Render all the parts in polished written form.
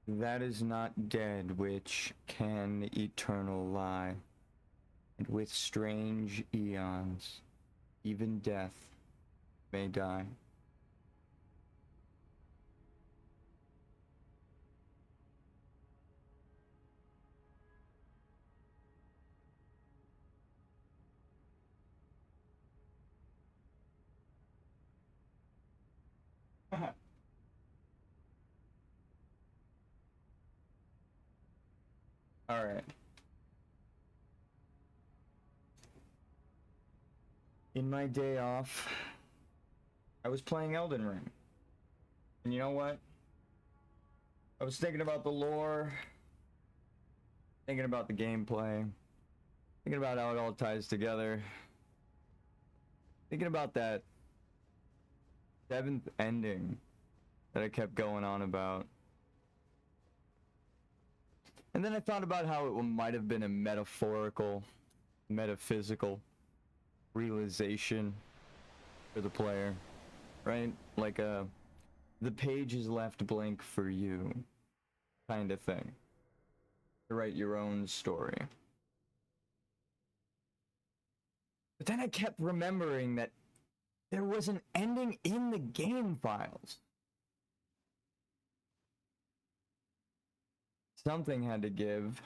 That is not dead which can eternal lie, and with strange eons, even death may die. All right. In my day off, I was playing Elden Ring. And you know what? I was thinking about the lore, thinking about the gameplay, thinking about how it all ties together, thinking about that 7th ending that I kept going on about. And then I thought about how it might have been a metaphorical, metaphysical realization for the player, right? Like the page is left blank for you kind of thing, to write your own story. But then I kept remembering that there was an ending in the game files. Something had to give.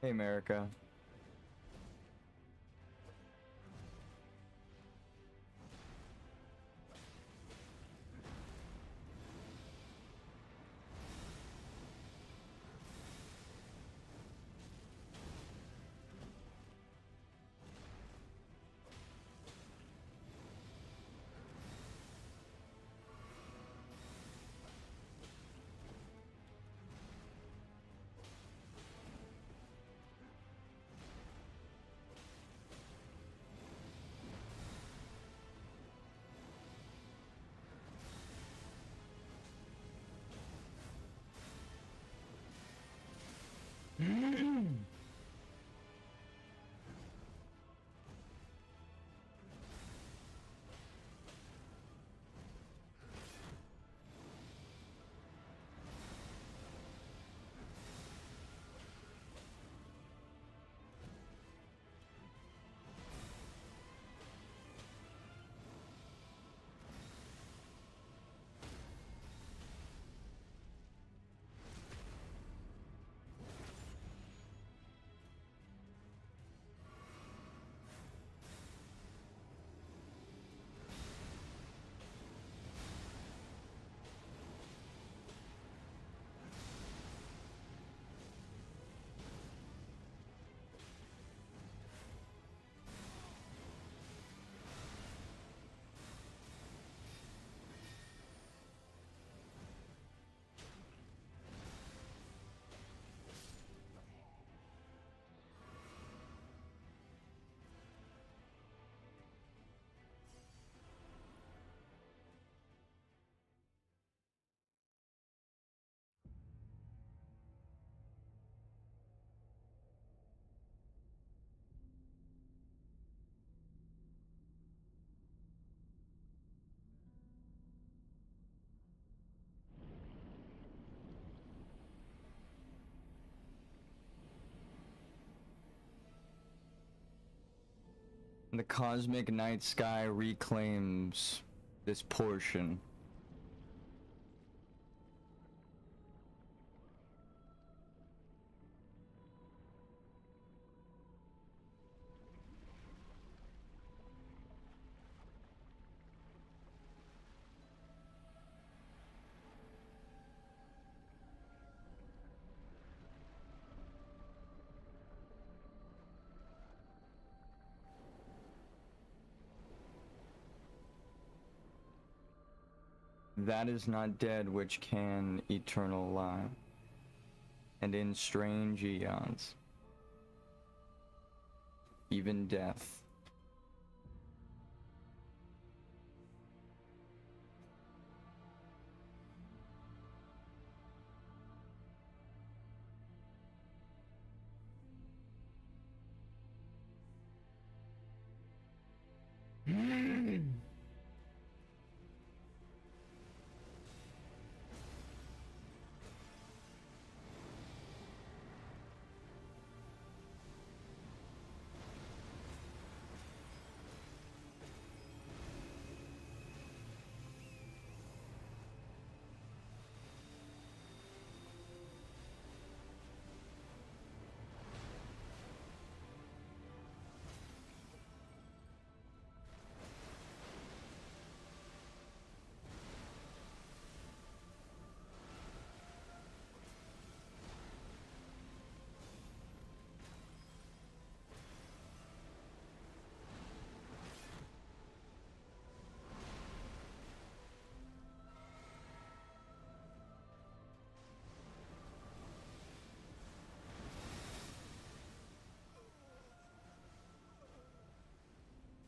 Hey, America. The cosmic night sky reclaims this portion. That is not dead which can eternal lie, and in strange eons, even death.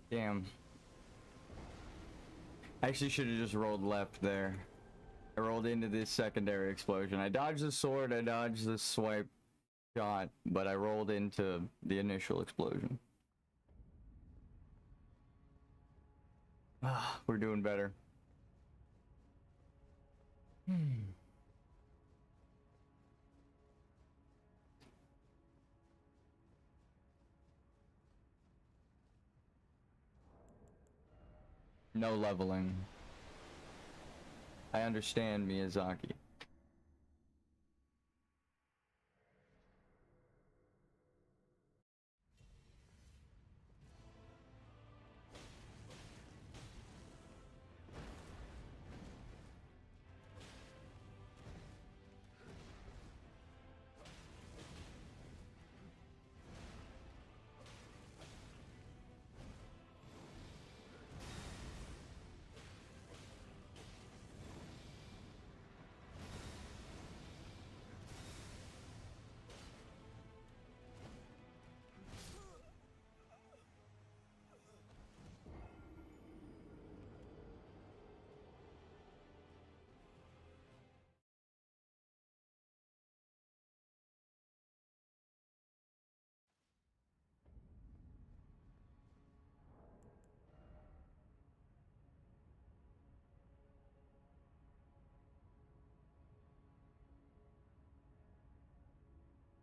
Damn. I actually should have just rolled left there. I rolled into this secondary explosion. I dodged the sword, I dodged the swipe shot, but I rolled into the initial explosion. Ah, we're doing better. No leveling. I understand, Miyazaki.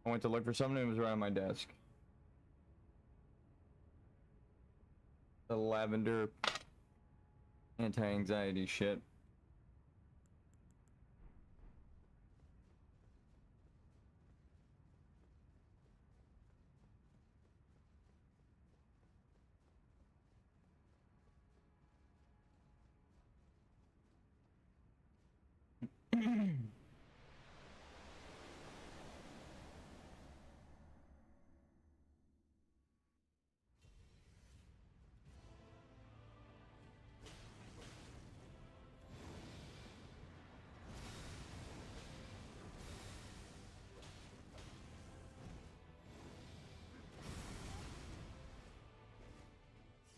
I went to look for something and it was right on my desk. The lavender anti-anxiety shit.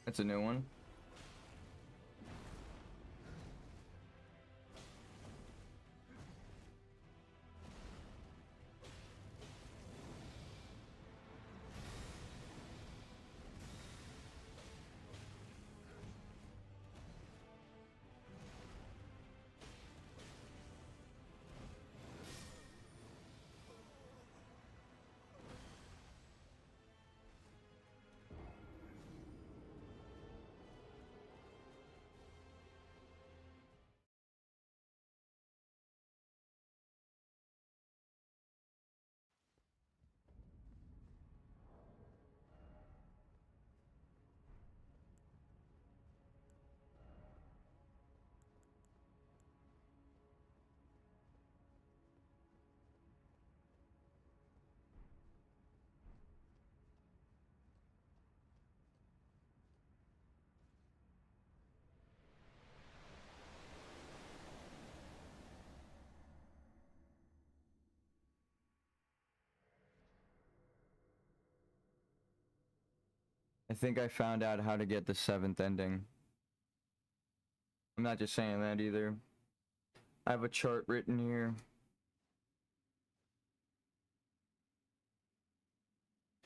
That's a new one. I think I found out how to get the 7th ending. I'm not just saying that either. I have a chart written here.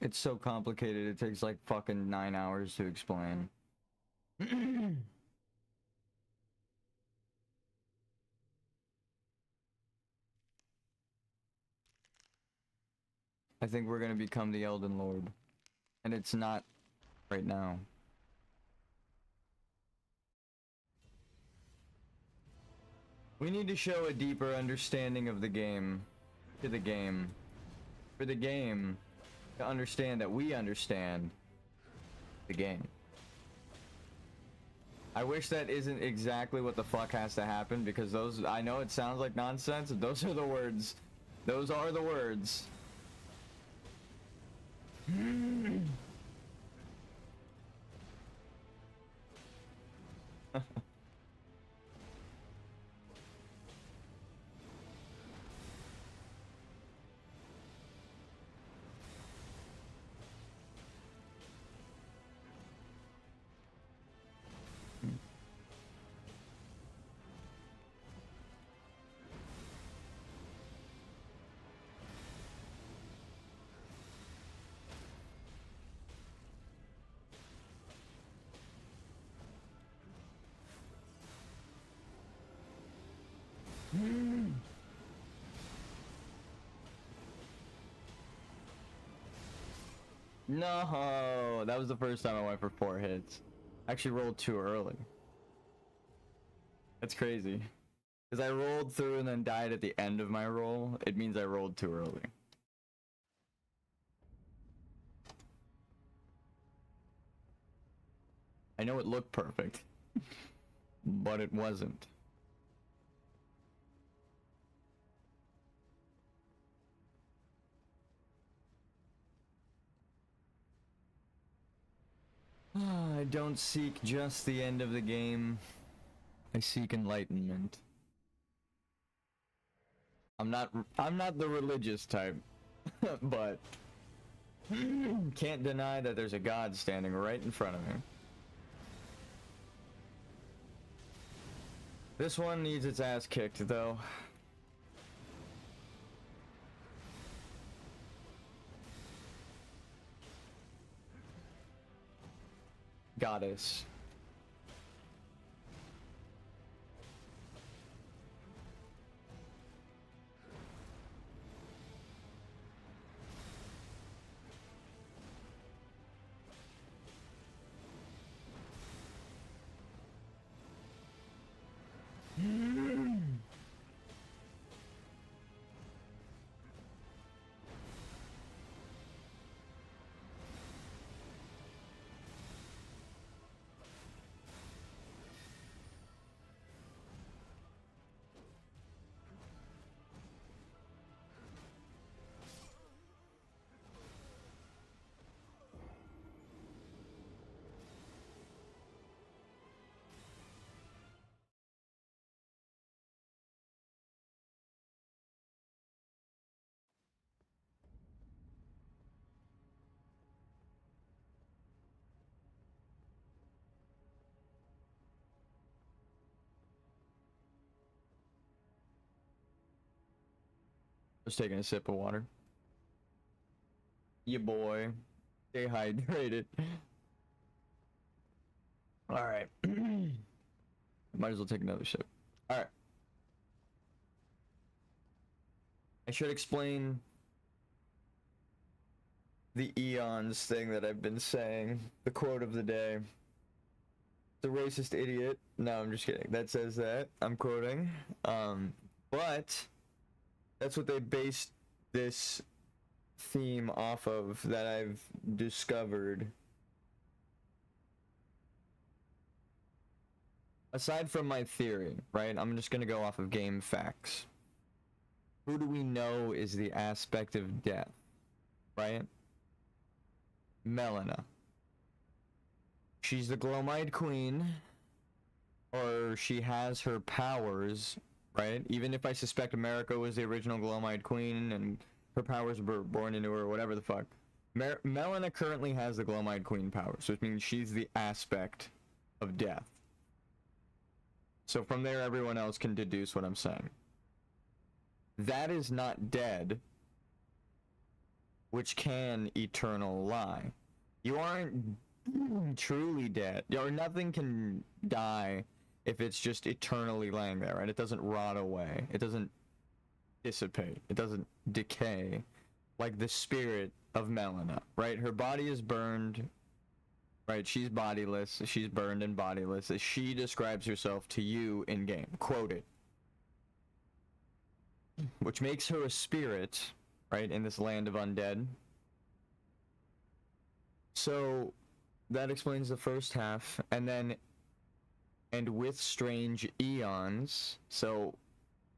It's so complicated, it takes like fucking 9 hours to explain. I think we're gonna become the Elden Lord. And it's not right now. We need to show a deeper understanding of the game. To the game. For the game to understand that we understand the game. I wish that isn't exactly what the fuck has to happen, because those, I know it sounds like nonsense, those are the words. Those are the words. No, that was the first time I went for 4 hits. I actually rolled too early. That's crazy. Because I rolled through and then died at the end of my roll. It means I rolled too early. I know it looked perfect, but it wasn't. I don't seek just the end of the game. I seek enlightenment. I'm not the religious type, but can't deny that there's a god standing right in front of me. This one needs its ass kicked though. Goddess. Just taking a sip of water. Ya boy. Stay hydrated. Alright. Might as well take another sip. Alright. I should explain the eons thing that I've been saying. The quote of the day. The racist idiot. No, I'm just kidding. That says that. I'm quoting. But that's what they based this theme off of that I've discovered. Aside from my theory, right? I'm just gonna go off of game facts. Who do we know is the aspect of death, right? Melina. She's the Glomite Queen, or she has her powers, right? Even if I suspect America was the original Glomite Queen and her powers were born into her, or whatever the fuck. Melina currently has the Glomite Queen powers, which means she's the aspect of death. So from there, everyone else can deduce what I'm saying. That is not dead, which can eternal lie. You aren't truly dead, or nothing can die if it's just eternally laying there, right? It doesn't rot away. It doesn't dissipate. It doesn't decay like the spirit of Melina, right? Her body is burned, right? She's bodiless. She's burned and bodiless as she describes herself to you in game. Quoted. Which makes her a spirit, right, in this land of undead. So that explains the first half, and then, and with strange eons, so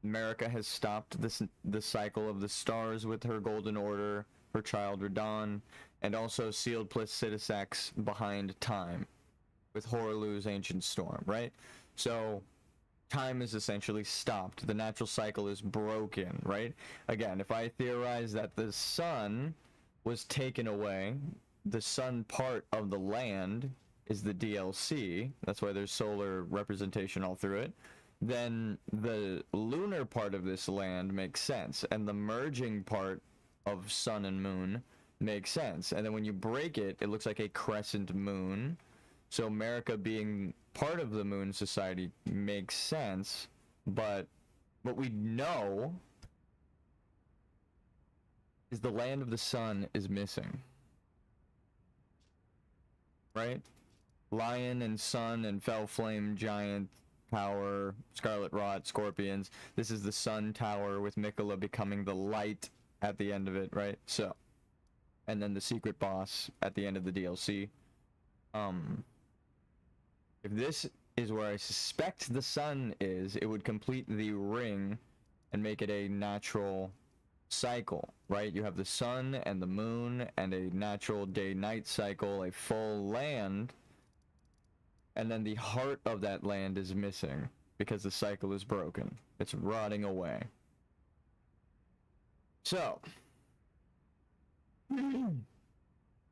America has stopped the cycle of the stars with her golden order, her child Radon, and also sealed Placidusax behind time with Horlu's ancient storm, right? So time is essentially stopped. The natural cycle is broken, right? Again, if I theorize that the sun was taken away, the sun part of the land is the DLC, that's why there's solar representation all through it, then the lunar part of this land makes sense, and the merging part of sun and moon makes sense. And then when you break it, it looks like a crescent moon. So America being part of the moon society makes sense, but what we know is the land of the sun is missing. right? Lion and sun and fell flame giant power, scarlet rot, scorpions. This is the sun tower with Mikola becoming the light at the end of it, right? So, and then the secret boss at the end of the DLC. If this is where I suspect the sun is, it would complete the ring and make it a natural cycle, right? You have the sun and the moon and a natural day-night cycle, a full land, and then the heart of that land is missing because the cycle is broken. It's rotting away. So,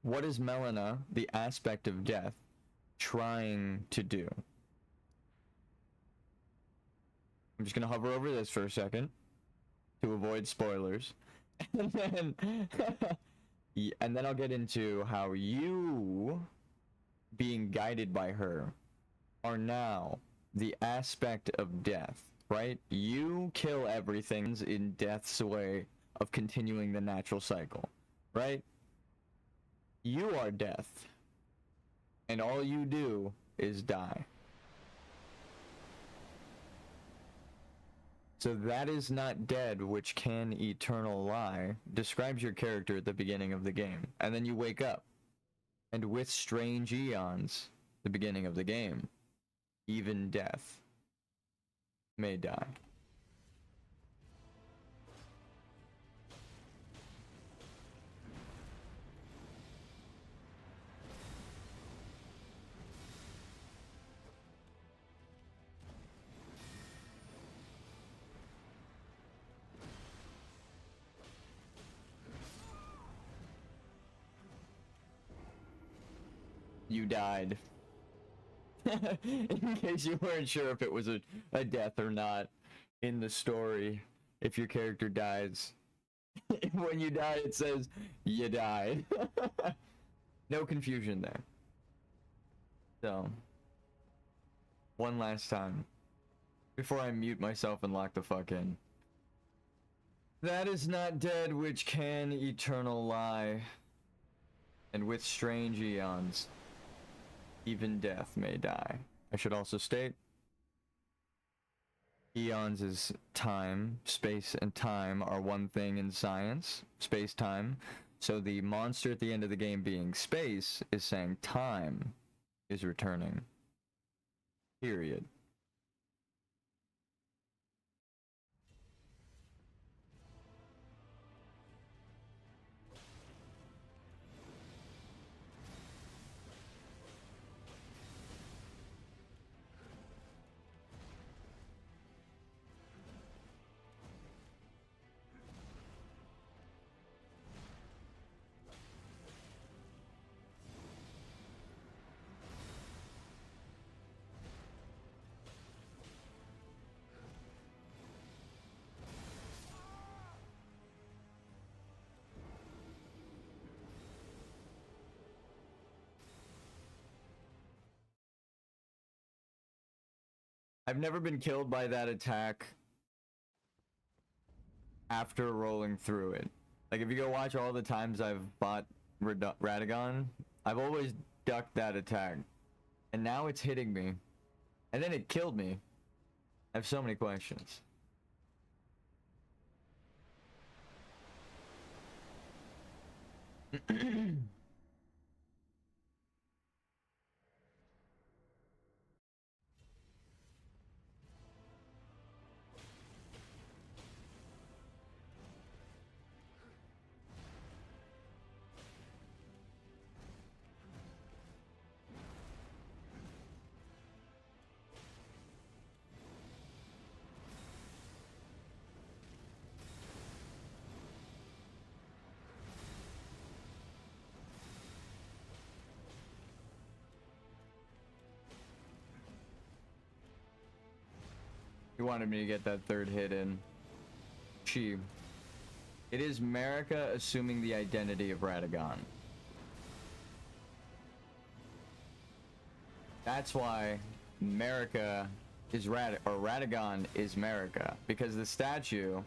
what is Melina, the aspect of death, trying to do? I'm just gonna hover over this for a second to avoid spoilers, and then I'll get into how you, being guided by her, are now the aspect of death, right? You kill everything in death's way of continuing the natural cycle, right? You are death, and all you do is die. So that is not dead, which can eternal lie, describes your character at the beginning of the game. And then you wake up. And with strange eons, the beginning of the game, even death may die. You died. In case you weren't sure if it was a death or not in the story, if your character dies. When you die, it says, you died. No confusion there. So, one last time, before I mute myself and lock the fuck in. That is not dead which can eternal lie, and with strange eons, even death may die. I should also state, eons is time. Space and time are one thing in science. Space-time. So the monster at the end of the game being space is saying time is returning. Period. I've never been killed by that attack after rolling through it. Like, if you go watch all the times I've fought Radagon, I've always ducked that attack. And now it's hitting me. And then it killed me. I have so many questions. You wanted me to get that third hit in. She. It is Marika assuming the identity of Radagon. That's why Marika is Radagon is Marika. Because the statue,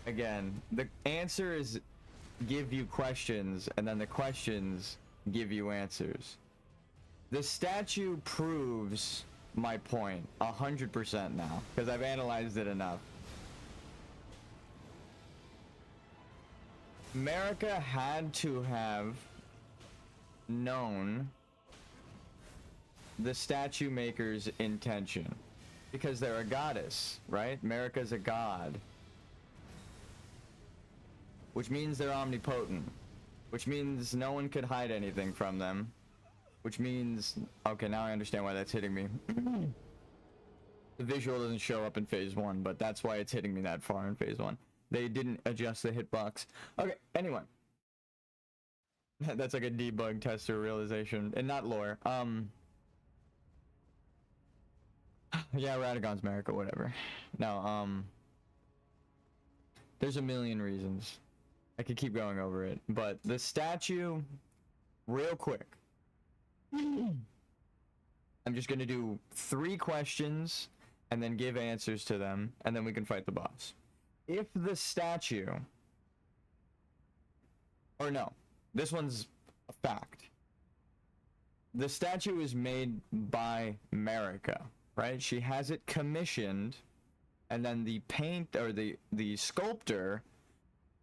again, the answer is give you questions, and then the questions give you answers. The statue proves my point 100% now, because I've analyzed it enough. America had to have known the statue maker's intention, because they're a goddess, right? America's a god, which means they're omnipotent, which means no one could hide anything from them, which means, okay, now I understand why that's hitting me. The visual doesn't show up in phase 1, but that's why it's hitting me that far in phase 1. They didn't adjust the hitbox. Okay, anyway. That's like a debug tester realization, and not lore. Yeah, Radagon's America, whatever. No, there's a million reasons. I could keep going over it, but the statue, real quick. I'm just gonna do 3 questions and then give answers to them, and then we can fight the boss. If the statue, or no, this one's a fact. The statue is made by America, right? She has it commissioned, and then the paint, or the sculptor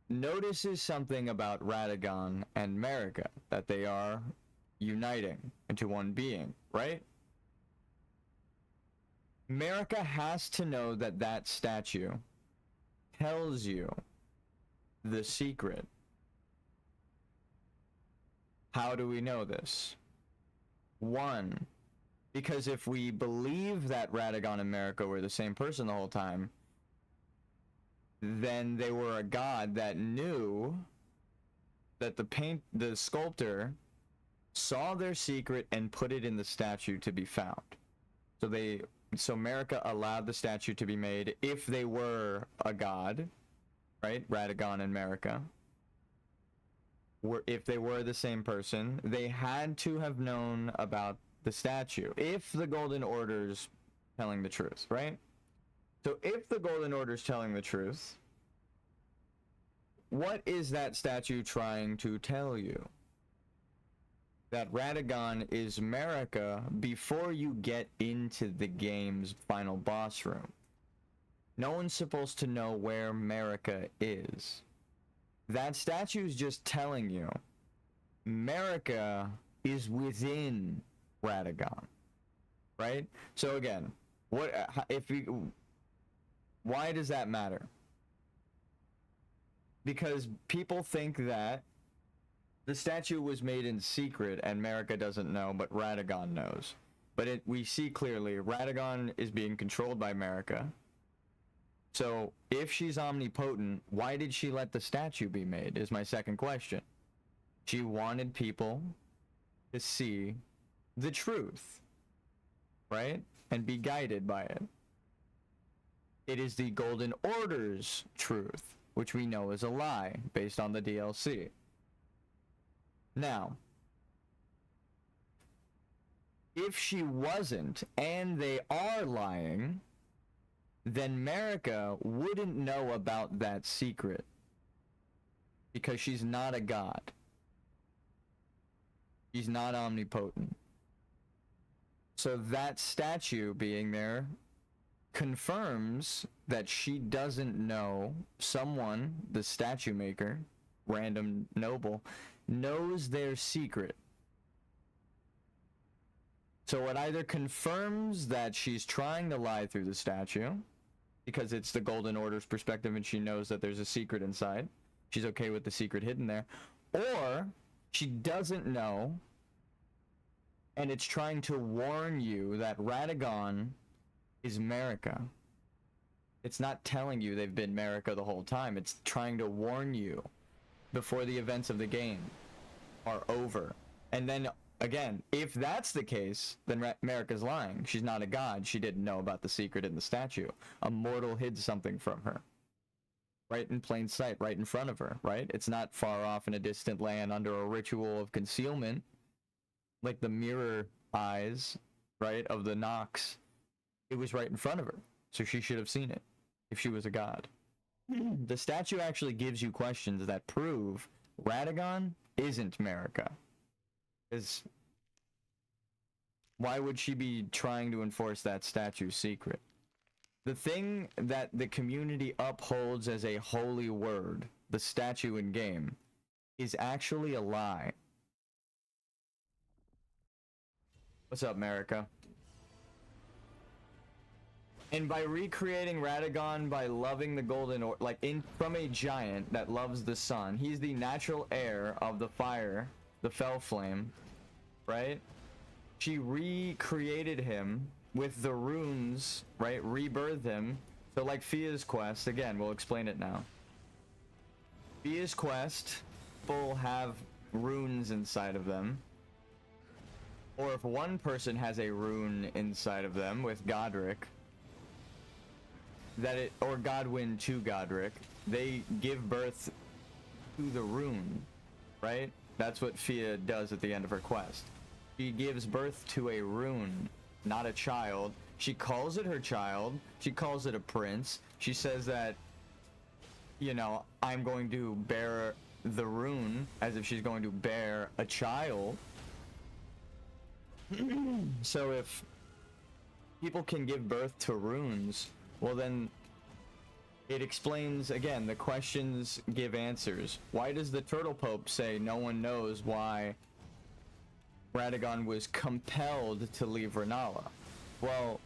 notices something about Radagon and America, that they are uniting into one being, right? America has to know that that statue tells you the secret. How do we know this? 1, because if we believe that Radagon and America were the same person the whole time, then they were a god that knew that the sculptor saw their secret and put it in the statue to be found. So America allowed the statue to be made if they were a god, right? Radagon and America. If they were the same person, they had to have known about the statue. If the Golden Order's telling the truth, right? So if the Golden Order's telling the truth, what is that statue trying to tell you? That Radagon is America before you get into the game's final boss room. No one's supposed to know where America is. That statue's just telling you America is within Radagon, right? So again, why does that matter? Because people think that the statue was made in secret and America doesn't know, but Radagon knows. But we see clearly Radagon is being controlled by America. So if she's omnipotent, why did she let the statue be made, is my second question. She wanted people to see the truth, right? And be guided by it. It is the Golden Order's truth, which we know is a lie based on the DLC. Now, if she wasn't, and they are lying, then America wouldn't know about that secret, because she's not a god. She's not omnipotent. So that statue being there confirms that she doesn't know someone, the statue maker, random noble, knows their secret. So it either confirms that she's trying to lie through the statue, because it's the Golden Order's perspective and she knows that there's a secret inside. She's okay with the secret hidden there. Or she doesn't know, and it's trying to warn you that Radagon is America. It's not telling you they've been America the whole time. It's trying to warn you before the events of the game are over. And then, again, if that's the case, then America's lying. She's not a god. She didn't know about the secret in the statue. A mortal hid something from her. Right in plain sight, right in front of her, right? It's not far off in a distant land under a ritual of concealment, like the mirror eyes, right, of the Nox. It was right in front of her, so she should have seen it if she was a god. The statue actually gives you questions that prove Radagon isn't America. Because why would she be trying to enforce that statue's secret? The thing that the community upholds as a holy word, the statue in game, is actually a lie. What's up, America? And by recreating Radagon, by loving the golden or like from a giant that loves the sun, he's the natural heir of the fire, the fell flame, right? She recreated him with the runes, right? Rebirthed him. So like Fia's quest, again, we'll explain it now. Fia's quest, people have runes inside of them. Or if one person has a rune inside of them with Godric, or Godwyn to Godric, they give birth to the rune, right? That's what Fia does at the end of her quest. She gives birth to a rune, not a child. She calls it her child. She calls it a prince. She says that, you know, I'm going to bear the rune, as if she's going to bear a child. So if people can give birth to runes, well then it explains, again, the questions give answers. Why does the Turtle Pope say no one knows why Radagon was compelled to leave Rennala? Well,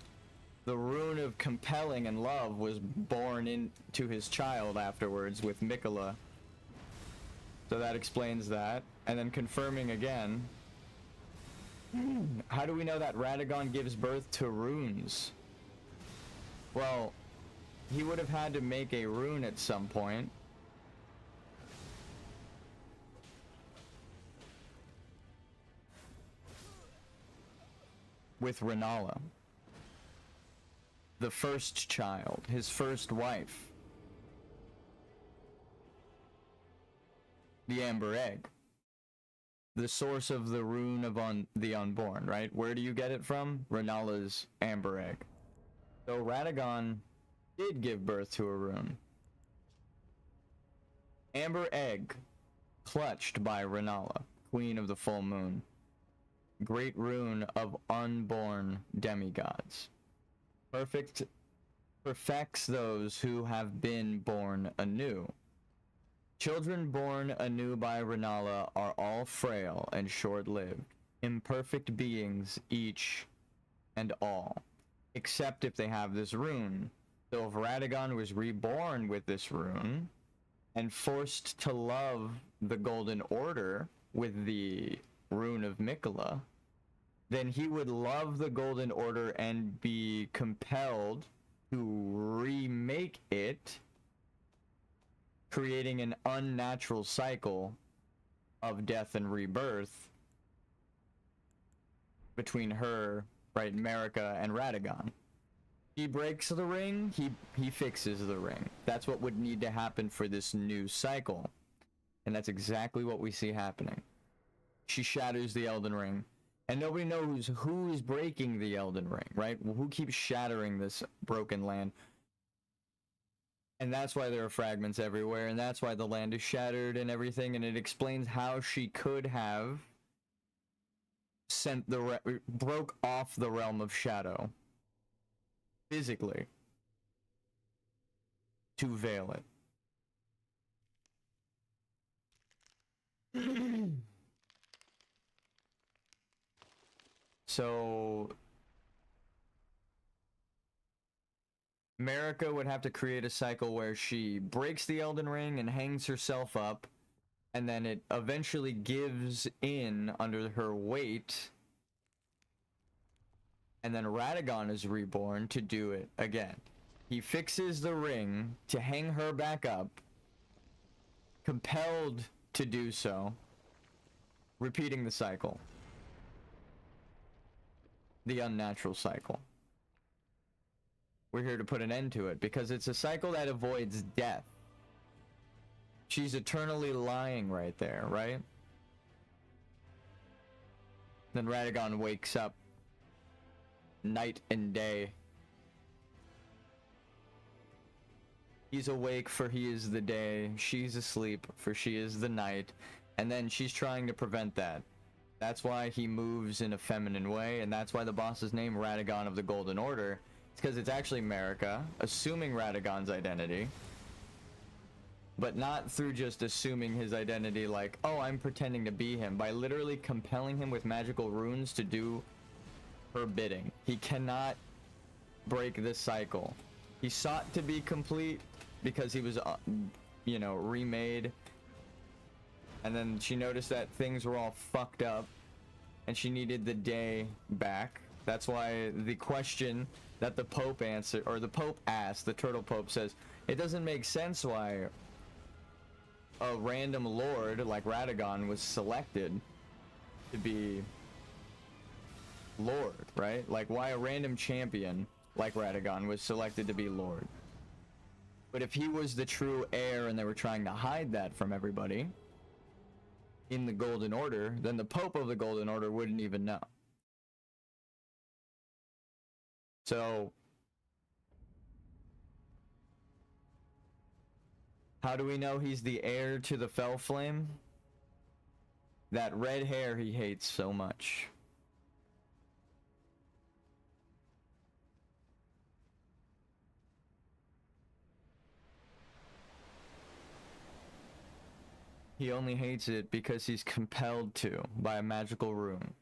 the rune of compelling and love was born into his child afterwards with Miquella. So that explains that. And then confirming again, how do we know that Radagon gives birth to runes? Well, he would have had to make a rune at some point. With Rennala. The first child, his first wife. The Amber Egg. The source of the rune of the Unborn, right? Where do you get it from? Rennala's Amber Egg. So Radagon did give birth to a rune. Amber Egg, clutched by Rennala, Queen of the Full Moon. Great rune of unborn demigods. Perfects those who have been born anew. Children born anew by Rennala are all frail and short-lived, imperfect beings each and all, except if they have this rune. So if Radagon was reborn with this rune and forced to love the Golden Order with the rune of Miquella, then he would love the Golden Order and be compelled to remake it, creating an unnatural cycle of death and rebirth between her, right, Marika, and Radagon. He breaks the ring, he fixes the ring. That's what would need to happen for this new cycle. And that's exactly what we see happening. She shatters the Elden Ring. And nobody knows who's breaking the Elden Ring, right? Who keeps shattering this broken land? And that's why there are fragments everywhere, and that's why the land is shattered and everything, and it explains how she could have broke off the realm of shadow physically to veil it. So Marika would have to create a cycle where she breaks the Elden Ring and hangs herself up, and then it eventually gives in under her weight, and then Radagon is reborn to do it again. He fixes the ring to hang her back up, compelled to do so, repeating the cycle. The unnatural cycle. We're here to put an end to it because it's a cycle that avoids death. She's eternally lying right there, right? Then Radagon wakes up night and day. He's awake for he is the day. She's asleep for she is the night. And then she's trying to prevent that. That's why he moves in a feminine way, and that's why the boss is named Radagon of the Golden Order. It's because it's actually Marika assuming Radagon's identity, but not through just assuming his identity like, oh, I'm pretending to be him, by literally compelling him with magical runes to do her bidding. He cannot break this cycle. He sought to be complete because he was, you know, remade. And then she noticed that things were all fucked up and she needed the day back. That's why the question that the Pope answered, or the Pope asked, the Turtle Pope says, it doesn't make sense why a random lord like Radagon was selected to be Lord, right? Like, why a random champion like Radagon was selected to be Lord. But if he was the true heir and they were trying to hide that from everybody in the Golden Order, then the Pope of the Golden Order wouldn't even know. So, how do we know he's the heir to the Fell Flame? That red hair he hates so much. He only hates it because he's compelled to by a magical rune.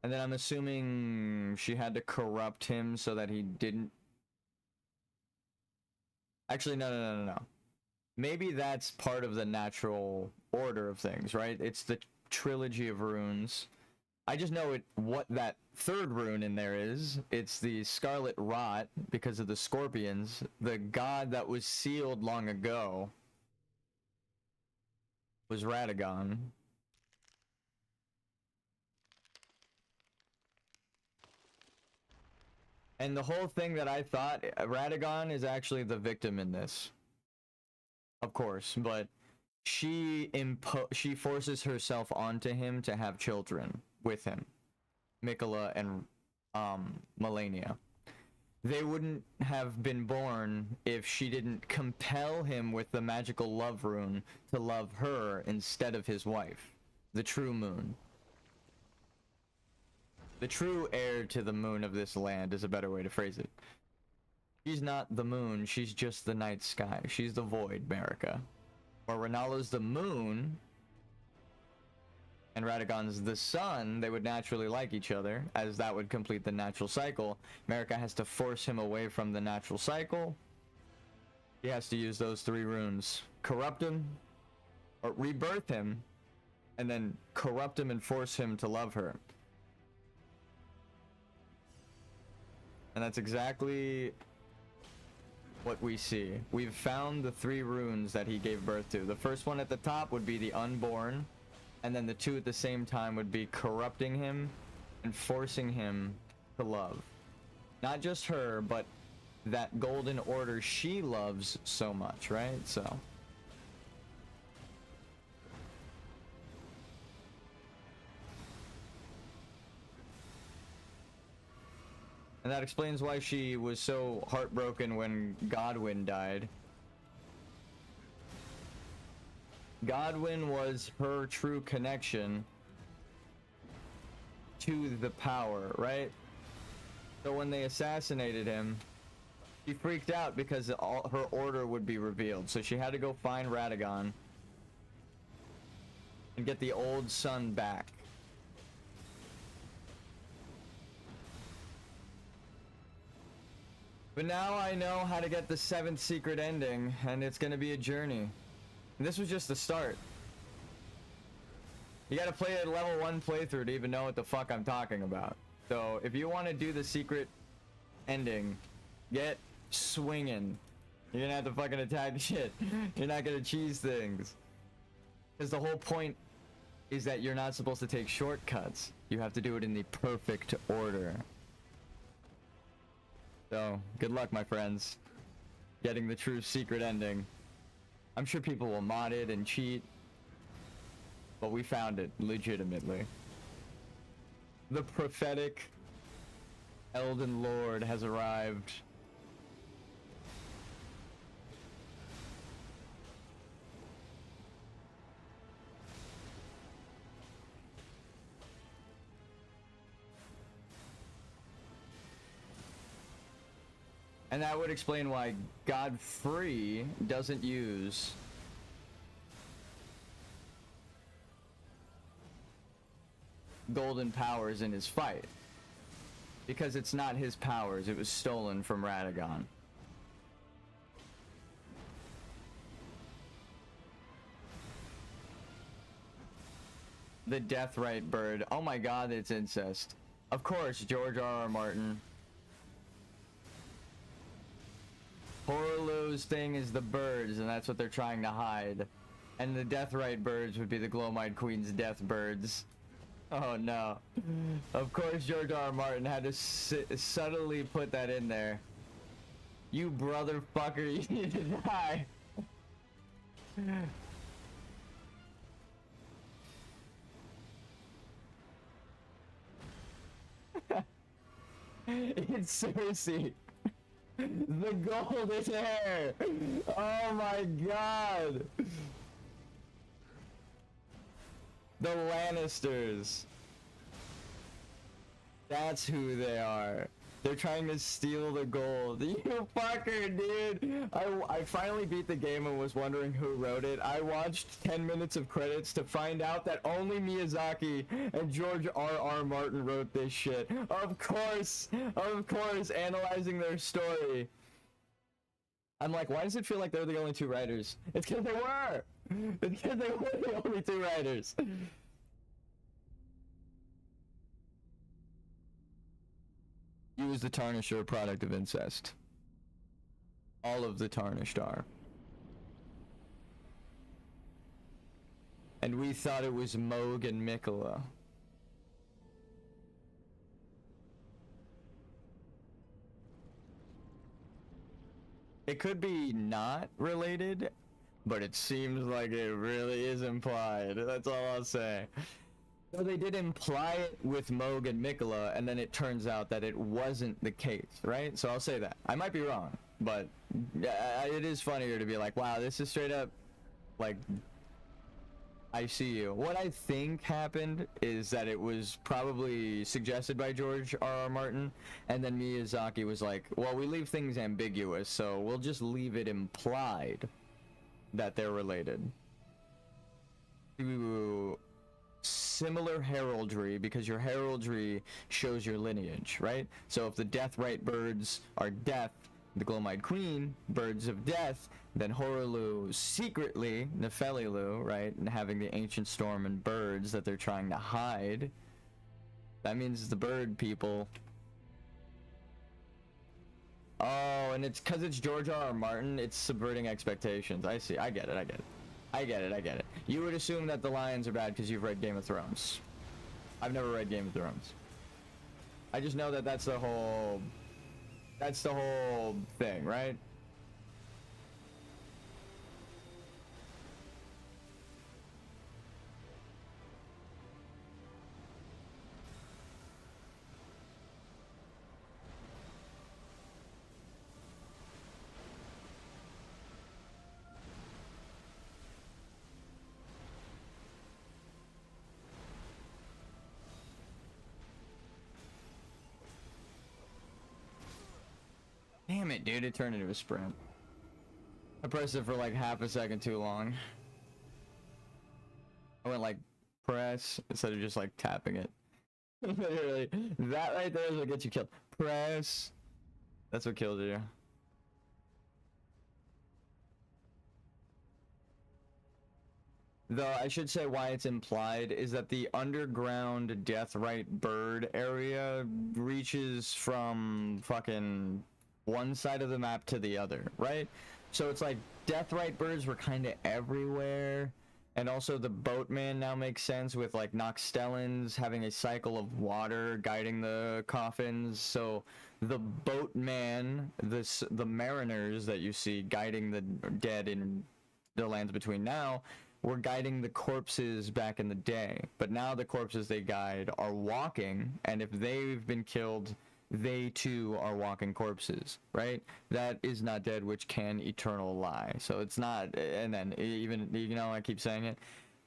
And then I'm assuming she had to corrupt him so that he didn't... Actually, no. Maybe that's part of the natural order of things, right? It's the trilogy of runes. I just know what that third rune in there is. It's the Scarlet Rot because of the scorpions. The god that was sealed long ago was Radagon. And the whole thing that I thought, Radagon is actually the victim in this. Of course, but she forces herself onto him to have children with him. Mikola and Melania. They wouldn't have been born if she didn't compel him with the magical love rune to love her instead of his wife, the true moon. The true heir to the moon of this land is a better way to phrase it. She's not the moon, she's just the night sky. She's the void, Marika. Or Renala's the moon, and Radagon's the sun. They would naturally like each other, as that would complete the natural cycle. Marika has to force him away from the natural cycle. He has to use those three runes. Corrupt him, or rebirth him, and then corrupt him and force him to love her. And that's exactly what we see. We've found the three runes that he gave birth to. The first one at the top would be the unborn, and then the two at the same time would be corrupting him and forcing him to love. Not just her, but that golden order she loves so much, right? So and that explains why she was so heartbroken when Godwyn died. Godwyn was her true connection to the power, right? So when they assassinated him, she freaked out because her order would be revealed. So she had to go find Radagon and get the old sun back. But now I know how to get the 7th secret ending, and it's gonna be a journey. And this was just the start. You gotta play a level 1 playthrough to even know what the fuck I'm talking about. So if you want to do the secret ending, get swinging. You're gonna have to fucking attack shit. You're not gonna cheese things. Because the whole point is that you're not supposed to take shortcuts. You have to do it in the perfect order. So, good luck, my friends, getting the true secret ending. I'm sure people will mod it and cheat, but we found it legitimately. The prophetic Elden Lord has arrived. And that would explain why Godfrey doesn't use golden powers in his fight. Because it's not his powers, it was stolen from Radagon. The Deathrite bird. Oh my god, it's incest. Of course, George R.R. Martin. Horlu's thing is the birds, and that's what they're trying to hide. And the Deathrite birds would be the Glowmite Queen's death birds. Oh no. Of course George R.R. Martin had to subtly put that in there. You brotherfucker, you need to die. It's Cersei. The golden hair. Oh my god. The Lannisters. That's who they are. They're trying to steal the gold. You fucker, dude. I finally beat the game and was wondering who wrote it. I watched 10 minutes of credits to find out that only Miyazaki and George R.R. Martin wrote this shit. Of course, analyzing their story. I'm like, why does it feel like they're the only two writers? It's because they were! It's because they were the only two writers. Use the Tarnisher, a product of incest. All of the Tarnished are. And we thought it was Moog and Mikola. It could be not related, but it seems like it really is implied. That's all I'll say. So they did imply it with Moog and Mikola, and then it turns out that it wasn't the case, right? So I'll say that. I might be wrong, but it is funnier to be like, wow, this is straight up, like, I see you. What I think happened is that it was probably suggested by George R.R. Martin, and then Miyazaki was like, well, we leave things ambiguous, so we'll just leave it implied that they're related. Similar heraldry, because your heraldry shows your lineage, right? So if the Deathrite birds are death, the Glowmite Queen, birds of death, then Horlu secretly, Nefelilu, right, and having the Ancient Storm and birds that they're trying to hide, that means the bird people. Oh, and it's because it's George R.R. Martin, it's subverting expectations. I see, I get it. I get it. You would assume that the lions are bad because you've read Game of Thrones. I've never read Game of Thrones. I just know that that's the whole thing, right? Damn it, dude, it turned into a sprint. I pressed it for like half a second too long. I went like press instead of just like tapping it. Literally, that right there is what gets you killed. Press. That's what killed you. Though I should say why it's implied is that the underground Deathrite bird area reaches from fucking one side of the map to the other, right? So it's like Deathrite birds were kind of everywhere, and also the boatman now makes sense with like Noxstellans having a cycle of water guiding the coffins. So the boatman, the mariners that you see guiding the dead in the lands between now, were guiding the corpses back in the day. But now the corpses they guide are walking, and if they've been killed, they too are walking corpses, right? That is not dead which can eternal lie. So it's not, and then even, you know, I keep saying it,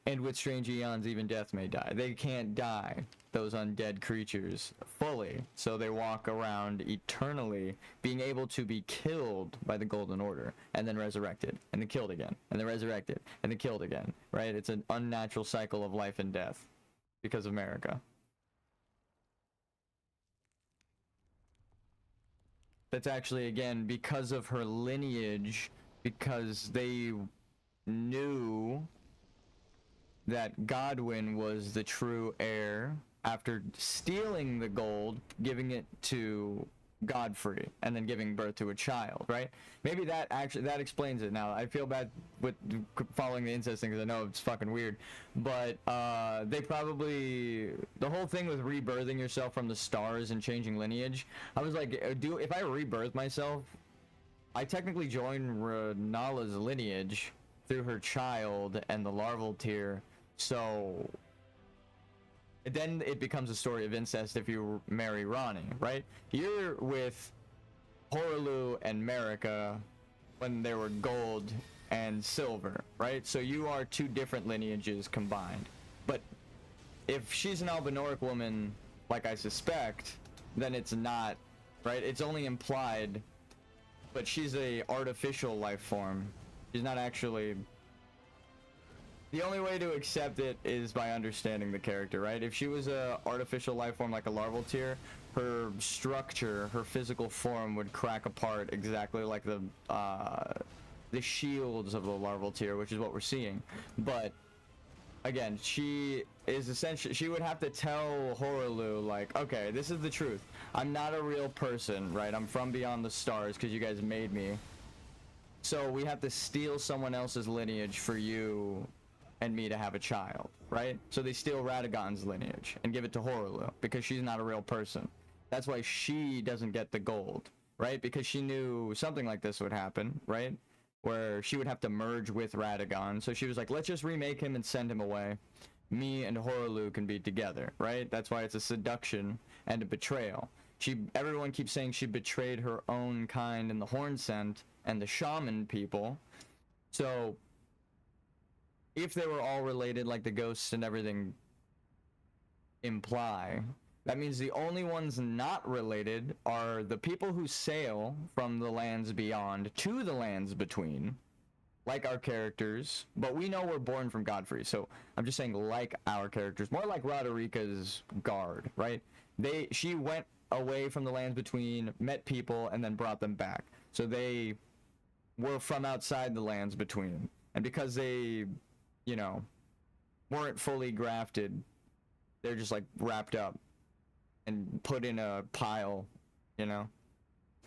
And with strange eons, even death may die. They can't die, those undead creatures, fully. So they walk around eternally, being able to be killed by the Golden Order, and then resurrected, and then killed again, and then resurrected, and then killed again, right? It's an unnatural cycle of life and death because of America. That's actually, again, because of her lineage, because they knew that Godwyn was the true heir after stealing the gold, giving it to Godfrey, and then giving birth to a child, right? Maybe that explains it. Now, I feel bad with following the incest thing, because I know it's fucking weird, but they probably, the whole thing with rebirthing yourself from the stars and changing lineage, I was like, if I rebirth myself, I technically join Renala's lineage through her child and the larval tier. So then it becomes a story of incest if you marry Ronnie, right? You're with Horlu and Marika when they were gold and silver, right? So you are two different lineages combined. But if she's an Albinoric woman, like I suspect, then it's not, right? It's only implied, but she's a artificial life form. She's not actually... The only way to accept it is by understanding the character, right? If she was a artificial life form like a larval tier, her structure, her physical form would crack apart exactly like the shields of the larval tier, which is what we're seeing. But again, she is essentially, she would have to tell Horlu, like, okay, this is the truth. I'm not a real person, right? I'm from beyond the stars because you guys made me. So we have to steal someone else's lineage for you and me to have a child, right? So they steal Radagon's lineage and give it to Horlu because she's not a real person. That's why she doesn't get the gold, right? Because she knew something like this would happen, right? Where she would have to merge with Radagon. So she was like, let's just remake him and send him away. Me and Horlu can be together, right? That's why it's a seduction and a betrayal. Everyone keeps saying she betrayed her own kind in the Horn Scent and the shaman people. So if they were all related like the ghosts and everything imply, that means the only ones not related are the people who sail from the lands beyond to the lands between, like our characters, but we know we're born from Godfrey, so I'm just saying like our characters, more like Roderika's guard, right? She went away from the lands between, met people, and then brought them back. So they were from outside the lands between, and because they, you know, weren't fully grafted, they're just like wrapped up and put in a pile, you know?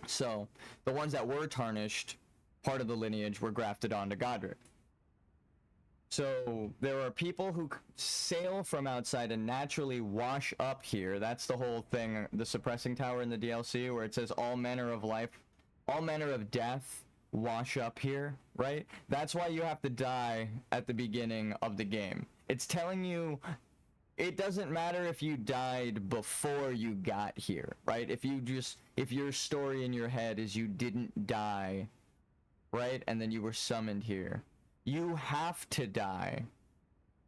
So the ones that were tarnished, part of the lineage, were grafted onto Godric. So there are people who sail from outside and naturally wash up here. That's the whole thing, the suppressing tower in the DLC, where it says all manner of life, all manner of death wash up here, right? That's why you have to die at the beginning of the game. It's telling you it doesn't matter if you died before you got here, right? If your story in your head is you didn't die, right? And then you were summoned here. You have to die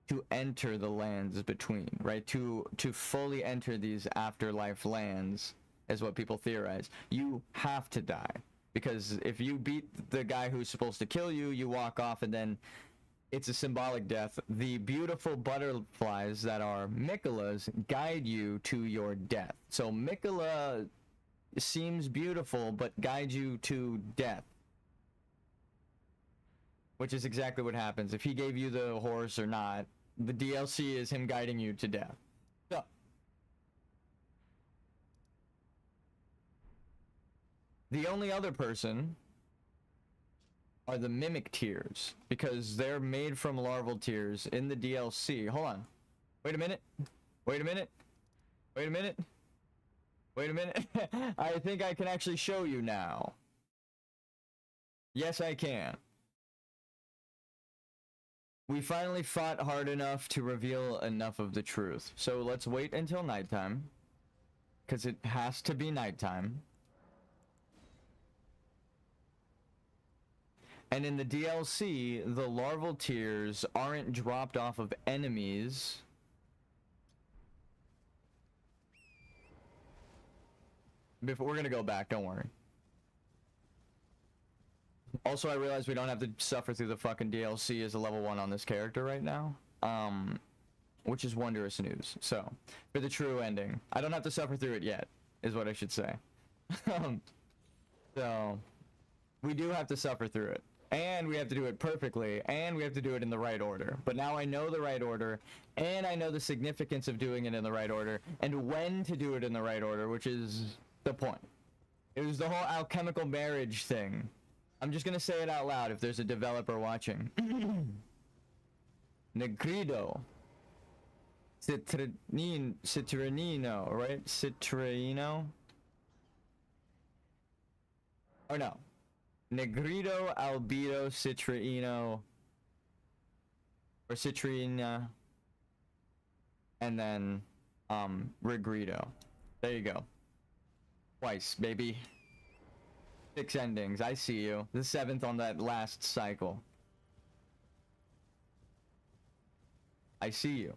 to enter the lands between, right? To fully enter these afterlife lands is what people theorize. You have to die. Because if you beat the guy who's supposed to kill you, you walk off and then it's a symbolic death. The beautiful butterflies that are Miquella's guide you to your death. So Miquella seems beautiful, but guides you to death. Which is exactly what happens. If he gave you the horse or not, the DLC is him guiding you to death. So, the only other person are the mimic tears, because they're made from larval tears in the DLC. Hold on. Wait a minute. Wait a minute. Wait a minute. Wait a minute. I think I can actually show you now. Yes, I can. We finally fought hard enough to reveal enough of the truth. So let's wait until nighttime, because it has to be nighttime. And in the DLC, the larval tears aren't dropped off of enemies. We're gonna go back, don't worry. Also, I realize we don't have to suffer through the fucking DLC as a level 1 on this character right now. Which is wondrous news. So, for the true ending, I don't have to suffer through it yet, is what I should say. So, we do have to suffer through it. And we have to do it perfectly, and we have to do it in the right order. But now I know the right order, and I know the significance of doing it in the right order, and when to do it in the right order, which is the point. It was the whole alchemical marriage thing. I'm just gonna say it out loud if there's a developer watching. Negrido. Citrinino, right? Citrino? Or no. Negrito, Albedo, Citrino, or Citrina, and then, Regrito. There you go. Twice, baby. 6 endings, I see you. The 7th on that last cycle. I see you.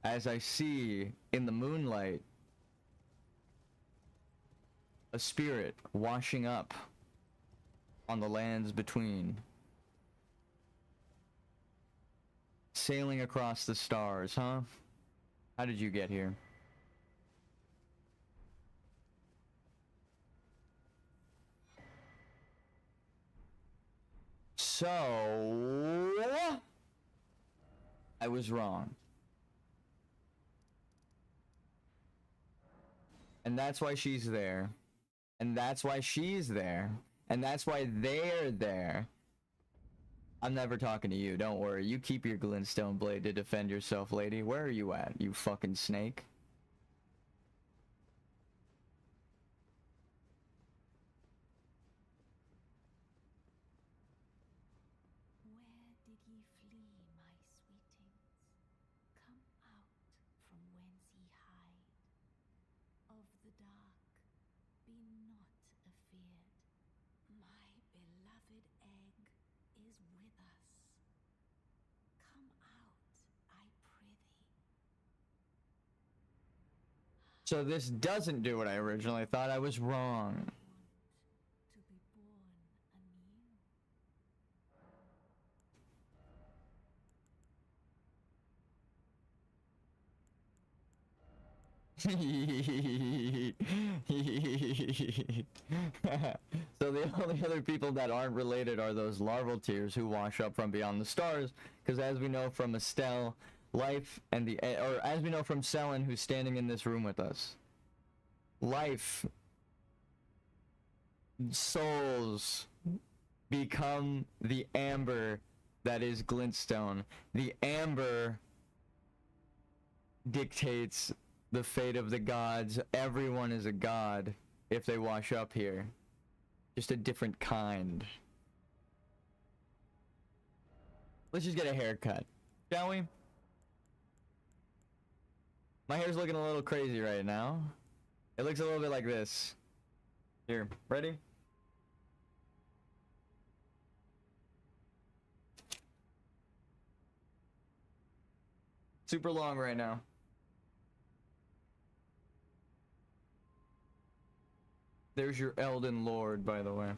As I see in the moonlight a spirit washing up on the lands between, sailing across the stars, huh? How did you get here? So, I was wrong. And that's why she's there. And that's why she's there. And that's why they're there. I'm never talking to you, don't worry. You keep your glintstone blade to defend yourself, lady. Where are you at, you fucking snake? Where did ye flee, my sweetings? Come out from whence ye hide. Of the dark, be not afeared. My beloved egg is with us. Come out, I prithee. So this doesn't do what I originally thought. I was wrong. Want to be born anew. So the only other people that aren't related are those larval tears who wash up from beyond the stars, because as we know from Estelle, life and the, or as we know from Selen, who's standing in this room with us, life, souls become the amber that is glintstone. The amber dictates the fate of the gods. Everyone is a god if they wash up here. Just a different kind. Let's just get a haircut, shall we? My hair's looking a little crazy right now. It looks a little bit like this. Here, ready? Super long right now. There's your Elden Lord, by the way.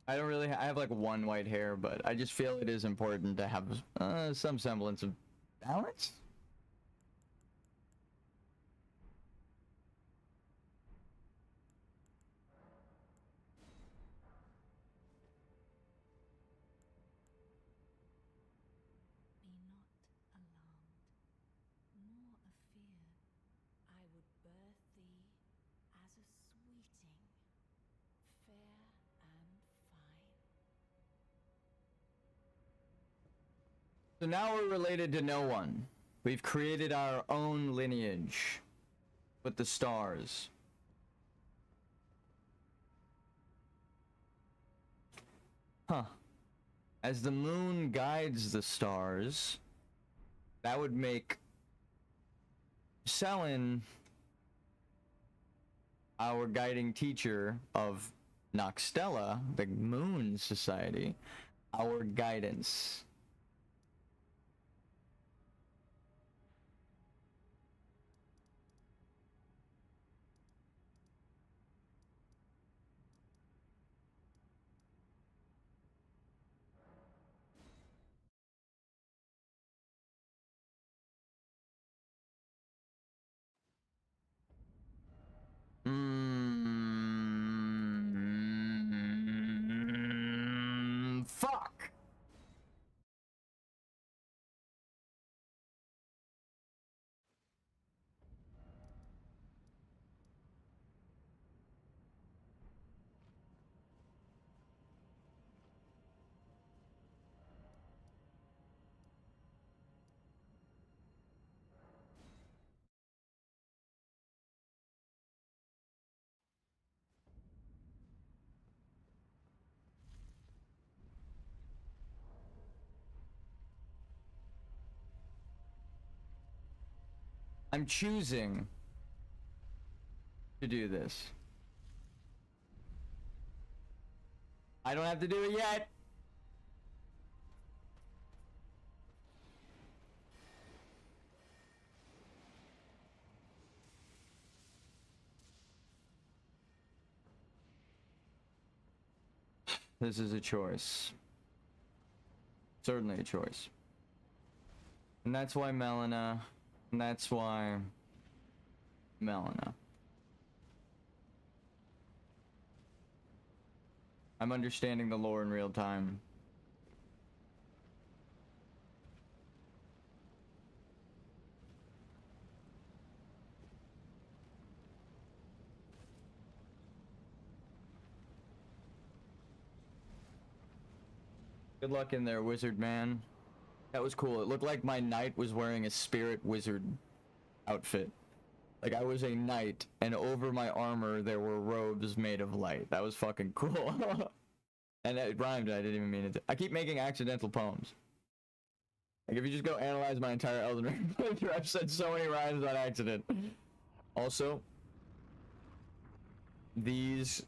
I don't really, I have like one white hair, but I just feel it is important to have some semblance of balance. Be not alarmed, nor afeard. I would birth thee as a sweeting, fair and fine. So now we're related to no one. We've created our own lineage with the stars. Huh. As the moon guides the stars, that would make Selin our guiding teacher of Noxtella, the Moon Society, our guidance. Fuck. I'm choosing to do this. I don't have to do it yet. This is a choice. Certainly a choice. And that's why Melina. And that's why Melina. I'm understanding the lore in real time. Good luck in there, wizard man. That was cool. It looked like my knight was wearing a spirit wizard outfit. Like I was a knight, and over my armor there were robes made of light. That was fucking cool. And it rhymed, I didn't even mean it to. I keep making accidental poems. Like if you just go analyze my entire Elden Ring playthrough, I've said so many rhymes on accident. Also, these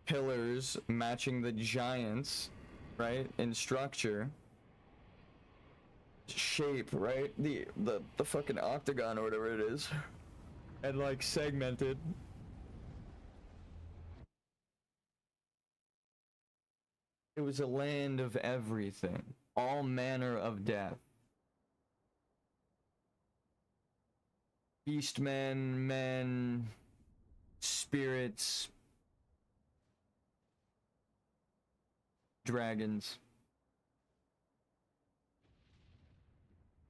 pillars matching the giants, right, in structure, shape, right, the fucking octagon or whatever it is, and like segmented. It was a land of everything, all manner of death. Beastmen, men, spirits, dragons.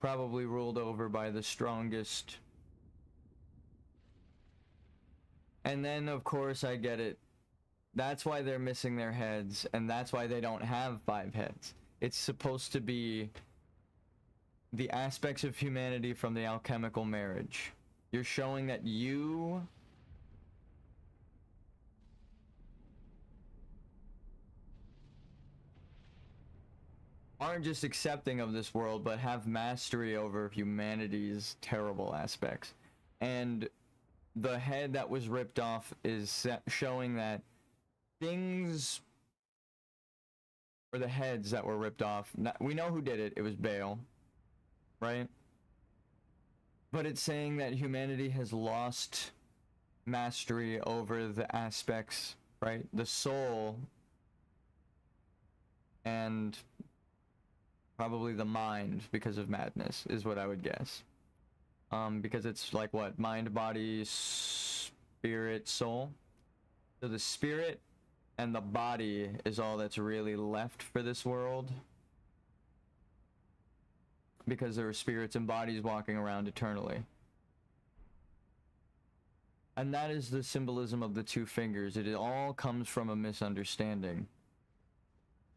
Probably ruled over by the strongest. And then, of course, I get it. That's why they're missing their heads, and that's why they don't have 5 heads. It's supposed to be the aspects of humanity from the alchemical marriage. You're showing that you aren't just accepting of this world, but have mastery over humanity's terrible aspects. And the head that was ripped off is showing that things, or the heads that were ripped off, we know who did it. It was Bale, right? But it's saying that humanity has lost mastery over the aspects, right? The soul and probably the mind, because of madness, is what I would guess. Because it's like what? Mind, body, spirit, soul. So the spirit and the body is all that's really left for this world. Because there are spirits and bodies walking around eternally. And that is the symbolism of the 2 fingers. It all comes from a misunderstanding.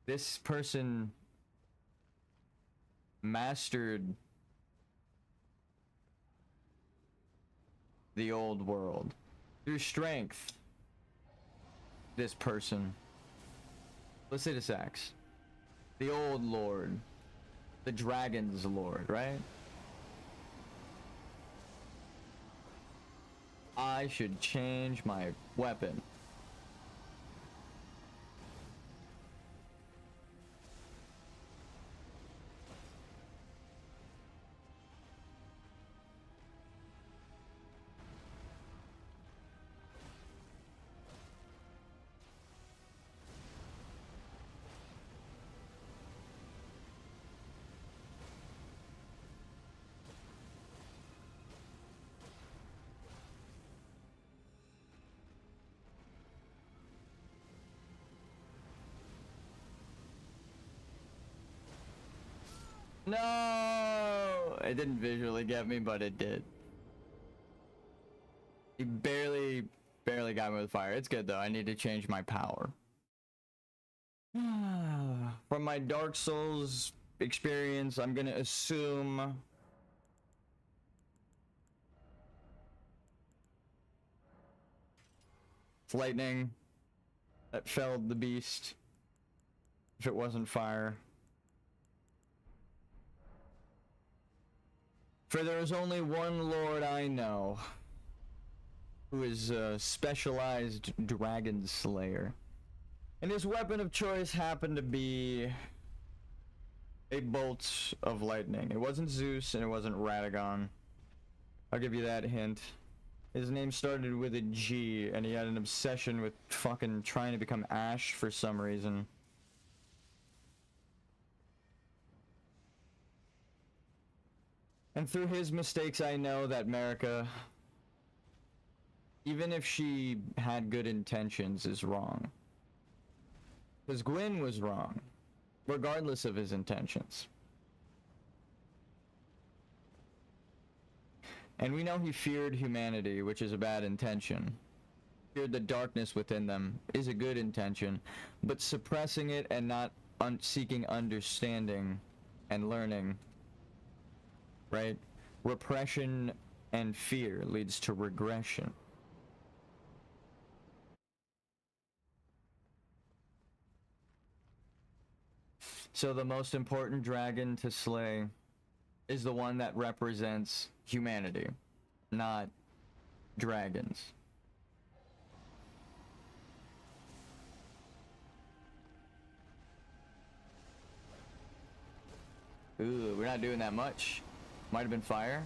This person mastered the old world through strength. This person Placidus Axe. The old lord. The dragon's lord, right? I should change my weapon. No! It didn't visually get me, but it did. He barely got me with fire. It's good though. I need to change my power. From my Dark Souls experience, I'm gonna assume it's lightning that felled the beast. If it wasn't fire. For there is only one Lord I know who is a specialized dragon slayer. And his weapon of choice happened to be a bolt of lightning. It wasn't Zeus and it wasn't Radagon. I'll give you that hint. His name started with a G and he had an obsession with fucking trying to become Ash for some reason. And through his mistakes, I know that Marika, even if she had good intentions, is wrong. Because Gwyn was wrong, regardless of his intentions. And we know he feared humanity, which is a bad intention. Feared the darkness within them is a good intention, but suppressing it and not seeking understanding and learning, right? Repression and fear leads to regression. So the most important dragon to slay is the one that represents humanity, not dragons. Ooh, we're not doing that much. Might have been fire.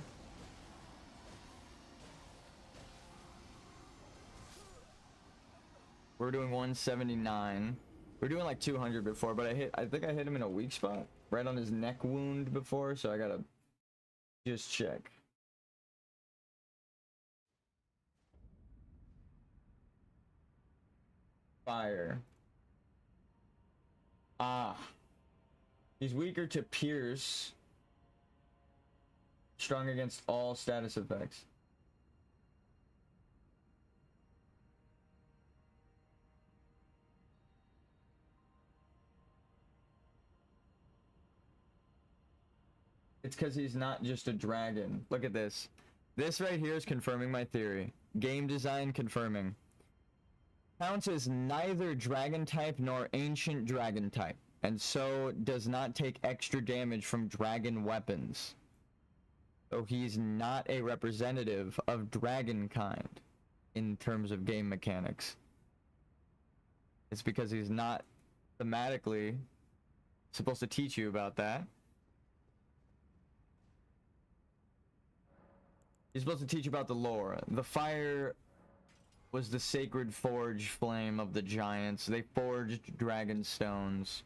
We're doing 179. We're doing like 200 before, but I think I hit him in a weak spot, right on his neck wound before, so I gotta just check. Fire. Ah. He's weaker to pierce. Strong against all status effects. It's because he's not just a dragon. Look at this. This right here is confirming my theory. Game design confirming. Counts as neither dragon type nor ancient dragon type, and so does not take extra damage from dragon weapons. So he's not a representative of dragon kind in terms of game mechanics. It's because he's not thematically supposed to teach you about that. He's supposed to teach you about the lore. The fire was the sacred forge flame of the giants. They forged dragon stones.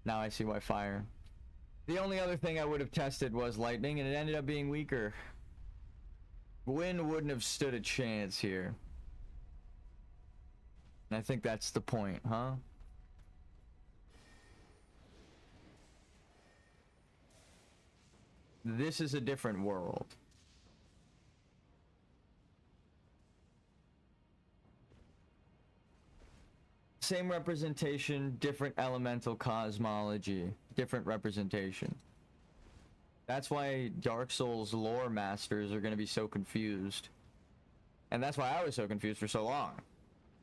Now I see why fire. The only other thing I would have tested was lightning, and it ended up being weaker. Gwyn wouldn't have stood a chance here. And I think that's the point, huh? This is a different world. Same representation, different elemental cosmology, different representation. That's why Dark Souls lore masters are going to be so confused. And that's why I was so confused for so long.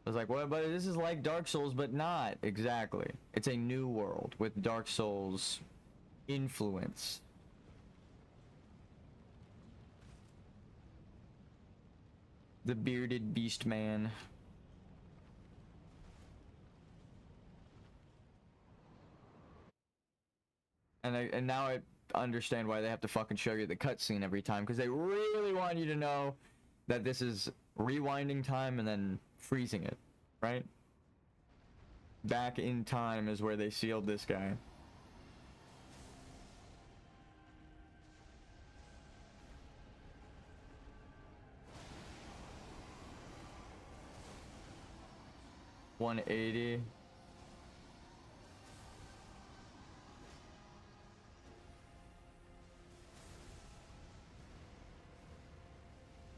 I was like, well, but this is like Dark Souls, but not exactly. It's a new world with Dark Souls influence. The bearded beast man. And now I understand why they have to fucking show you the cutscene every time, because they really want you to know that this is rewinding time and then freezing it, right? Back in time is where they sealed this guy. $180.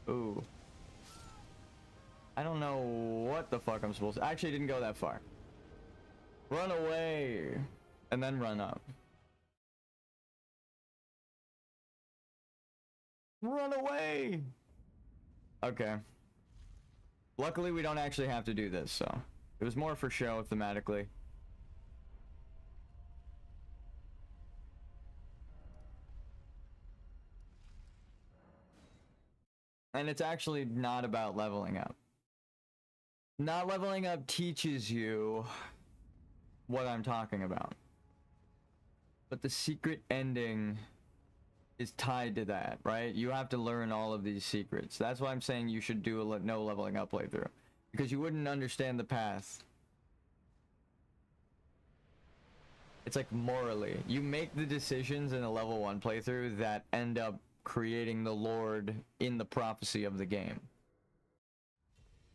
Ooh. I don't know what the fuck I'm supposed to... I actually didn't go that far. Run away. And then run up. Run away! Okay. Luckily, we don't actually have to do this, so... It was more for show, thematically. And it's actually not about leveling up. Not leveling up teaches you what I'm talking about. But the secret ending is tied to that, right? You have to learn all of these secrets. That's why I'm saying you should do a no leveling up playthrough. Because you wouldn't understand the path. It's like morally. You make the decisions in a level 1 playthrough that end up creating the Lord in the prophecy of the game.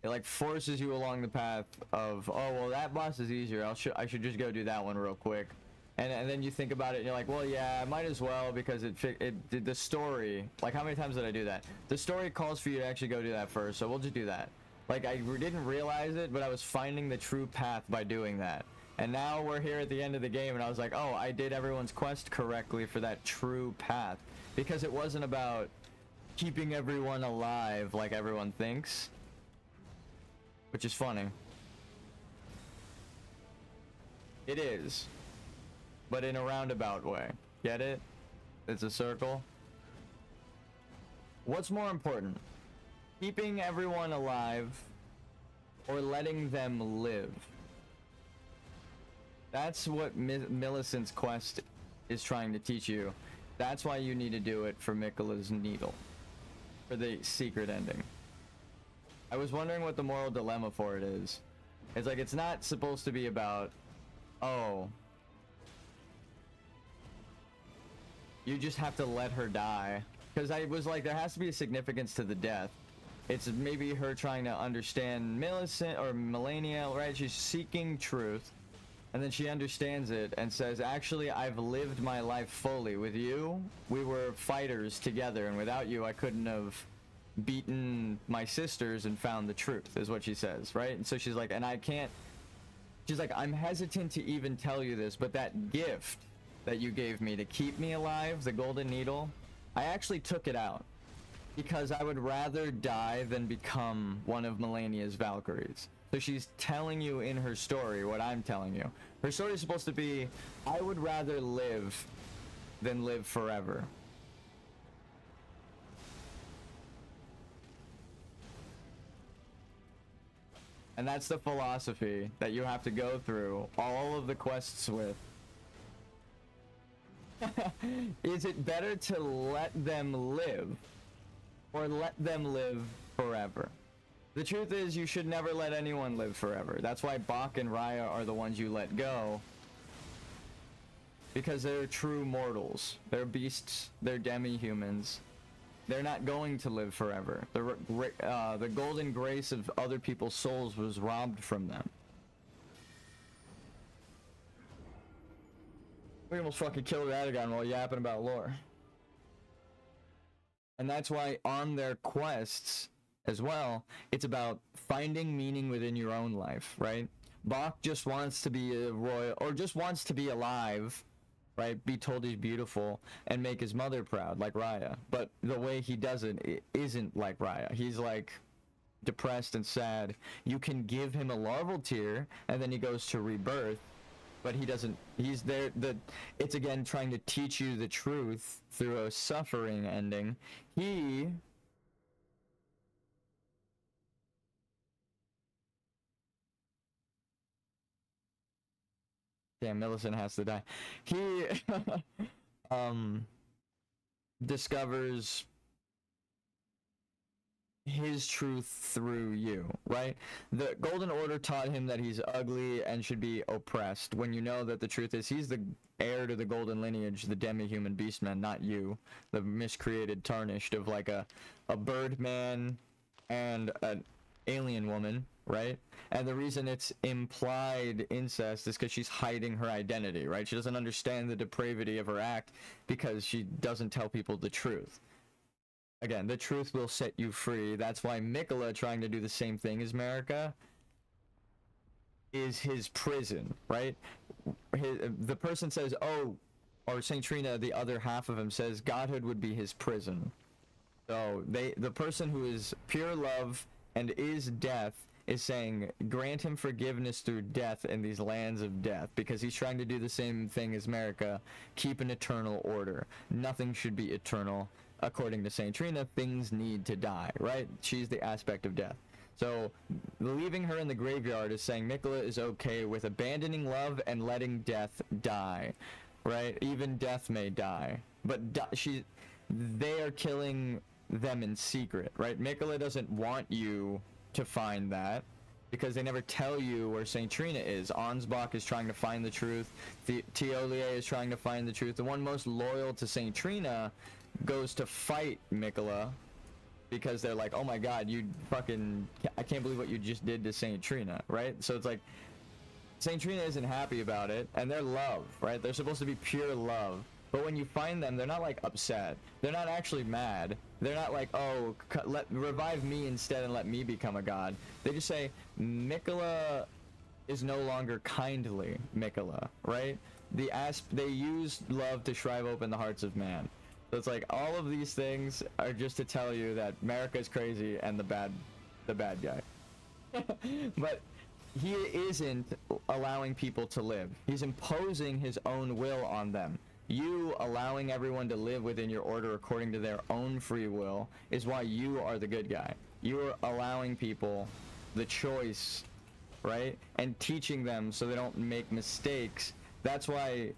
It like forces you along the path of, oh well, that boss is easier. I should just go do that one real quick, and then you think about it and you're like, well, yeah, I might as well, because the story. Like, how many times did I do that? The story calls for you to actually go do that first, so we'll just do that. Like, I didn't realize it, but I was finding the true path by doing that. And now we're here at the end of the game, and I was like, oh, I did everyone's quest correctly for that true path. Because it wasn't about keeping everyone alive like everyone thinks. Which is funny. It is. But in a roundabout way. Get it? It's a circle. What's more important? Keeping everyone alive or letting them live? That's what Millicent's quest is trying to teach you. That's why you need to do it for Miquella's needle. For the secret ending. I was wondering what the moral dilemma for it is. It's like, it's not supposed to be about, oh, you just have to let her die. Because I was like, there has to be a significance to the death. It's maybe her trying to understand Millicent or Melania, right? She's seeking truth. And then she understands it and says, actually, I've lived my life fully. With you, we were fighters together, and without you, I couldn't have beaten my sisters and found the truth, is what she says, right? And so she's like, and I can't, she's like, I'm hesitant to even tell you this, but that gift that you gave me to keep me alive, the golden needle, I actually took it out because I would rather die than become one of Melania's Valkyries. So she's telling you in her story what I'm telling you. Her story is supposed to be, I would rather live than live forever. And that's the philosophy that you have to go through all of the quests with. Is it better to let them live or let them live forever? The truth is, you should never let anyone live forever. That's why Bach and Raya are the ones you let go. Because they're true mortals. They're beasts. They're demi-humans. They're not going to live forever. The golden grace of other people's souls was robbed from them. We almost fucking killed Radagon while yapping about lore. And that's why on their quests as well, it's about finding meaning within your own life, right? Bach just wants to be a royal, or just wants to be alive, right? Be told he's beautiful and make his mother proud, like Raya. But the way he does it isn't like Raya. He's like, depressed and sad, you can give him a larval tear, and then he goes to rebirth. But he doesn't. He's there. It's again trying to teach you the truth through a suffering ending. Damn, Millicent has to die. He discovers his truth through you, right? The Golden Order taught him that he's ugly and should be oppressed, when you know that the truth is he's the heir to the golden lineage, the demi-human beastman, not you, the miscreated tarnished of like a bird man and an alien woman, right? And the reason it's implied incest is because she's hiding her identity, right? She doesn't understand the depravity of her act because she doesn't tell people the truth. Again, the truth will set you free. That's why Mikola trying to do the same thing as Marika is his prison, right? The person says, oh, or Saint Trina, the other half of him, says godhood would be his prison. So the person who is pure love and is death is saying, grant him forgiveness through death in these lands of death, because he's trying to do the same thing as Marika, keep an eternal order. Nothing should be eternal. According to Saint Trina, things need to die, right? She's the aspect of death. So leaving her in the graveyard is saying Mikola is okay with abandoning love and letting death die, right? Even death may die, but they are killing them in secret, right? Mikola doesn't want you to find that because they never tell you where Saint Trina is. Ansbach is trying to find the truth. Teolie is trying to find the truth. The one most loyal to Saint Trina goes to fight Mikola because they're like, oh my god, you fucking, I can't believe what you just did to Saint Trina, right? So it's like Saint Trina isn't happy about it, and they're love, right? They're supposed to be pure love, but when you find them, they're not like upset, they're not actually mad, they're not like, oh, revive me instead and let me become a god. They just say Mikola is no longer kindly Mikola, right? They use love to shrive open the hearts of man. So it's like all of these things are just to tell you that Marika's crazy and the bad guy. But he isn't allowing people to live. He's imposing his own will on them. You allowing everyone to live within your order according to their own free will is why you are the good guy. You are allowing people the choice, right? And teaching them so they don't make mistakes. That's why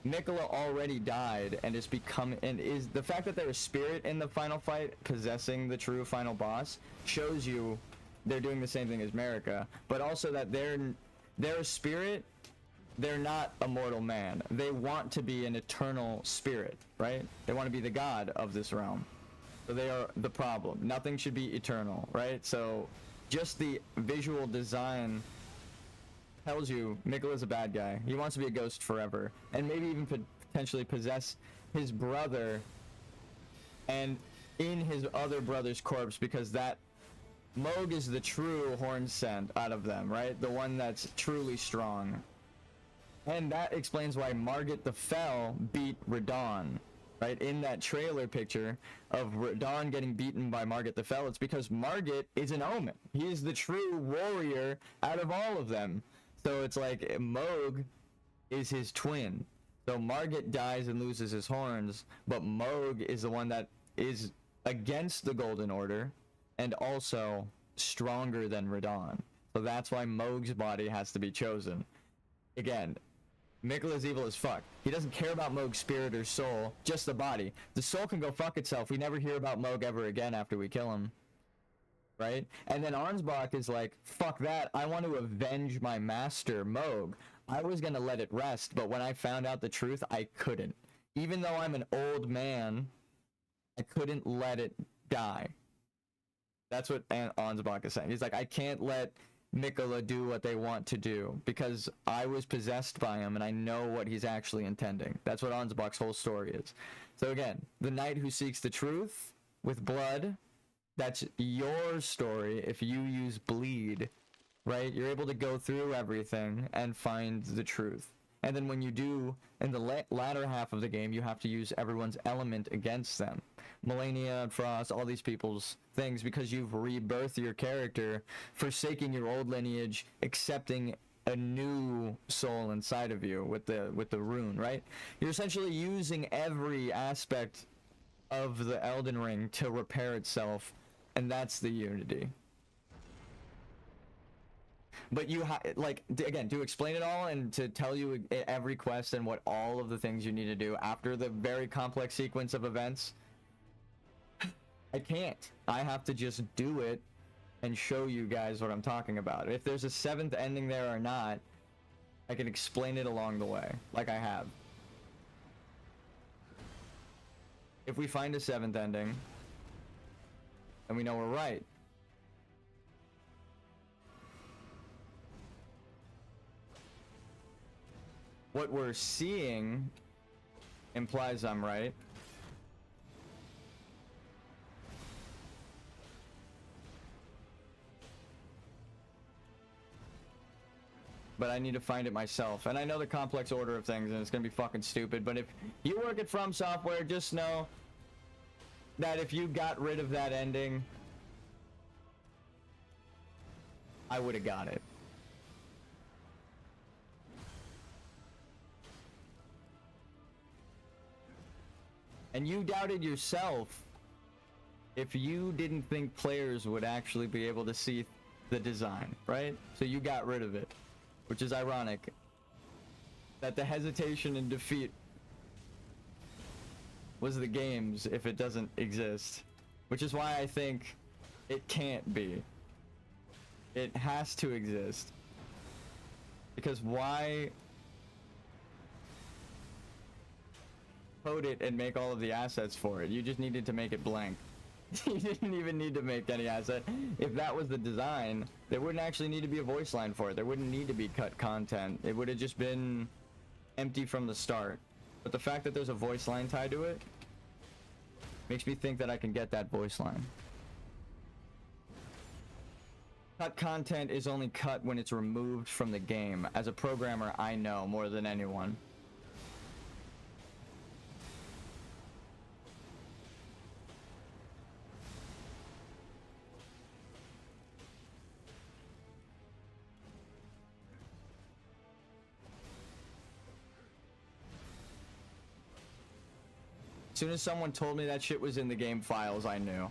Mikola already died and is the fact that there's a spirit in the final fight possessing the true final boss shows you they're doing the same thing as Marika, but also that they're a spirit, they're not a mortal man. They want to be an eternal spirit, right? They want to be the god of this realm. So they are the problem. Nothing should be eternal, right? So just the visual design tells you Mikola's a bad guy. He wants to be a ghost forever, and maybe even potentially possess his brother and in his other brother's corpse, because that Moog is the true horn scent out of them, right? The one that's truly strong. And that explains why Margit the Fell beat Radon, right? In that trailer picture of Radon getting beaten by Margit the Fell, it's because Margit is an omen. He is the true warrior out of all of them. So it's like Moog is his twin. So Margit dies and loses his horns, but Moog is the one that is against the Golden Order and also stronger than Radon. So that's why Moog's body has to be chosen. Again, Mikola's evil as fuck. He doesn't care about Moog's spirit or soul, just the body. The soul can go fuck itself. We never hear about Moog ever again after we kill him. Right? And then Ansbach is like, fuck that, I want to avenge my master, Moog. I was gonna let it rest, but when I found out the truth, I couldn't. Even though I'm an old man, I couldn't let it die. That's what Ansbach is saying. He's like, I can't let Mikola do what they want to do, because I was possessed by him and I know what he's actually intending. That's what Ansbach's whole story is. So again, the knight who seeks the truth with blood, that's your story. If you use bleed, right, you're able to go through everything and find the truth. And then when you do, in the latter half of the game, you have to use everyone's element against them. Melania, Frost, all these people's things, because you've rebirthed your character, forsaking your old lineage, accepting a new soul inside of you with the rune, right? You're essentially using every aspect of the Elden Ring to repair itself, and that's the unity. But you like, again, to explain it all and to tell you every quest and what all of the things you need to do after the very complex sequence of events, I can't. I have to just do it and show you guys what I'm talking about. If there's a 7th ending there or not, I can explain it along the way, like I have. If we find a 7th ending, then we know we're right. What we're seeing implies I'm right. But I need to find it myself. And I know the complex order of things, and it's gonna be fucking stupid, but if you work at From Software, just know that if you got rid of that ending, I would have got it. And you doubted yourself if you didn't think players would actually be able to see the design, right? So you got rid of it, which is ironic. That the hesitation and defeat was the game's if it doesn't exist. Which is why I think it can't be. It has to exist. Because why code it and make all of the assets for it? You just needed to make it blank. You didn't even need to make any asset. If that was the design, there wouldn't actually need to be a voice line for it. There wouldn't need to be cut content. It would have just been empty from the start. But the fact that there's a voice line tied to it makes me think that I can get that voice line. Cut content is only cut when it's removed from the game. As a programmer, I know more than anyone. As soon as someone told me that shit was in the game files, I knew.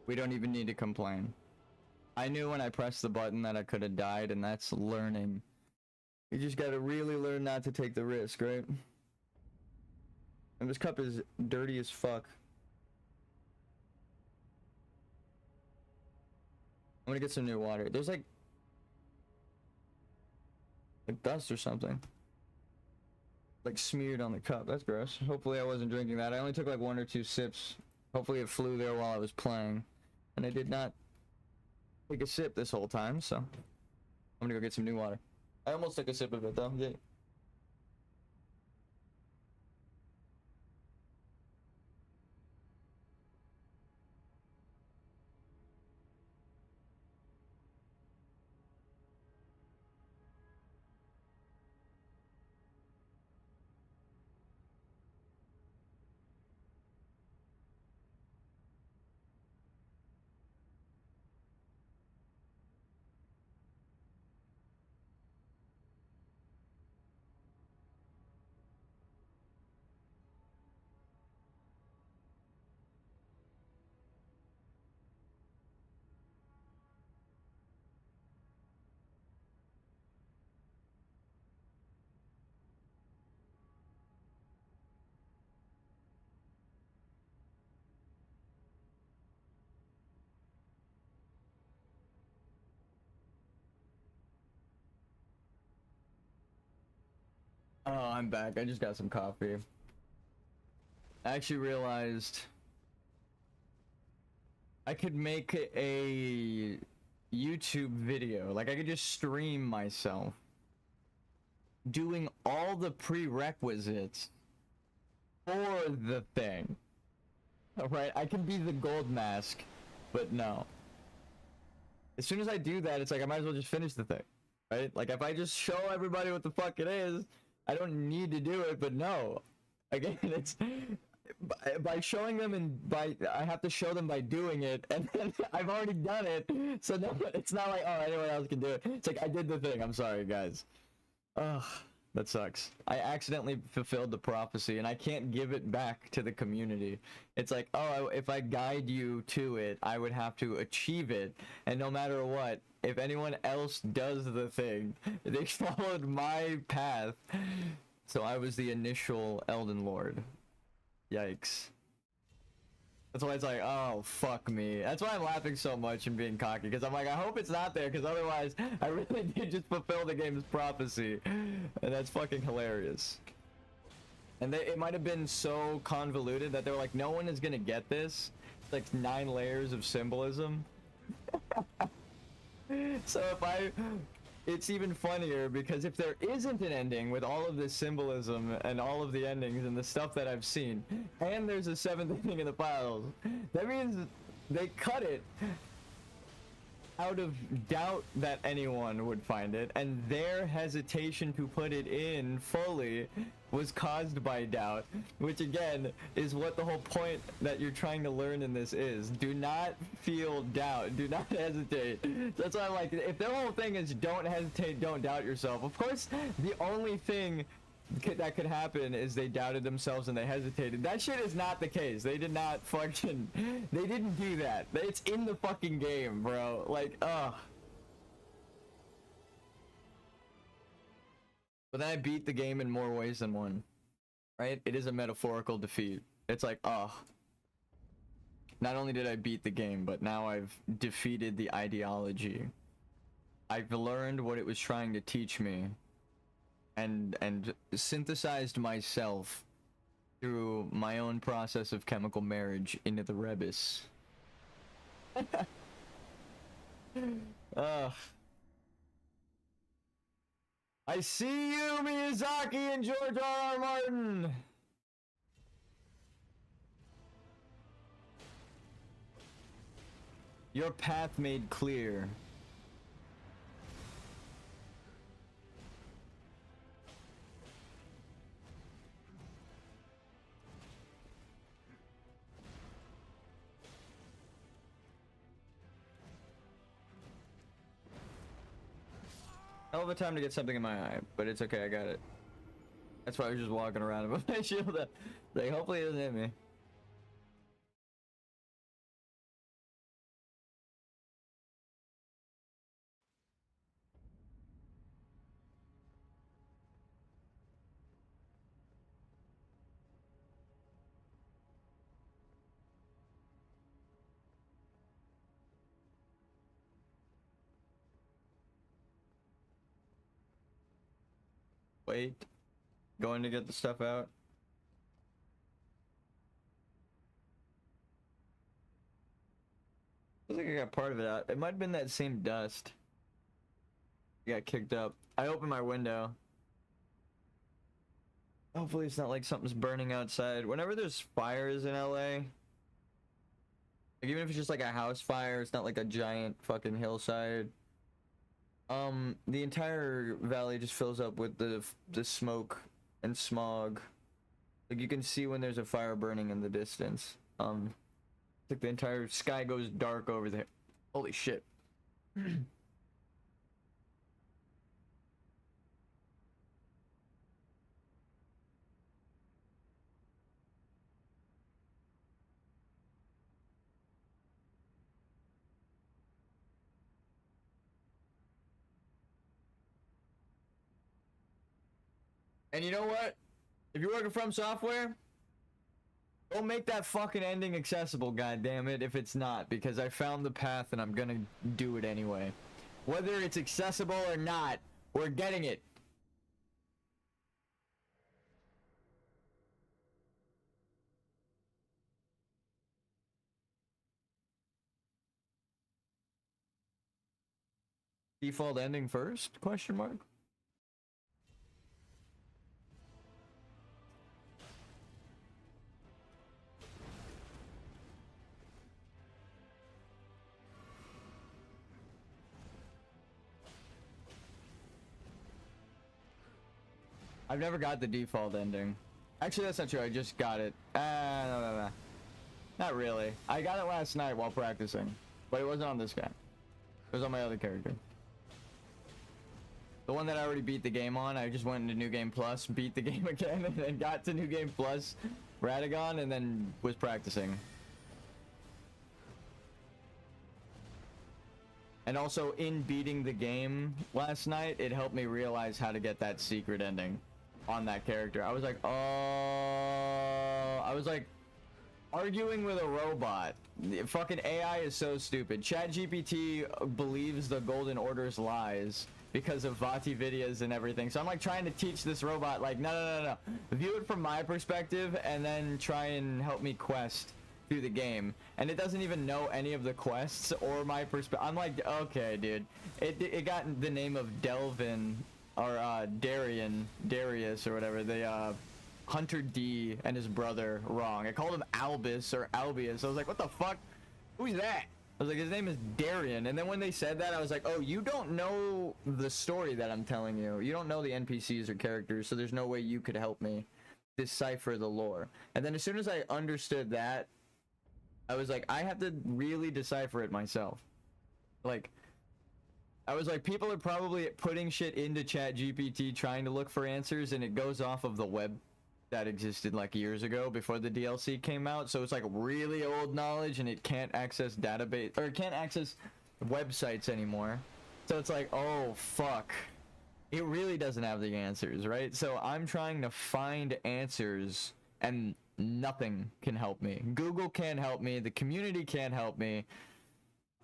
We don't even need to complain. I knew when I pressed the button that I could have died, and that's learning. You just gotta really learn not to take the risk, right? And this cup is dirty as fuck. I'm gonna get some new water. There's like dust or something. Like smeared on the cup. That's gross. Hopefully I wasn't drinking that. I only took like 1 or 2 sips. Hopefully it flew there while I was playing. And I did not take a sip this whole time, so I'm gonna go get some new water. I almost took a sip of it though. Yeah. Oh, I'm back. I just got some coffee. I actually realized I could make a YouTube video. Like, I could just stream myself doing all the prerequisites for the thing. right? I can be the gold mask, but no. As soon as I do that, it's like I might as well just finish the thing, right? Like if I just show everybody what the fuck it is, I don't need to do it, but no. Again, it's by showing them and I have to show them by doing it, and then I've already done it, so no, it's not like, oh, anyone else can do it. It's like I did the thing. I'm sorry, guys. Ugh, that sucks. I accidentally fulfilled the prophecy, and I can't give it back to the community. It's like, oh, if I guide you to it, I would have to achieve it, and no matter what, if anyone else does the thing, they followed my path. So I was the initial Elden Lord. Yikes. That's why it's like, oh, fuck me. That's why I'm laughing so much and being cocky, because I'm like, I hope it's not there, because otherwise I really did just fulfill the game's prophecy. And that's fucking hilarious. And it might have been so convoluted that they were like, no one is gonna get this. It's like 9 layers of symbolism. So it's even funnier, because if there isn't an ending with all of this symbolism and all of the endings and the stuff that I've seen, and there's a 7th ending in the files, that means they cut it out of doubt that anyone would find it, and their hesitation to put it in fully was caused by doubt, which again is what the whole point that you're trying to learn in this is. Do not feel doubt, do not hesitate. That's why I'm like, if the whole thing is don't hesitate, don't doubt yourself, of course the only thing that could happen is they doubted themselves and they hesitated. That shit is not the case. They did not fucking, they didn't do that. It's in the fucking game, bro. Like, ugh. But then I beat the game in more ways than one, right? It is a metaphorical defeat. It's like, oh, not only did I beat the game, but now I've defeated the ideology. I've learned what it was trying to teach me, and synthesized myself through my own process of chemical marriage into the rebus. Ugh. I see you, Miyazaki and George R.R. Martin! Your path made clear. Hell of a time to get something in my eye, but it's okay, I got it. That's why I was just walking around with my shield up. Like, hopefully it doesn't hit me. Wait. Going to get the stuff out. I think I got part of it out. It might have been that same dust. I got kicked up. I opened my window. Hopefully it's not like something's burning outside. Whenever there's fires in LA, like even if it's just like a house fire, it's not like a giant fucking hillside. The entire valley just fills up with the smoke and smog. Like you can see when there's a fire burning in the distance. It's like the entire sky goes dark over there. Holy shit. And you know what? If you're working from software, don't make that fucking ending accessible, goddammit, if it's not, because I found the path and I'm gonna do it anyway. Whether it's accessible or not, we're getting it. Default ending first? Question mark? I've never got the default ending. Actually, that's not true. I just got it. No. Not really. I got it last night while practicing, but it wasn't on this guy. It was on my other character. The one that I already beat the game on, I just went into New Game Plus, beat the game again, and then got to New Game Plus, Radagon, and then was practicing. And also, in beating the game last night, it helped me realize how to get that secret ending on that character. I was like, oh... I was like, arguing with a robot. The fucking AI is so stupid. ChatGPT believes the Golden Order's lies because of Vati videos and everything. So I'm like trying to teach this robot, like, no. View it from my perspective and then try and help me quest through the game. And it doesn't even know any of the quests or my perspective. I'm like, okay, dude. It got the name of Delvin or Darius or whatever. The Hunter D and his brother wrong. I called him Albus or Albius. I was like, what the fuck? Who's that? I was like, his name is Darian. And then when they said that, I was like, oh, you don't know the story that I'm telling you. You don't know the NPCs or characters, so there's no way you could help me decipher the lore. And then as soon as I understood that, I was like, I have to really decipher it myself. Like, I was like, people are probably putting shit into ChatGPT trying to look for answers, and it goes off of the web that existed like years ago before the DLC came out. So it's like really old knowledge, and it can't access database, or it can't access websites anymore. So it's like, oh fuck, it really doesn't have the answers, right? So I'm trying to find answers, and nothing can help me. Google can't help me. The community can't help me.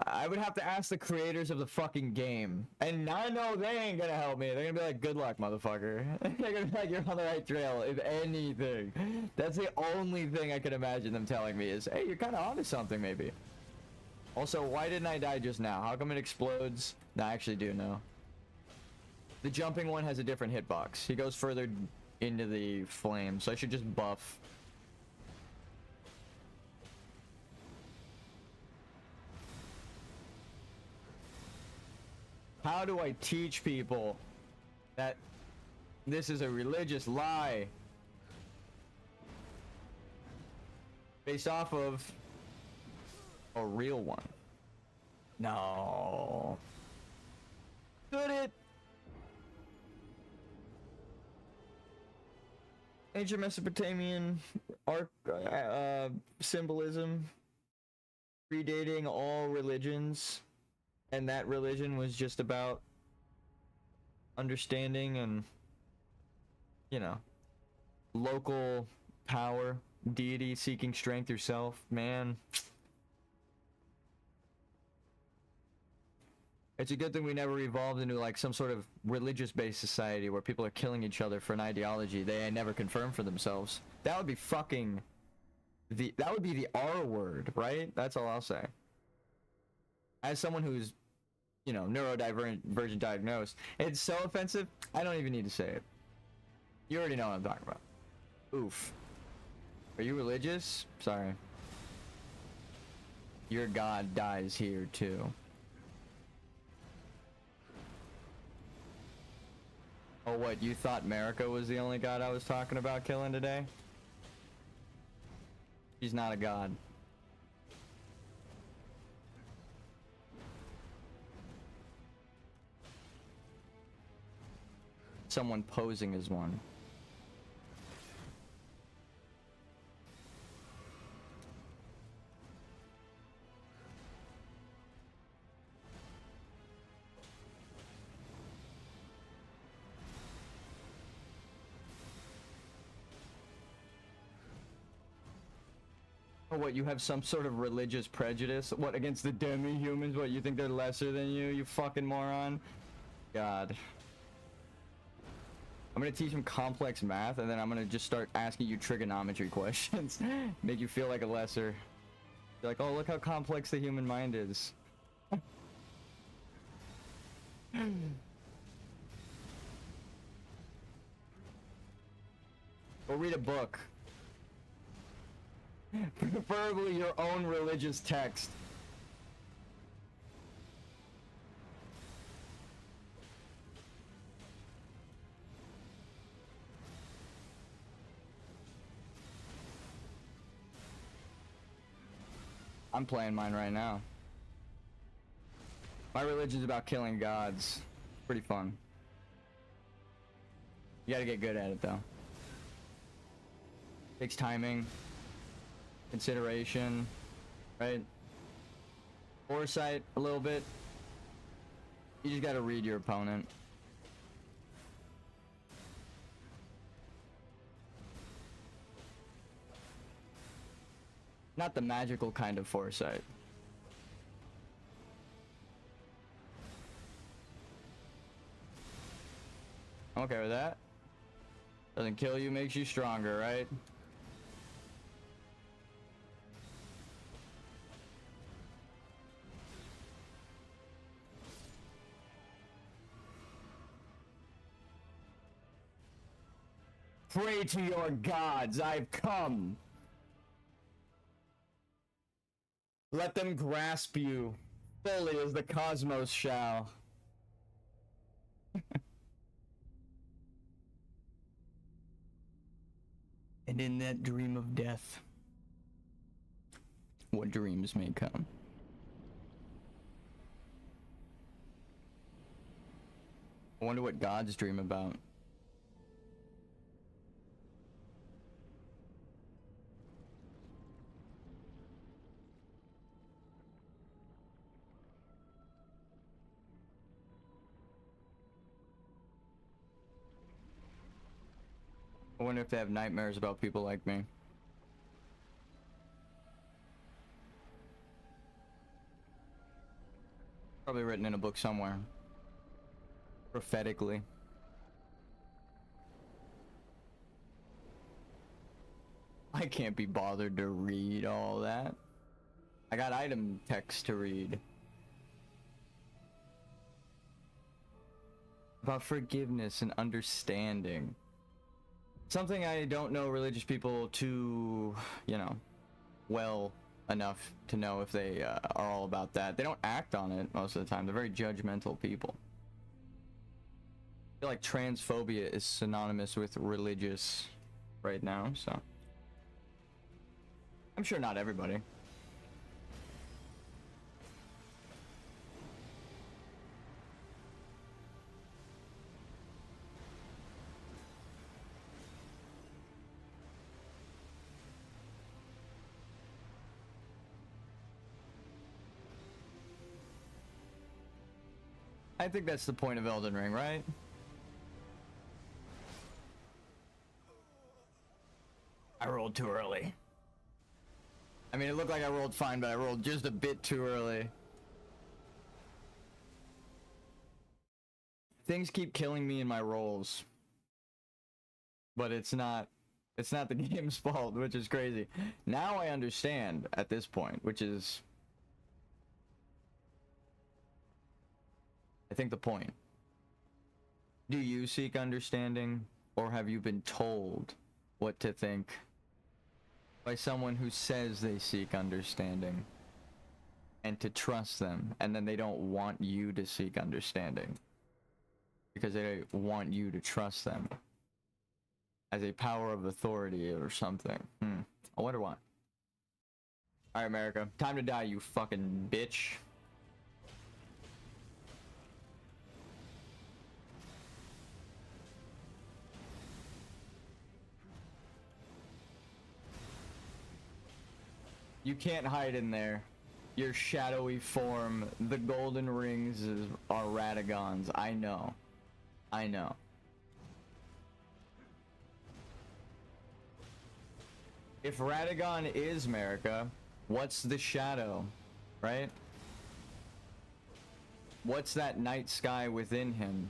I would have to ask the creators of the fucking game. And I know they ain't gonna help me. They're gonna be like, good luck, motherfucker. They're gonna be like, you're on the right trail, if anything. That's the only thing I can imagine them telling me is, hey, you're kind of onto something, maybe. Also, why didn't I die just now? How come it explodes? No, I actually do know. The jumping one has a different hitbox. He goes further into the flame, so I should just buff. How do I teach people that this is a religious lie based off of a real one? No. Could it? Ancient Mesopotamian symbolism predating all religions. And that religion was just about understanding and, you know, local power, deity, seeking strength yourself. Man, it's a good thing we never evolved into like some sort of religious-based society where people are killing each other for an ideology they never confirmed for themselves. That would be fucking that would be the R word, right? That's all I'll say. As someone who's, you know, neurodivergent diagnosed, it's so offensive, I don't even need to say it. You already know what I'm talking about. Oof. Are you religious? Sorry. Your god dies here, too. Oh, what, you thought America was the only god I was talking about killing today? She's not a god. Someone posing as one. Oh, what, you have some sort of religious prejudice? What, against the demi-humans? What, you think they're lesser than you fucking moron? God. I'm gonna teach him complex math, and then I'm gonna just start asking you trigonometry questions. Make you feel like a lesser. Be like, oh, look how complex the human mind is. Or read a book. Preferably your own religious text. I'm playing mine right now. My religion's about killing gods. Pretty fun. You gotta get good at it though. Takes timing, consideration, right? Foresight a little bit. You just gotta read your opponent. Not the magical kind of foresight. I'm okay with that. Doesn't kill you, makes you stronger, right? Pray to your gods, I've come. Let them grasp you fully as the cosmos shall. And in that dream of death, what dreams may come. I wonder what gods dream about. I wonder if they have nightmares about people like me. Probably written in a book somewhere. Prophetically. I can't be bothered to read all that. I got item text to read. About forgiveness and understanding. Something I don't know religious people too, you know, well enough to know if they are all about that. They don't act on it most of the time. They're very judgmental people. I feel like transphobia is synonymous with religious right now, so. I'm sure not everybody. I think that's the point of Elden Ring, right? I rolled too early. I mean, it looked like I rolled fine, but I rolled just a bit too early. Things keep killing me in my rolls. But it's not the game's fault, which is crazy. Now I understand at this point, which is I think the point. Do you seek understanding, or have you been told what to think by someone who says they seek understanding and to trust them, and then they don't want you to seek understanding because they want you to trust them as a power of authority or something? I wonder why. Alright, America, time to die, you fucking bitch. You can't hide in there. Your shadowy form, the golden rings are Radagons. I know. I know. If Radagon is America, what's the shadow, right? What's that night sky within him?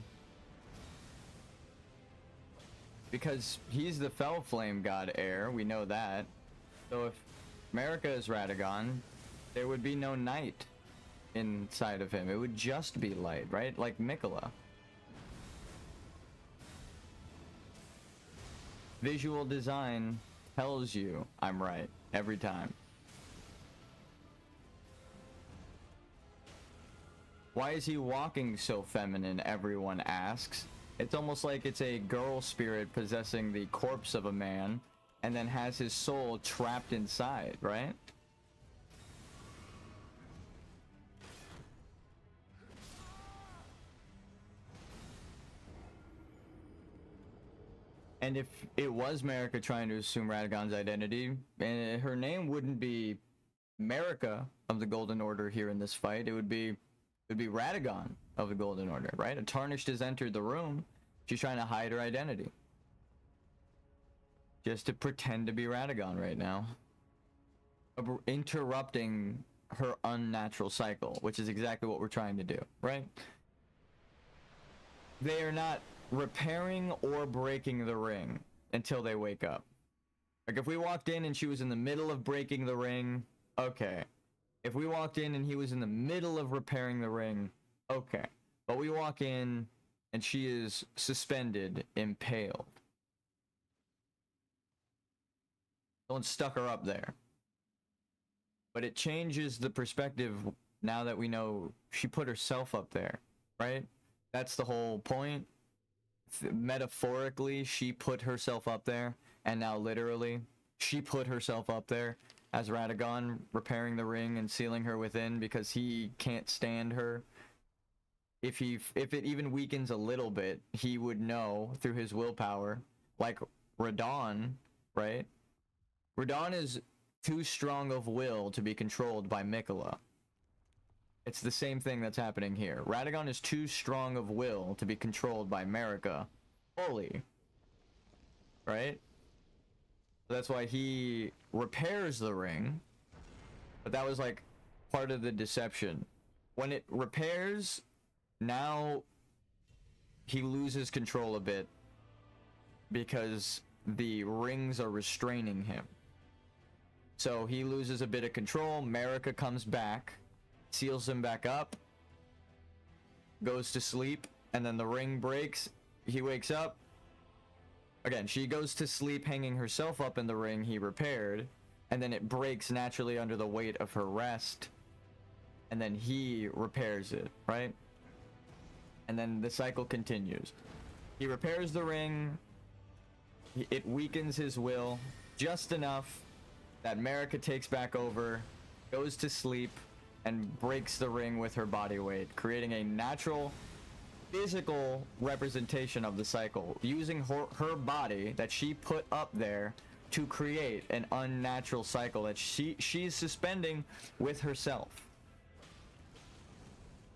Because he's the Fell Flame God heir, we know that. So if America is Radagon, there would be no night inside of him. It would just be light, right? Like Mikola. Visual design tells you I'm right every time. Why is he walking so feminine? Everyone asks. It's almost like it's a girl spirit possessing the corpse of a man and then has his soul trapped inside, right? And if it was Marika trying to assume Radagon's identity, her name wouldn't be Marika of the Golden Order here in this fight. It would be Radagon of the Golden Order, right? A tarnished has entered the room. She's trying to hide her identity. Just to pretend to be Radagon right now. Interrupting her unnatural cycle, which is exactly what we're trying to do, right? They are not repairing or breaking the ring until they wake up. Like, if we walked in and she was in the middle of breaking the ring, okay. If we walked in and he was in the middle of repairing the ring, okay. But we walk in and she is suspended, impaled. Someone stuck her up there. But it changes the perspective now that we know she put herself up there, right? That's the whole point. Metaphorically, she put herself up there, and now literally, she put herself up there as Radagon, repairing the ring and sealing her within because he can't stand her. If it even weakens a little bit, he would know through his willpower, like Radon, right? Radon is too strong of will to be controlled by Mikola. It's the same thing that's happening here. Radagon is too strong of will to be controlled by Marika fully. Right? So that's why he repairs the ring. But that was like part of the deception. When it repairs, now he loses control a bit because the rings are restraining him. So he loses a bit of control. Marika comes back, seals him back up, goes to sleep, and then the ring breaks. He wakes up. Again, she goes to sleep hanging herself up in the ring he repaired, and then it breaks naturally under the weight of her rest, and then he repairs it, right? And then the cycle continues. He repairs the ring. It weakens his will just enough that Marika takes back over, goes to sleep, and breaks the ring with her body weight, creating a natural physical representation of the cycle, using her body that she put up there to create an unnatural cycle that she's suspending with herself.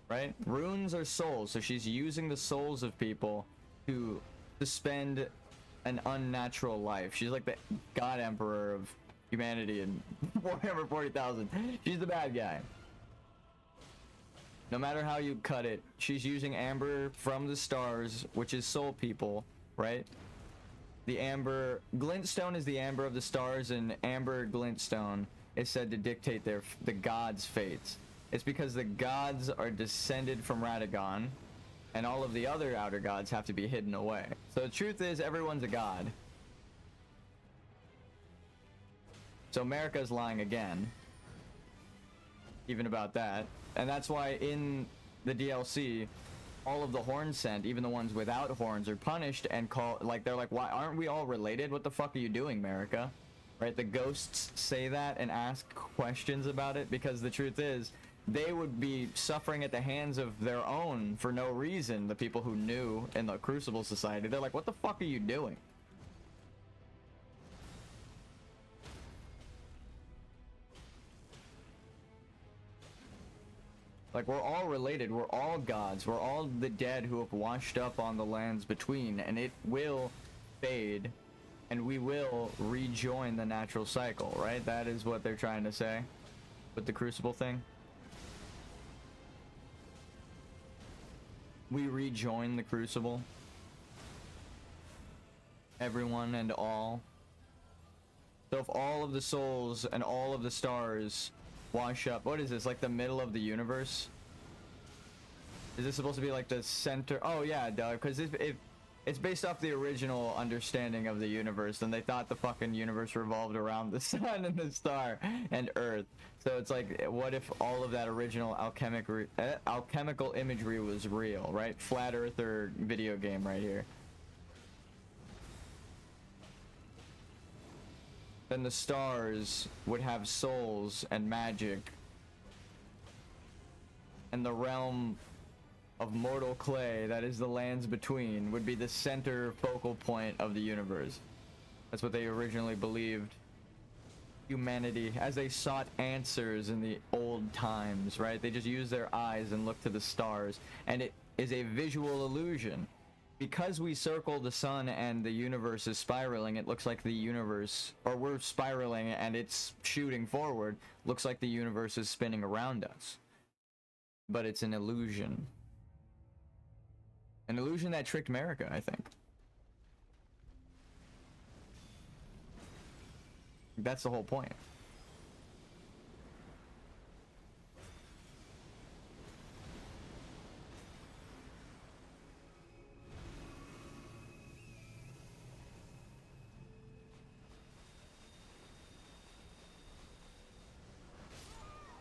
Right? Runes are souls, so she's using the souls of people to suspend an unnatural life. She's like the God Emperor of humanity in Warhammer 40,000. She's the bad guy. No matter how you cut it, she's using amber from the stars, which is soul people, right? The amber glintstone is the amber of the stars, and amber glintstone is said to dictate the gods' fates. It's because the gods are descended from Radagon, and all of the other outer gods have to be hidden away. So the truth is, everyone's a god. So Marika's lying again, even about that. And that's why in the DLC, all of the horn sent, even the ones without horns, are punished and they're like, why aren't we all related? What the fuck are you doing, Marika? Right? The ghosts say that and ask questions about it because the truth is, they would be suffering at the hands of their own for no reason, the people who knew in the Crucible Society. They're like, what the fuck are you doing? Like, we're all related, we're all gods, we're all the dead who have washed up on the lands between, and it will fade, and we will rejoin the natural cycle, right? That is what they're trying to say with the Crucible thing. We rejoin the Crucible. Everyone and all. So if all of the souls and all of the stars wash up, what is this, like the middle of the universe? Is this supposed to be like the center? Oh yeah, Doug, because it's based off the original understanding of the universe, and they thought the fucking universe revolved around the sun and the star and Earth. So it's like, what if all of that original alchemical imagery was real, right? Flat earther video game right here. Then the stars would have souls and magic, and the realm of mortal clay that is the lands between would be the center focal point of the universe. That's what they originally believed. Humanity, as they sought answers in the old times, right? They just used their eyes and looked to the stars, and it is a visual illusion. Because we circle the sun and the universe is spiraling, it looks like the universe, or we're spiraling and it's shooting forward, looks like the universe is spinning around us. But it's an illusion. An illusion that tricked America, I think. That's the whole point.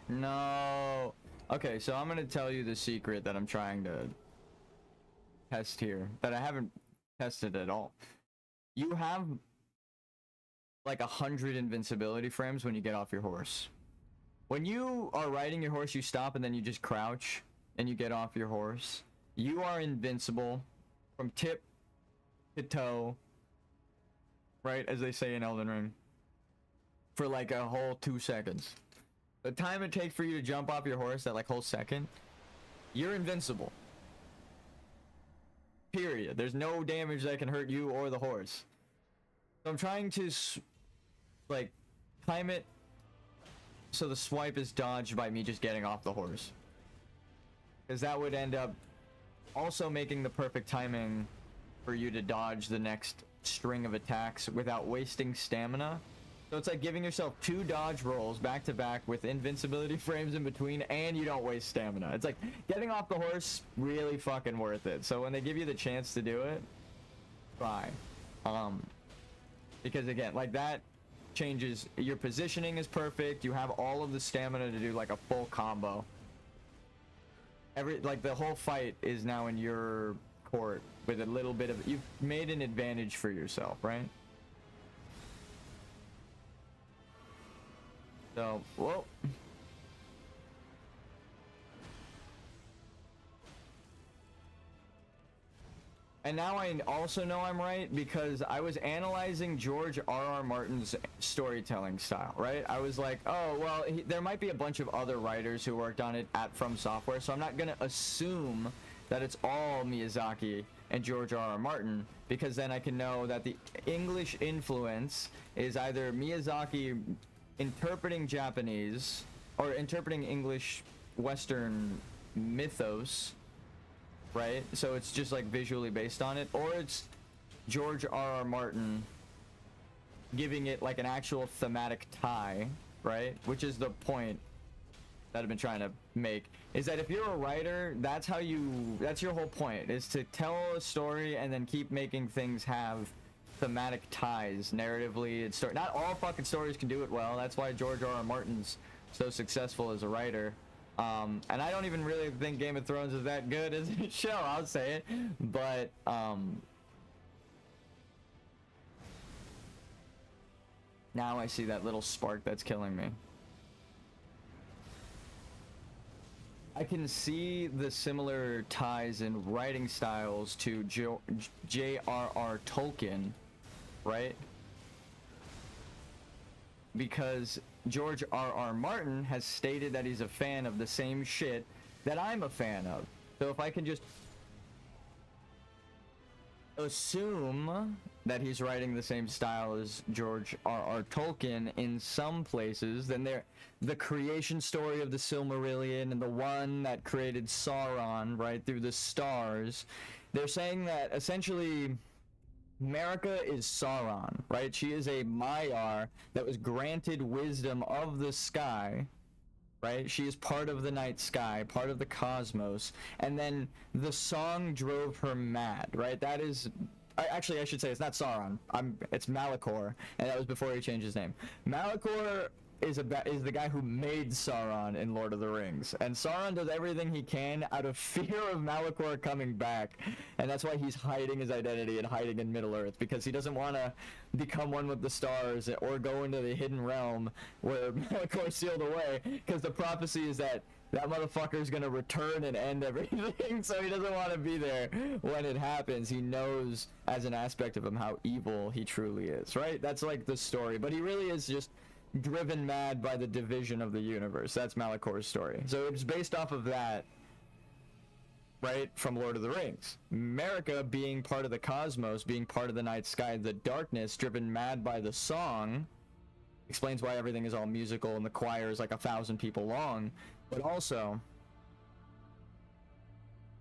No. Okay, so I'm gonna tell you the secret that I'm trying to test here, that I haven't tested at all. You have like 100 invincibility frames when you get off your horse. When you are riding your horse, you stop and then you just crouch and you get off your horse. You are invincible from tip to toe, right, as they say in Elden Ring, for like a whole 2 seconds. The time it takes for you to jump off your horse, that like whole second, you're invincible. Period. There's no damage that can hurt you or the horse. So I'm trying to like time it so the swipe is dodged by me just getting off the horse, because that would end up also making the perfect timing for you to dodge the next string of attacks without wasting stamina. So it's like giving yourself 2 dodge rolls back to back with invincibility frames in between, and you don't waste stamina. It's like getting off the horse, really fucking worth it. So when they give you the chance to do it, try. Because again, like that changes, your positioning is perfect, you have all of the stamina to do like a full combo. Like the whole fight is now in your court with a little bit of, you've made an advantage for yourself, right? So, whoa. And now I also know I'm right, because I was analyzing George R.R. Martin's storytelling style, right? I was like, oh, well, there might be a bunch of other writers who worked on it at From Software, so I'm not going to assume that it's all Miyazaki and George R.R. Martin, because then I can know that the English influence is either Miyazaki interpreting Japanese or interpreting English Western mythos, right? So it's just like visually based on it, or it's George R.R. Martin giving it like an actual thematic tie, right? Which is the point that I've been trying to make, is that if you're a writer, that's your whole point, is to tell a story and then keep making things have thematic ties narratively. It's not all fucking stories can do it well. That's why George R.R. Martin's so successful as a writer. And I don't even really think Game of Thrones is that good as a show, I'll say it, but now I see that little spark that's killing me. I can see the similar ties in writing styles to J.R.R. Tolkien, right? Because George R.R. Martin has stated that he's a fan of the same shit that I'm a fan of. So if I can just assume that he's writing the same style as George R.R. Tolkien in some places, then the creation story of the Silmarillion and the one that created Sauron, right, through the stars, they're saying that essentially America is Sauron, right? She is a Maiar that was granted wisdom of the sky, right? She is part of the night sky, part of the cosmos, and then the song drove her mad, right? That is, actually I should say it's not Sauron, it's Malachor, and that was before he changed his name. Malachor is the guy who made Sauron in Lord of the Rings, and Sauron does everything he can out of fear of Malachor coming back, and that's why he's hiding his identity and hiding in Middle-earth, because he doesn't want to become one with the stars or go into the hidden realm where Malachor sealed away, because the prophecy is that that motherfucker's gonna return and end everything, so he doesn't want to be there when it happens. He knows as an aspect of him how evil he truly is, right? That's like the story, but he really is just driven mad by the division of the universe. That's Malikor's story. So it's based off of that, right, from Lord of the Rings. America being part of the cosmos, being part of the night sky, the darkness, driven mad by the song, explains why everything is all musical and the choir is like 1,000 people long. But also,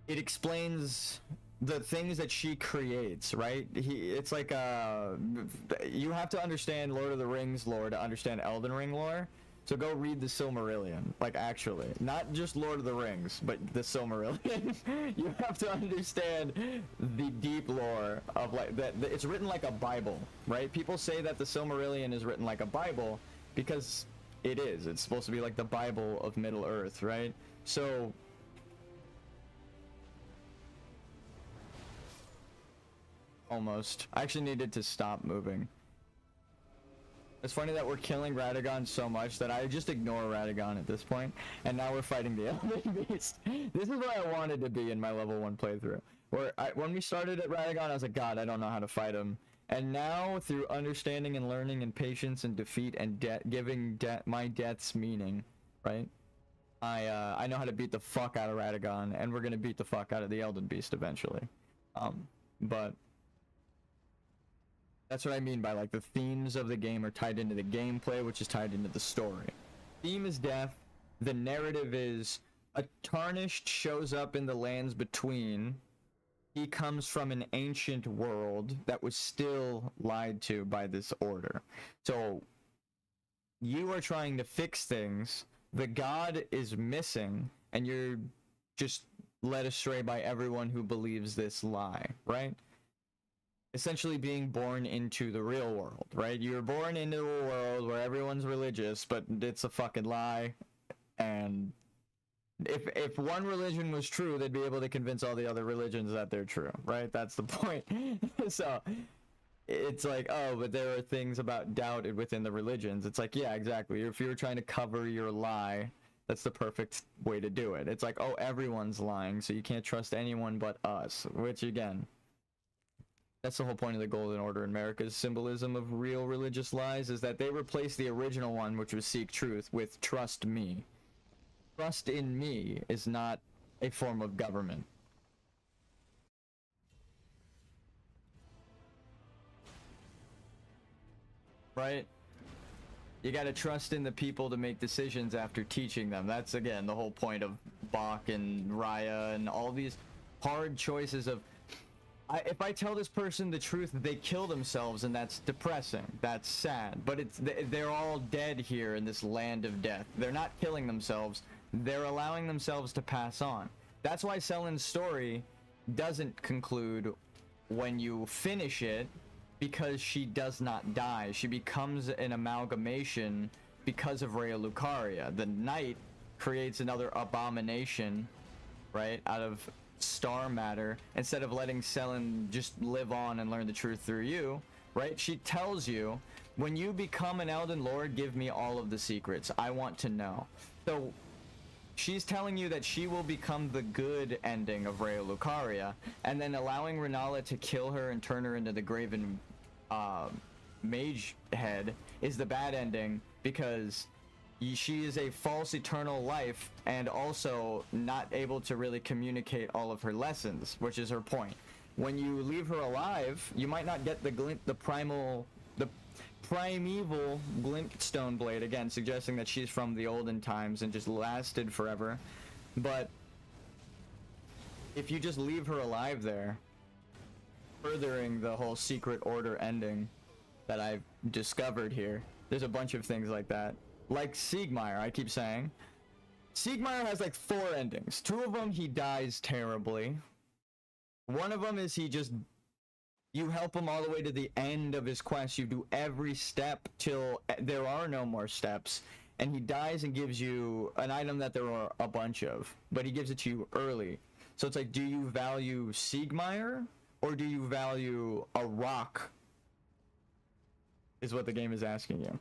it explains the things that she creates, right? It's like you have to understand Lord of the Rings lore to understand Elden Ring lore. So go read the Silmarillion, like actually, not just Lord of the Rings, but the Silmarillion. You have to understand the deep lore of like that. It's written like a Bible, right? People say that the Silmarillion is written like a Bible because it is. It's supposed to be like the Bible of Middle Earth, right? So almost. I actually needed to stop moving. It's funny that we're killing Radagon so much that I just ignore Radagon at this point, and now we're fighting the Elden Beast. This is where I wanted to be in my level 1 playthrough. When we started at Radagon, I was like, God, I don't know how to fight him. And now, through understanding and learning and patience and defeat and giving my death's meaning, right? I know how to beat the fuck out of Radagon, and we're gonna beat the fuck out of the Elden Beast eventually. But that's what I mean by like the themes of the game are tied into the gameplay, which is tied into the story. Theme is death. The narrative is a tarnished shows up in the lands between. He comes from an ancient world that was still lied to by this order. So you are trying to fix things. The god is missing, and you're just led astray by everyone who believes this lie, right? Essentially being born into the real world, right? You're born into a world where everyone's religious, but it's a fucking lie. And if one religion was true, they'd be able to convince all the other religions that they're true, right? That's the point. So it's like, oh, but there are things about doubted within the religions. It's like, yeah, exactly. If you're trying to cover your lie, that's the perfect way to do it. It's like, oh, everyone's lying, so you can't trust anyone but us, which again, that's the whole point of the Golden Order in America's symbolism of real religious lies, is that they replace the original one, which was seek truth, with trust me. Trust in me is not a form of government. Right? You gotta trust in the people to make decisions after teaching them. That's, again, the whole point of Bach and Raya and all these hard choices of, if I tell this person the truth, they kill themselves, and that's depressing. That's sad. But they're all dead here in this land of death. They're not killing themselves. They're allowing themselves to pass on. That's why Selen's story doesn't conclude when you finish it, because she does not die. She becomes an amalgamation because of Rhea Lucaria. The night creates another abomination, right, out of star matter, instead of letting Selen just live on and learn the truth through you, right? She tells you, when you become an Elden Lord, give me all of the secrets. I want to know. So she's telling you that she will become the good ending of Rhea Lucaria, and then allowing Renala to kill her and turn her into the Graven mage head is the bad ending, because she is a false eternal life and also not able to really communicate all of her lessons, which is her point. When you leave her alive, you might not get the primeval glintstone blade, again suggesting that she's from the olden times and just lasted forever. But if you just leave her alive there, furthering the whole secret order ending that I've discovered here, there's a bunch of things like that. Like Siegmeyer, I keep saying. Siegmeyer has like 4 endings. 2 of them he dies terribly. One of them is you help him all the way to the end of his quest. You do every step till there are no more steps. And he dies and gives you an item that there are a bunch of. But he gives it to you early. So it's like, do you value Siegmeyer? Or do you value a rock? Is what the game is asking you.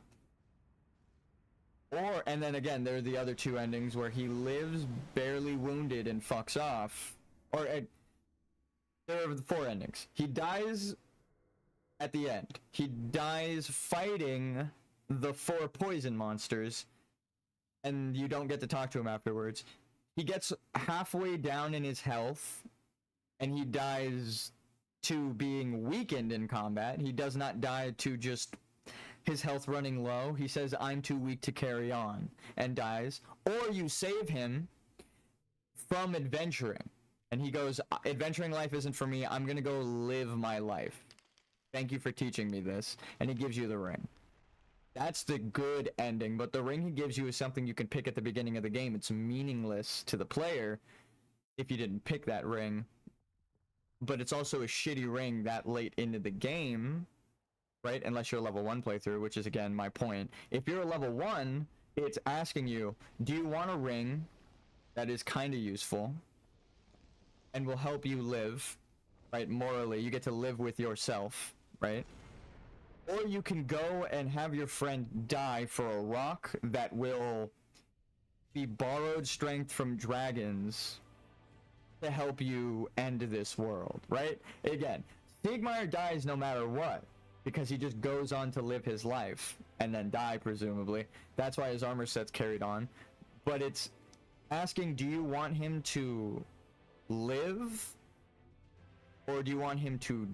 And then again, there are the other two endings where he lives barely wounded and fucks off. Or there are the 4 endings. He dies at the end. He dies fighting the 4 poison monsters, and you don't get to talk to him afterwards. He gets halfway down in his health, and he dies to being weakened in combat. He does not die to just his health running low. He says, I'm too weak to carry on, and dies. Or you save him from adventuring, and he goes, adventuring life isn't for me, I'm gonna go live my life. Thank you for teaching me this. And he gives you the ring. That's the good ending, but the ring he gives you is something you can pick at the beginning of the game. It's meaningless to the player if you didn't pick that ring, but it's also a shitty ring that late into the game, right? Unless you're a level 1 playthrough, which is again my point. If you're a level 1, it's asking you, do you want a ring that is kind of useful and will help you live, right? Morally, you get to live with yourself, right? Or you can go and have your friend die for a rock that will be borrowed strength from dragons to help you end this world, right? Again, Stigmeyer dies no matter what, because he just goes on to live his life and then die, presumably. That's why his armor set's carried on. But it's asking, do you want him to live? Or do you want him to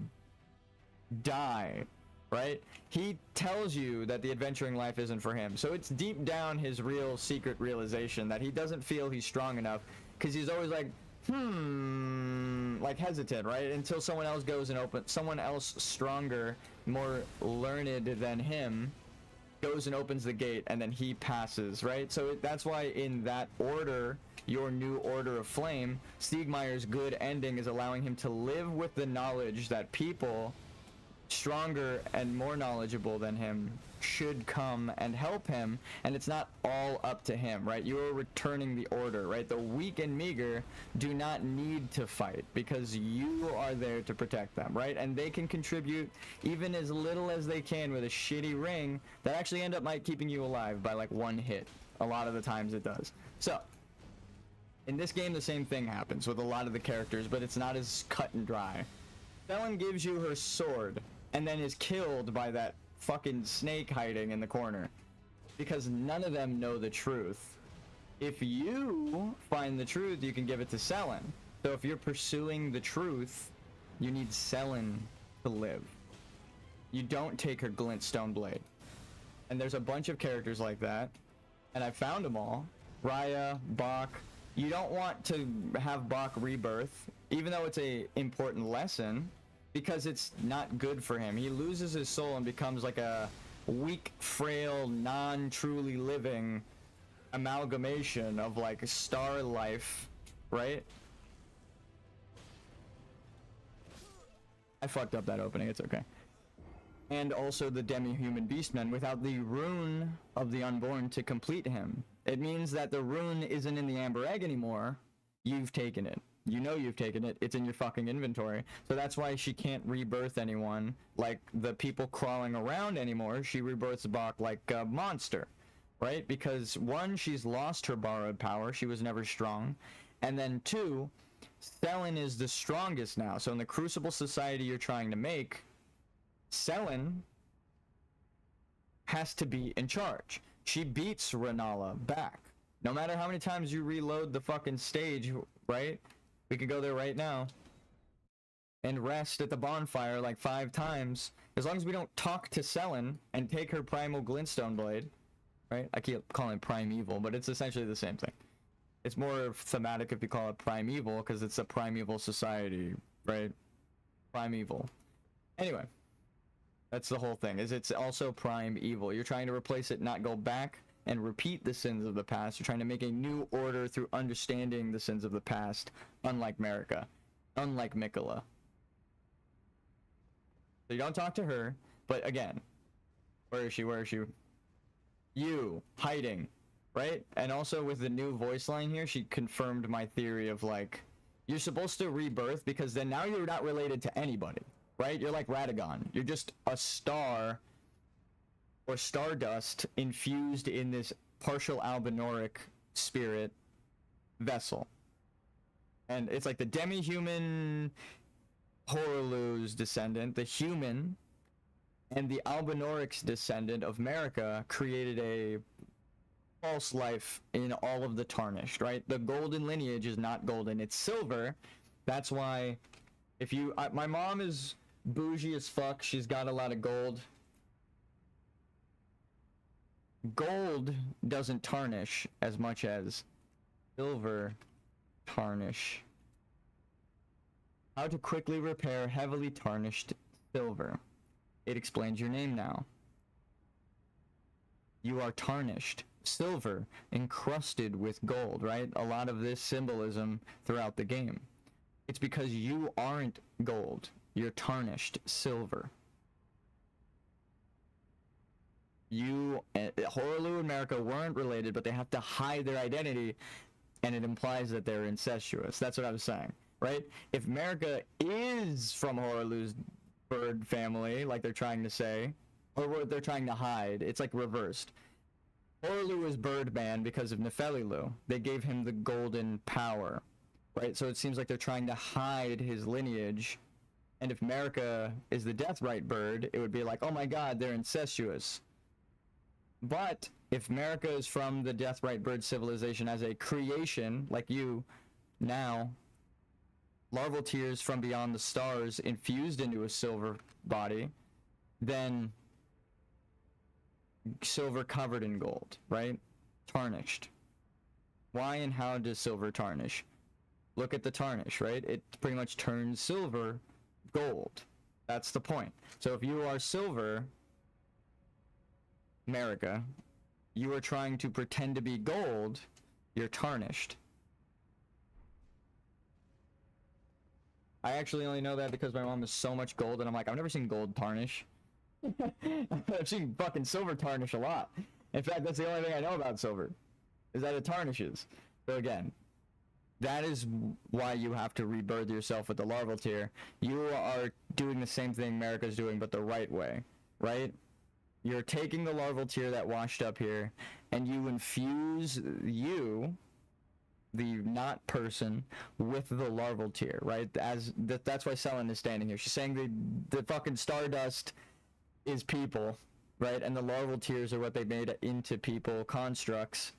die? Right? He tells you that the adventuring life isn't for him. So it's deep down his real secret realization that he doesn't feel he's strong enough, because he's always like, like hesitant, right? Until someone else goes and someone else stronger, more learned than him, goes and opens the gate, and then he passes, right? So that's why in that order, your new order of flame, Stigmeyer's good ending is allowing him to live with the knowledge that people stronger and more knowledgeable than him should come and help him, and it's not all up to him, right? You are returning the order, right? The weak and meager do not need to fight because you are there to protect them, right? And they can contribute even as little as they can with a shitty ring that actually end up might keeping you alive by like 1 hit. A lot of the times it does. So in this game the same thing happens with a lot of the characters, but it's not as cut and dry. Selen gives you her sword and then is killed by that fucking snake hiding in the corner because none of them know the truth. If you find the truth, you can give it to Selen. So if you're pursuing the truth, you need Selen to live. You don't take her glintstone blade. And there's a bunch of characters like that, and I found them all. Raya, Bach. You don't want to have Bach rebirth, even though it's a important lesson, because it's not good for him. He loses his soul and becomes like a weak, frail, non-truly living amalgamation of like star life, right? I fucked up that opening, it's okay. And also the demi-human beastmen without the rune of the unborn to complete him. It means that the rune isn't in the amber egg anymore. You've taken it. You know you've taken it. It's in your fucking inventory. So that's why she can't rebirth anyone like the people crawling around anymore. She rebirths Bach like a monster, right? Because 1, she's lost her borrowed power. She was never strong. And then 2, Selen is the strongest now. So in the Crucible Society you're trying to make, Selen has to be in charge. She beats Renala back. No matter how many times you reload the fucking stage, right? We could go there right now and rest at the bonfire like 5 times. As long as we don't talk to Selen and take her primal glintstone blade, right? I keep calling it primeval, but it's essentially the same thing. It's more thematic if you call it primeval because it's a primeval society, right? Primeval. Anyway, that's the whole thing. Is it's also prime evil. You're trying to replace it, not go back and repeat the sins of the past. You're trying to make a new order through understanding the sins of the past, unlike Marika, unlike Mikola. So you don't talk to her, but again, where is she? Where is she? You, hiding, right? And also with the new voice line here, she confirmed my theory of like, you're supposed to rebirth because then now you're not related to anybody, right? You're like Radagon. You're just a star or stardust infused in this partial albinoric spirit vessel. And it's like the demi-human Horolu's descendant, the human, and the albinoric's descendant of America created a false life in all of the tarnished, right? The golden lineage is not golden, it's silver. That's why if you my mom is bougie as fuck, she's got a lot of gold. Gold doesn't tarnish as much as silver tarnish. How to quickly repair heavily tarnished silver. It explains your name now. You are tarnished. Silver encrusted with gold, right? A lot of this symbolism throughout the game. It's because you aren't gold. You're tarnished silver. You, Horolu and America weren't related, but they have to hide their identity, and it implies that they're incestuous. That's what I was saying, right? If America is from Horolu's bird family, like they're trying to say, or what they're trying to hide, it's like reversed. Horolu is Birdman because of Nefelilu. They gave him the golden power, right? So it seems like they're trying to hide his lineage. And if America is the Deathrite bird, it would be like, oh my god, they're incestuous. But if America is from the Deathrite bird civilization as a creation, like you, now, larval tears from beyond the stars infused into a silver body, then silver covered in gold, right? Tarnished. Why and how does silver tarnish? Look at the tarnish, right? It pretty much turns silver gold. That's the point. So if you are silver, America, you are trying to pretend to be gold, you're tarnished. I actually only know that because my mom is so much gold, and I'm like, I've never seen gold tarnish. I've seen fucking silver tarnish a lot. In fact, that's the only thing I know about silver, is that it tarnishes. So again, that is why you have to rebirth yourself with the larval tear. You are doing the same thing America's doing, but the right way, right? You're taking the larval tear that washed up here, and you infuse you, the not person, with the larval tear, right? That's why Selen is standing here. She's saying the fucking stardust is people, right? And the larval tears are what they made into people, constructs,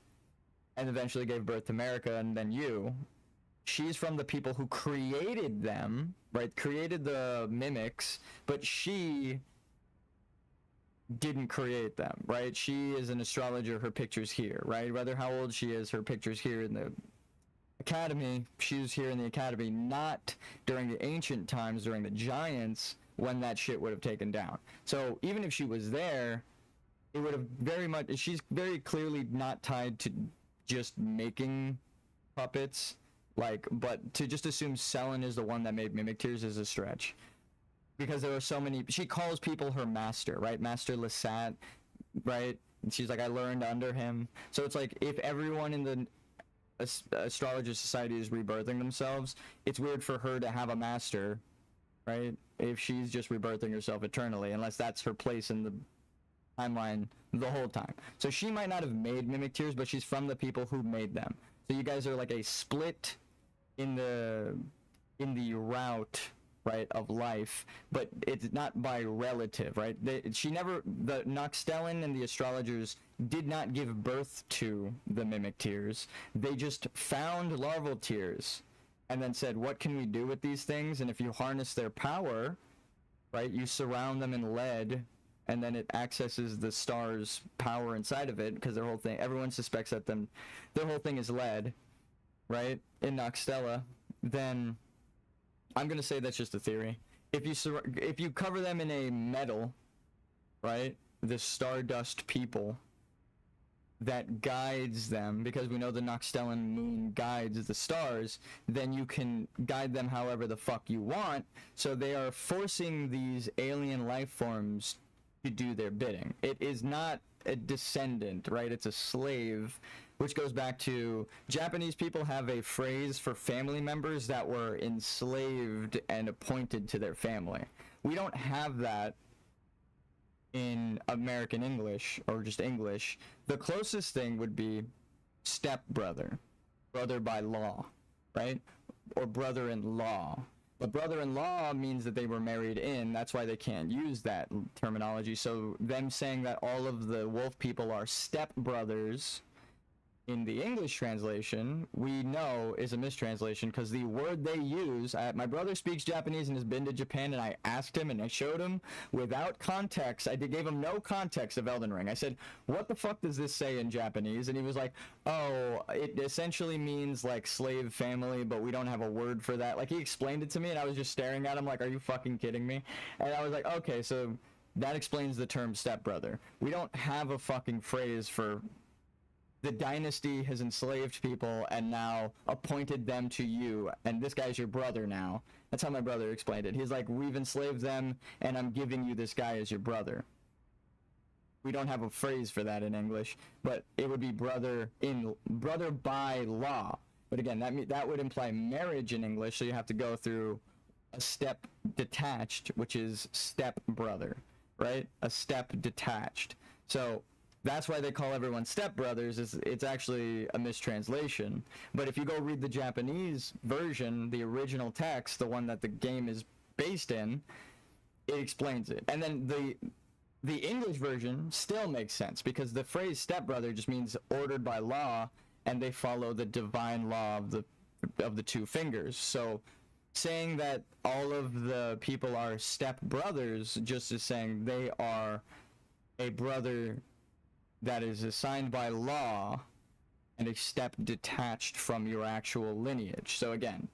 and eventually gave birth to America, and then you. She's from the people who created them, right? Created the mimics, but she didn't create them, right? She is an astrologer, her picture's here, right? Whether how old she is, her picture's here in the academy. She was here in the academy, not during the ancient times, during the giants, when that shit would have taken down. So even if she was there, it would have very much, she's very clearly not tied to just making puppets, like, but to just assume Selen is the one that made mimic tears is a stretch. Because there are so many, she calls people her master, right? Master Lesat, right? And she's like, I learned under him. So it's like, if everyone in the astrologer society is rebirthing themselves, it's weird for her to have a master, right? If she's just rebirthing herself eternally, unless that's her place in the timeline the whole time. So she might not have made mimic tears, but she's from the people who made them. So you guys are like a split in the route, right, of life, but it's not by relative, right? The Noxtellen and the astrologers did not give birth to the mimic tears. They just found larval tears and then said, what can we do with these things? And if you harness their power, right, you surround them in lead, and then it accesses the star's power inside of it, because their whole thing, everyone suspects that their whole thing is lead, right, in Noxtella, then I'm going to say that's just a theory. If you cover them in a metal, right, the stardust people that guides them, because we know the Noxtellan moon guides the stars, then you can guide them however the fuck you want. So they are forcing these alien life forms to do their bidding. It is not a descendant, right? It's a slave, which goes back to Japanese people have a phrase for family members that were enslaved and appointed to their family. We don't have that in American English or just English, the closest thing would be stepbrother, brother by law, right? Or brother-in-law. But brother-in-law means that they were married in, that's why they can't use that terminology. So them saying that all of the wolf people are stepbrothers in the English translation, we know is a mistranslation, because the word they use, my brother speaks Japanese and has been to Japan, and I asked him and I showed him without context. I gave him no context of Elden Ring. I said, what the fuck does this say in Japanese? And he was like, oh, it essentially means like slave family, but we don't have a word for that. Like, he explained it to me and I was just staring at him like, are you fucking kidding me? And I was like, okay, so that explains the term stepbrother. We don't have a fucking phrase for the dynasty has enslaved people and now appointed them to you, and this guy's your brother now. That's how my brother explained it. He's like, we've enslaved them and I'm giving you this guy as your brother. We don't have a phrase for that in English, but it would be brother by law. But again, that would imply marriage in English, so you have to go through a step detached, which is stepbrother, right? A step detached. So that's why they call everyone stepbrothers. It's actually a mistranslation. But if you go read the Japanese version, the original text, the one that the game is based in, it explains it. And then the English version still makes sense, because the phrase stepbrother just means ordered by law, and they follow the divine law of the two fingers. So saying that all of the people are stepbrothers just is saying they are a brother that is assigned by law and a step detached from your actual lineage. So again,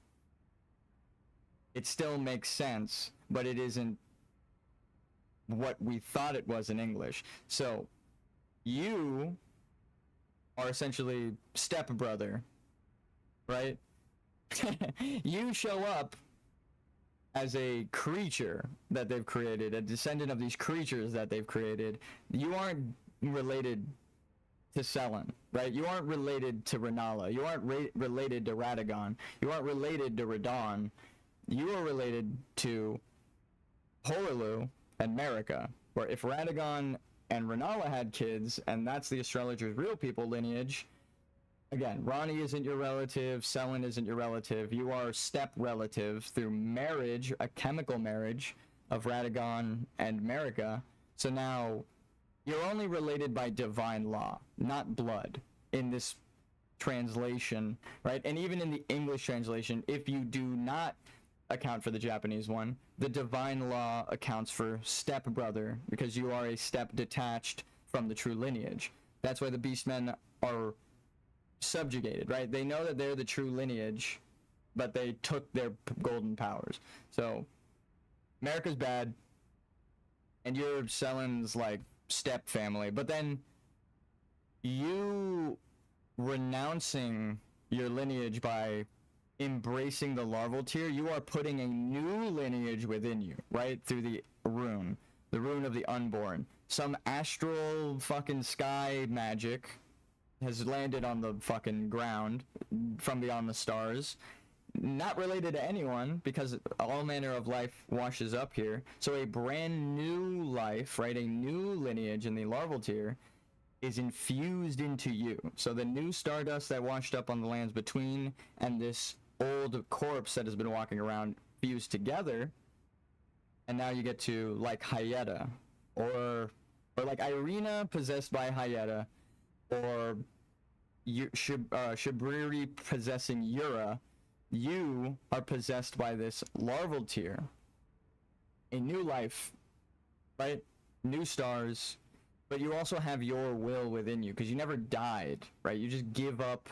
it still makes sense, but it isn't what we thought it was in English. So you are essentially stepbrother, right? You show up as a creature that they've created, a descendant of these creatures that they've created. You aren't related to Selen, right? You aren't related to Renala. You aren't related to Radagon. You aren't related to Radon. You are related to Horlu and Marika, where if Radagon and Renala had kids, and that's the astrologer's real people lineage, again, Ronnie isn't your relative, Selen isn't your relative. You are step relative through marriage, a chemical marriage of Radagon and Marika. So now you're only related by divine law, not blood, in this translation, right? And even in the English translation, if you do not account for the Japanese one, the divine law accounts for stepbrother, because you are a step detached from the true lineage. That's why the Beastmen are subjugated, right? They know that they're the true lineage, but they took their golden powers. So America's bad, and you're Selen's like step family, but then you renouncing your lineage by embracing the larval tier, you are putting a new lineage within you, right? Through the rune of the unborn. Some astral fucking sky magic has landed on the fucking ground from beyond the stars, not related to anyone, because all manner of life washes up here. So a brand new life, right, a new lineage in the larval tier is infused into you. So the new stardust that washed up on the lands between and this old corpse that has been walking around fused together, and now you get to like Hyetta, or like Irina possessed by Hyetta, or Shabriri possessing Yura. You are possessed by this larval tier. A new life, right? New stars, but you also have your will within you, because you never died, right? You just give up,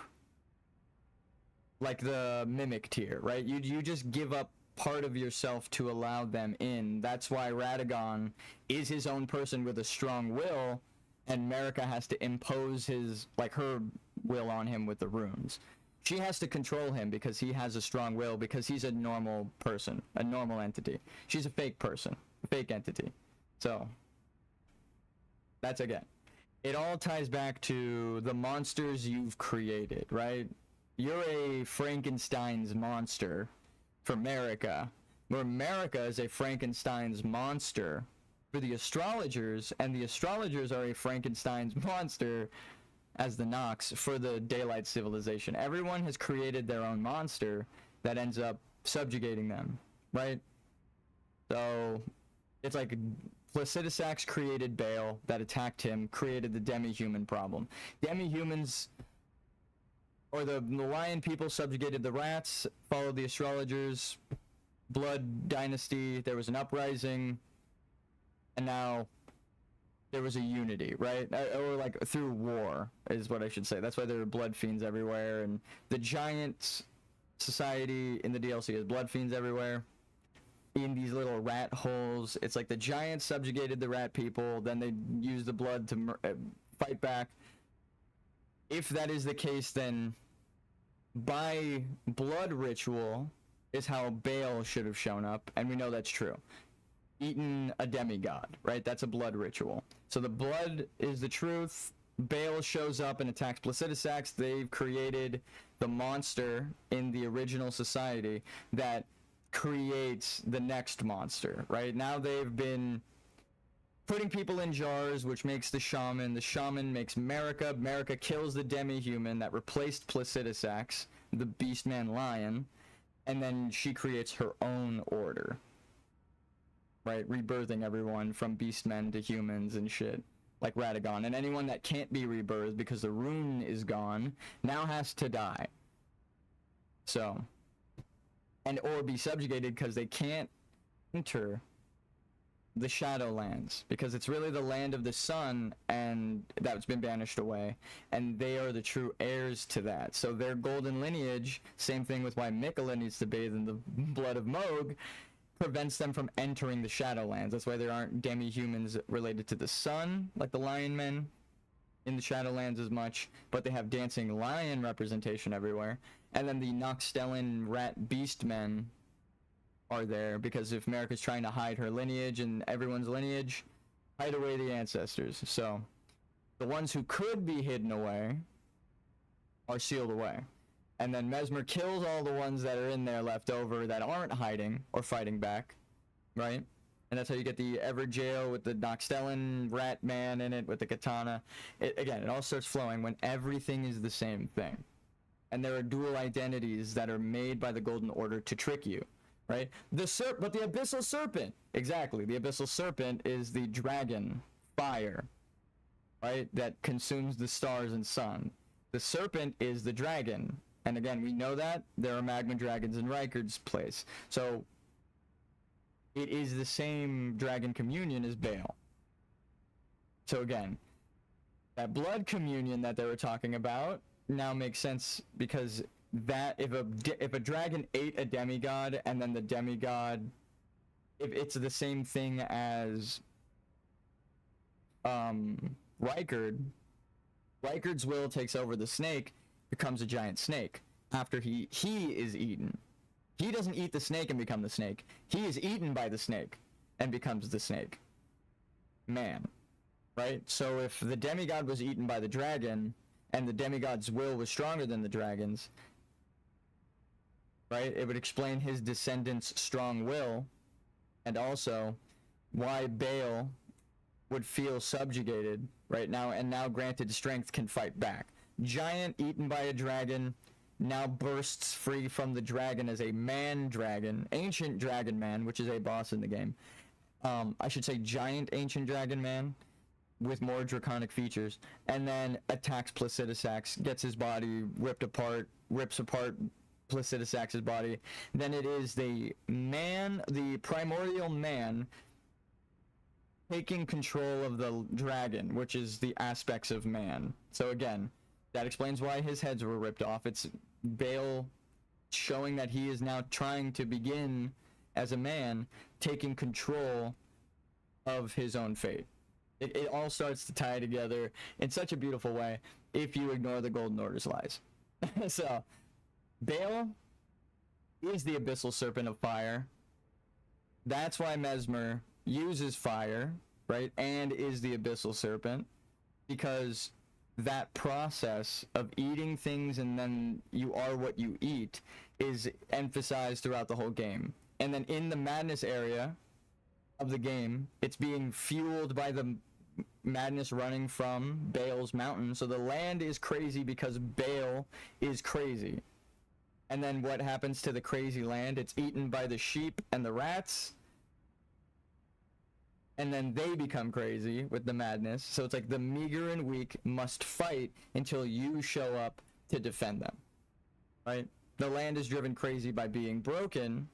like the mimic tier, right? You just give up part of yourself to allow them in. That's why Radagon is his own person with a strong will, and Marika has to impose his, like, her will on him with the runes. She has to control him because he has a strong will, because he's a normal person, a normal entity. She's a fake person, a fake entity. So that's, again, it all ties back to the monsters you've created, right? You're a Frankenstein's monster for Marika, where Marika is a Frankenstein's monster for the astrologers, and the astrologers are a Frankenstein's monster as the Nox for the daylight civilization. Everyone has created their own monster that ends up subjugating them, right? So it's like Placidusax created Baal that attacked him, created the demi-human problem. Demi-humans, or the lion people, subjugated the rats, followed the astrologers, blood dynasty, there was an uprising, and now there was a unity, right? Or like through war is what I should say. That's why there are blood fiends everywhere, and the giant society in the DLC has blood fiends everywhere. In these little rat holes, it's like the giants subjugated the rat people, then they used the blood to fight back. If that is the case, then by blood ritual is how Baal should have shown up, and we know that's true. Eaten a demigod, right? That's a blood ritual. So the blood is the truth. Baal shows up and attacks Placidusax. They've created the monster in the original society that creates the next monster, right? Now they've been putting people in jars, which makes the shaman. The shaman makes Marika. Marika kills the demi-human that replaced Placidusax, the beastman lion, and then she creates her own order, right? Rebirthing everyone from beastmen to humans and shit, like Radagon. And anyone that can't be rebirthed because the rune is gone now has to die. So, and or be subjugated because they can't enter the Shadowlands, because it's really the land of the sun, and that's been banished away, and they are the true heirs to that. So their golden lineage, same thing with why Mikola needs to bathe in the blood of Moog, prevents them from entering the Shadowlands. That's why there aren't demi-humans related to the sun, like the Lion Men in the Shadowlands as much, but they have dancing lion representation everywhere. And then the Noxtellan rat beast men are there, because if Marika's trying to hide her lineage and everyone's lineage, hide away the ancestors. So the ones who could be hidden away are sealed away. And then Mesmer kills all the ones that are in there left over that aren't hiding or fighting back, right? And that's how you get the Everjail with the Noxtellan rat man in it with the katana. Again, it all starts flowing when everything is the same thing. And there are dual identities that are made by the Golden Order to trick you, right? But the Abyssal Serpent, exactly. The Abyssal Serpent is the dragon fire, right? That consumes the stars and sun. The serpent is the dragon. And again, we know that there are magma dragons in Rykard's place. So it is the same dragon communion as Baal. So again, that blood communion that they were talking about now makes sense, because that if a dragon ate a demigod, and then the demigod, if it's the same thing as Rykard's will takes over the snake, becomes a giant snake after he is eaten. He doesn't eat the snake and become the snake. He is eaten by the snake and becomes the snake man, right? So if the demigod was eaten by the dragon and the demigod's will was stronger than the dragon's, right, it would explain his descendants' strong will, and also why Baal would feel subjugated right now, and now granted strength can fight back. Giant eaten by a dragon now bursts free from the dragon as a man dragon, ancient dragon man, which is a boss in the game. I should say giant ancient dragon man with more draconic features, and then attacks Placidusax, gets his body ripped apart, rips apart Placidusax's body. Then it is the man, the primordial man, taking control of the dragon, which is the aspects of man. So again, that explains why his heads were ripped off. It's Baal showing that he is now trying to begin as a man, taking control of his own fate. It all starts to tie together in such a beautiful way if you ignore the Golden Order's lies. So, Baal is the Abyssal Serpent of Fire. That's why Mesmer uses fire, right, and is the Abyssal Serpent, because that process of eating things and then you are what you eat is emphasized throughout the whole game. And then in the madness area, of the game. It's being fueled by the madness running from Bale's mountain. So the land is crazy because Bale is crazy. And then what happens to the crazy land? It's eaten by the sheep and the rats. And then they become crazy with the madness. So it's like the meager and weak must fight until you show up to defend them. Right? The land is driven crazy by being broken.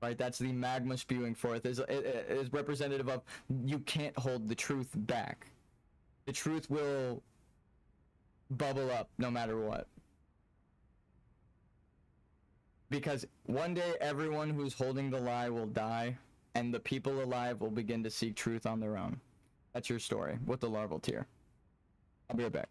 Right? That's the magma spewing forth. Is representative of you can't hold the truth back. The truth will bubble up no matter what. Because one day everyone who's holding the lie will die, and the people alive will begin to seek truth on their own. That's your story with the larval tier. I'll be right back.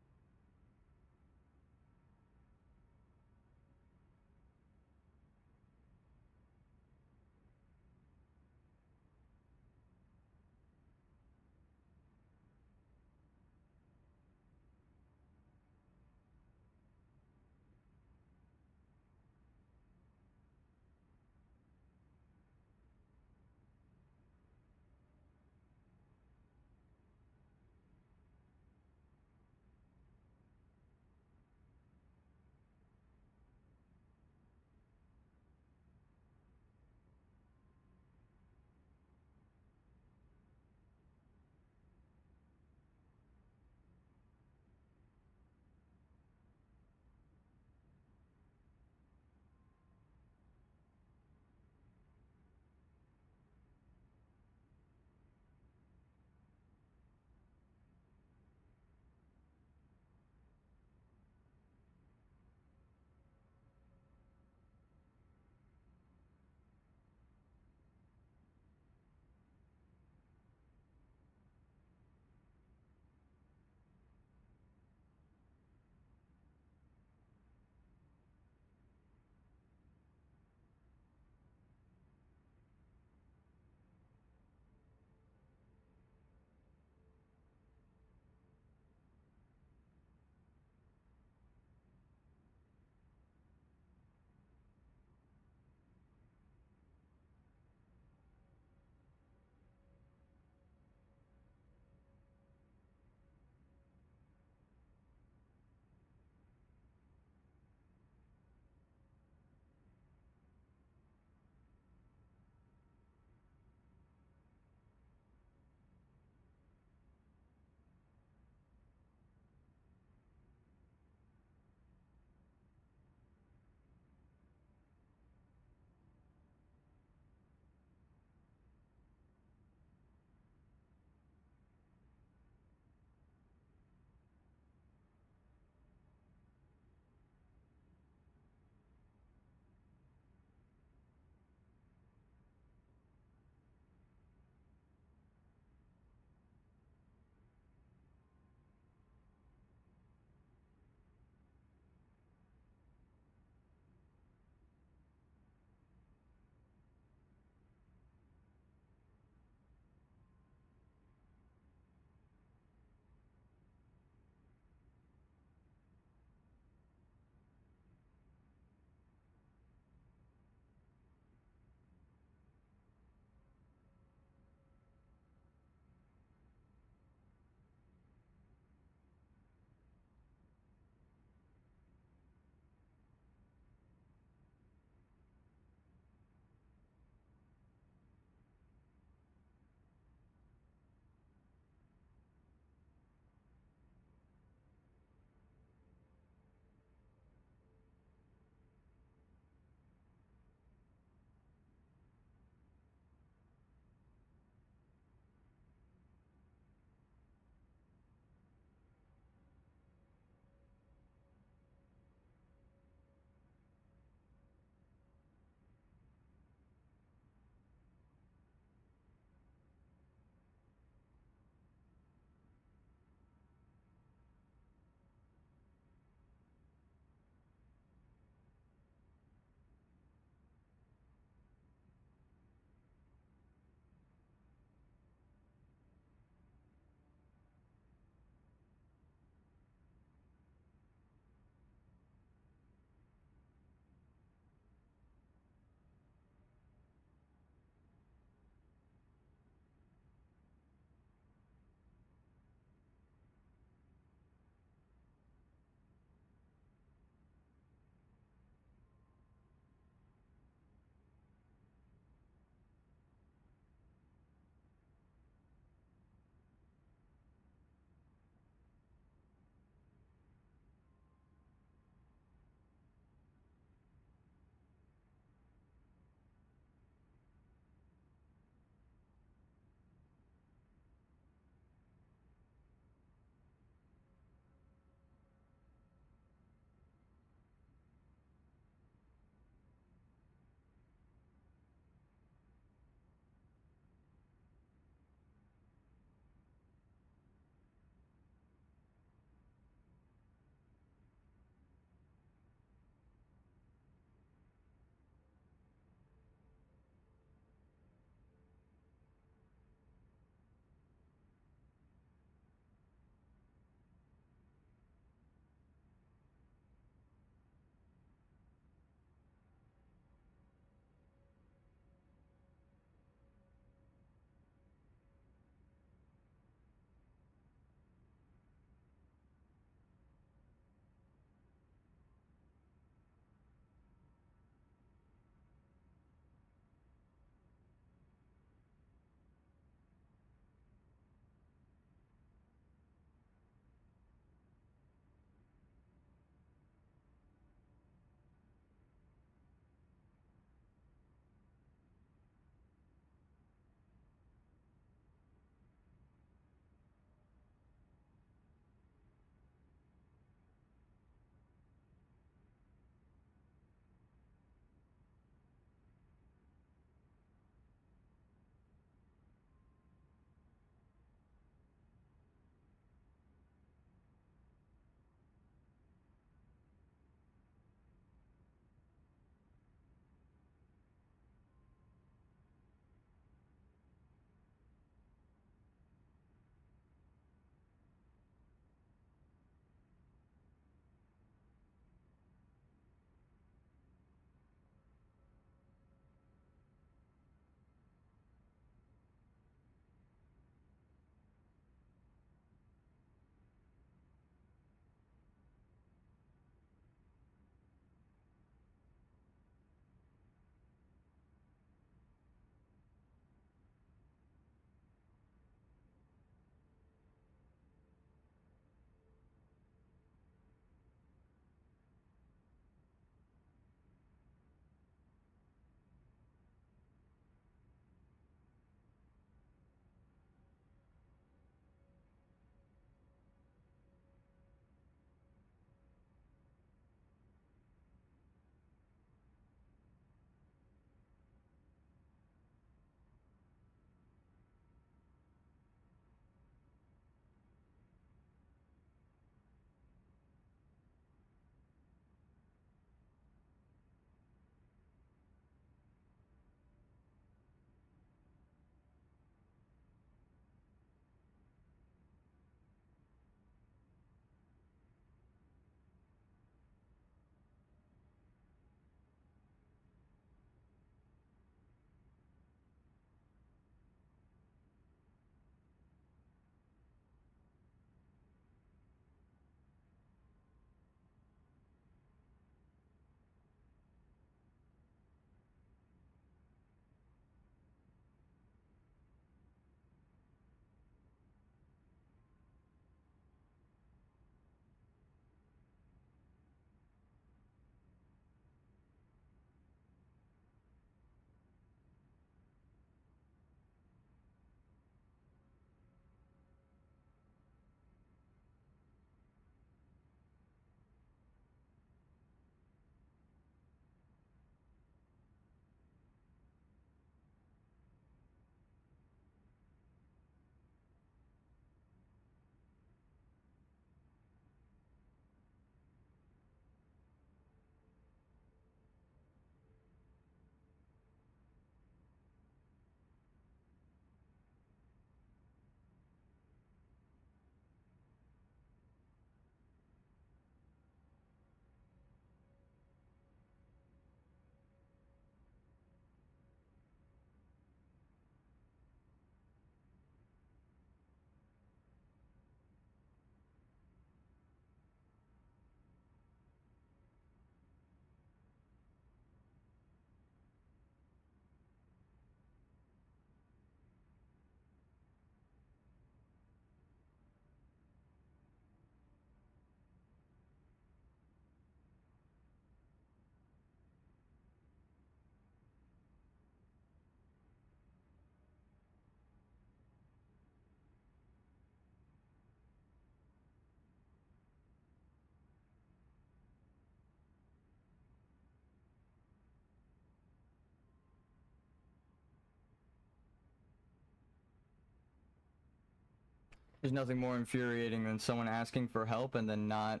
There's nothing more infuriating than someone asking for help and then not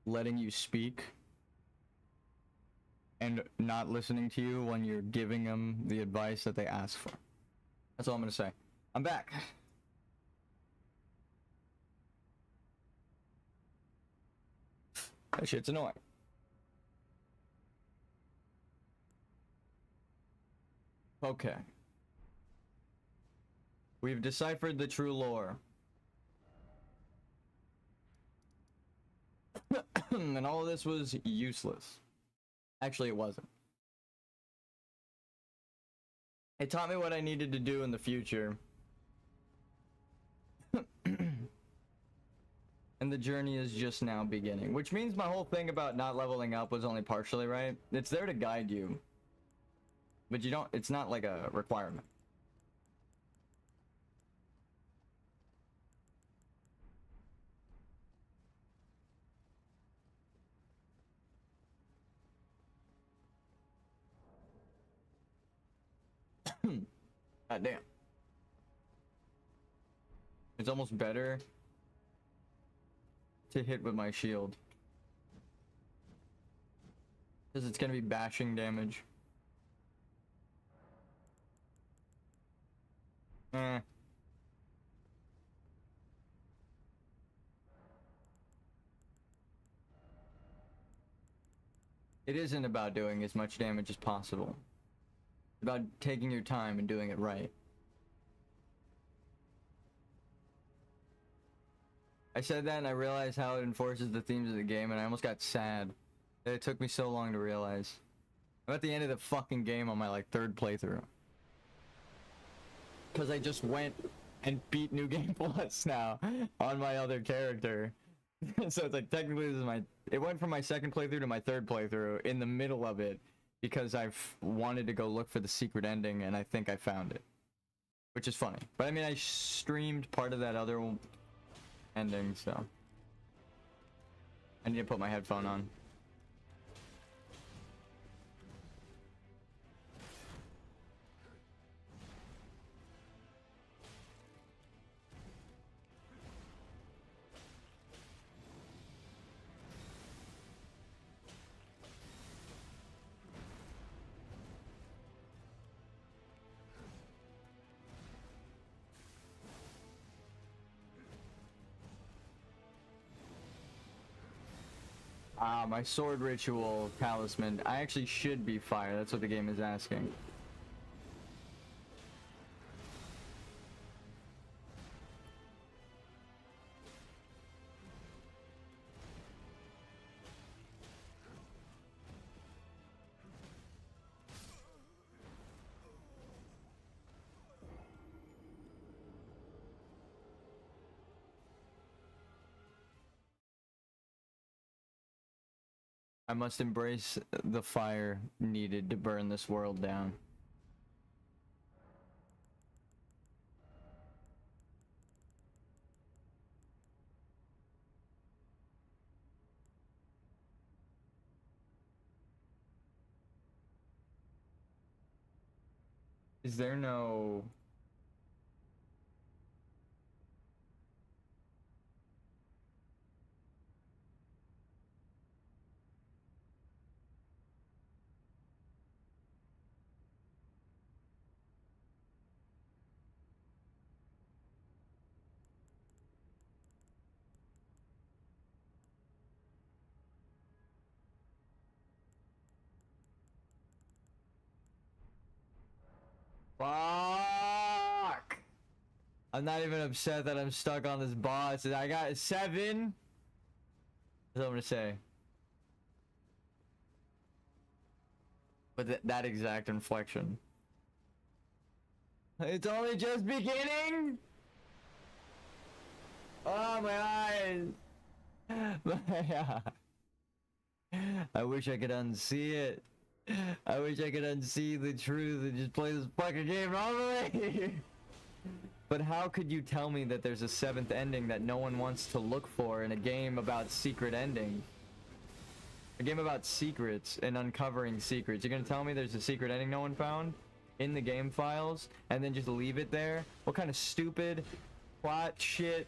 letting you speak. And not listening to you when you're giving them the advice that they ask for. That's all I'm gonna say. I'm back. That shit's annoying. Okay. We've deciphered the true lore. And all of this was useless. Actually, it wasn't. It taught me what I needed to do in the future. And the journey is just now beginning. Which means my whole thing about not leveling up was only partially right. It's there to guide you. But you don't, it's not like a requirement. God damn. It's almost better to hit with my shield. Because it's gonna be bashing damage. It isn't about doing as much damage as possible. It's about taking your time and doing it right. I said that and I realized how it enforces the themes of the game, and I almost got sad that it took me so long to realize. I'm at the end of the fucking game on my like 3rd playthrough. Because I just went and beat New Game Plus now on my other character. So it's like technically this is my, it went from my 2nd playthrough to my 3rd playthrough in the middle of it because I've wanted to go look for the secret ending and I think I found it. Which is funny. But I mean, I streamed part of that other ending, so I need to put my headphone on. My sword ritual talisman. I actually should be fire. That's what the game is asking. I must embrace the fire needed to burn this world down. Is there no... Fuck! I'm not even upset that I'm stuck on this boss. I got 7. That's what I'm gonna say. But that exact inflection. It's only just beginning? Oh, my eyes! I wish I could unsee it. I wish I could unsee the truth and just play this fucking game normally. But how could you tell me that there's a 7th ending that no one wants to look for in a game about secret endings? A game about secrets and uncovering secrets. You're gonna tell me there's a secret ending no one found in the game files and then just leave it there? What kind of stupid plot shit.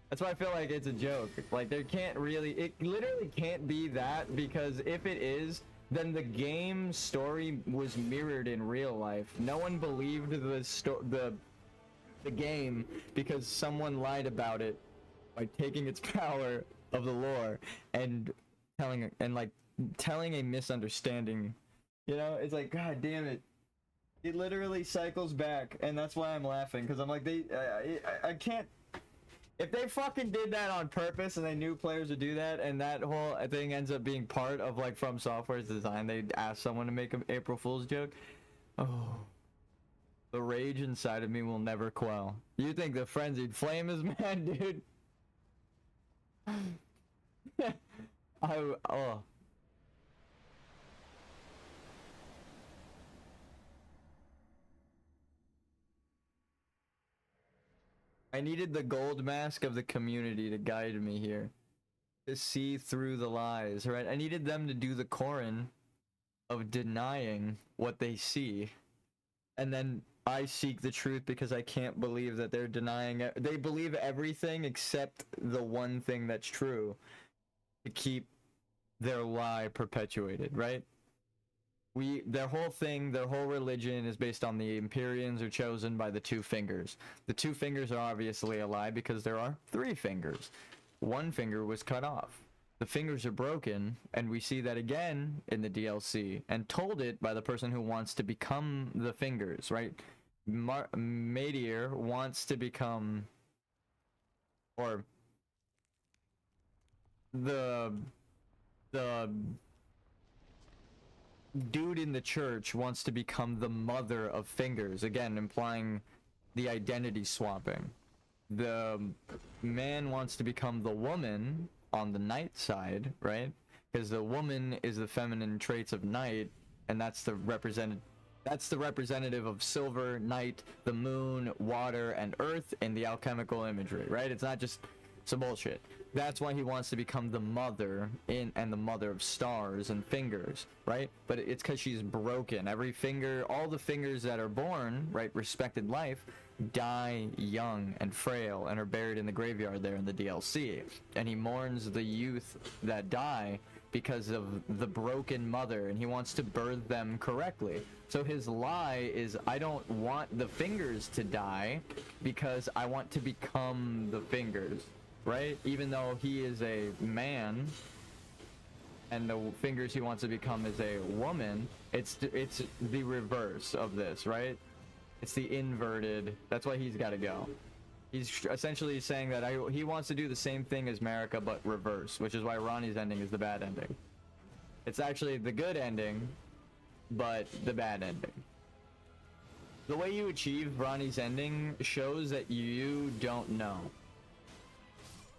That's why I feel like it's a joke. Like, there can't really, it literally can't be that, because if it is, then the game story was mirrored in real life. No one believed the game because someone lied about it by taking its power of the lore and telling a misunderstanding. You know, it's like, god damn it. It literally cycles back, and that's why I'm laughing, because I'm like, I can't. If they fucking did that on purpose and they knew players would do that, and that whole thing ends up being part of like From Software's design, they ask someone to make an April Fool's joke. Oh, the rage inside of me will never quell. You think the frenzied flame is mad, dude? Oh. I needed the gold mask of the community to guide me here. To see through the lies, right? I needed them to do the Koran of denying what they see. And then I seek the truth because I can't believe that they're denying it. They believe everything except the one thing that's true to keep their lie perpetuated, right? Their whole religion is based on the Empyreans are chosen by the two fingers. The two fingers are obviously a lie because there are three fingers. One finger was cut off. The fingers are broken, and we see that again in the DLC, and told it by the person who wants to become the fingers, right? Madier wants to become, or the dude in the church wants to become the mother of fingers, again implying the identity swapping. The man wants to become the woman on the night side, right? Because the woman is the feminine traits of night, and that's the representative of silver, night, the moon, water, and earth in the alchemical imagery, right? It's not just some bullshit. That's why he wants to become the mother and the mother of stars and fingers, right? But it's because she's broken. Every finger, all the fingers that are born, right, respected life, die young and frail and are buried in the graveyard there in the DLC. And he mourns the youth that die because of the broken mother, and he wants to birth them correctly. So his lie is, I don't want the fingers to die because I want to become the fingers, right? Even though he is a man and the fingers he wants to become is a woman, it's the reverse of this, right? It's the inverted. That's why he's got to go. He's essentially saying that he wants to do the same thing as Marika, but reverse, which is why Ronnie's ending is the bad ending. It's actually the good ending, but the bad ending. The way you achieve Ronnie's ending shows that you don't know,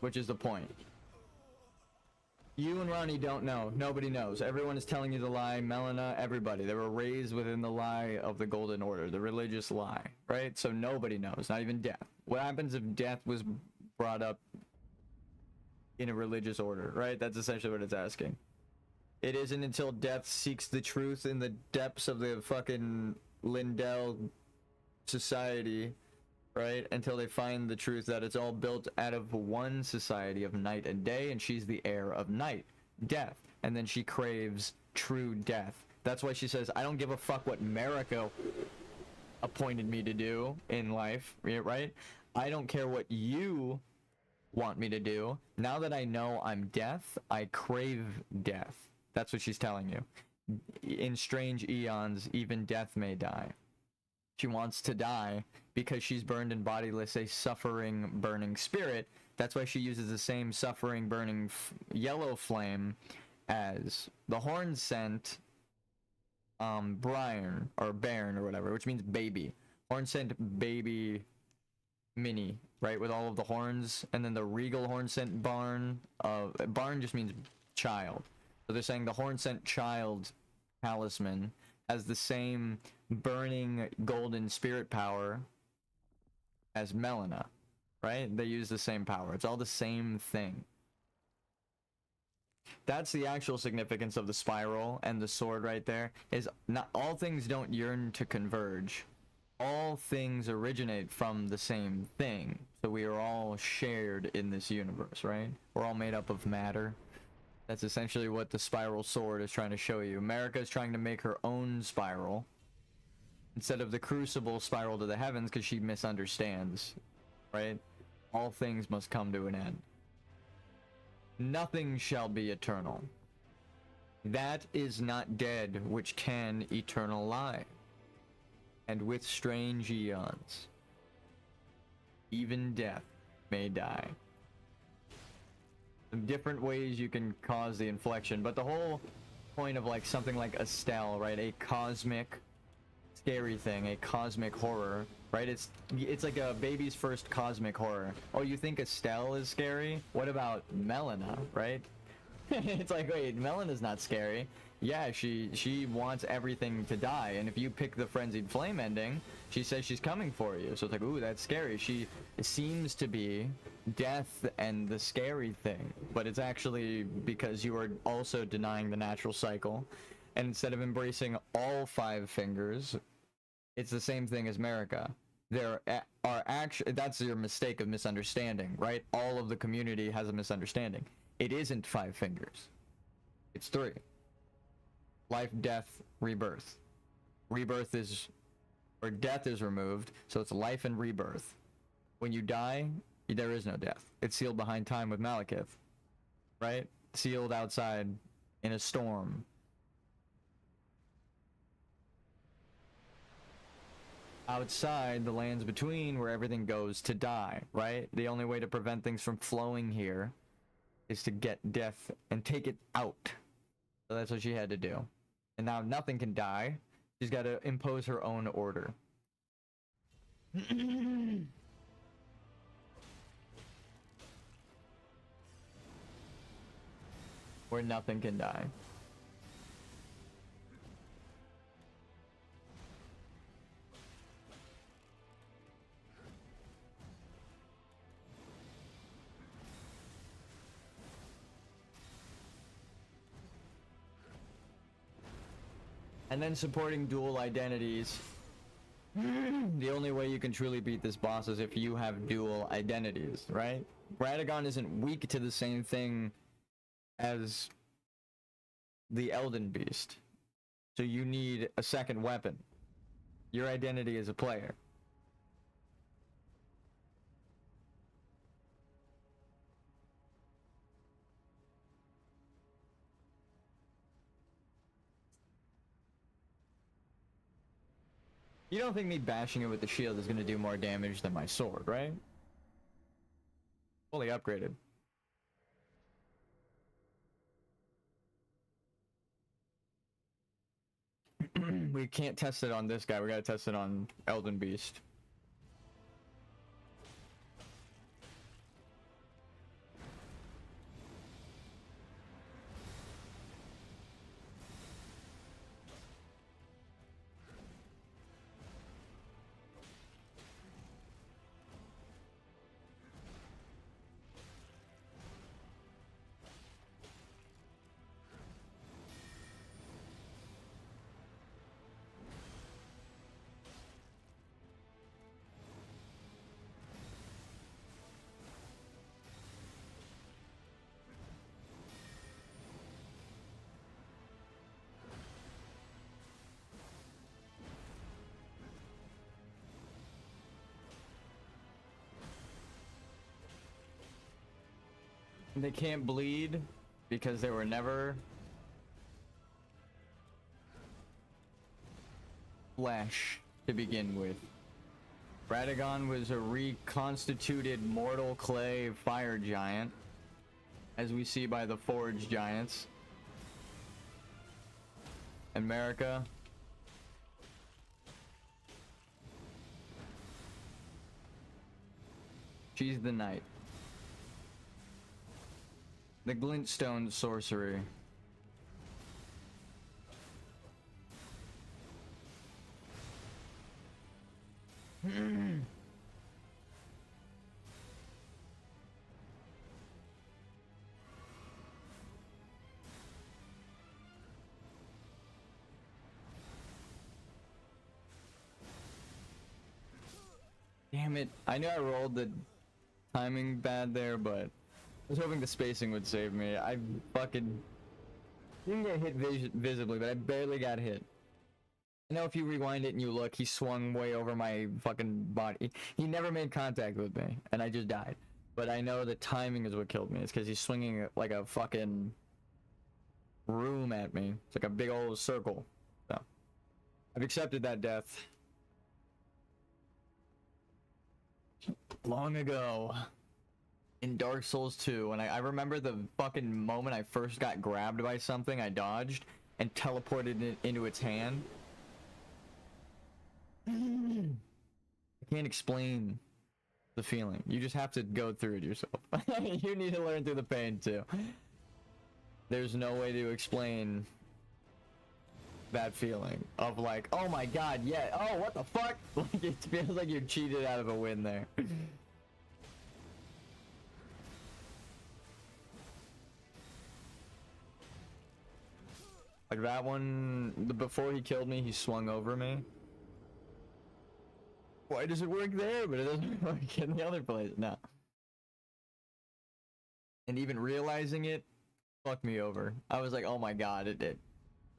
which is the point. You and Ronnie don't know. Nobody knows. Everyone is telling you the lie. Melina, everybody. They were raised within the lie of the Golden Order, the religious lie, right? So nobody knows, not even Death. What happens if Death was brought up in a religious order, right? That's essentially what it's asking. It isn't until Death seeks the truth in the depths of the fucking Lindell society, right, until they find the truth that it's all built out of one society of night and day, and she's the heir of night, death, and then she craves true death. That's why she says, I don't give a fuck what Marika appointed me to do in life, right? I don't care what you want me to do. Now that I know I'm death, I crave death. That's what she's telling you. In strange eons, even death may die. She wants to die because she's burned and bodiless, a suffering, burning spirit. That's why she uses the same suffering, burning yellow flame as the horn scent Brian, or Bairn, or whatever, which means baby. Horn scent baby mini, right, with all of the horns, and then the regal horn scent barn. Barn just means child. So they're saying the horn scent child talisman has the same burning golden spirit power as Melina, right? They use the same power. It's all the same thing. That's the actual significance of the spiral and the sword right there, is not all things don't yearn to converge. all things originate from the same thing. So we are all shared in this universe, right? We're all made up of matter. That's essentially what the spiral sword is trying to show you. America is trying to make her own spiral instead of the crucible spiral to the heavens because she misunderstands, right? All things must come to an end. Nothing shall be eternal. That is not dead which can eternal lie. And with strange eons, even death may die. Different ways you can cause the inflection, but the whole point of like something like Estelle, right? A cosmic scary thing, a cosmic horror, right? It's like a baby's first cosmic horror. Oh, you think Estelle is scary? What about Melina, right? It's like, wait, Melina's not scary. Yeah, she wants everything to die, and if you pick the frenzied flame ending, she says she's coming for you. So it's like, ooh, that's scary. She seems to be death and the scary thing, but it's actually because you are also denying the natural cycle, and instead of embracing all 5 fingers, it's the same thing as America. There are actually, that's your mistake of misunderstanding, right? All of the community has a misunderstanding. It isn't 5 fingers. It's 3. Life, death, rebirth. Rebirth is, or death is removed, so it's life and rebirth. When you die, there is no death. It's sealed behind time with Malekith, right? Sealed outside in a storm. Outside, the lands between, where everything goes to die, right? The only way to prevent things from flowing here is to get death and take it out. So that's what she had to do. And now nothing can die. She's got to impose her own order. Where nothing can die. And then supporting dual identities. The only way you can truly beat this boss is if you have dual identities, right? Radagon isn't weak to the same thing as the Elden Beast. So you need a second weapon. Your identity as a player. You don't think me bashing it with the shield is going to do more damage than my sword, right? Fully upgraded. We can't test it on this guy. We gotta test it on Elden Beast. They can't bleed because they were never flesh to begin with. Radagon was a reconstituted mortal clay fire giant, as we see by the forge giants. America. She's the knight. The glintstone sorcery. Damn it. I knew I rolled the timing bad there, but I was hoping the spacing would save me. I fucking didn't get hit visibly, but I barely got hit. I know if you rewind it and you look, he swung way over my fucking body. He never made contact with me, and I just died. But I know the timing is what killed me. It's because he's swinging like a fucking room at me. It's like a big old circle. So I've accepted that death long ago in Dark Souls 2. And I remember the fucking moment I first got grabbed by something. I dodged and teleported it into its hand. I can't explain the feeling. You just have to go through it yourself. You need to learn through the pain too. There's no way to explain that feeling of like, oh my god, yeah, oh what the fuck? Like it feels like you're cheated out of a win there. Like that one, before he killed me, he swung over me. Why does it work there, but it doesn't work in the other place? No. And even realizing it fucked me over. I was like, oh my god, it did.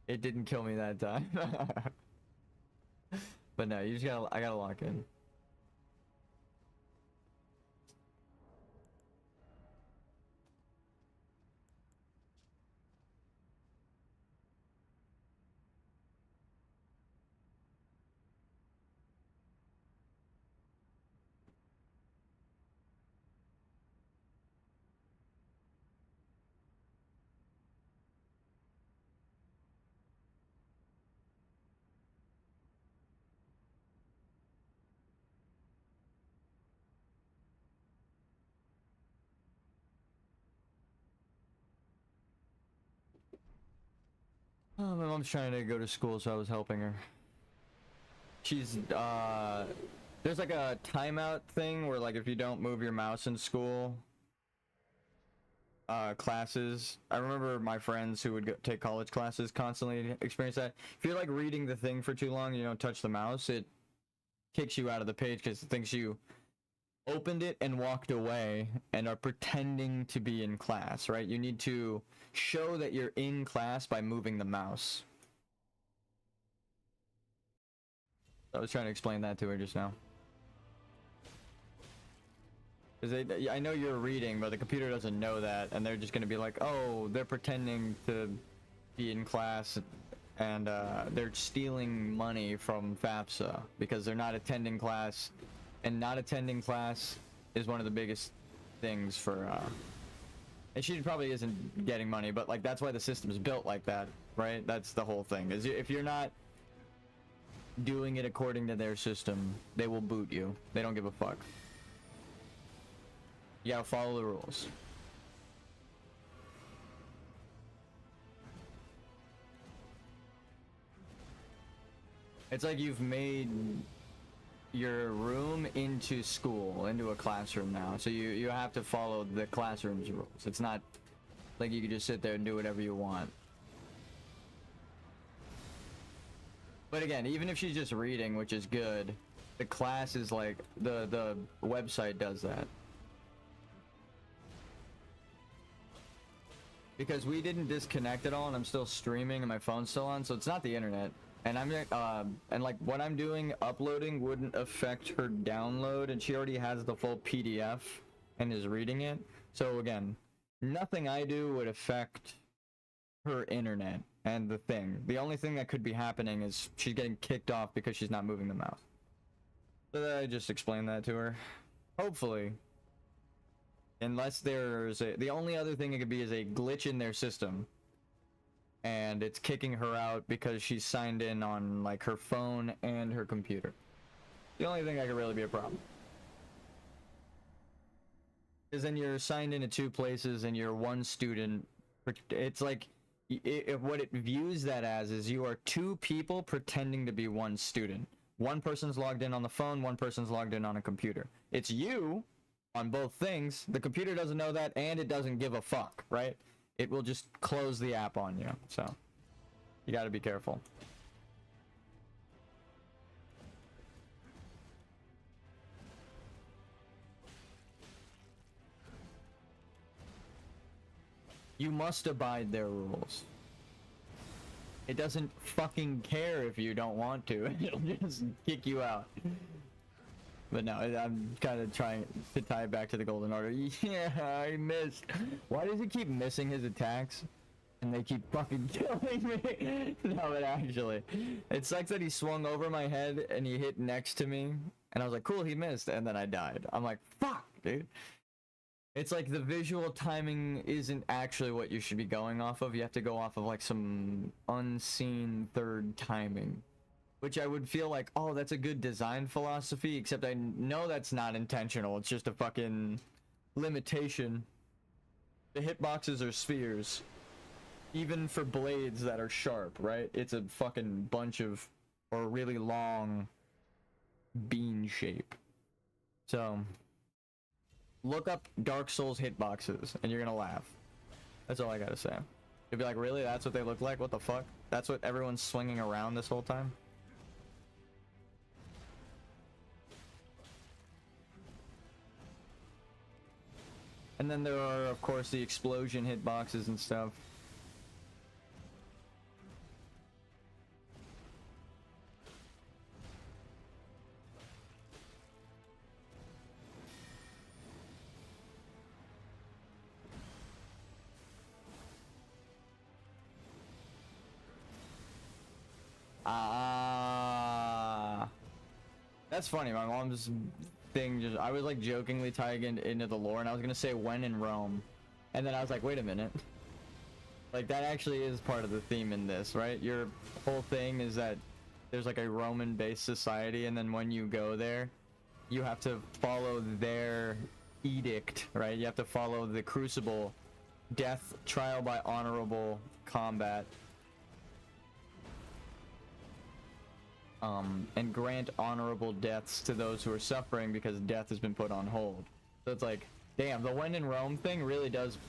It didn't kill me that time. But no, you just gotta, I gotta lock in. Oh, my mom's trying to go to school, so I was helping her. She's, there's like a timeout thing where like if you don't move your mouse in school, classes. I remember my friends who would take college classes constantly experience that. If you're like reading the thing for too long and you don't touch the mouse, it kicks you out of the page because it thinks you opened it and walked away and are pretending to be in class, right? You need to show that you're in class by moving the mouse. I was trying to explain that to her just now. Because I know you're reading, but the computer doesn't know that, and they're just going to be like, oh, they're pretending to be in class, and they're stealing money from FAFSA because they're not attending class, and not attending class is one of the biggest things for, and she probably isn't getting money, but like that's why the system's built like that, right? That's the whole thing. Is if you're not doing it according to their system, they will boot you. They don't give a fuck. You gotta follow the rules. It's like you've made your room into school, into a classroom now. So you have to follow the classroom's rules. It's not like you can just sit there and do whatever you want. But again, even if she's just reading, which is good, the class is like, the website does that. Because we didn't disconnect at all and I'm still streaming and my phone's still on, so it's not the internet. And I'm and like what I'm doing, uploading wouldn't affect her download, and she already has the full PDF and is reading it. So again, nothing I do would affect her internet and the thing. The only thing that could be happening is she's getting kicked off because she's not moving the mouse. So I just explained that to her. Hopefully. Unless there's the only other thing it could be is a glitch in their system. And it's kicking her out because she's signed in on like her phone and her computer. The only thing that could really be a problem. Because then you're signed into two places and you're one student. It's like, what it views that as is you are two people pretending to be one student. One person's logged in on the phone, one person's logged in on a computer. It's you on both things. The computer doesn't know that, and it doesn't give a fuck, right? It will just close the app on you, so you gotta be careful. You must abide their rules. It doesn't fucking care if you don't want to. It'll just kick you out. But no, I'm kind of trying to tie it back to the Golden Order. Yeah, I missed. Why does he keep missing his attacks? And they keep fucking killing me. No, but actually, it sucks that he swung over my head and he hit next to me. And I was like, cool, he missed. And then I died. I'm like, fuck, dude. It's like the visual timing isn't actually what you should be going off of. You have to go off of like some unseen third timing. Which I would feel like, oh, that's a good design philosophy, except I know that's not intentional. It's just a fucking limitation. The hitboxes are spheres. Even for blades that are sharp, right? It's a fucking bunch of, or really long bean shape. So, look up Dark Souls hitboxes, and you're gonna laugh. That's all I gotta say. You'll be like, really? That's what they look like? What the fuck? That's what everyone's swinging around this whole time? And then there are, of course, the explosion hitboxes and stuff. That's funny. My mom's thing just, I was like jokingly tying into the lore, and I was gonna say when in Rome, and then I was like, wait a minute. Like, that actually is part of the theme in this, right? Your whole thing is that there's like a Roman-based society, and then when you go there, you have to follow their edict, right? You have to follow the crucible, death, trial by honorable combat, and grant honorable deaths to those who are suffering because death has been put on hold. So it's like, damn, the when in Rome thing really does.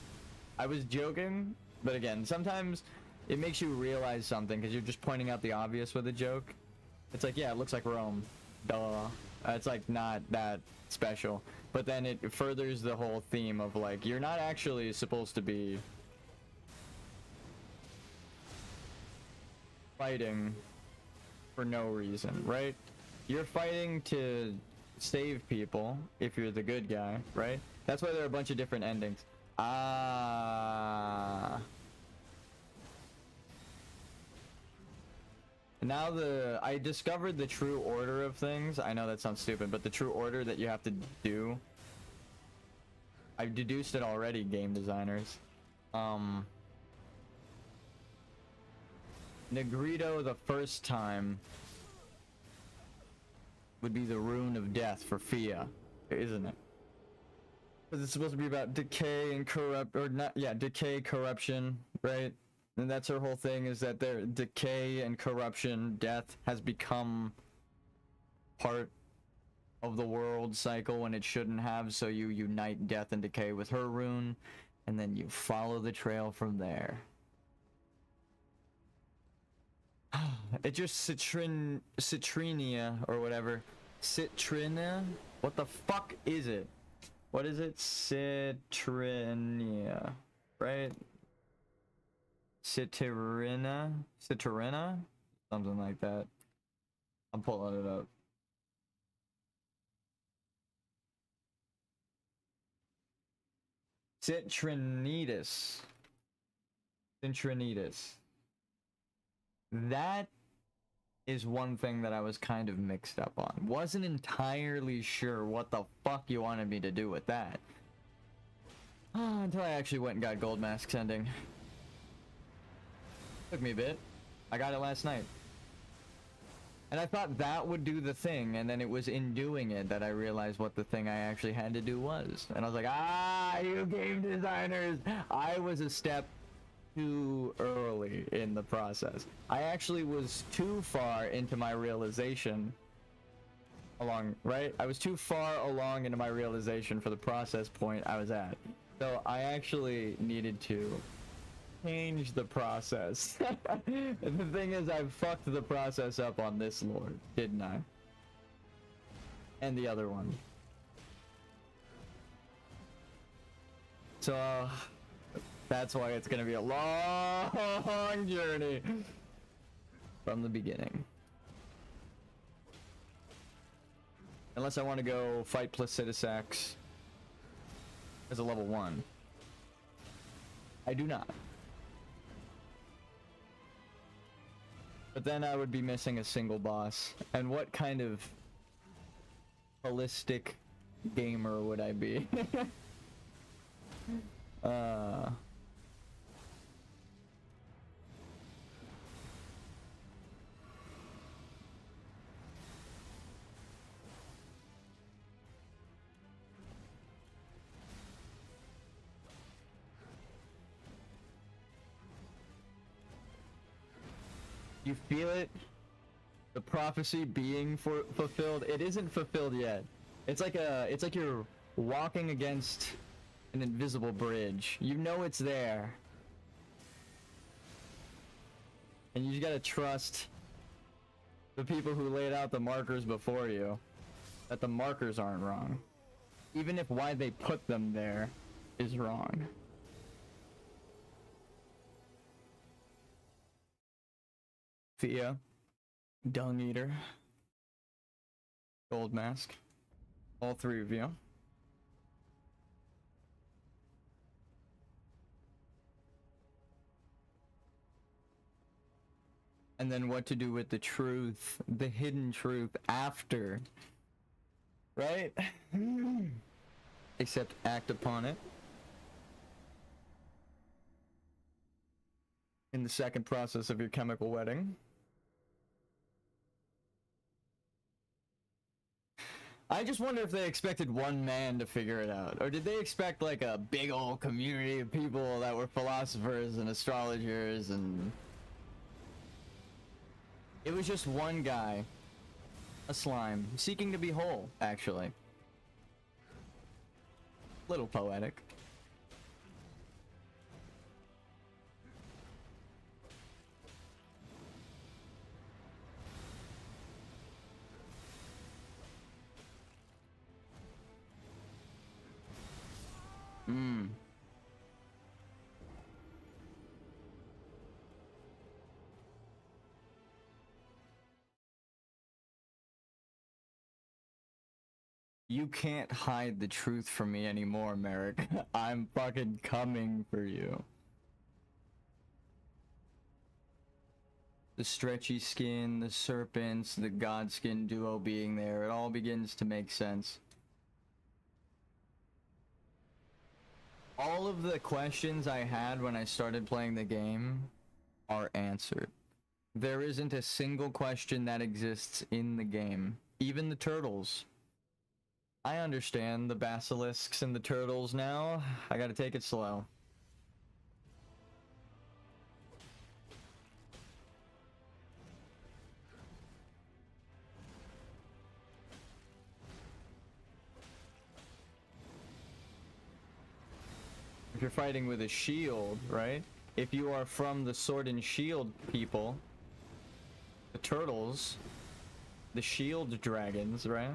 I was joking, but again, sometimes it makes you realize something because you're just pointing out the obvious with a joke. It's like, yeah, it looks like Rome. Duh. It's like not that special. But then it furthers the whole theme of like, you're not actually supposed to be fighting for no reason, right? You're fighting to save people if you're the good guy, right? That's why there are a bunch of different endings. Now I discovered the true order of things. I know that sounds stupid, but the true order that you have to do, I've deduced it already, game designers. Negrito the first time would be the rune of death for Fia, isn't it? Because it's supposed to be about decay and decay, corruption, right? And that's her whole thing, is that their decay and corruption, death, has become part of the world cycle when it shouldn't have, so you unite death and decay with her rune, and then you follow the trail from there. It's just Citrinia or whatever. Citrinia? What the fuck is it? What is it? Citrinia, right? Citrina? Something like that. I'm pulling it up. Citrinitis. That is one thing that I was kind of mixed up on. Wasn't entirely sure what the fuck you wanted me to do with that. Until I actually went and got Gold Mask's ending. Took me a bit. I got it last night. And I thought that would do the thing, and then it was in doing it that I realized what the thing I actually had to do was. And I was like, you game designers! I was a step too early in the process. I actually was too far into my realization right? I was too far along into my realization for the process point I was at. So I actually needed to change the process. And the thing is, I fucked the process up on this lore, didn't I? And the other one. So That's why it's gonna be a long journey from the beginning. Unless I want to go fight Placidusax as a level 1. I do not. But then I would be missing a single boss. And what kind of holistic gamer would I be? You feel it? The prophecy being fulfilled. It isn't fulfilled yet. It's like you're walking against an invisible bridge. You know it's there. And you just gotta trust the people who laid out the markers before you, that the markers aren't wrong. Even if why they put them there is wrong. Thea, Dung Eater, Gold Mask, all 3 of you. And then what to do with the truth, the hidden truth after, right? Except act upon it. In the second process of your chemical wedding. I just wonder if they expected one man to figure it out, or did they expect like a big old community of people that were philosophers and astrologers, and it was just one guy, a slime, seeking to be whole, actually. Little poetic. You can't hide the truth from me anymore, Merrick. I'm fucking coming for you. The stretchy skin, the serpents, the god skin duo being there, it all begins to make sense. All of the questions I had when I started playing the game are answered. There isn't a single question that exists in the game. Even the turtles. I understand the basilisks and the turtles now. I gotta take it slow. If you're fighting with a shield, right? If you are from the sword and shield people, the turtles, the shield dragons, right?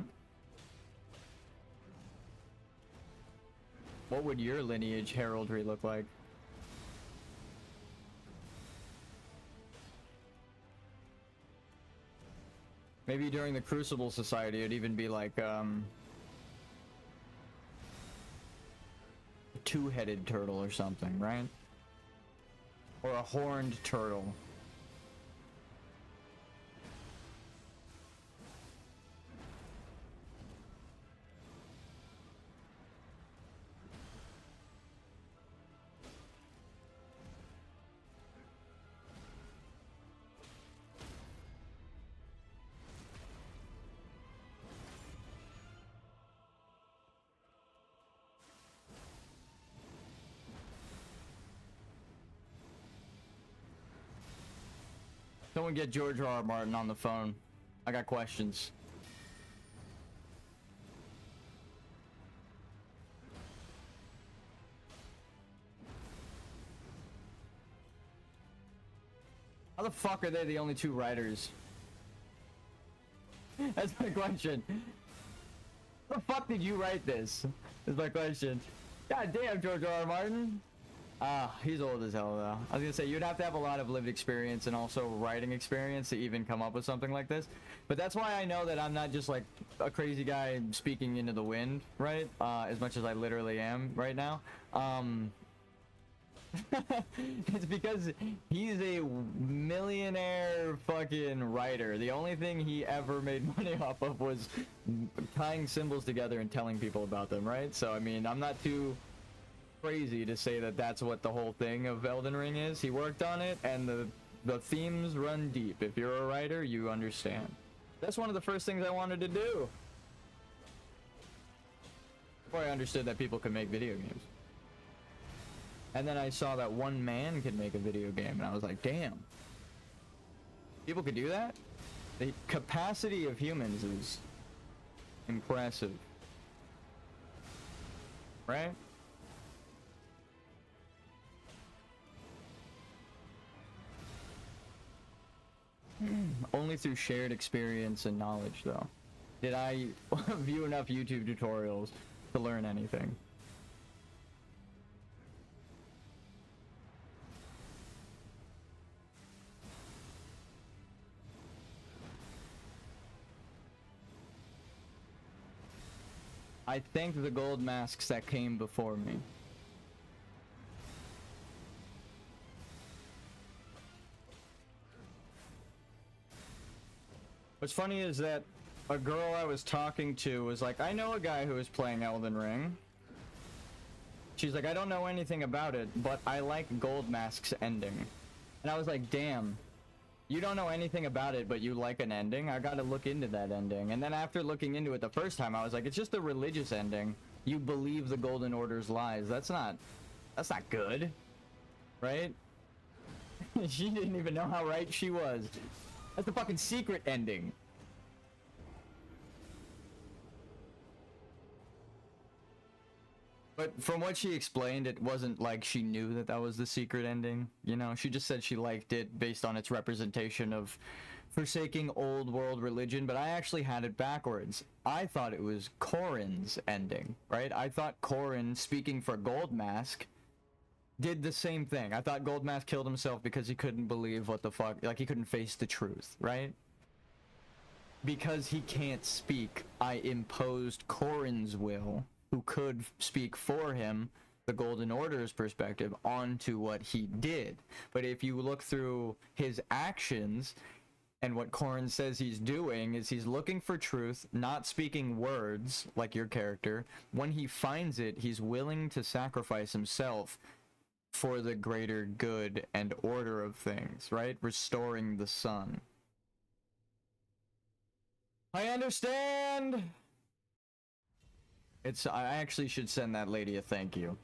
What would your lineage heraldry look like? Maybe during the Crucible Society, it'd even be like, a two-headed turtle or something, right? Or a horned turtle. Someone get George R.R. Martin on the phone. I got questions. How the fuck are they the only 2 writers? That's my question. How the fuck did you write this? Is my question. God damn, George R.R. Martin. He's old as hell though. I was gonna say you'd have to have a lot of lived experience and also writing experience to even come up with something like this. But that's why I know that I'm not just like a crazy guy speaking into the wind, right? As much as I literally am right now. It's because he's a millionaire fucking writer. The only thing he ever made money off of was tying symbols together and telling people about them, right? So I mean, I'm not too crazy to say that that's what the whole thing of Elden Ring is. He worked on it, and the themes run deep. If you're a writer, you understand. That's one of the first things I wanted to do before I understood that people could make video games. And then I saw that one man could make a video game, and I was like, damn, people could do that? The capacity of humans is impressive, right? Only through shared experience and knowledge, though, did I view enough YouTube tutorials to learn anything. I thank the gold masks that came before me. What's funny is that a girl I was talking to was like, I know a guy who is playing Elden Ring. She's like, I don't know anything about it, but I like Gold Mask's ending. And I was like, damn, you don't know anything about it, but you like an ending? I gotta look into that ending. And then after looking into it the first time, I was like, it's just a religious ending. You believe the Golden Order's lies. That's not good, right? She didn't even know how right she was. That's the fucking secret ending. But from what she explained, it wasn't like she knew that that was the secret ending. You know, she just said she liked it based on its representation of forsaking old world religion, but I actually had it backwards. I thought it was Corrin's ending, right? I thought Corrin, speaking for Gold Mask, did the same thing. I thought Gold Mask killed himself because he couldn't believe what the fuck, like he couldn't face the truth, right? Because he can't speak, I imposed Corrin's will, who could speak for him, the Golden Order's perspective, onto what he did. But if you look through his actions, and what Corrin says he's doing is he's looking for truth, not speaking words like your character. When he finds it, he's willing to sacrifice himself for the greater good and order of things, right? Restoring the sun. I understand! I actually should send that lady a thank you.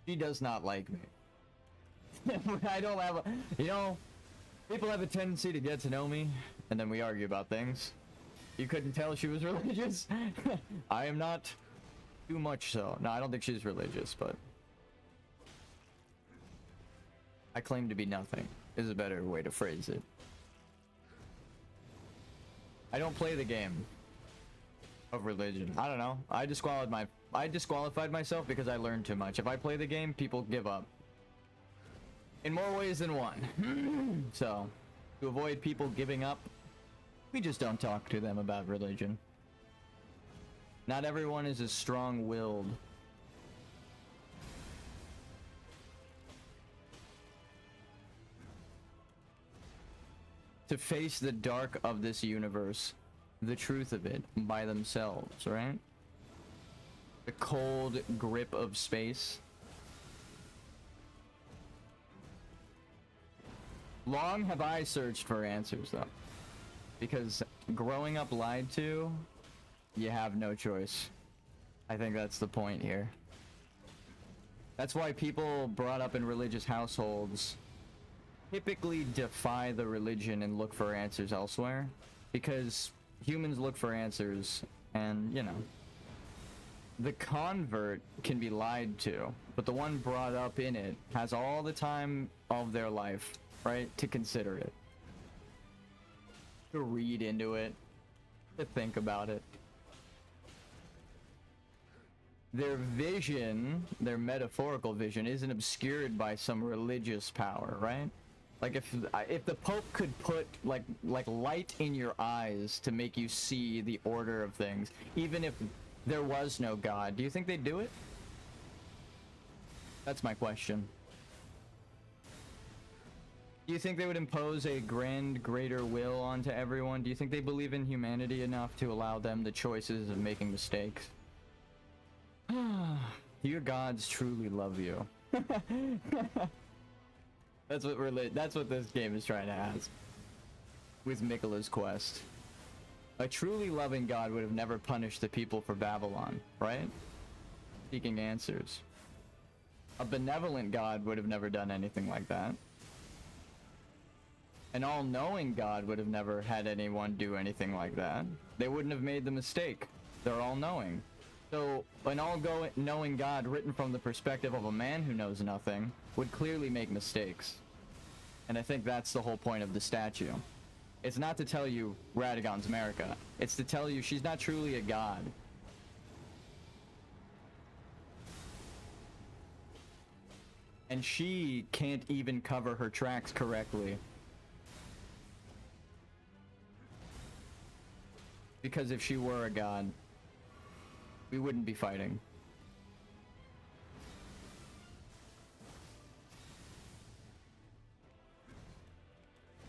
She does not like me. I don't have a, you know, people have a tendency to get to know me, and then we argue about things. You couldn't tell she was religious? I am not too much so. No, I don't think she's religious, but I claim to be nothing, is a better way to phrase it. I don't play the game of religion. I don't know. I disqualified myself because I learned too much. If I play the game, people give up. In more ways than one. So, to avoid people giving up, we just don't talk to them about religion. Not everyone is as strong-willed. To face the dark of this universe, the truth of it, by themselves, right? The cold grip of space. Long have I searched for answers, though. Because growing up lied to, you have no choice. I think that's the point here. That's why people brought up in religious households typically defy the religion and look for answers elsewhere. Because humans look for answers, and, you know, the convert can be lied to, but the one brought up in it has all the time of their life, right, to consider it, to read into it, to think about it. their vision, their metaphorical vision, isn't obscured by some religious power, right? Like if the Pope could put like light in your eyes to make you see the order of things, even if there was no God, do you think they'd do it? That's my question. Do you think they would impose a greater will onto everyone? Do you think they believe in humanity enough to allow them the choices of making mistakes? Your gods truly love you. That's what this game is trying to ask. With Miquella's quest. A truly loving God would have never punished the people for Babylon, right? Seeking answers. A benevolent God would have never done anything like that. An all-knowing God would have never had anyone do anything like that. They wouldn't have made the mistake. They're all-knowing. So, an all-knowing God written from the perspective of a man who knows nothing would clearly make mistakes. And I think that's the whole point of the statue. It's not to tell you Radagon's America. It's to tell you she's not truly a god. And she can't even cover her tracks correctly. Because if she were a god, we wouldn't be fighting.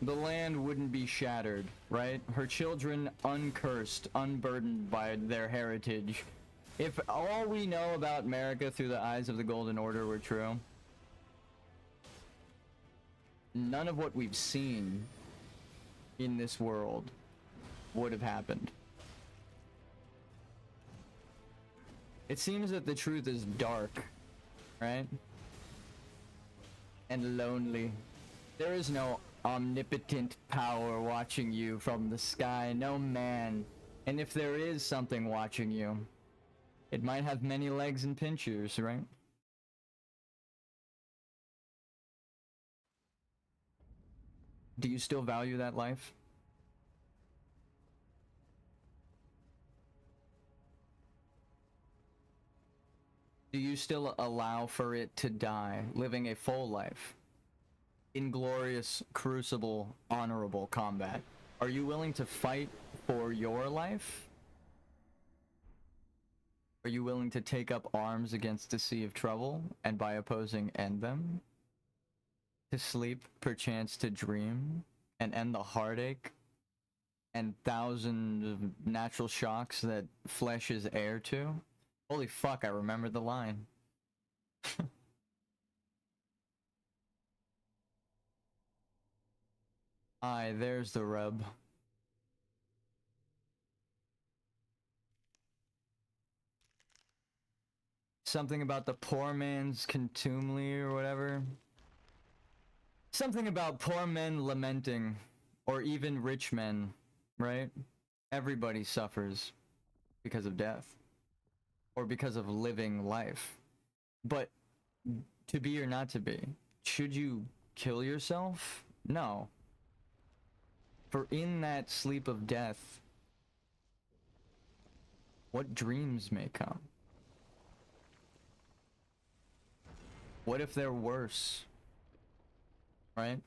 The land wouldn't be shattered, right? Her children uncursed, unburdened by their heritage. If all we know about America through the eyes of the Golden Order were true, none of what we've seen in this world would have happened. It seems that the truth is dark, right? And lonely. There is no omnipotent power watching you from the sky, no man. And if there is something watching you, it might have many legs and pincers, right? Do you still value that life? Do you still allow for it to die, living a full life? Inglorious, crucible, honorable combat. Are you willing to fight for your life? Are you willing to take up arms against the sea of trouble, and by opposing end them? To sleep, perchance to dream, and end the heartache and thousands of natural shocks that flesh is heir to? Holy fuck, I remember the line. Aye, there's the rub. Something about the poor man's contumely or whatever. Something about poor men lamenting, or even rich men, right? Everybody suffers because of death, or because of living life. But to be or not to be, should you kill yourself? No. For in that sleep of death, what dreams may come? What if they're worse? Right?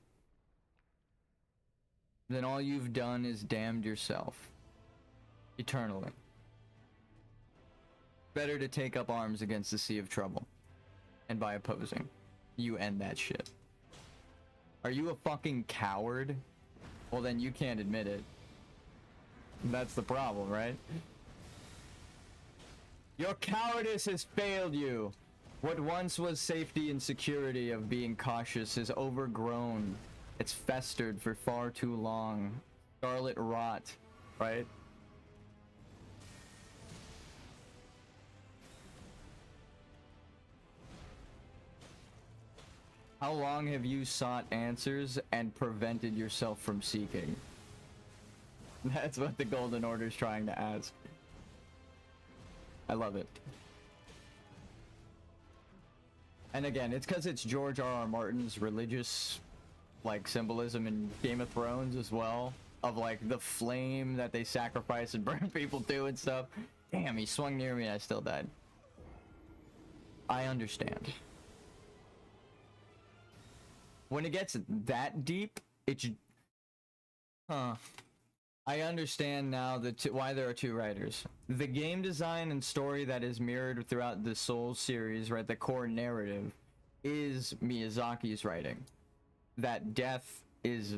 Then all you've done is damned yourself. Eternally. Better to take up arms against the sea of trouble. And by opposing, you end that shit. Are you a fucking coward? Well, then you can't admit it. That's the problem, right? Your cowardice has failed you. What once was safety and security of being cautious is overgrown. It's festered for far too long. Scarlet rot, right? How long have you sought answers and prevented yourself from seeking? That's what the Golden Order is trying to ask. I love it. And again, it's because it's George R.R. Martin's religious, like, symbolism in Game of Thrones as well. Of, like, the flame that they sacrifice and burn people to and stuff. Damn, he swung near me and I still died. I understand. When it gets that deep, it's... I understand now why there are two writers. The game design and story that is mirrored throughout the Souls series, right, the core narrative, is Miyazaki's writing. That death is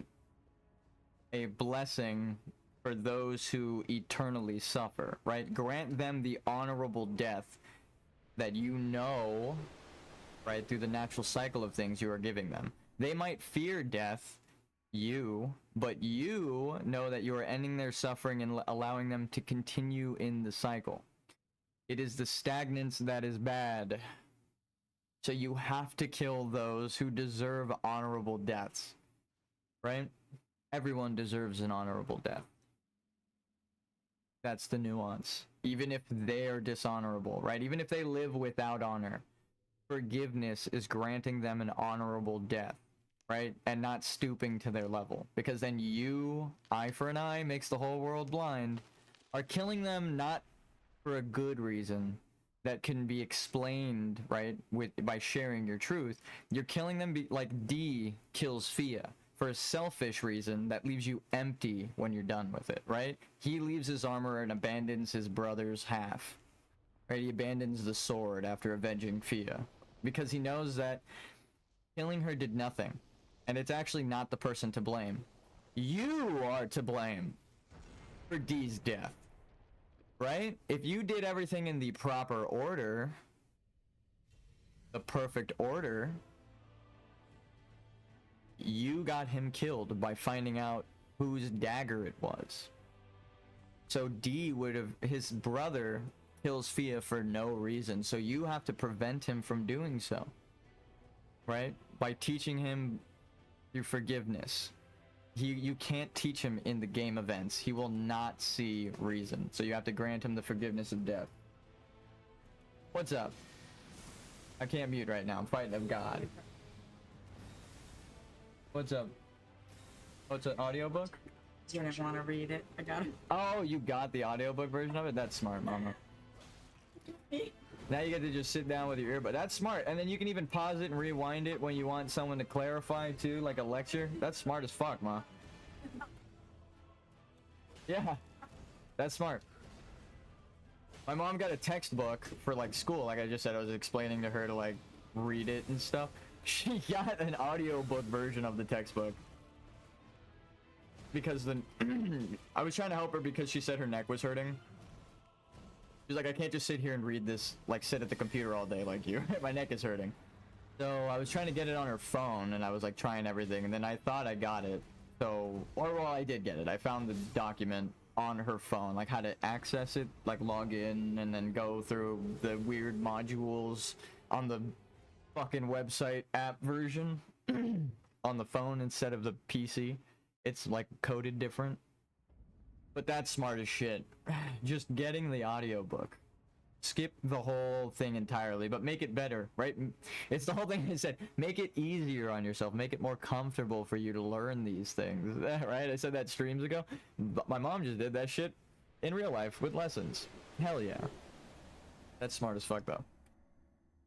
a blessing for those who eternally suffer, right? Grant them the honorable death that you know, right, through the natural cycle of things you are giving them. They might fear death, but you know that you are ending their suffering and allowing them to continue in the cycle. It is the stagnance that is bad. So you have to kill those who deserve honorable deaths, right? Everyone deserves an honorable death. That's the nuance. Even if they're dishonorable, right? Even if they live without honor, forgiveness is granting them an honorable death, right? And not stooping to their level. Because then you, eye for an eye, makes the whole world blind, are killing them not for a good reason that can be explained, right, by sharing your truth. You're killing them like D kills Fia for a selfish reason that leaves you empty when you're done with it, right? He leaves his armor and abandons his brother's half, right? He abandons the sword after avenging Fia because he knows that killing her did nothing, and it's actually not the person to blame. You are to blame for D's death, right? If you did everything in the proper order, the perfect order, you got him killed by finding out whose dagger it was. So D would have, his brother kills Fia for no reason, so you have to prevent him from doing so, right? By teaching him through forgiveness. You can't teach him in the game events. He will not see reason, so you have to grant him the forgiveness of death. What's up? I can't mute right now. I'm fighting a god. What's up? What's an audiobook? You didn't want to read it. I got it. Oh, you got the audiobook version of it? That's smart, mama. Now you get to just sit down with your earbud. That's smart. And then you can even pause it and rewind it when you want someone to clarify too, like a lecture. That's smart as fuck, ma. Yeah, that's smart. My mom got a textbook for like school. Like I just said, I was explaining to her to like read it and stuff. She got an audiobook version of the textbook. Because then I was trying to help her because she said her neck was hurting. She's like, I can't just sit here and read this, like sit at the computer all day like you. My neck is hurting. So I was trying to get it on her phone and I was like trying everything, and then I thought I got it. So, well, I did get it. I found the document on her phone, like how to access it, like log in and then go through the weird modules on the fucking website app version on the phone instead of the PC. It's like coded different. But that's smart as shit. Just getting the audiobook. Skip the whole thing entirely, but make it better, right? It's the whole thing I said. Make it easier on yourself. Make it more comfortable for you to learn these things, right? I said that streams ago. But my mom just did that shit in real life with lessons. Hell yeah. That's smart as fuck, though.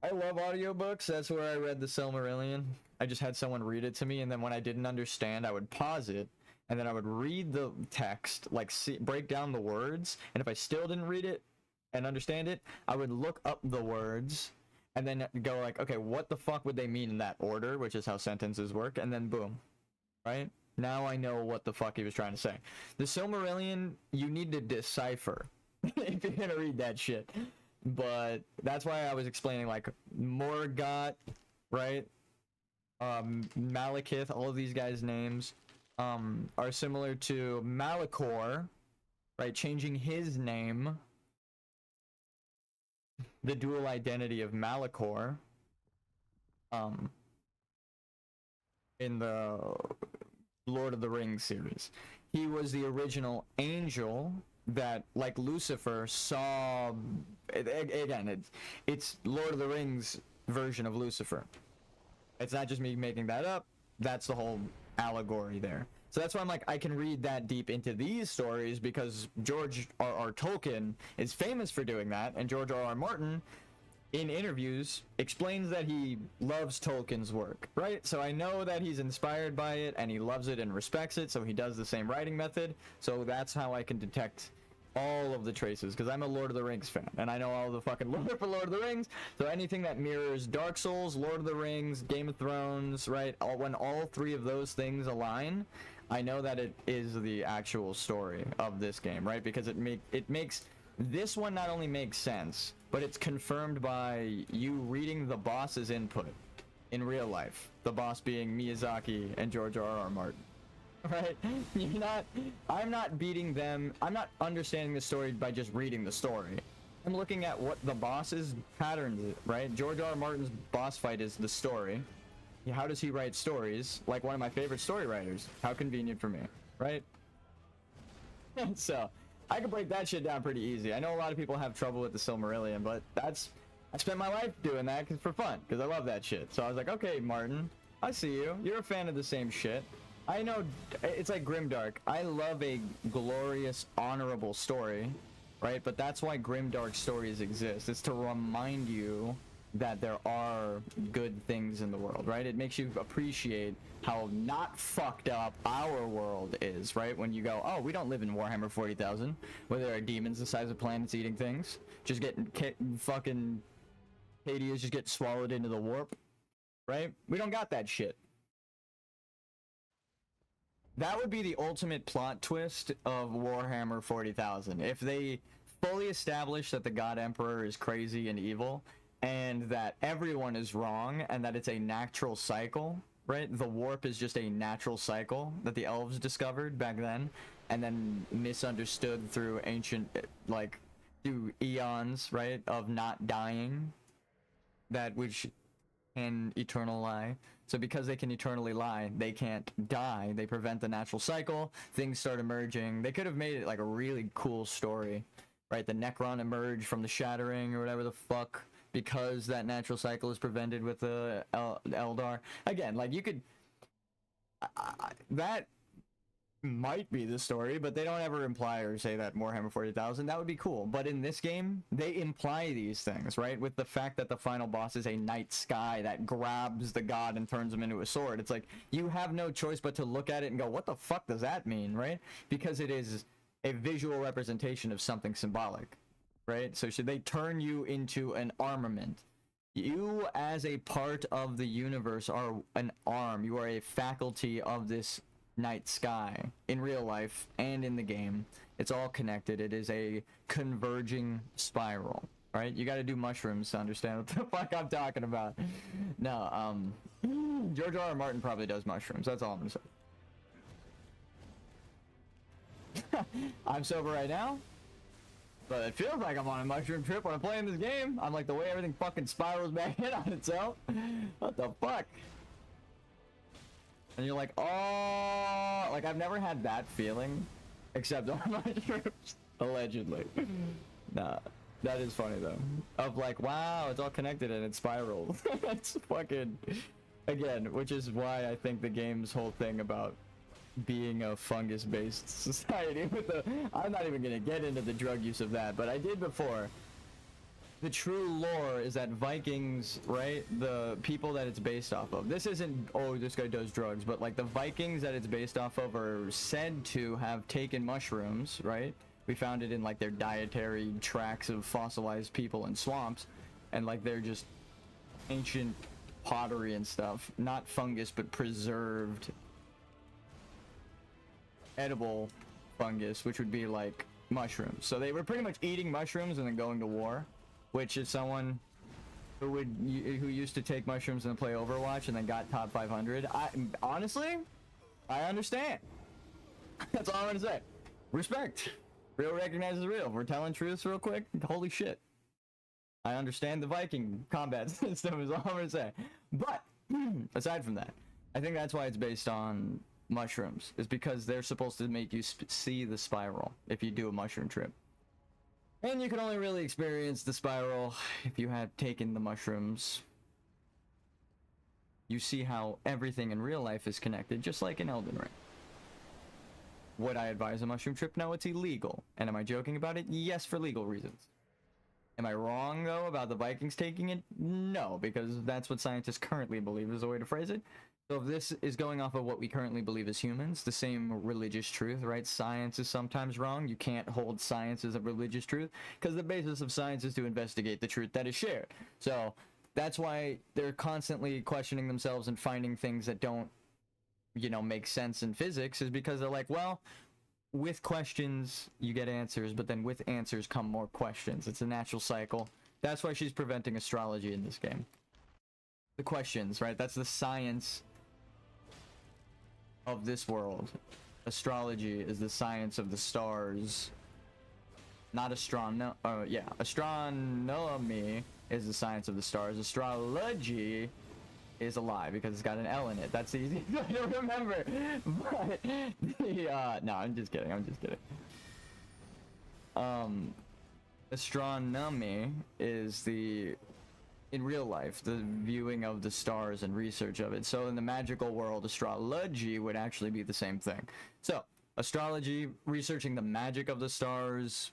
I love audiobooks. That's where I read the Silmarillion. I just had someone read it to me, and then when I didn't understand, I would pause it, and then I would read the text, like break down the words, and if I still didn't read it and understand it, I would look up the words, and then go like, okay, what the fuck would they mean in that order, which is how sentences work, and then boom, right? Now I know what the fuck he was trying to say. The Silmarillion, you need to decipher if you're gonna read that shit. But that's why I was explaining, like, Morgoth, right? Malekith, all of these guys' names are similar to Malachor, right? Changing his name, the dual identity of Malachor, in the Lord of the Rings series. He was the original angel that, like Lucifer, saw... Again, it's Lord of the Rings version of Lucifer. It's not just me making that up. That's the whole allegory there. So that's why I'm like, I can read that deep into these stories because George R.R. Tolkien is famous for doing that, and George R.R. Martin in interviews, explains that he loves Tolkien's work, right? So I know that he's inspired by it and he loves it and respects it, so he does the same writing method. So that's how I can detect all of the traces, because I'm a Lord of the Rings fan and I know all the fucking lore for Lord of the Rings. So anything that mirrors Dark Souls, Lord of the Rings, Game of Thrones, right? When all three of those things align, I know that it is the actual story of this game, right? Because it makes this one not only makes sense, but it's confirmed by you reading the boss's input in real life. The boss being Miyazaki and George R.R. Martin. Right? I'm not beating them. I'm not understanding the story by just reading the story. I'm looking at what the boss's patterns, right? George R.R. Martin's boss fight is the story. How does he write stories? Like one of my favorite story writers. How convenient for me, right? So, I can break that shit down pretty easy. I know a lot of people have trouble with the Silmarillion, but I spent my life doing that for fun, because I love that shit. So I was like, okay, Martin, I see you. You're a fan of the same shit. I know, it's like Grimdark. I love a glorious, honorable story, right? But that's why Grimdark stories exist. It's to remind you that there are good things in the world, right? It makes you appreciate how not fucked up our world is, right? When you go, oh, we don't live in Warhammer 40,000, where there are demons the size of planets eating things, just getting fucking Hades just get swallowed into the warp, right? We don't got that shit. That would be the ultimate plot twist of Warhammer 40,000. If they fully establish that the God Emperor is crazy and evil, and that everyone is wrong, and that it's a natural cycle, right? The warp is just a natural cycle that the elves discovered back then, and then misunderstood through ancient, like, through eons, right, of not dying, that which can eternal lie. So because they can eternally lie, they can't die. They prevent the natural cycle. Things start emerging. They could have made it like a really cool story, right? The Necron emerge from the shattering or whatever the fuck, because that natural cycle is prevented with the Eldar. Again, like you could... that might be the story, but they don't ever imply or say that Warhammer 40,000. That would be cool. But in this game, they imply these things, right? With the fact that the final boss is a night sky that grabs the god and turns him into a sword. It's like, you have no choice but to look at it and go, what the fuck does that mean, right? Because it is a visual representation of something symbolic, right? So should they turn you into an armament? You, as a part of the universe, are an arm. You are a faculty of this night sky in real life and in the game. It's all connected. It is a converging spiral, right? You got to do mushrooms to understand what the fuck I'm talking about. No, George R.R. Martin probably does mushrooms. That's all I'm gonna say. I'm sober right now, but it feels like I'm on a mushroom trip when I'm playing this game. I'm like, the way everything fucking spirals back in on itself. What the fuck? And you're like, oh, like I've never had that feeling, except on mushrooms, allegedly. Nah, that is funny though. Of like, wow, it's all connected and it spiraled. That's fucking, again, which is why I think the game's whole thing about being a fungus-based society with the, I'm not even gonna get into the drug use of that, but I did before. The true lore is that Vikings, right, the people that it's based off of, this isn't, oh, this guy does drugs, but like the Vikings that it's based off of are said to have taken mushrooms, right? We found it in like their dietary tracks of fossilized people in swamps, and like they're just ancient pottery and stuff, not fungus, but preserved edible fungus, which would be like mushrooms. So they were pretty much eating mushrooms and then going to war. Which is someone who used to take mushrooms and play Overwatch and then got top 500. Honestly, I understand. That's all I'm gonna say. Respect. Real recognizes real. If we're telling truths real quick, holy shit. I understand the Viking combat system is all I'm gonna say. But aside from that, I think that's why it's based on mushrooms. Is because they're supposed to make you see the spiral if you do a mushroom trip. And you can only really experience the spiral if you had taken the mushrooms. You see how everything in real life is connected, just like in Elden Ring. Would I advise a mushroom trip? No, it's illegal. And am I joking about it? Yes, for legal reasons. Am I wrong, though, about the Vikings taking it? No, because that's what scientists currently believe is the way to phrase it. So if this is going off of what we currently believe as humans, the same religious truth, right? Science is sometimes wrong. You can't hold science as a religious truth, because the basis of science is to investigate the truth that is shared. So that's why they're constantly questioning themselves and finding things that don't, you know, make sense in physics, is because they're like, well, with questions you get answers, but then with answers come more questions. It's a natural cycle. That's why she's preventing astrology in this game. The questions, right? That's the science of this world. Astrology is the science of the stars, not astronomy. Astronomy is the science of the stars. Astrology is a lie because it's got an L in it. That's easy to remember. But no, I'm just kidding. Astronomy is the, in real life, the viewing of the stars and research of it. So in the magical world, astrology would actually be the same thing. So astrology, researching the magic of the stars.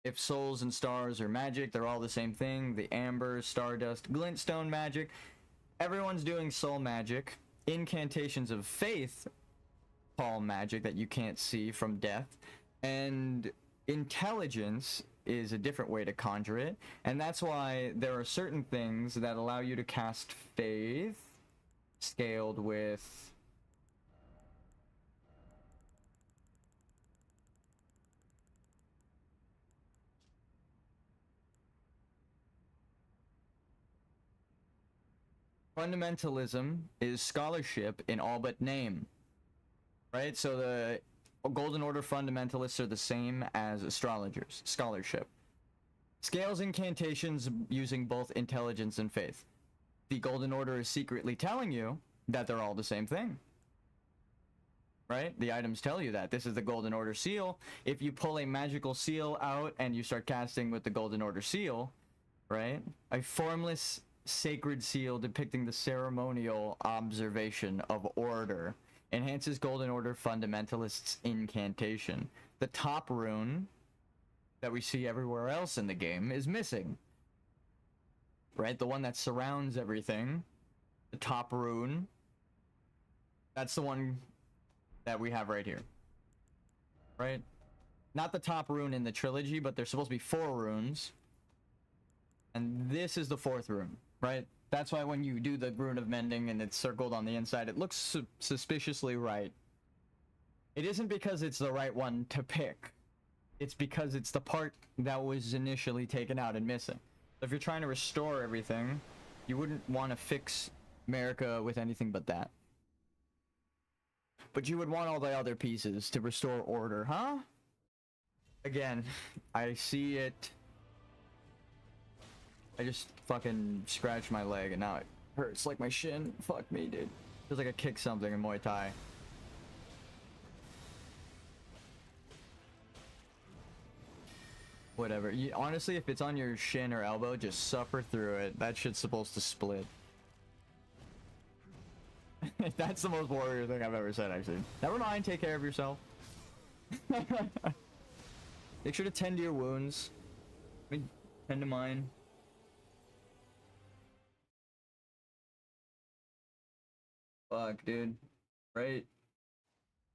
If souls and stars are magic, they're all the same thing. The amber, stardust, glintstone magic. Everyone's doing soul magic. Incantations of faith call magic that you can't see from death. And intelligence is a different way to conjure it. And that's why there are certain things that allow you to cast faith scaled with fundamentalism is scholarship in all but name, right? So the Golden Order fundamentalists are the same as astrologers, scholarship. Scales incantations using both intelligence and faith. The Golden Order is secretly telling you that they're all the same thing, right? The items tell you that. This is the Golden Order seal. If you pull a magical seal out and you start casting with the Golden Order seal, right? A formless sacred seal depicting the ceremonial observation of order enhances Golden Order fundamentalists' incantation. The top rune that we see everywhere else in the game is missing, right? The one that surrounds everything, the top rune, that's the one that we have right here, right? Not the top rune in the trilogy, but there's supposed to be 4 runes, and this is the 4th rune, right? That's why when you do the rune of mending and it's circled on the inside, it looks suspiciously right. It isn't because it's the right one to pick. It's because it's the part that was initially taken out and missing. So if you're trying to restore everything, you wouldn't want to fix America with anything but that. But you would want all the other pieces to restore order, huh? Again, I see it. I just fucking scratched my leg and now it hurts like my shin. Fuck me, dude. Feels like I kicked something in Muay Thai. Whatever. Honestly, if it's on your shin or elbow, just suffer through it. That shit's supposed to split. That's the most warrior thing I've ever said, actually. Never mind, take care of yourself. Make sure to tend to your wounds. I mean, tend to mine. Fuck, dude. Right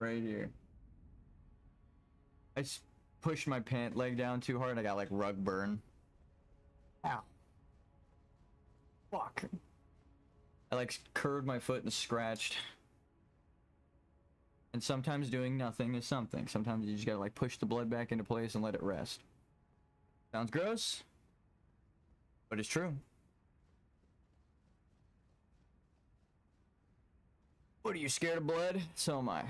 here. I pushed my pant leg down too hard. I got like rug burn. Ow. Fuck. I like curved my foot and scratched. And sometimes doing nothing is something. Sometimes you just gotta like push the blood back into place and let it rest. Sounds gross, but it's true. What are you, scared of blood? So am I.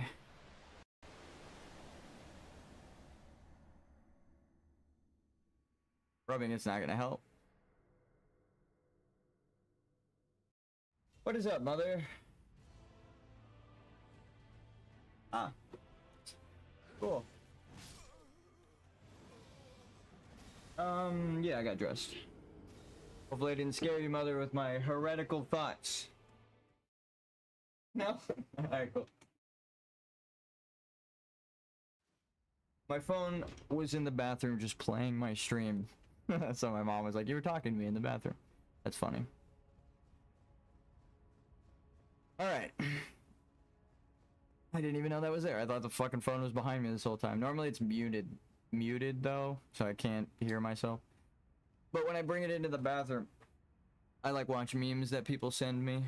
Rubbing it's not gonna help. What is up, mother? Ah. Cool. Yeah, I got dressed. Hopefully I didn't scare you, mother, with my heretical thoughts. No? Alright, cool. My phone was in the bathroom just playing my stream. So my mom was like, you were talking to me in the bathroom. That's funny. Alright. I didn't even know that was there. I thought the fucking phone was behind me this whole time. Normally it's muted though, so I can't hear myself. But when I bring it into the bathroom, I like watch memes that people send me,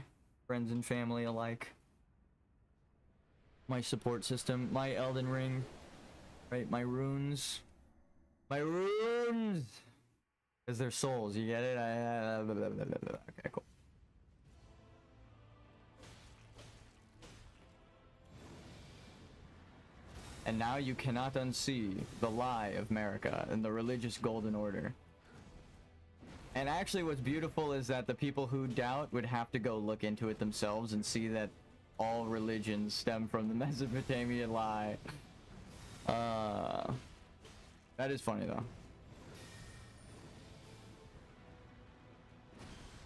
friends and family alike. My support system, my Elden Ring, right? My runes. My runes! Because they're souls, you get it? Okay, cool. And now you cannot unsee the lie of America and the religious golden order. And actually what's beautiful is that the people who doubt would have to go look into it themselves and see that all religions stem from the Mesopotamian lie. That is funny though.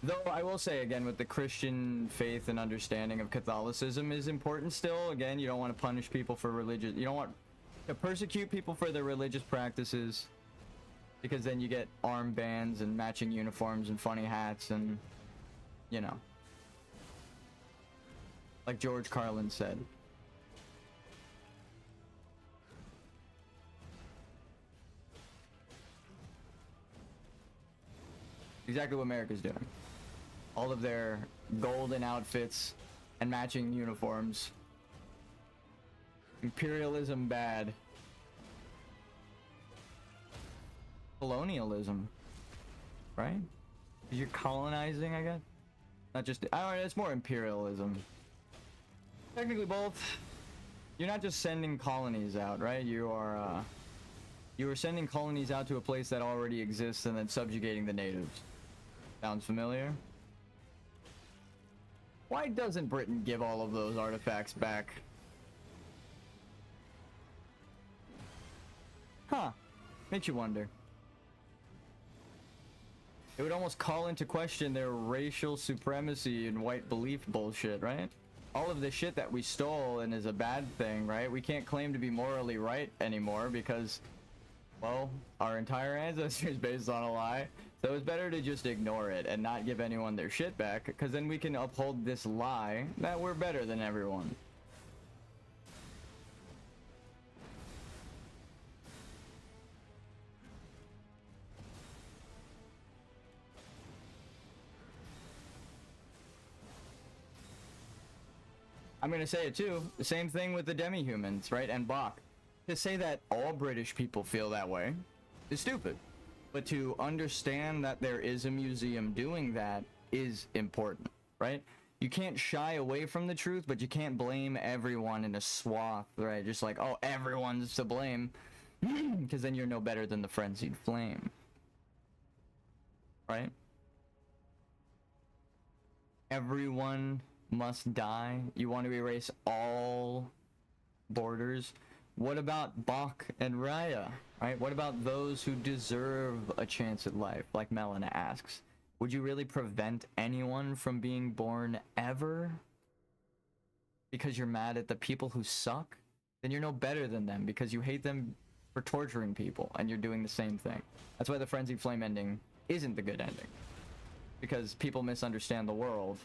Though I will say again, with the Christian faith and understanding of Catholicism is important still. Again, you don't want to punish people for religious, you don't want to persecute people for their religious practices, because then you get armbands and matching uniforms and funny hats and, you know, like George Carlin said. Exactly what America's doing. All of their golden outfits and matching uniforms. Imperialism bad. Colonialism. Right? You're colonizing, I guess? Not just... I don't know, it's more imperialism. Technically both. You're not just sending colonies out, right? You are sending colonies out to a place that already exists and then subjugating the natives. Sounds familiar? Why doesn't Britain give all of those artifacts back? Huh. Makes you wonder. It would almost call into question their racial supremacy and white belief bullshit, right? All of the shit that we stole and is a bad thing, right? We can't claim to be morally right anymore because, well, our entire ancestry is based on a lie. So it's better to just ignore it and not give anyone their shit back, because then we can uphold this lie that we're better than everyone. I'm gonna say it too. The same thing with the demi-humans, right? And Bach. To say that all British people feel that way is stupid. But to understand that there is a museum doing that is important, right? You can't shy away from the truth, but you can't blame everyone in a swath, right? Just like, oh, everyone's to blame. Because then you're no better than the frenzied flame. Right? Everyone must die. You want to erase all borders. What about Bach and Raya, right? What about those who deserve a chance at life, like Melina asks? Would you really prevent anyone from being born ever? Because you're mad at the people who suck? Then you're no better than them because you hate them for torturing people and you're doing the same thing. That's why the Frenzied Flame ending isn't the good ending. Because people misunderstand the world.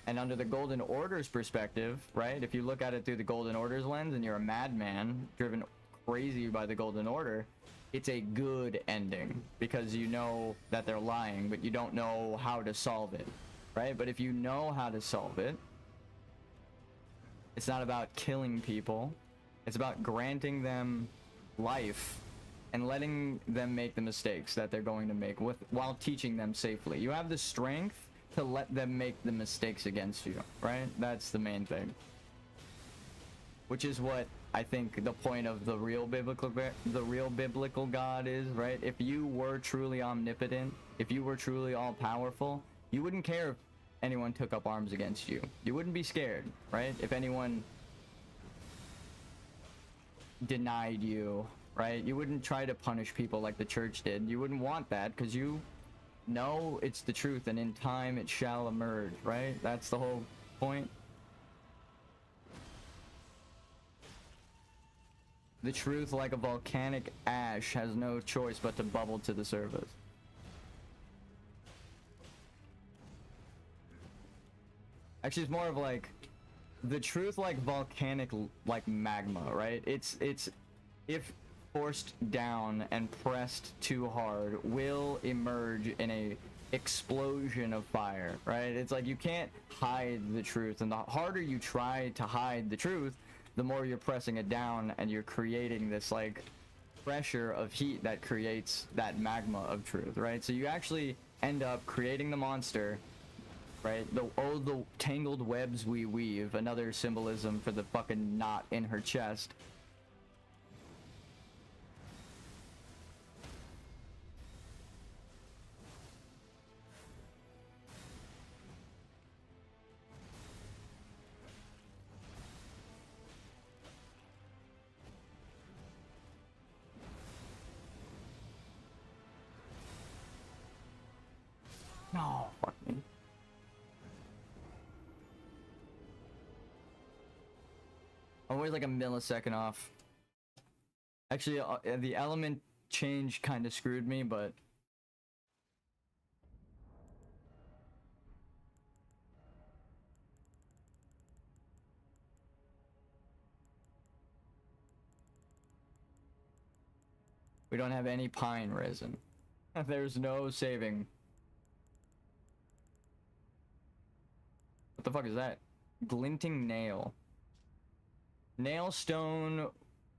And under the Golden Order's perspective, right? If you look at it through the Golden Order's lens and you're a madman driven crazy by the Golden Order, it's a good ending because you know that they're lying, but you don't know how to solve it, right? But if you know how to solve it, it's not about killing people. It's about granting them life and letting them make the mistakes that they're going to make while teaching them safely. You have the strength to let them make the mistakes against you, right? That's the main thing. Which is what I think the point of the real biblical God is, right? If you were truly omnipotent, if you were truly all-powerful, you wouldn't care if anyone took up arms against you. You wouldn't be scared, right? If anyone denied you, right? You wouldn't try to punish people like the church did. You wouldn't want that because you know it's the truth, and in time it shall emerge, right? That's the whole point. The truth, like a volcanic ash, has no choice but to bubble to the surface. Actually, it's more of like the truth, like volcanic, like magma, right? It's if forced down and pressed too hard, will emerge in a explosion of fire, right? It's like you can't hide the truth, and the harder you try to hide the truth, the more you're pressing it down, and you're creating this like pressure of heat that creates that magma of truth, right? So you actually end up creating the monster, right? The tangled webs we weave, another symbolism for the fucking knot in her chest. No, fuck me. I'm always like a millisecond off. Actually, the element change kind of screwed me, but we don't have any pine resin. There's no saving. What the fuck is that? Glinting nail. Nail stone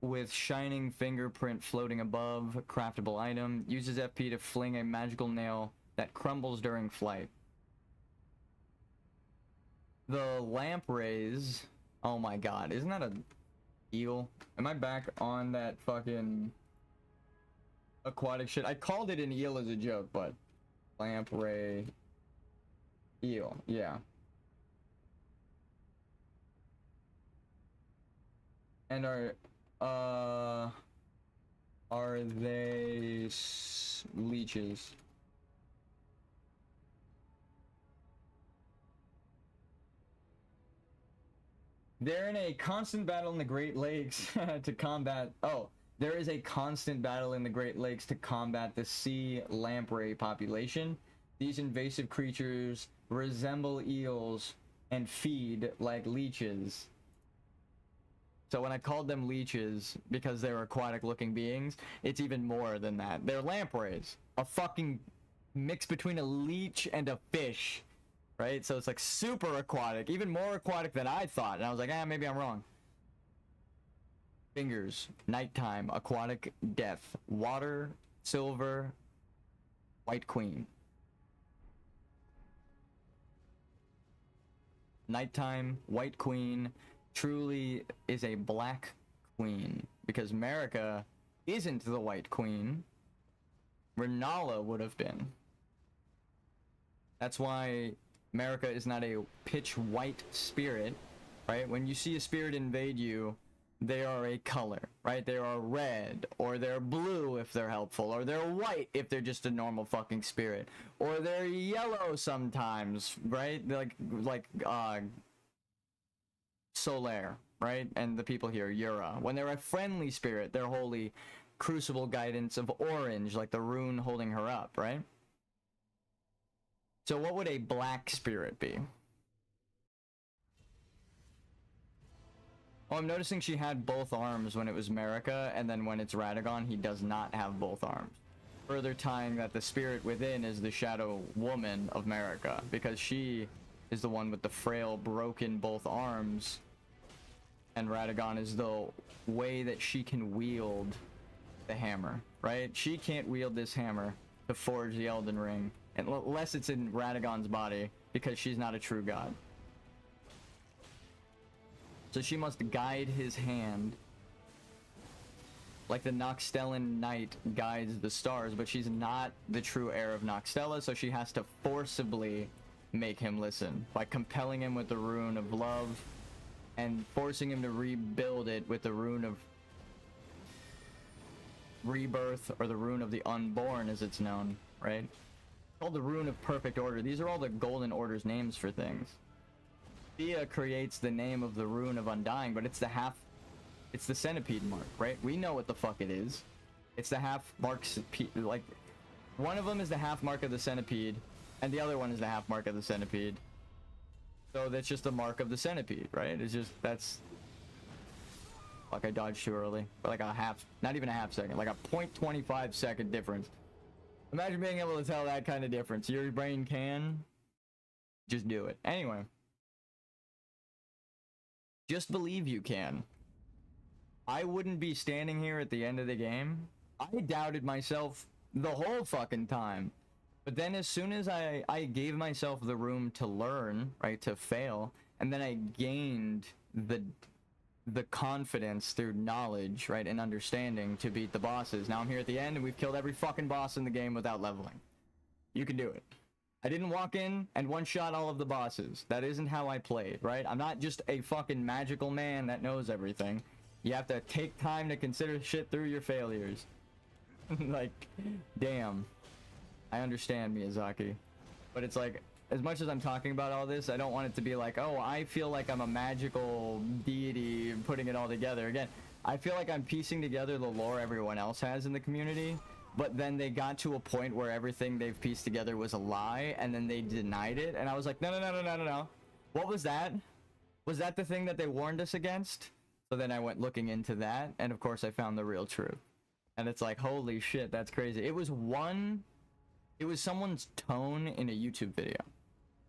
with shining fingerprint floating above. Craftable item. Uses FP to fling a magical nail that crumbles during flight. The lampreys. Oh my god, isn't that a eel? Am I back on that fucking aquatic shit? I called it an eel as a joke, but lamprey eel, yeah. And are they leeches? They're in a constant battle in the Great Lakes to combat. Oh, there is a constant battle in the Great Lakes to combat the sea lamprey population. These invasive creatures resemble eels and feed like leeches. So when I called them leeches because they're aquatic looking beings, it's even more than that. They're lampreys. A fucking mix between a leech and a fish. Right? So it's like super aquatic, even more aquatic than I thought. And I was like, maybe I'm wrong. Fingers, nighttime, aquatic death, water, silver, white queen. Nighttime, white queen, truly is a black queen, because Marika isn't the white queen. Renala would have been. That's why Marika is not a pitch white spirit, right? When you see a spirit invade you, they are a color, right? They are red, or they're blue if they're helpful, or they're white if they're just a normal fucking spirit, or they're yellow sometimes, right? Like Solaire, right? And the people here, Yura. When they're a friendly spirit, they're holy crucible guidance of orange, like the rune holding her up, right? So what would a black spirit be? Oh, I'm noticing she had both arms when it was Marika, and then when it's Radagon, he does not have both arms. Further tying that the spirit within is the shadow woman of Marika, because she is the one with the frail, broken both arms, and Radagon is the way that she can wield the hammer, right? She can't wield this hammer to forge the Elden Ring, unless it's in Radagon's body, because she's not a true god. So she must guide his hand, like the Noxtellan Knight guides the stars, but she's not the true heir of Noxtella, so she has to forcibly make him listen by compelling him with the rune of love and forcing him to rebuild it with the rune of rebirth, or the rune of the unborn as it's known, right? Called the rune of perfect order. These are all the golden order's names for things. Thea creates the name of the rune of undying, but it's the half It's the centipede mark, right? We know what the fuck it is. It's the half mark, like, one of them is the half mark of the centipede, and the other one is the half mark of the centipede. So that's just the mark of the centipede, right? It's just, that's... Fuck, I dodged too early. But like a half, not even a half second, like a 0.25 second difference. Imagine being able to tell that kind of difference. Your brain can. Just do it. Anyway. Just believe you can. I wouldn't be standing here at the end of the game. I doubted myself the whole fucking time. But then as soon as I gave myself the room to learn, right, to fail, and then I gained the confidence through knowledge, right, and understanding to beat the bosses. Now I'm here at the end and we've killed every fucking boss in the game without leveling. You can do it. I didn't walk in and one-shot all of the bosses. That isn't how I played, right? I'm not just a fucking magical man that knows everything. You have to take time to consider shit through your failures. Like, damn. I understand, Miyazaki. But it's like, as much as I'm talking about all this, I don't want it to be like, oh, I feel like I'm a magical deity putting it all together. Again, I feel like I'm piecing together the lore everyone else has in the community, but then they got to a point where everything they've pieced together was a lie, and then they denied it, and I was like, no. What was that? Was that the thing that they warned us against? So then I went looking into that, and of course I found the real truth. And it's like, holy shit, that's crazy. It was someone's tone in a YouTube video.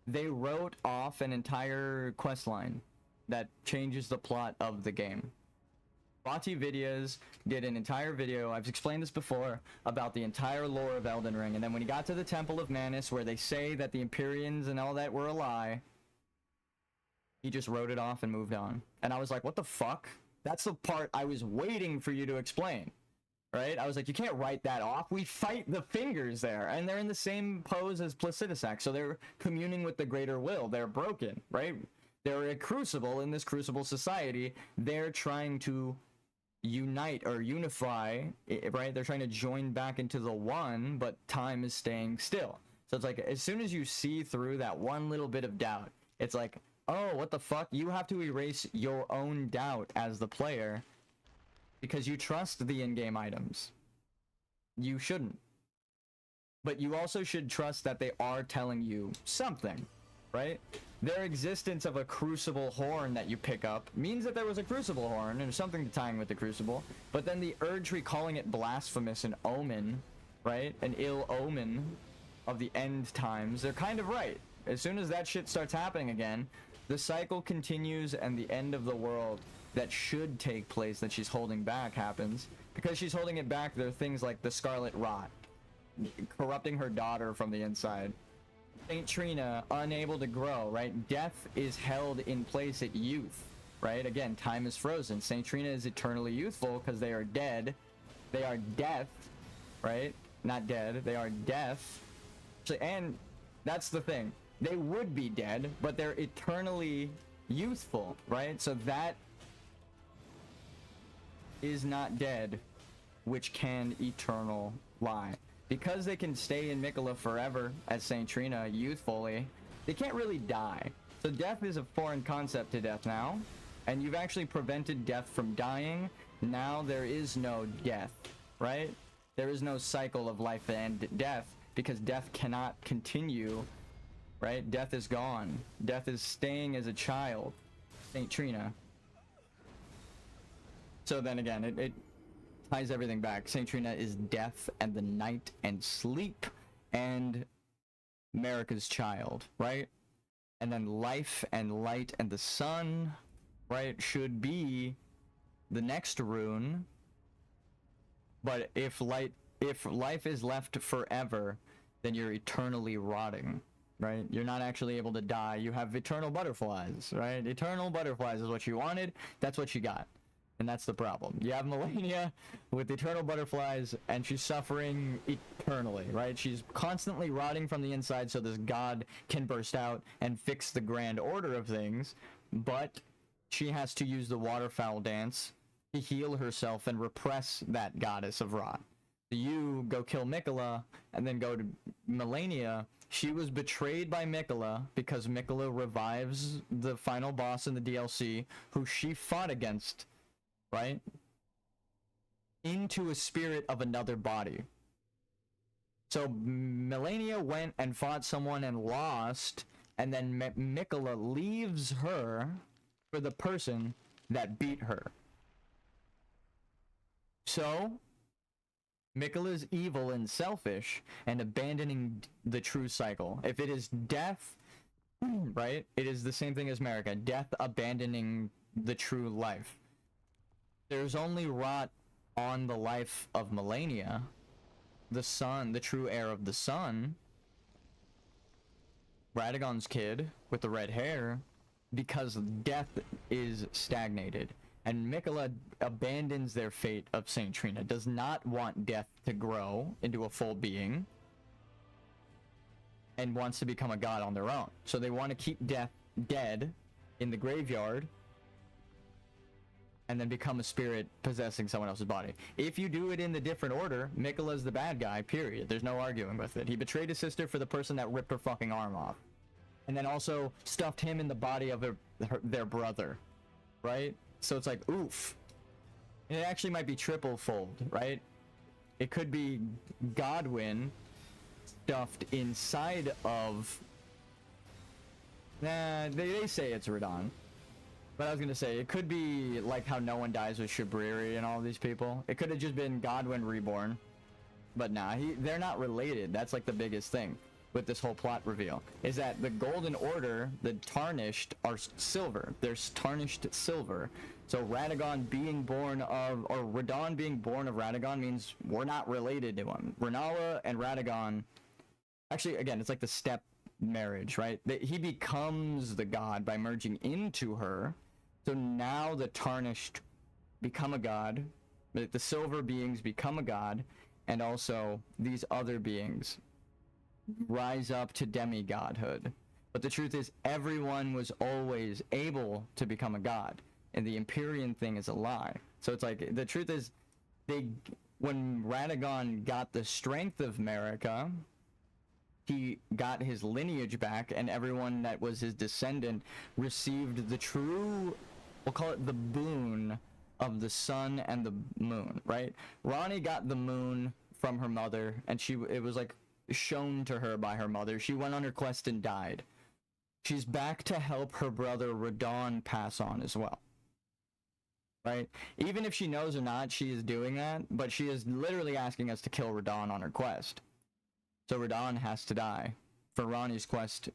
They wrote off an entire quest line that changes the plot of the game. Bati Videos did an entire video, I've explained this before, about the entire lore of Elden Ring, and then when he got to the Temple of Manus, where they say that the Empyreans and all that were a lie, he just wrote it off and moved on. And I was like, what the fuck? That's the part I was waiting for you to explain. Right? I was like, you can't write that off. We fight the fingers there. And they're in the same pose as Placidusac. So they're communing with the greater will. They're broken, right? They're a crucible in this crucible society. They're trying to unite or unify, right? They're trying to join back into the one, but time is staying still. So it's like, as soon as you see through that one little bit of doubt, it's like, oh, what the fuck? You have to erase your own doubt as the player because you trust the in-game items. You shouldn't. But you also should trust that they are telling you something, right? Their existence of a crucible horn that you pick up means that there was a crucible horn and something tying with the crucible, but then the Erdtree calling it blasphemous and omen, right? An ill omen of the end times, they're kind of right. As soon as that shit starts happening again, the cycle continues and the end of the world that should take place that she's holding back happens. Because she's holding it back, there are things like the Scarlet Rot, corrupting her daughter from the inside. Saint Trina, unable to grow, right? Death is held in place at youth, right? Again, time is frozen. Saint Trina is eternally youthful because they are dead. They are death, right? Not dead. They are death. And that's the thing. They would be dead, but they're eternally youthful, right? So that is not dead, which can eternal lie. Because they can stay in Mikola forever as Saint Trina youthfully, they can't really die. So death is a foreign concept to death now, and you've actually prevented death from dying. Now there is no death, right? There is no cycle of life and death because death cannot continue, right? Death is gone. Death is staying as a child, Saint Trina. So then again, it ties everything back. Saint Trina is death and the night and sleep and America's child, right? And then life and light and the sun, right, should be the next rune. But if life is left forever, then you're eternally rotting, right? You're not actually able to die. You have eternal butterflies, right? Eternal butterflies is what you wanted. That's what you got. And that's the problem. You have Melania with eternal butterflies, and she's suffering eternally, right? She's constantly rotting from the inside so this god can burst out and fix the grand order of things, but she has to use the waterfowl dance to heal herself and repress that goddess of rot. You go kill Mikola, and then go to Melania. She was betrayed by Mikola because Mikola revives the final boss in the DLC, who she fought against, right? Into a spirit of another body. So Melania went and fought someone and lost, and then Mikola leaves her for the person that beat her. So Mikola's evil and selfish and abandoning the true cycle. If it is death, right, it is the same thing as Marika. Death abandoning the true life. There's only rot on the life of Melania, the sun, the true heir of the sun, Radagon's kid with the red hair, because death is stagnated. And Mikola abandons their fate of Saint Trina, does not want death to grow into a full being, and wants to become a god on their own. So they want to keep death dead in the graveyard, and then become a spirit possessing someone else's body. If you do it in the different order, Mikola's the bad guy, period. There's no arguing with it. He betrayed his sister for the person that ripped her fucking arm off. And then also stuffed him in the body of their brother, right? So it's like, oof. And it actually might be triple fold, right? It could be Godwyn stuffed inside of... Nah, they say it's Radon. But I was gonna say, it could be like how no one dies with Shabriri and all these people. It could have just been Godwyn reborn. But nah, they're not related. That's like the biggest thing with this whole plot reveal. Is that the Golden Order, the Tarnished, are silver. There's Tarnished silver. So Radagon being born of, or Radon being born of Radagon means we're not related to him. Renala and Radagon, actually, again, it's like the step marriage, right? He becomes the god by merging into her. So now the Tarnished become a god, the silver beings become a god, and also these other beings rise up to demigodhood. But the truth is, everyone was always able to become a god, and the Empyrean thing is a lie. So it's like, the truth is, when Radagon got the strength of Marika, he got his lineage back, and everyone that was his descendant received the true, we'll call it the boon of the sun and the moon, right? Ronnie got the moon from her mother, and it was like shown to her by her mother. She went on her quest and died. She's back to help her brother Radon pass on as well, right? Even if she knows or not, she is doing that, but she is literally asking us to kill Radon on her quest. So Radon has to die for Ronnie's quest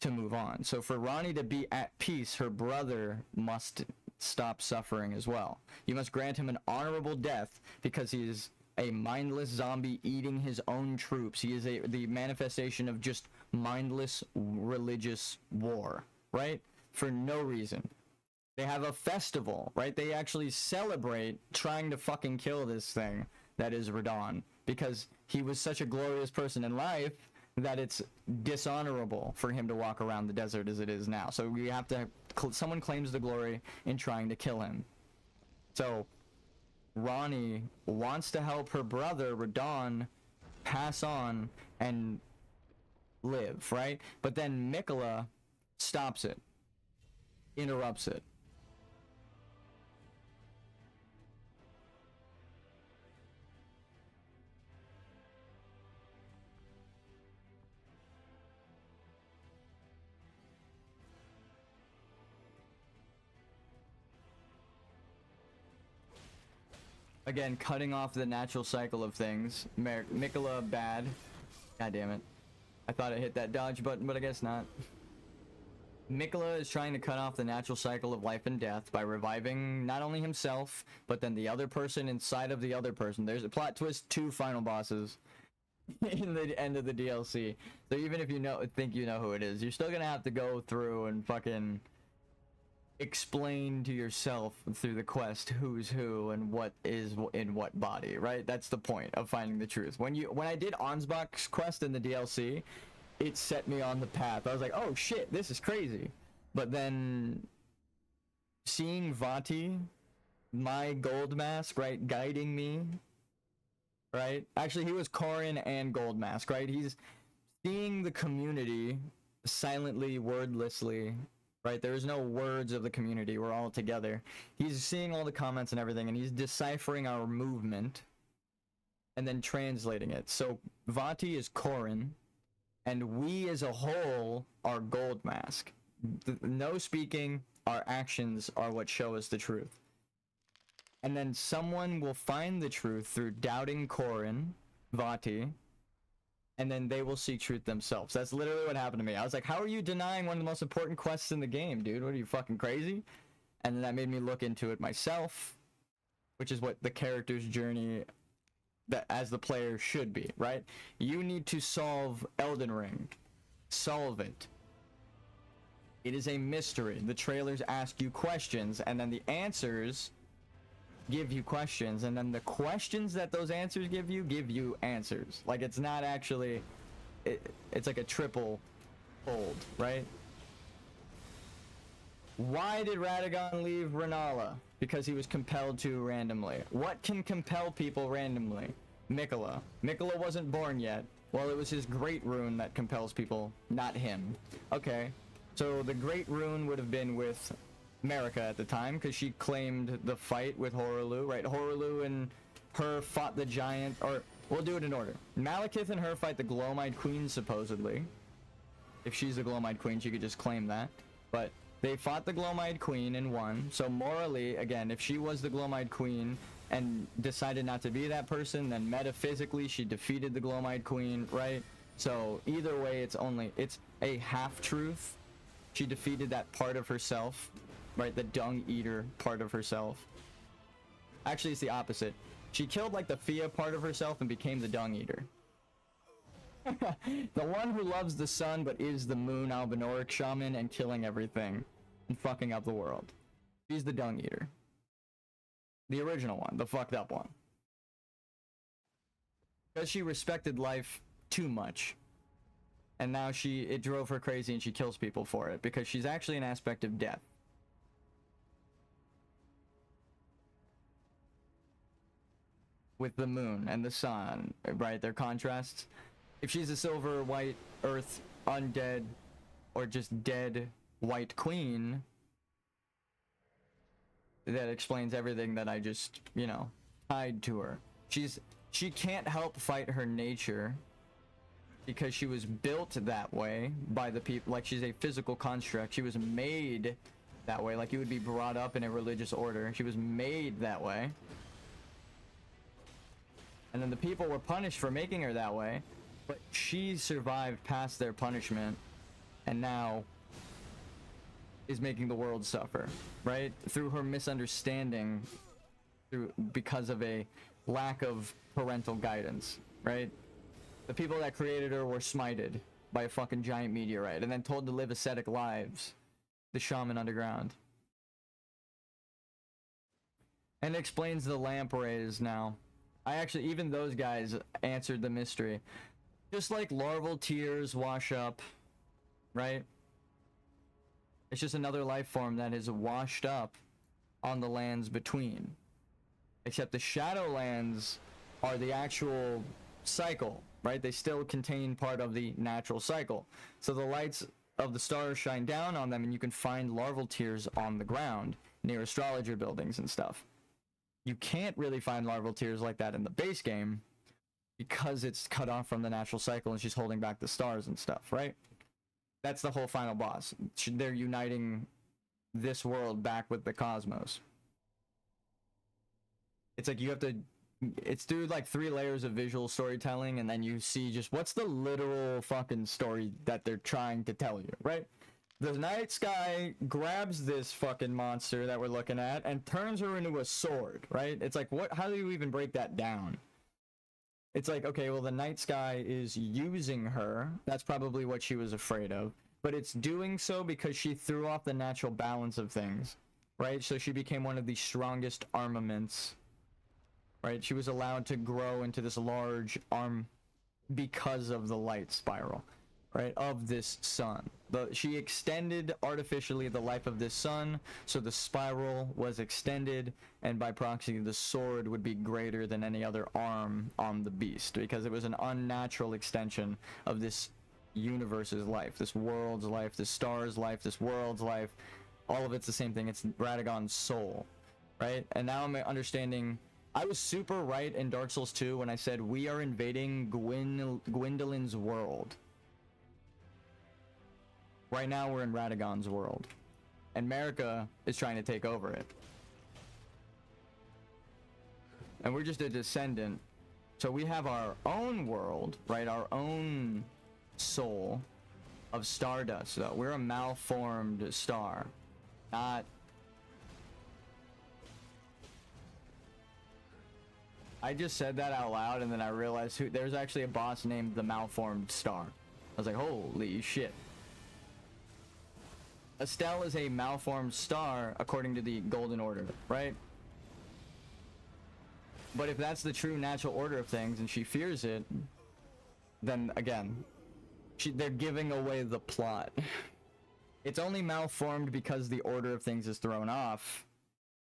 to move on. So for Ronnie to be at peace, her brother must stop suffering as well. You must grant him an honorable death because he is a mindless zombie eating his own troops. He is the manifestation of just mindless religious war, right? For no reason. They have a festival, right? They actually celebrate trying to fucking kill this thing that is Radon, because he was such a glorious person in life that it's dishonorable for him to walk around the desert as it is now. So we have to, someone claims the glory in trying to kill him. So Ronnie wants to help her brother Radon pass on and live, right? But then Mikola stops it, interrupts it. Again, cutting off the natural cycle of things. Mikola bad. God damn it. I thought I hit that dodge button, but I guess not. Mikola is trying to cut off the natural cycle of life and death by reviving not only himself, but then the other person inside of the other person. There's a plot twist, 2 final bosses in the end of the DLC. So even if you think you know who it is, you're still gonna have to go through and fucking explain to yourself through the quest who's who and what is in what body, right? That's the point of finding the truth. When I did Ansbach's quest in the DLC, it set me on the path. I was like, oh shit, this is crazy. But then seeing Vati, my gold mask, right, guiding me, right? Actually, he was Corin and gold mask, right? He's seeing the community silently, wordlessly, right? There is no words of the community. We're all together. He's seeing all the comments and everything, and he's deciphering our movement and then translating it. So Vati is Korin, and we as a whole are Gold Mask. No speaking, our actions are what show us the truth. And then someone will find the truth through doubting Korin, Vati, and then they will seek truth themselves. That's literally what happened to me. I was like, how are you denying one of the most important quests in the game, dude? What are you, fucking crazy? And then that made me look into it myself, which is what the character's journey that as the player should be, right? You need to solve Elden Ring. Solve it. It is a mystery. The trailers ask you questions, and then the answers give you questions, and then the questions that those answers give you answers. Like, it's not actually, it's like a triple fold, right? Why did Radagon leave Renala? Because he was compelled to randomly. What can compel people randomly? Mikola. Mikola wasn't born yet. Well, it was his great rune that compels people, not him. Okay, so the great rune would have been with Marika at the time, because she claimed the fight with Horaloo, right? Horaloo and her fought the giant, or we'll do it in order. Malekith and her fight the Glowmite Queen, supposedly. If she's the Glowmite Queen, she could just claim that. But they fought the Glowmite Queen and won. So morally, again, if she was the Glowmite Queen and decided not to be that person, then metaphysically she defeated the Glowmite Queen, right? So either way, it's a half-truth. She defeated that part of herself, right? The dung eater part of herself. Actually, it's the opposite. She killed like the Fia part of herself and became the dung eater. The one who loves the sun but is the moon Albinoric shaman and killing everything and fucking up the world. She's the dung eater. The original one, the fucked up one. Because she respected life too much. And now it drove her crazy and she kills people for it, because she's actually an aspect of death. With the moon and the sun, right? Their contrasts. If she's a silver, white, earth, undead, or just dead white queen, that explains everything that I just, you know, tied to her. She can't help fight her nature, because she was built that way by the people. Like, she's a physical construct. She was made that way, like you would be brought up in a religious order. She was made that way. And then the people were punished for making her that way, but she survived past their punishment and now is making the world suffer, right? Through her misunderstanding, because of a lack of parental guidance, right? The people that created her were smited by a fucking giant meteorite and then told to live ascetic lives. The shaman underground. And it explains the lampreys now. Even those guys answered the mystery. Just like larval tears wash up, right? It's just another life form that is washed up on the lands between. Except the Shadowlands are the actual cycle, right? They still contain part of the natural cycle. So the lights of the stars shine down on them, and you can find larval tears on the ground near astrologer buildings and stuff. You can't really find larval tears like that in the base game because it's cut off from the natural cycle and she's holding back the stars and stuff, right? That's the whole final boss. They're uniting this world back with the cosmos. It's like you have to... It's through like 3 layers of visual storytelling, and then you see just what's the literal fucking story that they're trying to tell you, right? The night sky grabs this fucking monster that we're looking at and turns her into a sword, right? It's like, how do you even break that down? It's like, okay, well, the night sky is using her. That's probably what she was afraid of. But it's doing so because she threw off the natural balance of things, right? So she became one of the strongest armaments, right? She was allowed to grow into this large arm because of the light spiral, right, of this sun. She extended artificially the life of this sun, so the spiral was extended, and by proxy the sword would be greater than any other arm on the beast, because it was an unnatural extension of this universe's life, this world's life, this star's life, this world's life. All of it's the same thing. It's Radagon's soul, right? And now I'm understanding. I was super right in Dark Souls 2 when I said we are invading Gwendolyn's world. Right now we're in Radagon's world, and Marika is trying to take over it. And we're just a descendant. So we have our own world, right? Our own soul of stardust, though. We're a malformed star. Not... I just said that out loud, and then I realized there's actually a boss named the Malformed Star. I was like, holy shit. Estelle is a malformed star, according to the Golden Order, right? But if that's the true natural order of things, and she fears it, then, again, they're giving away the plot. It's only malformed because the order of things is thrown off.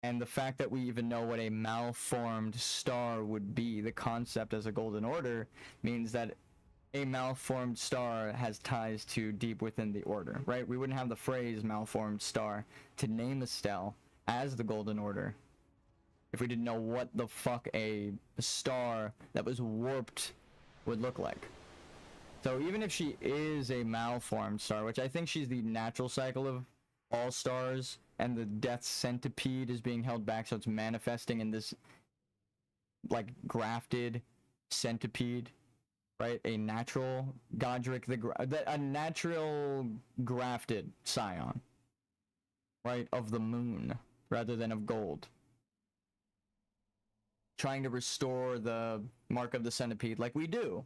And the fact that we even know what a malformed star would be, the concept as a Golden Order, means that a malformed star has ties to deep within the Order, right? We wouldn't have the phrase malformed star to name Estelle as the Golden Order if we didn't know what the fuck a star that was warped would look like. So even if she is a malformed star, which I think she's the natural cycle of all stars, and the death centipede is being held back, so it's manifesting in this, like, grafted centipede, right? A natural Godric, a natural grafted scion, right? Of the moon, rather than of gold. Trying to restore the mark of the centipede, like we do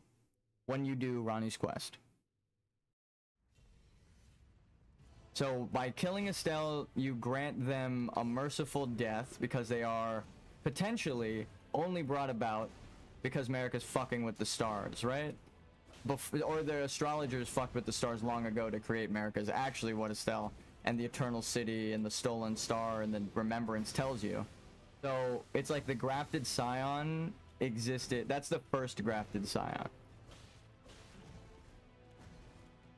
when you do Ronnie's Quest. So by killing Estelle, you grant them a merciful death because they are potentially only brought about because Marika's fucking with the stars, right? Or the astrologers fucked with the stars long ago to create Marika's actually what Estelle and the Eternal City and the Stolen Star and the Remembrance tells you. So it's like the grafted scion existed. That's the first grafted scion.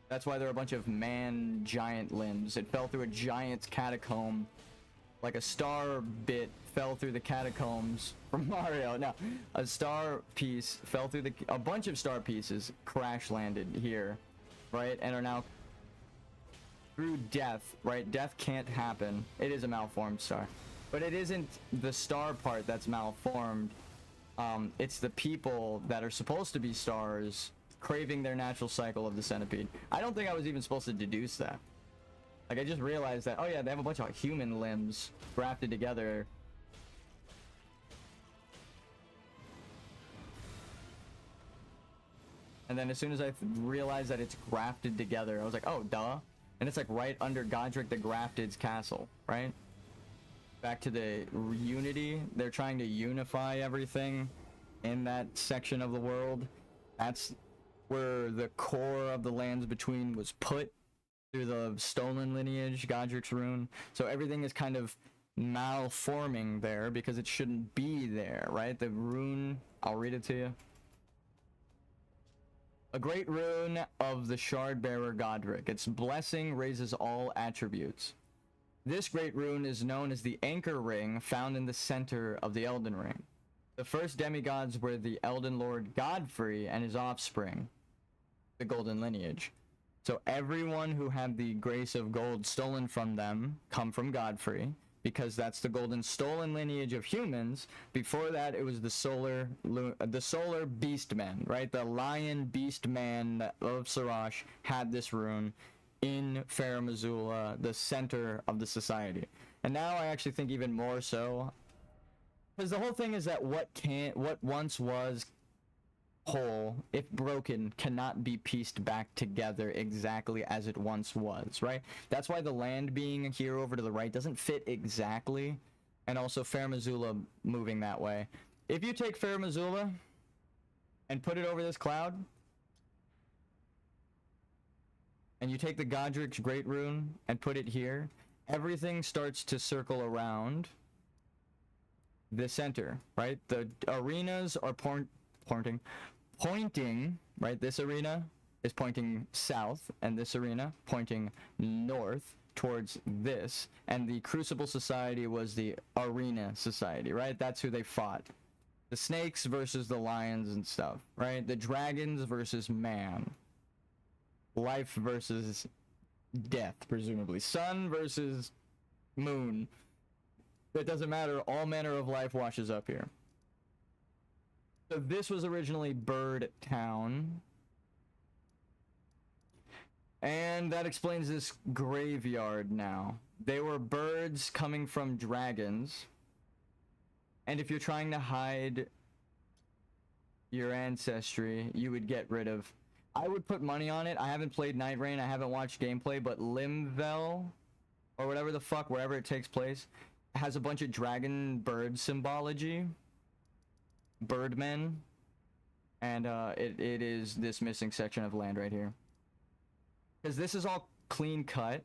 That's why there are a bunch of man giant limbs. It fell through a giant's catacomb. Like a star bit fell through the catacombs from Mario. No, a star piece fell through a bunch of star pieces crash landed here, right? And are now through death, right? Death can't happen. It is a malformed star. But it isn't the star part that's malformed. It's the people that are supposed to be stars craving their natural cycle of the centipede. I don't think I was even supposed to deduce that. Like, I just realized that, oh yeah, they have a bunch of human limbs grafted together. And then as soon as I realized that it's grafted together, I was like, oh, duh. And it's like right under Godric the Grafted's castle, right? Back to the unity. They're trying to unify everything in that section of the world. That's where the core of the lands between was put through the stolen lineage, Godric's rune. So everything is kind of malforming there because it shouldn't be there, right? The rune, I'll read it to you. A great rune of the shard bearer Godric. Its blessing raises all attributes. This great rune is known as the anchor ring found in the center of the Elden Ring. The first demigods were the Elden Lord Godfrey and his offspring, the golden lineage. So everyone who had the grace of gold stolen from them come from Godfrey, because that's the golden stolen lineage of humans. Before that, it was the solar beast men, right? The lion beast man of Sarash had this rune in Fair Missoula, the center of the society. And now I actually think even more so, because the whole thing is that what once was whole, if broken, cannot be pieced back together exactly as it once was, right? That's why the land being here over to the right doesn't fit exactly, and also Fair Missoula moving that way. If you take Fair Missoula and put it over this cloud, and you take the Godric's Great Rune and put it here, everything starts to circle around the center, right? The arenas are pointing, right? This arena is pointing south, and this arena pointing north towards this. And the Crucible Society was the Arena Society, right? That's who they fought. The snakes versus the lions and stuff, right? The dragons versus man. Life versus death, presumably. Sun versus moon. It doesn't matter. All manner of life washes up here. So this was originally Bird Town. And that explains this graveyard now. They were birds coming from dragons. And if you're trying to hide your ancestry, you would get rid of... I would put money on it. I haven't played Night Rain. I haven't watched gameplay, but Limvel, or whatever the fuck, wherever it takes place, has a bunch of dragon bird symbology. Birdmen. And it is this missing section of land right here. Because this is all clean cut,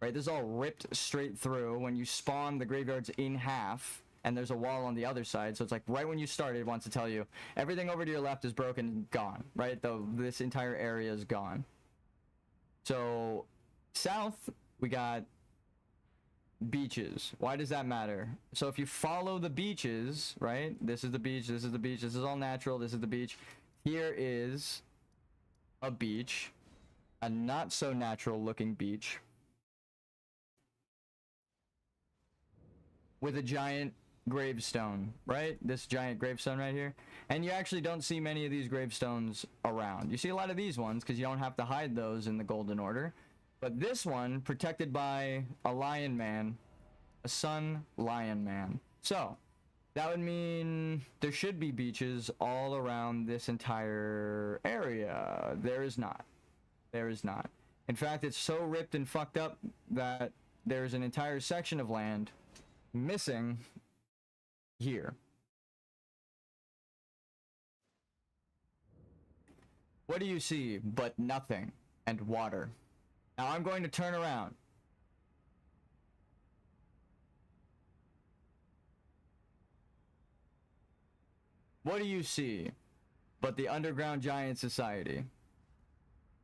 right? This is all ripped straight through. When you spawn, the graveyard's in half, and there's a wall on the other side. So it's like right when you start, it wants to tell you everything over to your left is broken and gone, right? This entire area is gone. So south, we got beaches. Why does that matter? So if you follow the beaches, right? This is the beach, this is the beach, this is all natural, this is the beach. Here is a beach. A not so natural looking beach with a giant gravestone, right? This giant gravestone right here. And you actually don't see many of these gravestones around. You see a lot of these ones because you don't have to hide those in the Golden Order. But this one, protected by a lion man, a sun lion man. So that would mean there should be beaches all around this entire area. There is not. There is not. In fact, it's so ripped and fucked up that there's an entire section of land missing here. What do you see but nothing and water? Now I'm going to turn around. What do you see but the Underground Giant Society?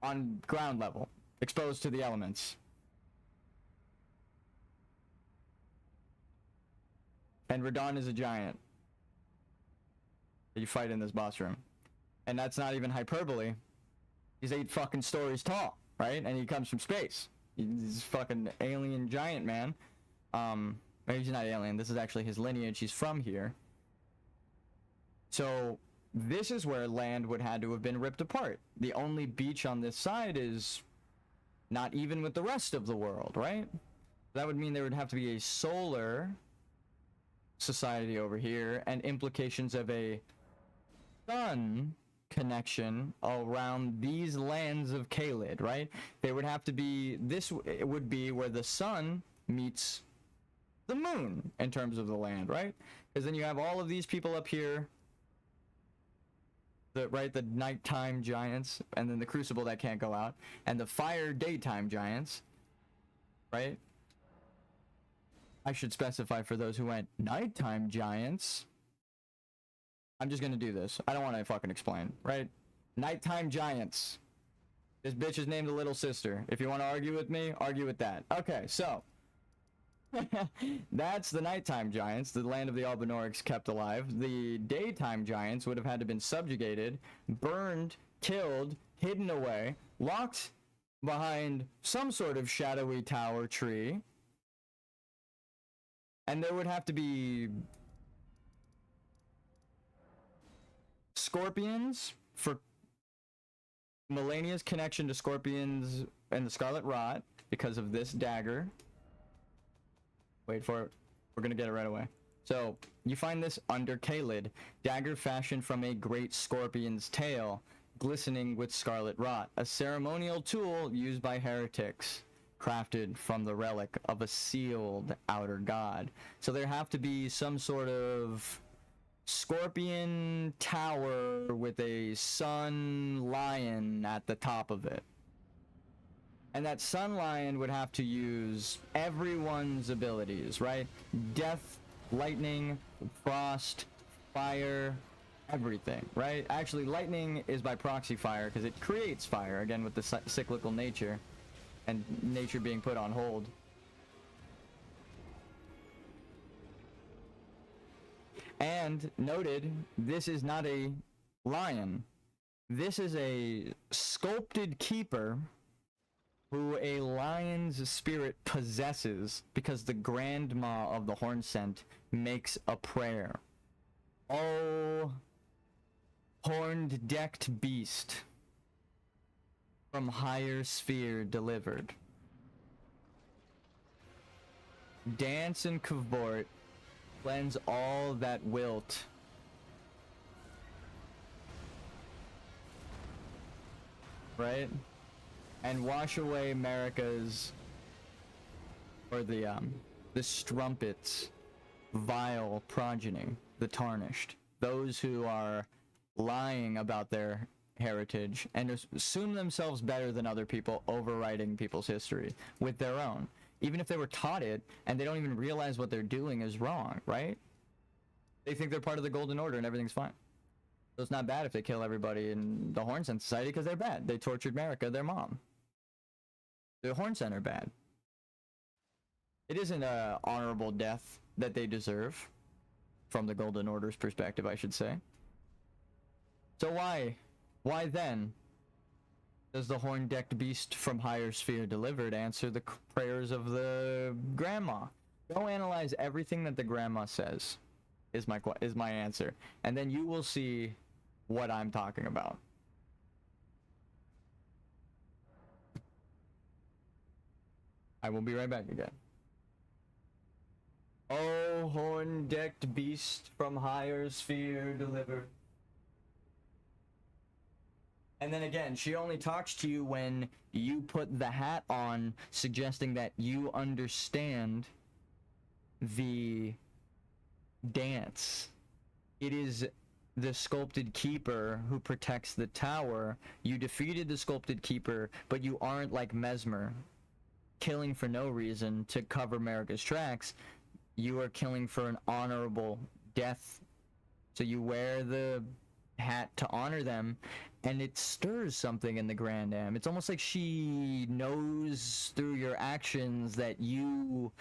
On ground level, exposed to the elements. And Radon is a giant that you fight in this boss room. And that's not even hyperbole. He's 8 fucking stories tall, right? And he comes from space. He's fucking alien giant man. Maybe he's not alien. This is actually his lineage. He's from here. So this is where land would had to have been ripped apart. The only beach on this side is not even with the rest of the world, right? That would mean there would have to be a solar society over here and implications of a sun connection around these lands of Caelid, right? There would have to be, this would be where the sun meets the moon in terms of the land, right? Because then you have all of these people up here, the nighttime giants, and then the crucible that can't go out, and the fire daytime giants, right? I should specify for those who went nighttime giants. I'm just gonna do this. I don't want to fucking explain, right? Nighttime giants. This bitch is named the little sister. If you want to argue with me, argue with that. Okay, so that's the nighttime giants, the land of the Albinaurics kept alive. The daytime giants would have had to been subjugated, burned, killed, hidden away, locked behind some sort of shadowy tower tree. And there would have to be scorpions for Melania's connection to scorpions and the Scarlet Rot because of this dagger. Wait for it. We're gonna get it right away. So, you find this under Caelid, dagger fashioned from a great scorpion's tail, glistening with scarlet rot, a ceremonial tool used by heretics, crafted from the relic of a sealed outer god. So there have to be some sort of scorpion tower with a sun lion at the top of it. And that sun lion would have to use everyone's abilities, right? Death, lightning, frost, fire, everything, right? Actually, lightning is by proxy fire because it creates fire, again with the cyclical nature and nature being put on hold. And noted, this is not a lion. This is a sculpted keeper who a lion's spirit possesses because the grandma of the horn scent makes a prayer. Oh, horned decked beast from higher sphere delivered. Dance and cavort, cleanse all that wilt. Right? And wash away America's, or the strumpets, vile progeny, the tarnished, those who are lying about their heritage and assume themselves better than other people, overwriting people's history with their own, even if they were taught it and they don't even realize what they're doing is wrong, right? They think they're part of the Golden Order and everything's fine. So it's not bad if they kill everybody in the Hornsent Society because they're bad. They tortured Marika, their mom. The Hornsent are bad. It isn't a honorable death that they deserve, from the Golden Order's perspective, I should say. So why then does the horn-decked beast from higher sphere delivered answer the prayers of the grandma? Go analyze everything that the grandma says, is my answer, and then you will see what I'm talking about. I will be right back again. Oh, horn-decked beast from higher sphere delivered. And then again, she only talks to you when you put the hat on, suggesting that you understand the dance. It is the sculpted keeper who protects the tower. You defeated the sculpted keeper, but you aren't like Mesmer, killing for no reason to cover Marika's tracks. You are killing for an honorable death. So you wear the hat to honor them, and it stirs something in the Grand Am. It's almost like she knows through your actions that you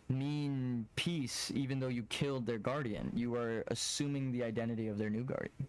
mean peace, even though you killed their guardian. You are assuming the identity of their new guardian.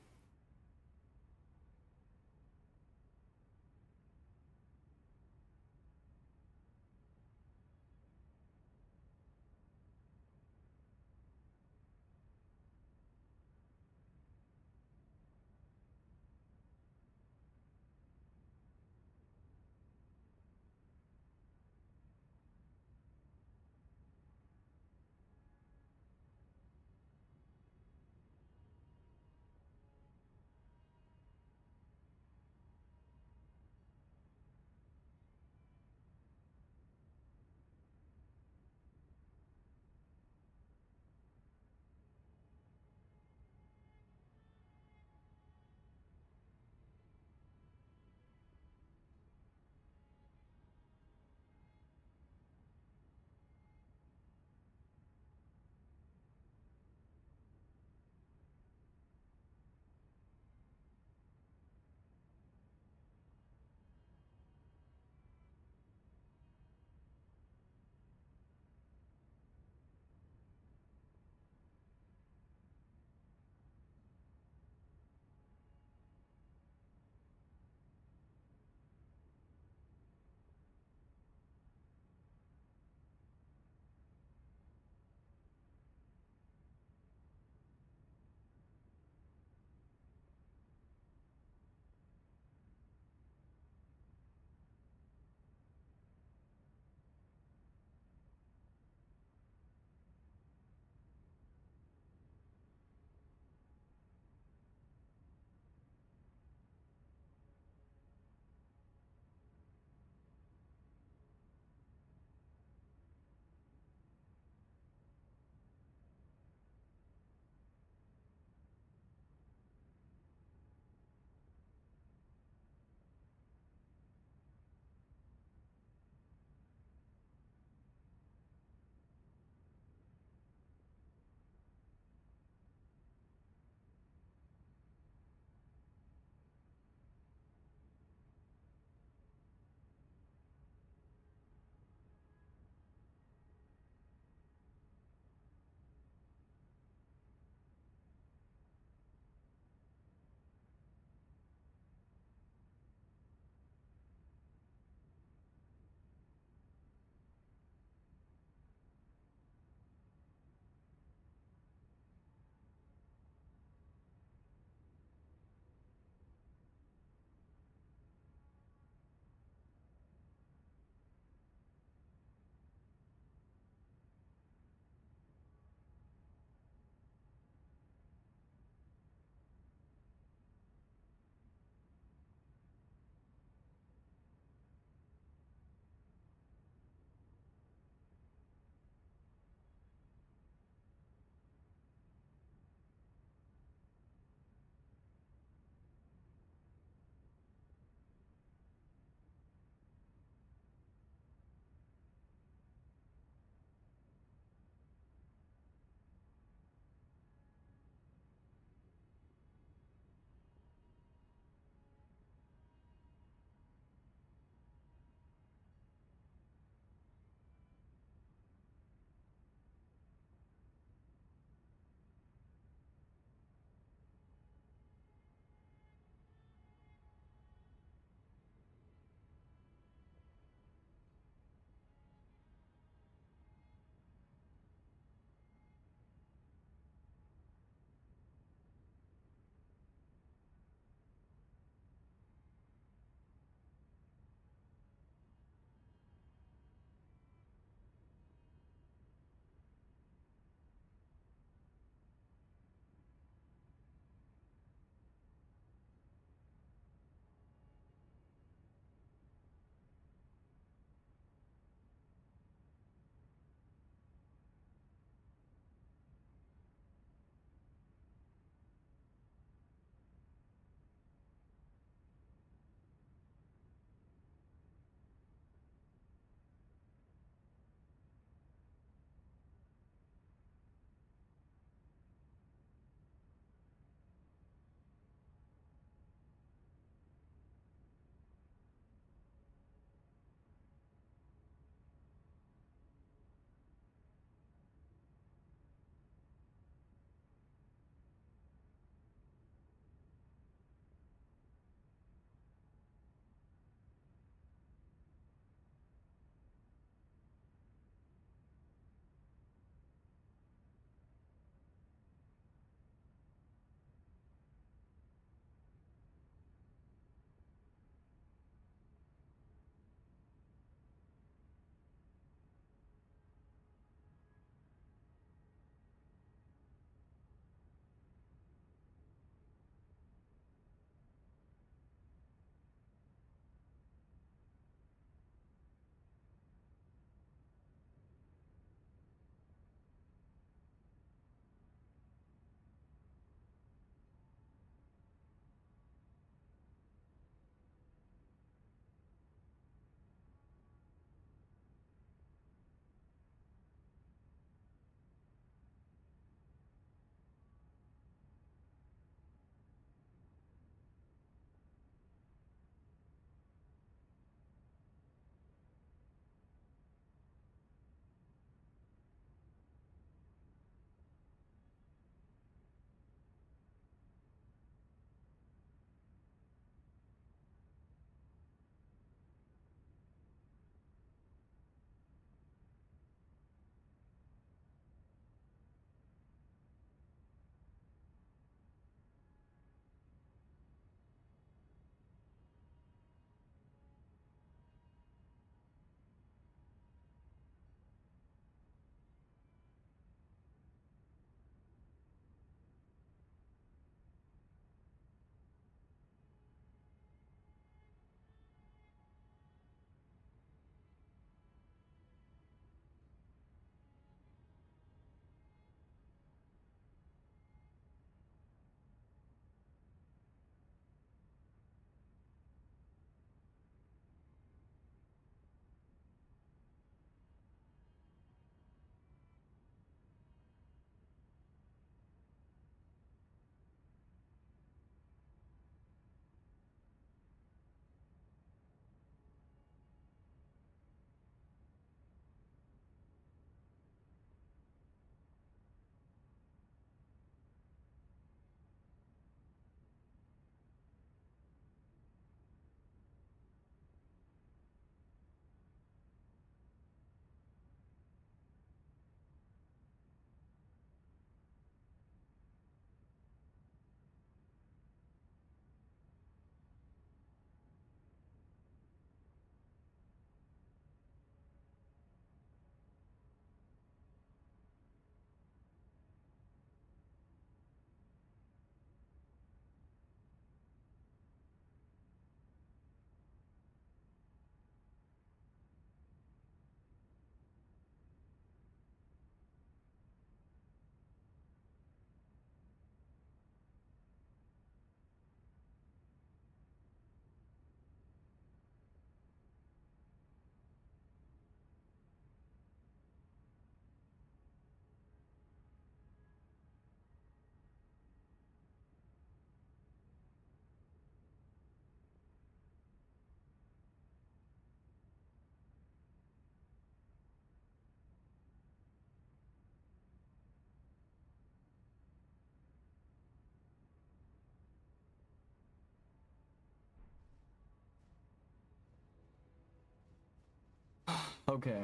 Okay.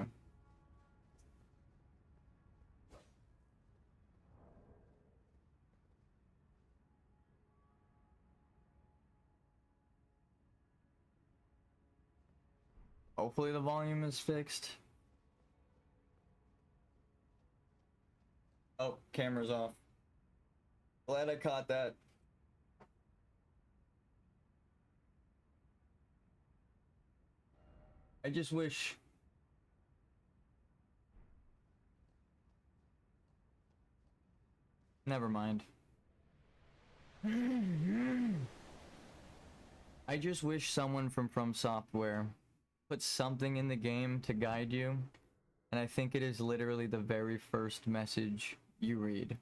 Hopefully the volume is fixed. Oh, camera's off. Glad I caught that. I just wish... Never mind. I just wish someone from Software put something in the game to guide you, and I think it is literally the very first message you read.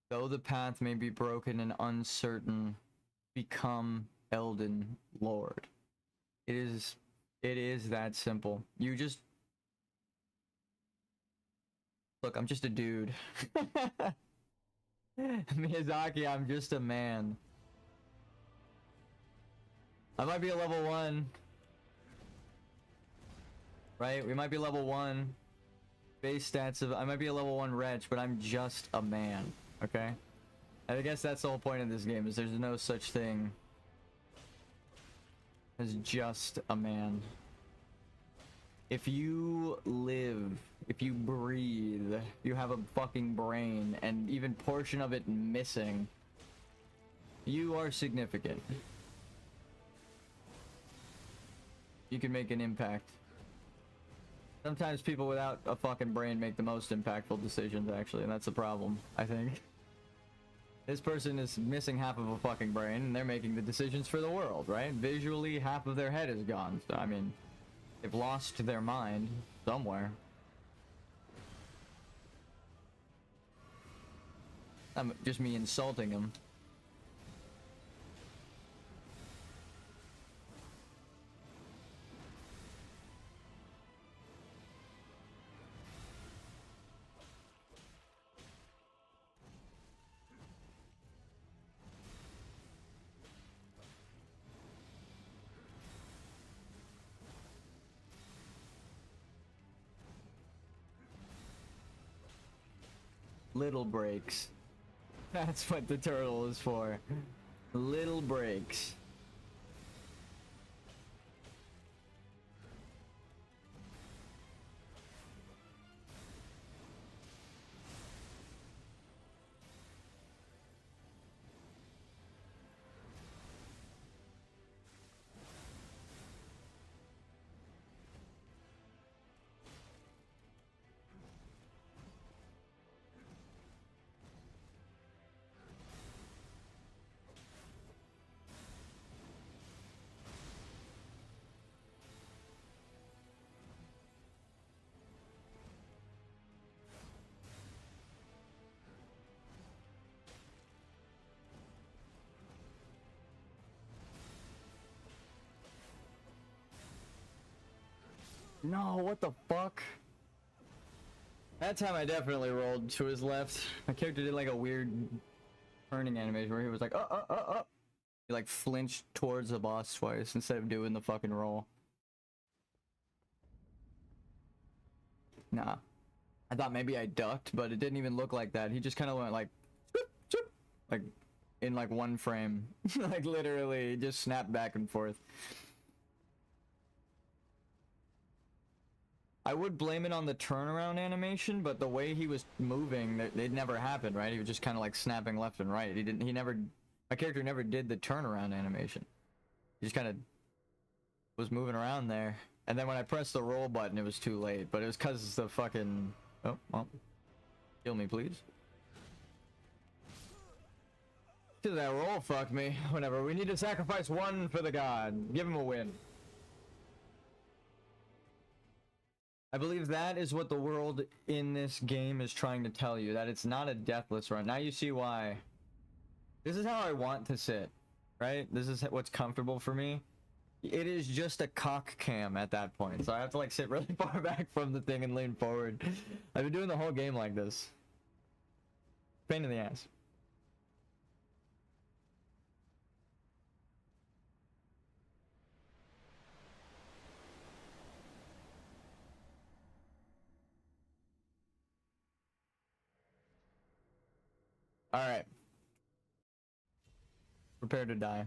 Though the path may be broken and uncertain, become Elden Lord. It is that simple. You just... Look, I'm just a dude. Miyazaki, I'm just a man. I might be a level 1. Right? We might be level 1. Base stats of... I might be a level 1 wretch, but I'm just a man. Okay? And I guess that's the whole point of this game, is there's no such thing as just a man. If you live, if you breathe, you have a fucking brain, and even portion of it missing, you are significant. You can make an impact. Sometimes people without a fucking brain make the most impactful decisions, actually, and that's the problem, I think. This person is missing half of a fucking brain, and they're making the decisions for the world, right? Visually, half of their head is gone. So, I mean, they've lost their mind somewhere. Just me insulting them. Little breaks. That's what the turtle is for. Little breaks. No, what the fuck? That time I definitely rolled to his left. My character did like a weird turning animation where he was like, He like flinched towards the boss twice instead of doing the fucking roll. Nah. I thought maybe I ducked, but it didn't even look like that. He just kind of went like, like in like one frame. Like literally just snapped back and forth. I would blame it on the turnaround animation, but the way he was moving, it never happened, right? He was just kind of like snapping left and right. My character never did the turnaround animation. He just kind of was moving around there. And then when I pressed the roll button, it was too late. But it was because the fucking... Oh, well. Kill me, please. That roll fucked me. Whatever. We need to sacrifice one for the god. Give him a win. I believe that is what the world in this game is trying to tell you. That it's not a deathless run. Now you see why. This is how I want to sit. Right? This is what's comfortable for me. It is just a cock cam at that point. So I have to like sit really far back from the thing and lean forward. I've been doing the whole game like this. Pain in the ass. All right. Prepare to die.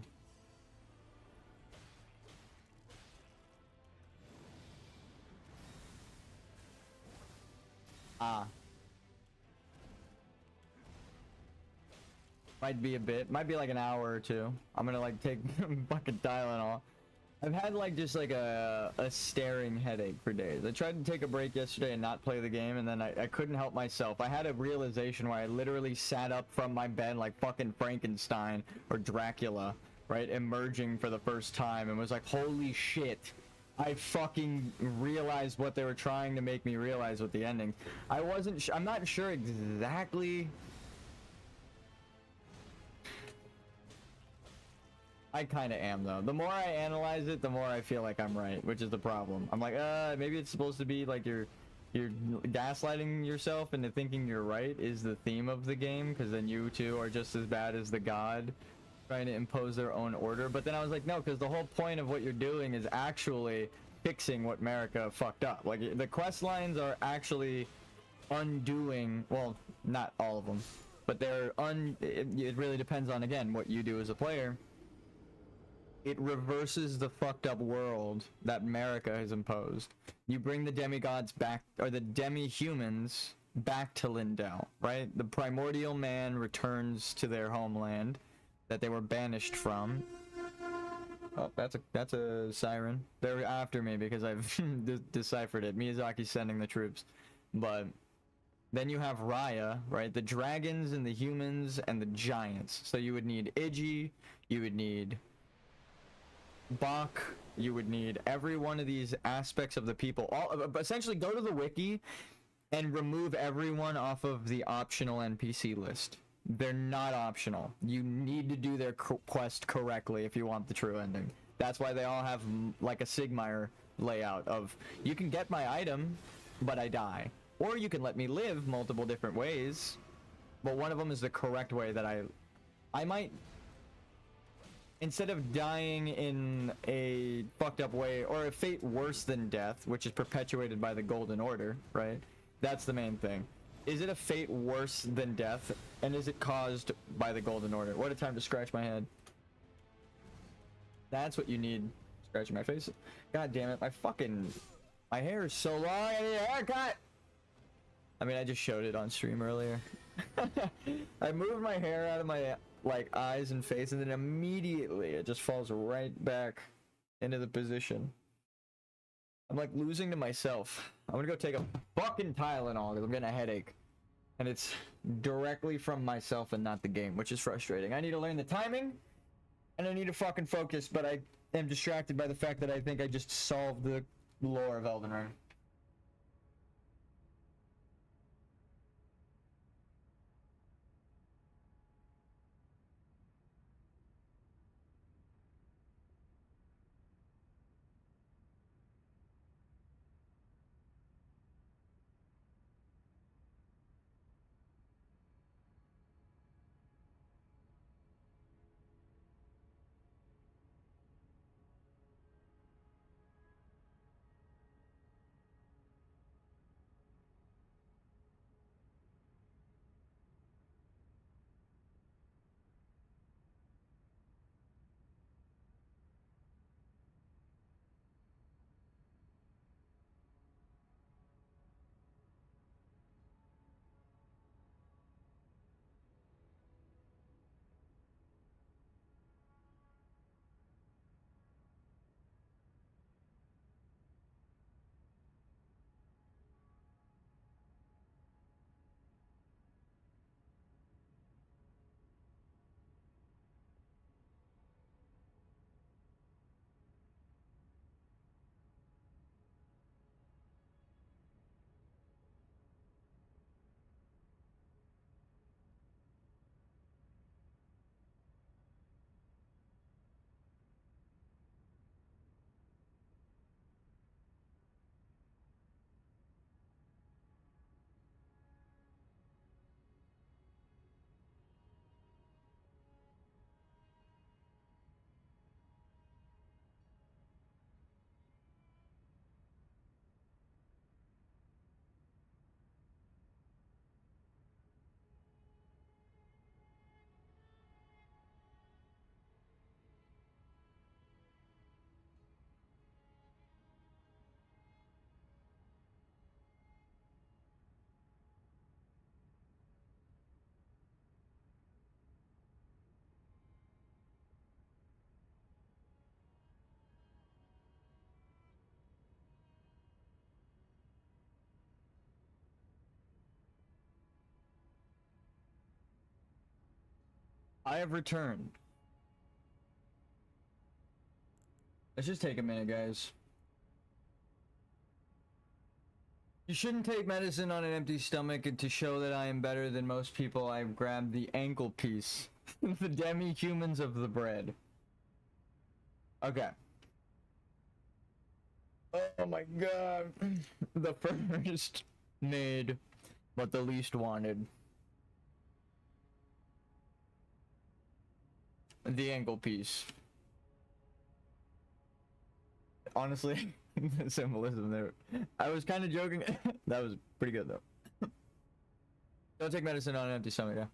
Ah. Might be a bit. Might be like an hour or two. I'm gonna like take fucking Tylenol. I've had like just like a staring headache for days. I tried to take a break yesterday and not play the game, and then I couldn't help myself. I had a realization where I literally sat up from my bed like fucking Frankenstein or Dracula, right? Emerging for the first time, and was like, holy shit. I fucking realized what they were trying to make me realize with the ending. I'm not sure exactly. I kind of am though. The more I analyze it, the more I feel like I'm right, which is the problem. I'm like, maybe it's supposed to be like you're gaslighting yourself into thinking you're right is the theme of the game, because then you two are just as bad as the god trying to impose their own order. But then I was like, no, because the whole point of what you're doing is actually fixing what America fucked up. Like the quest lines are actually undoing, well, not all of them, but it really depends on, again, what you do as a player. It reverses the fucked up world that America has imposed. You bring the demigods back, or the demi-humans back to Lindell, right? The primordial man returns to their homeland that they were banished from. Oh, that's a siren. They're after me because I've deciphered it. Miyazaki's sending the troops. But then you have Raya, right? The dragons and the humans and the giants. So you would need Iggy, you would need Bach, you would need every one of these aspects of the people. Essentially go to the wiki and remove everyone off of the optional NPC list. They're not optional. You need to do their quest correctly if you want the true ending. That's why they all have like a Sigmire layout of, you can get my item, but I die. Or you can let me live multiple different ways, but one of them is the correct way that I might, instead of dying in a fucked up way, or a fate worse than death, which is perpetuated by the Golden Order, right? That's the main thing. Is it a fate worse than death, and is it caused by the Golden Order? What a time to scratch my head. That's what you need. Scratching my face. God damn it, my hair is so long, I need a haircut! I mean, I just showed it on stream earlier. I moved my hair out of my like eyes and face, and then immediately it just falls right back into the position. I'm like losing to myself. I'm gonna go take a fucking Tylenol because I'm getting a headache, and it's directly from myself and not the game, which is frustrating. I need to learn the timing, and I need to fucking focus, but I am distracted by the fact that I think I just solved the lore of Elden Ring. I have returned. Let's just take a minute, guys. You shouldn't take medicine on an empty stomach, and to show that I am better than most people, I grabbed the ankle piece. The demi-humans of the bread. Okay. Oh my god. The first made, but the least wanted. The ankle piece. Honestly, the symbolism there. I was kind of joking. That was pretty good though. Don't take medicine on an empty stomach, yeah.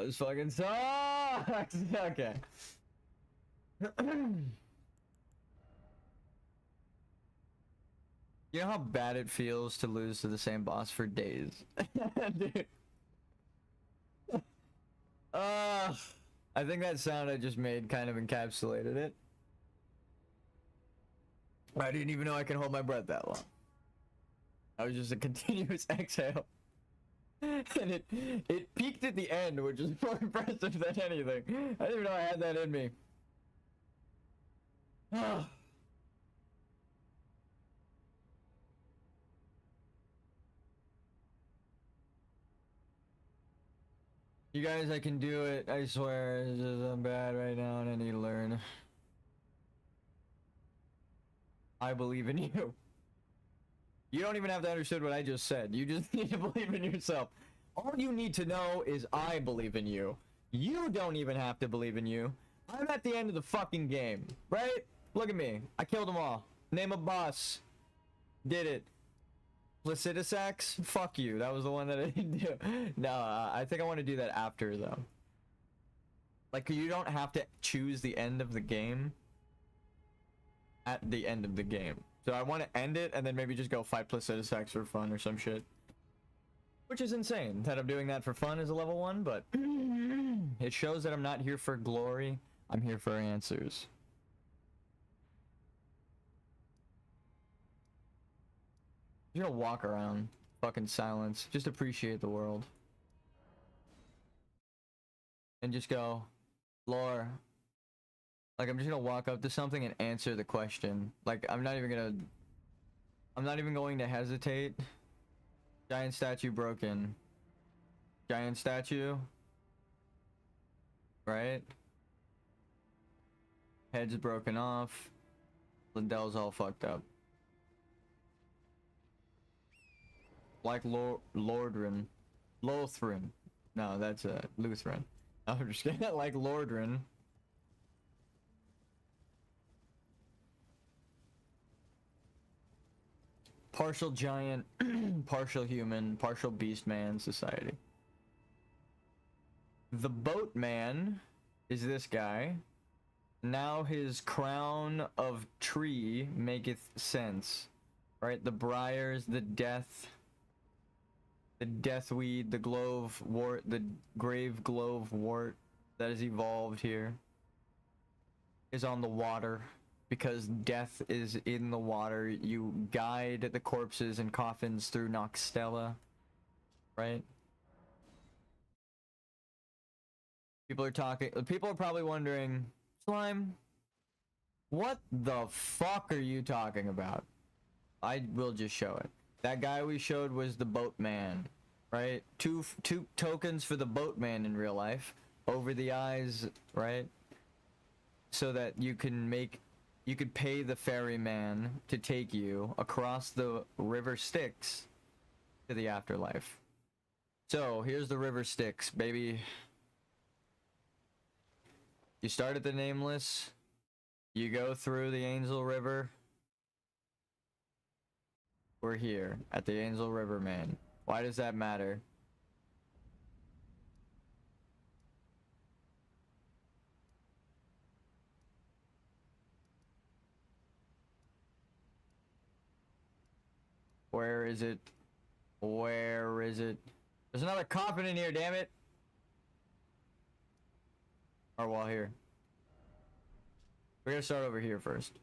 This fucking sucks. Okay. You know how bad it feels to lose to the same boss for days? Dude. I think that sound I just made kind of encapsulated it. I didn't even know I can hold my breath that long. I was just a continuous exhale. And it peaked at the end, which is more impressive than anything. I didn't even know I had that in me. You guys, I can do it. I swear. It's just, I'm bad right now and I need to learn. I believe in you. You don't even have to understand what I just said. You just need to believe in yourself. All you need to know is I believe in you. You don't even have to believe in you. I'm at the end of the fucking game, right? Look at me. I killed them all. Name a boss. Did it. Placidusax? Fuck you. That was the one that I didn't do. No, I think I want to do that after, though. Like, you don't have to choose the end of the game at the end of the game. So I want to end it and then maybe just go fight Placidusax for fun or some shit. Which is insane that I'm doing that for fun as a level 1, but it shows that I'm not here for glory. I'm here for answers. You're gonna walk around, fucking silence, just appreciate the world. And just go, lore. Like, I'm just gonna walk up to something and answer the question. Like, I'm not even going to hesitate. Giant statue broken. Giant statue. Right? Head's broken off. Lindell's all fucked up. Like Lordran. Lothran. No, that's Lutheran. I'm just kidding. Like Lordran. Partial giant, partial human, partial beast man society. The boatman is this guy. Now his crown of tree maketh sense. Right? The briars, the deathweed, the glove wart, the grave glove wart that has evolved here is on the water. Because death is in the water, you guide the corpses and coffins through Noxtella, right? People are probably wondering, Slime, what the fuck are you talking about? I will just show it. That guy we showed was the boatman, right? Two tokens for the boatman in real life, over the eyes, right? So that you could pay the ferryman to take you across the river Styx to the afterlife. So, here's the river Styx, baby. You start at the Nameless. You go through the Angel River. We're here at the Angel River, man. Why does that matter? Where is it? Where is it? There's another coffin in here, damn it! Or wall here. We're gonna start over here first.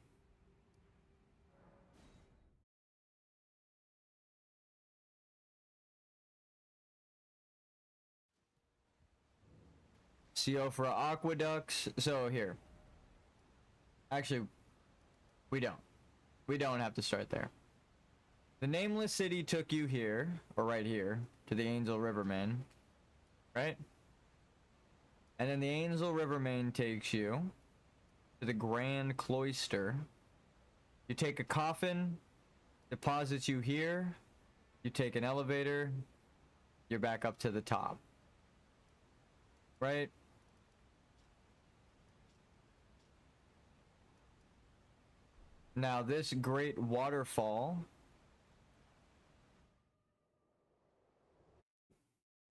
CO for aqueducts. So here. Actually, we don't. We don't have to start there. The Nameless City took you here, or right here, to the Angel Riverman, right? And then the Angel Riverman takes you to the Grand Cloister. You take a coffin, deposits you here, you take an elevator, you're back up to the top. Right? Now this great waterfall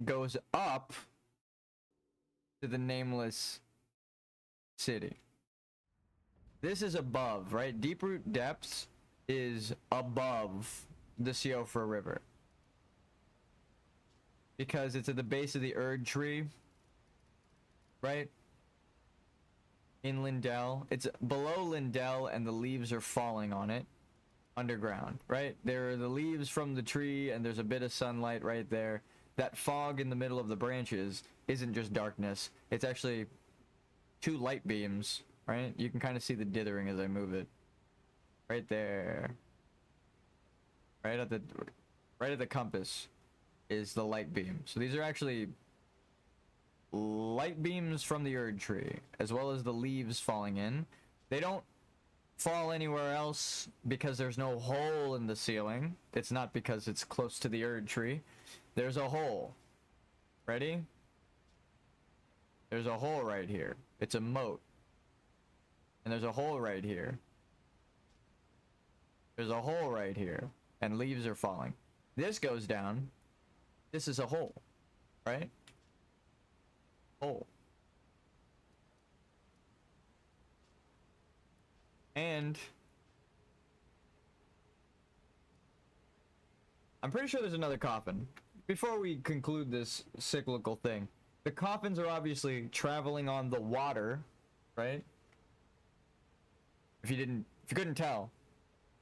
goes up to the Nameless City. This is above, right? Deeproot Depths is above the Siofra River. Because it's at the base of the Erd Tree, right? In Lindell. It's below Lindell and the leaves are falling on it. Underground, right? There are the leaves from the tree and there's a bit of sunlight right there. That fog in the middle of the branches isn't just darkness. It's actually two light beams, right? You can kind of see the dithering as I move it. Right there. Right at the compass is the light beam. So these are actually light beams from the Erd Tree, as well as the leaves falling in. They don't fall anywhere else because there's no hole in the ceiling. It's not because it's close to the Erd Tree. There's a hole. Ready? There's a hole right here. It's a moat. And there's a hole right here. There's a hole right here. And leaves are falling. This goes down. This is a hole. Right? Hole. And I'm pretty sure there's another coffin. Before we conclude this cyclical thing, the coffins are obviously traveling on the water, right? If you couldn't tell,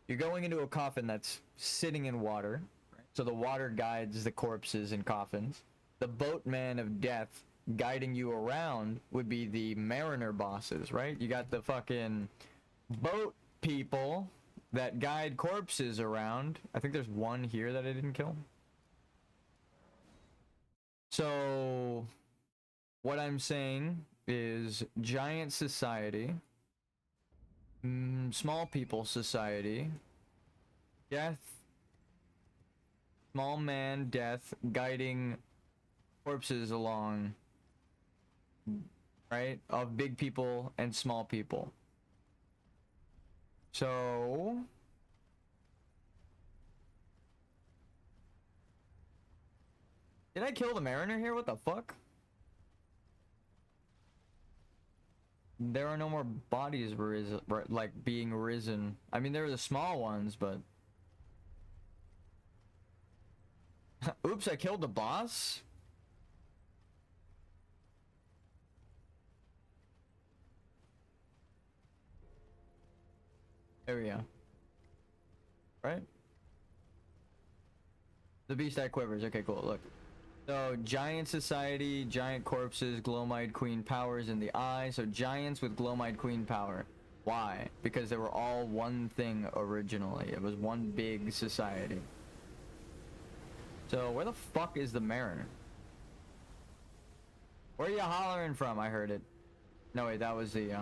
you're going into a coffin that's sitting in water, right? So the water guides the corpses in coffins. The boatman of death guiding you around would be the mariner bosses, right? You got the fucking boat people that guide corpses around. I think there's one here that I didn't kill. So what I'm saying is giant society, small people society, death, small man, death, guiding corpses along, right, of big people and small people. So did I kill the mariner here? What the fuck? There are no more bodies like being risen. I mean, there are the small ones, but oops, I killed the boss? There we go. Right? The beast that quivers. Okay, cool. Look. So, giant society, giant corpses, glowmite queen powers in the eye. So, giants with glowmite queen power. Why? Because they were all one thing originally. It was one big society. So, where the fuck is the mariner? Where are you hollering from? I heard it. No, wait, that was the,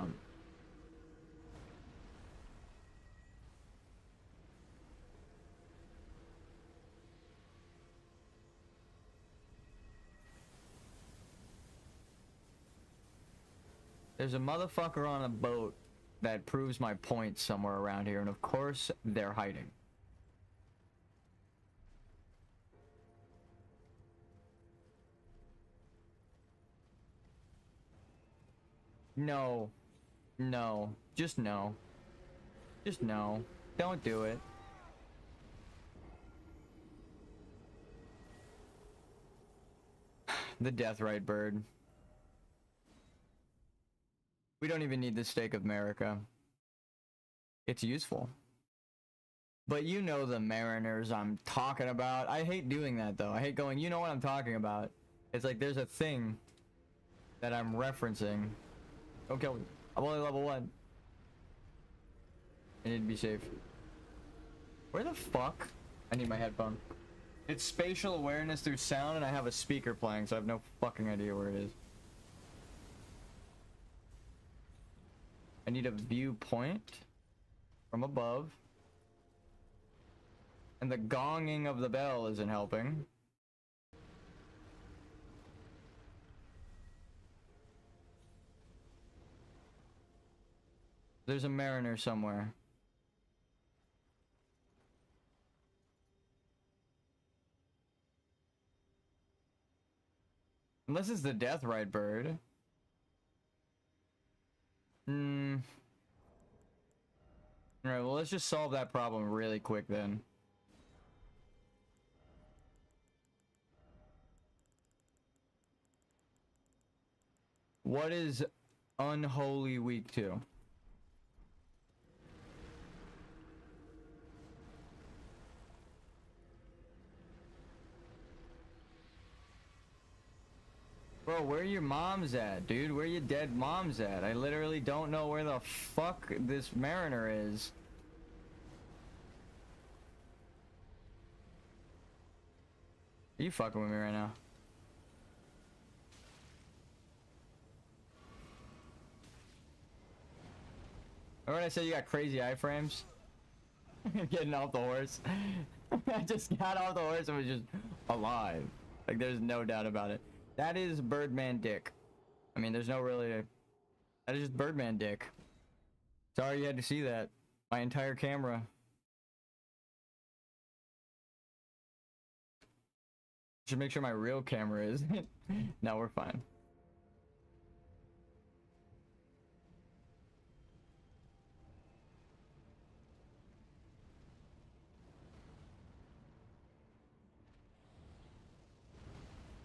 there's a motherfucker on a boat that proves my point somewhere around here, and of course, they're hiding. No. No. Just no. Just no. Don't do it. The Deathrite bird. We don't even need the Stake of America. It's useful. But you know the mariners I'm talking about. I hate doing that though. I hate going, you know what I'm talking about. It's like there's a thing that I'm referencing. Don't kill me. I'm only level 1. I need to be safe. Where the fuck? I need my headphone. It's spatial awareness through sound and I have a speaker playing, so I have no fucking idea where it is. I need a viewpoint from above. And the gonging of the bell isn't helping. There's a mariner somewhere. Unless it's the Deathrite bird. Alright, well let's just solve that problem really quick then. What is Unholy Week 2? Bro, where your moms at, dude? Where your dead moms at? I literally don't know where the fuck this mariner is. Are you fucking with me right now? Remember when I said you got crazy iframes? Getting off the horse. I just got off the horse and was just alive. Like, there's no doubt about it. That is Birdman dick. I mean, there's no really... That is just Birdman dick. Sorry you had to see that. My entire camera. Should make sure my real camera is. No, we're fine.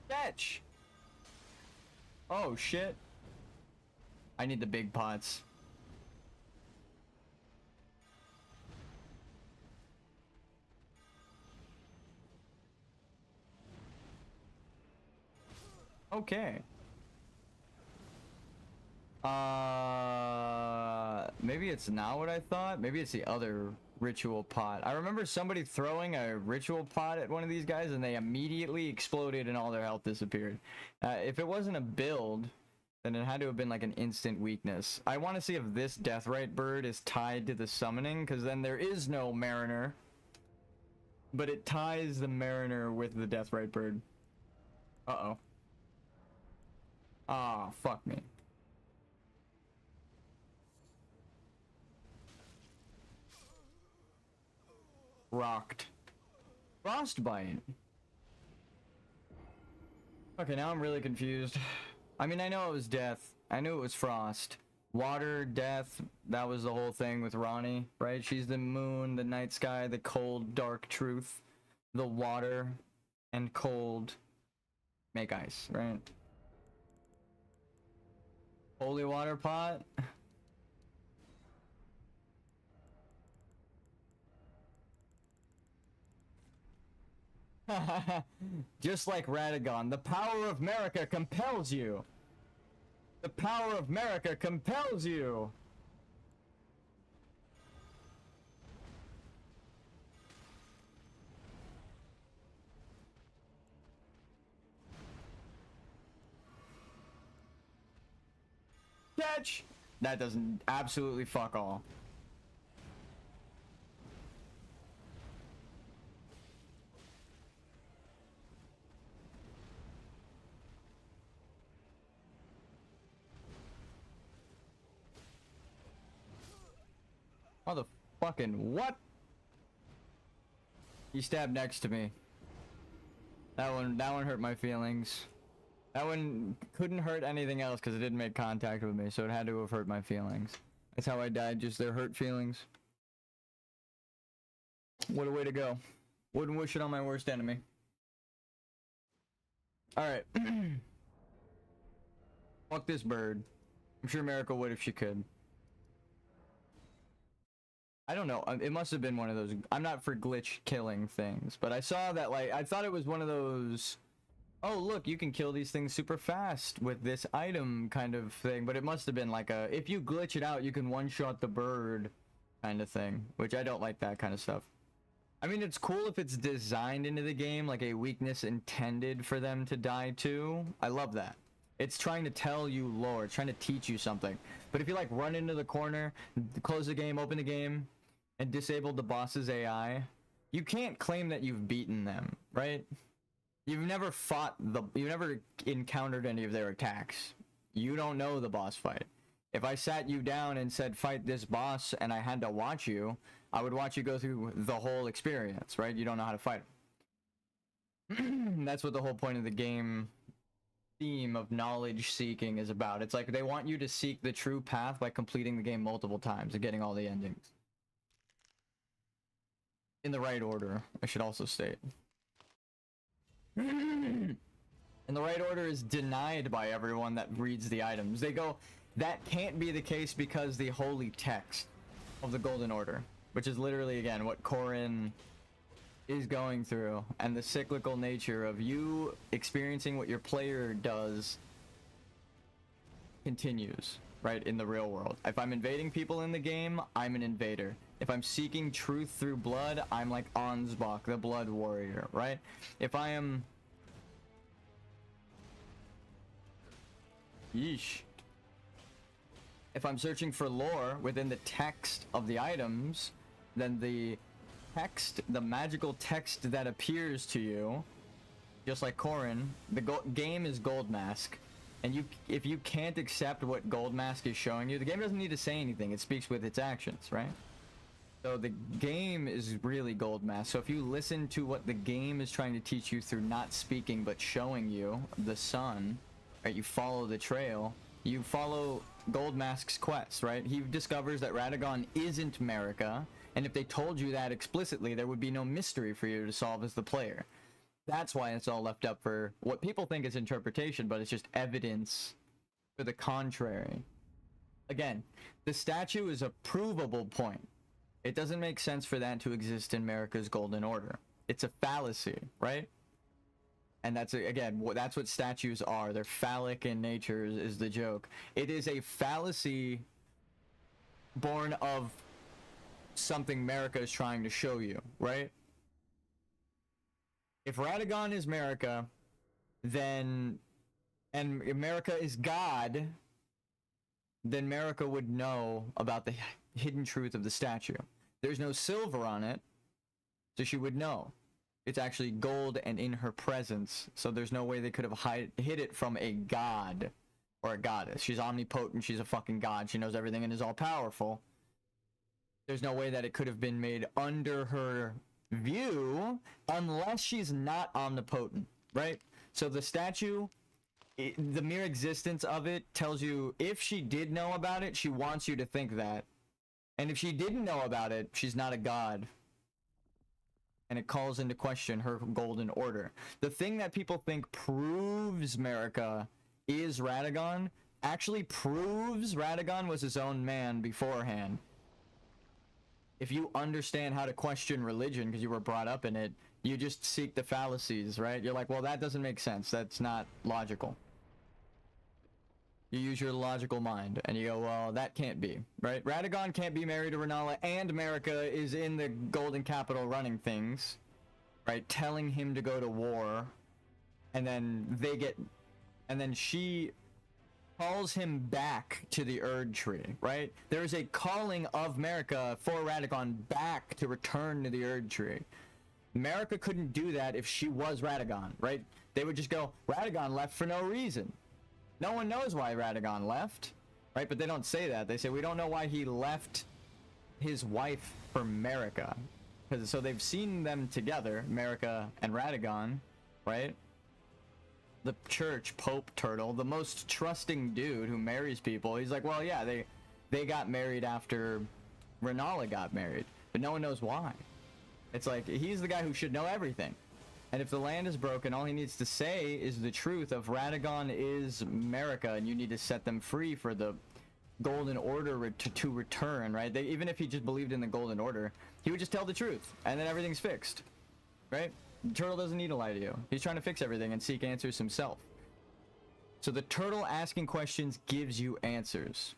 Fetch! Oh shit. I need the big pots. Okay. Maybe it's not what I thought. Maybe it's the other ritual pot. I remember somebody throwing a ritual pot at one of these guys and they immediately exploded and all their health disappeared. If it wasn't a build, then it had to have been like an instant weakness. I want to see if this Deathrite bird is tied to the summoning, because then there is no mariner. But it ties the mariner with the Deathrite bird. Uh-oh. Ah, fuck me. Rocked. Frostbite. Okay, now I'm really confused. I mean, I know it was death. I knew it was frost. Water, death, that was the whole thing with Ronnie, right? She's the moon, the night sky, the cold, dark truth. The water and cold make ice, right? Holy water pot. Just like Radagon, the power of America compels you. The power of America compels you. Catch! That doesn't absolutely fuck all. Motherfucking what? He stabbed next to me. That one hurt my feelings. That one couldn't hurt anything else because it didn't make contact with me, so it had to have hurt my feelings. That's how I died, just their hurt feelings. What a way to go. Wouldn't wish it on my worst enemy. Alright. Fuck this bird. I'm sure America would if she could. I don't know. It must have been one of those. I'm not for glitch killing things, but I saw that, like, I thought it was one of those. Oh, look, you can kill these things super fast with this item kind of thing, but it must have been like a, if you glitch it out, you can one-shot the bird kind of thing, which I don't like that kind of stuff. I mean, it's cool if it's designed into the game, like a weakness intended for them to die to. I love that. It's trying to tell you lore, it's trying to teach you something. But if you like run into the corner, close the game, open the game, and disable the boss's AI, you can't claim that you've beaten them, right? You've never you've never encountered any of their attacks. You don't know the boss fight. If I sat you down and said, fight this boss, and I had to watch you, I would watch you go through the whole experience, right? You don't know how to fight him. That's what the whole point of the game theme of knowledge seeking is about. It's like they want you to seek the true path by completing the game multiple times and getting all the endings. In the right order, I should also state. And the right order is denied by everyone that reads the items. They go, that can't be the case because the holy text of the Golden Order, which is literally, again, what Corrin is going through, and the cyclical nature of you experiencing what your player does continues, right, in the real world. If I'm invading people in the game, I'm an invader. If I'm seeking truth through blood, I'm like Ansbach, the blood warrior, right? If I am... Yeesh. If I'm searching for lore within the text of the items, then the text, the magical text that appears to you, just like Corrin, the game is Gold Mask. And if you can't accept what Gold Mask is showing you, the game doesn't need to say anything. It speaks with its actions, right? So the game is really Gold Mask. So if you listen to what the game is trying to teach you through not speaking but showing you the sun, right? You follow the trail. You follow Gold Mask's quest, right? He discovers that Radagon isn't America, and if they told you that explicitly, there would be no mystery for you to solve as the player. That's why it's all left up for what people think is interpretation, but it's just evidence for the contrary. Again, the statue is a provable point. It doesn't make sense for that to exist in America's Golden Order. It's a fallacy, right? And that's, again, that's what statues are. They're phallic in nature is the joke. It is a fallacy born of something America is trying to show you, right? If Radagon is America, then, and America is God, then America would know about the hidden truth of the statue. There's no silver on it, so she would know. It's actually gold and in her presence, so there's no way they could have hid it from a god or a goddess. She's omnipotent, she's a fucking god, she knows everything and is all-powerful. There's no way that it could have been made under her view unless she's not omnipotent, right? So the statue, the mere existence of it tells you if she did know about it, she wants you to think that. And if she didn't know about it, she's not a god. And it calls into question her golden order. The thing that people think proves America is Radagon actually proves Radagon was his own man beforehand. If you understand how to question religion because you were brought up in it, you just seek the fallacies, right? You're like, well, that doesn't make sense. That's not logical. You use your logical mind, and you go, well, that can't be, right? Radagon can't be married to Renala, and America is in the Golden Capital running things, right? Telling him to go to war, and then she calls him back to the Erd Tree, right? There is a calling of America for Radagon back to return to the Erd Tree. America couldn't do that if she was Radagon, right? They would just go, Radagon left for no reason. No one knows why Radagon left, right? But they don't say that. They say, we don't know why he left his wife for America. So they've seen them together, America and Radagon, right? The church, Pope Turtle, the most trusting dude who marries people, he's like, well, yeah, they got married after Renala got married, but no one knows why. It's like, he's the guy who should know everything. And if the land is broken, all he needs to say is the truth of Radagon is America, and you need to set them free for the Golden Order to return, right? Even if he just believed in the Golden Order, he would just tell the truth, and then everything's fixed, right? The turtle doesn't need to lie to you. He's trying to fix everything and seek answers himself. So the turtle asking questions gives you answers.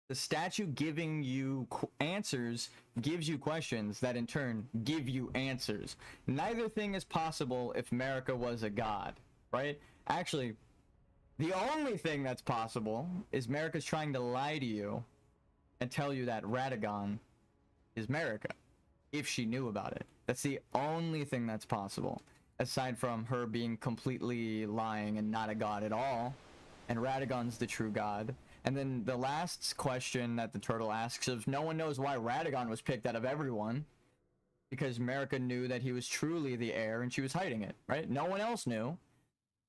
The statue giving you answers gives you questions that in turn give you answers. Neither thing is possible if America was a god, right? Actually, the only thing that's possible is America's trying to lie to you and tell you that Radagon is America, if she knew about it. That's the only thing that's possible, aside from her being completely lying and not a god at all, and Radagon's the true god. And then the last question that the turtle asks is, no one knows why Radagon was picked out of everyone, because America knew that he was truly the heir and she was hiding it, right? No one else knew.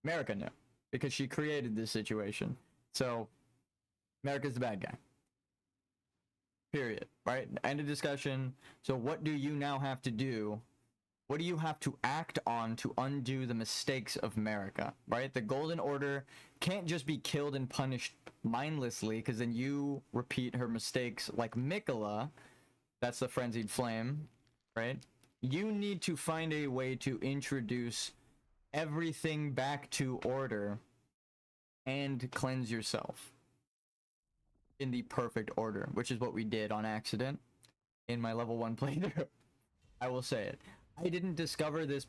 America knew, because she created this situation. So America's the bad guy. Period. Right? End of discussion. So what do you now have to do? What do you have to act on to undo the mistakes of America? Right? The Golden Order can't just be killed and punished mindlessly, because then you repeat her mistakes like Mikola. That's the Frenzied Flame. Right? You need to find a way to introduce everything back to order and cleanse yourself in the perfect order, which is what we did on accident in my level 1 playthrough. I will say it. I didn't discover this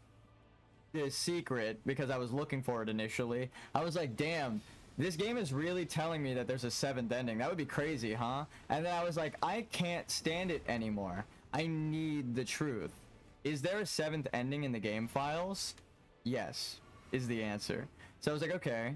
secret because I was looking for it initially. I was like, damn, this game is really telling me that there's a 7th ending. That would be crazy, huh? And then I was like, I can't stand it anymore. I need the truth. Is there a 7th ending in the game files? Yes, is the answer. So I was like, okay,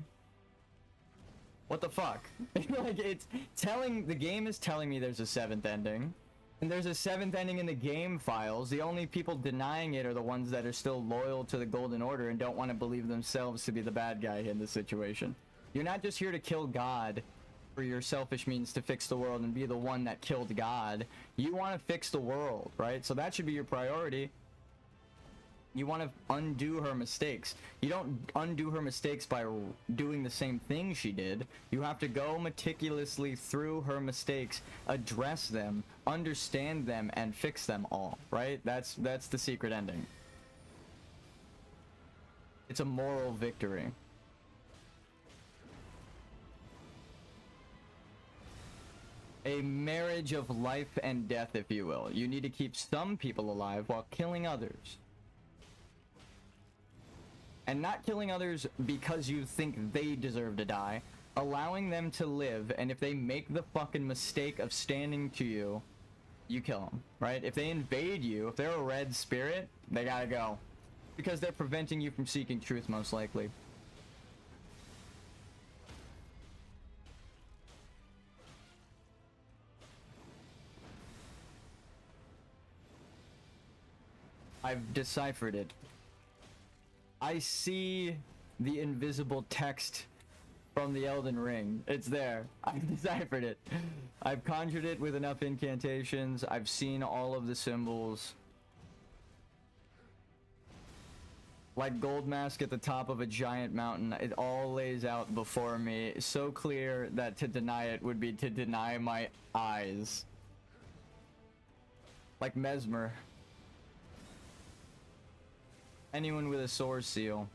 what the fuck? Like, the game is telling me there's a 7th ending, and there's a 7th ending in the game files. The only people denying it are the ones that are still loyal to the Golden Order and don't want to believe themselves to be the bad guy in this situation. You're not just here to kill God for your selfish means to fix the world and be the one that killed God. You want to fix the world, right? So that should be your priority. You want to undo her mistakes. You don't undo her mistakes by doing the same thing she did. You have to go meticulously through her mistakes, address them, understand them, and fix them all, right? That's the secret ending. It's a moral victory. A marriage of life and death, if you will. You need to keep some people alive while killing others. And not killing others because you think they deserve to die. Allowing them to live, and if they make the fucking mistake of standing to you, you kill them, right? If they invade you, if they're a red spirit, they gotta go. Because they're preventing you from seeking truth, most likely. I've deciphered it. I see the invisible text from the Elden Ring. It's there. I've deciphered it. I've conjured it with enough incantations. I've seen all of the symbols. Like gold mask at the top of a giant mountain, it all lays out before me. So clear that to deny it would be to deny my eyes. Like Mesmer. Anyone with a source seal.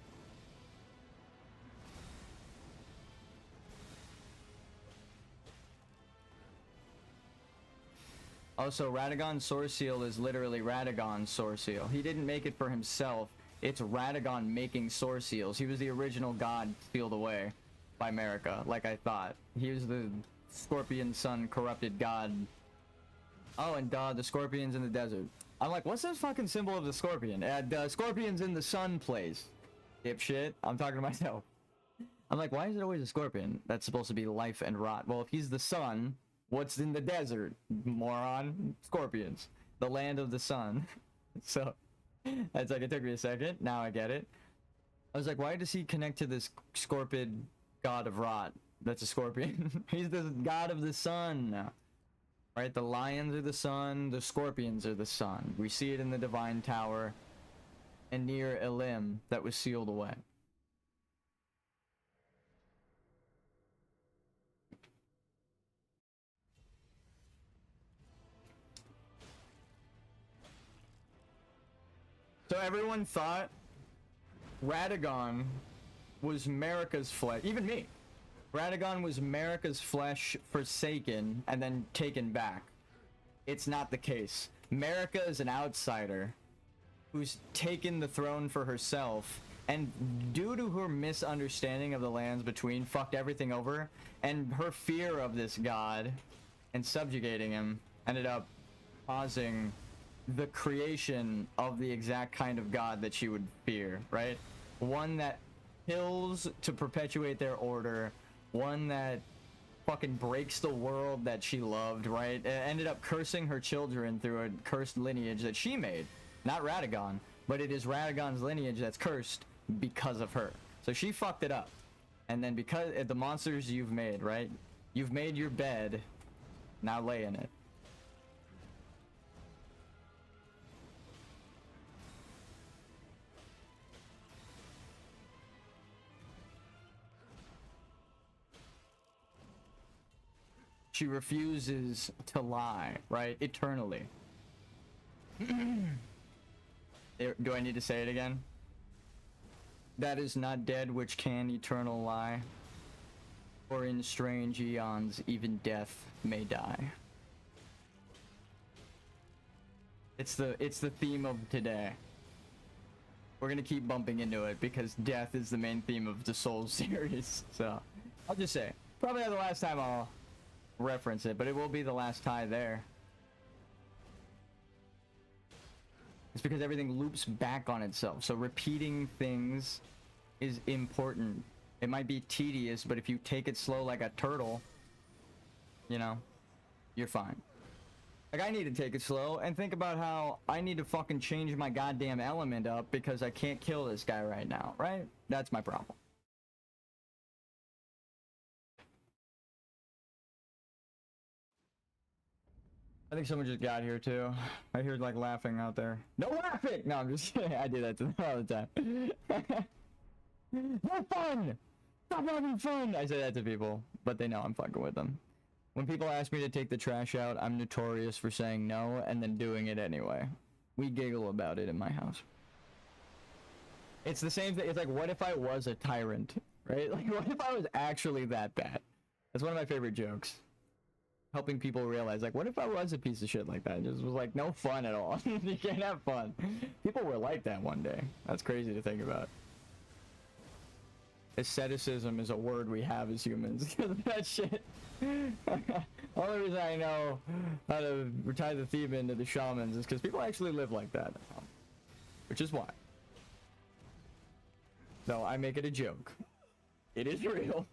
Also, Radagon's source seal is literally Radagon's source seal. He didn't make it for himself. It's Radagon making source seals. He was the original god sealed away by America, like I thought. He was the Scorpion Sun corrupted god. Oh, and the scorpions in the desert. I'm like, what's this fucking symbol of the scorpion? The scorpions in the sun place. Dipshit. I'm talking to myself. I'm like, why is it always a scorpion? That's supposed to be life and rot. Well, if he's the sun, what's in the desert? Moron. Scorpions. The land of the sun. So, it's like, it took me a second. Now I get it. I was like, why does he connect to this scorpid god of rot? That's a scorpion. He's the god of the sun. Right, the lions are the sun, the scorpions are the sun. We see it in the Divine Tower. and near a limb that was sealed away. So everyone thought Radagon was Marika's flesh. Even me. Radagon was Marika's flesh forsaken and then taken back. It's not the case. Marika is an outsider who's taken the throne for herself, and due to her misunderstanding of the lands between, fucked everything over, and her fear of this god and subjugating him ended up causing the creation of the exact kind of god that she would fear, right? One that kills to perpetuate their order, one that fucking breaks the world that she loved, right? It ended up cursing her children through a cursed lineage that she made. Not Radagon, but it is Radagon's lineage that's cursed because of her. So she fucked it up. And then because the monsters you've made, right? You've made your bed, now lay in it. She refuses to lie, right? Eternally. Do I need to say it again? That is not dead which can eternal lie, or in strange eons even death may die. It's the theme of today. We're gonna keep bumping into it because death is the main theme of the Souls series. So I'll just say, probably not the last time I'll reference it, but it will be the last tie there. It's because everything loops back on itself, so repeating things is important. It might be tedious, but if you take it slow like a turtle, you know, you're fine. Like, I need to take it slow and think about how I need to fucking change my goddamn element up because I can't kill this guy right now, right? That's my problem. I think someone just got here too. I hear like laughing out there. No laughing! No, I'm just kidding. I do that to them all the time. No fun! Stop having fun! I say that to people, but they know I'm fucking with them. When people ask me to take the trash out, I'm notorious for saying no and then doing it anyway. We giggle about it in my house. It's the same thing. It's like, what if I was a tyrant, right? Like, what if I was actually that bad? That's one of my favorite jokes. Helping people realize, like, what if I was a piece of shit like that? It just was like no fun at all. You can't have fun. People were like that one day. That's crazy to think about. Asceticism is a word we have as humans. That shit. Only reason I know how to tie the theme into the shamans is because people actually live like that. Which is why. So I make it a joke. It is real.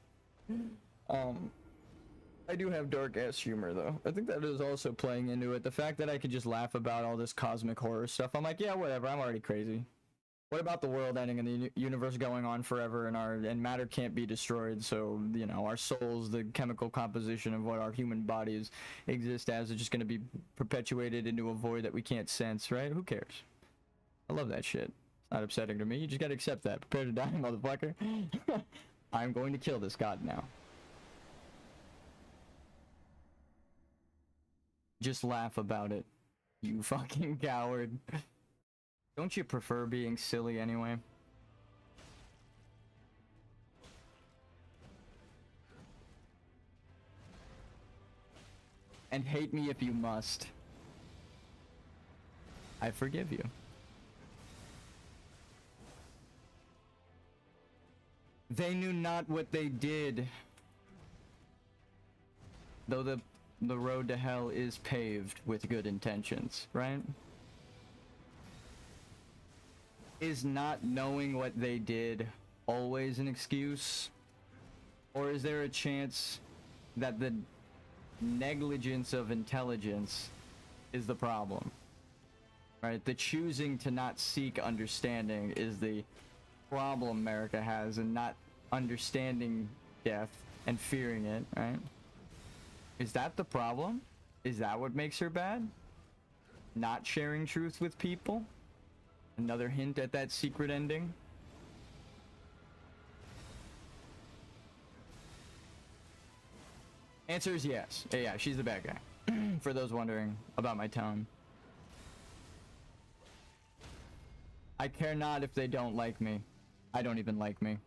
I do have dark ass humor though. I think that is also playing into it. The fact that I could just laugh about all this cosmic horror stuff. I'm like, yeah, whatever. I'm already crazy. What about the world ending and the universe going on forever and matter can't be destroyed? So, you know, our souls, the chemical composition of what our human bodies exist as, is just going to be perpetuated into a void that we can't sense, right? Who cares? I love that shit. It's not upsetting to me. You just got to accept that. Prepare to die, motherfucker. I'm going to kill this god now. Just laugh about it, you fucking coward. Don't you prefer being silly anyway? And hate me if you must. I forgive you. They knew not what they did. Though the road to hell is paved with good intentions, right? Is not knowing what they did always an excuse? Or is there a chance that the negligence of intelligence is the problem? Right? The choosing to not seek understanding is the problem America has, and not understanding death and fearing it, right? Is that the problem? Is that what makes her bad? Not sharing truth with people? Another hint at that secret ending. Answer is yes. Yeah, she's the bad guy. For those wondering about my tone. I care not if they don't like me. I don't even like me.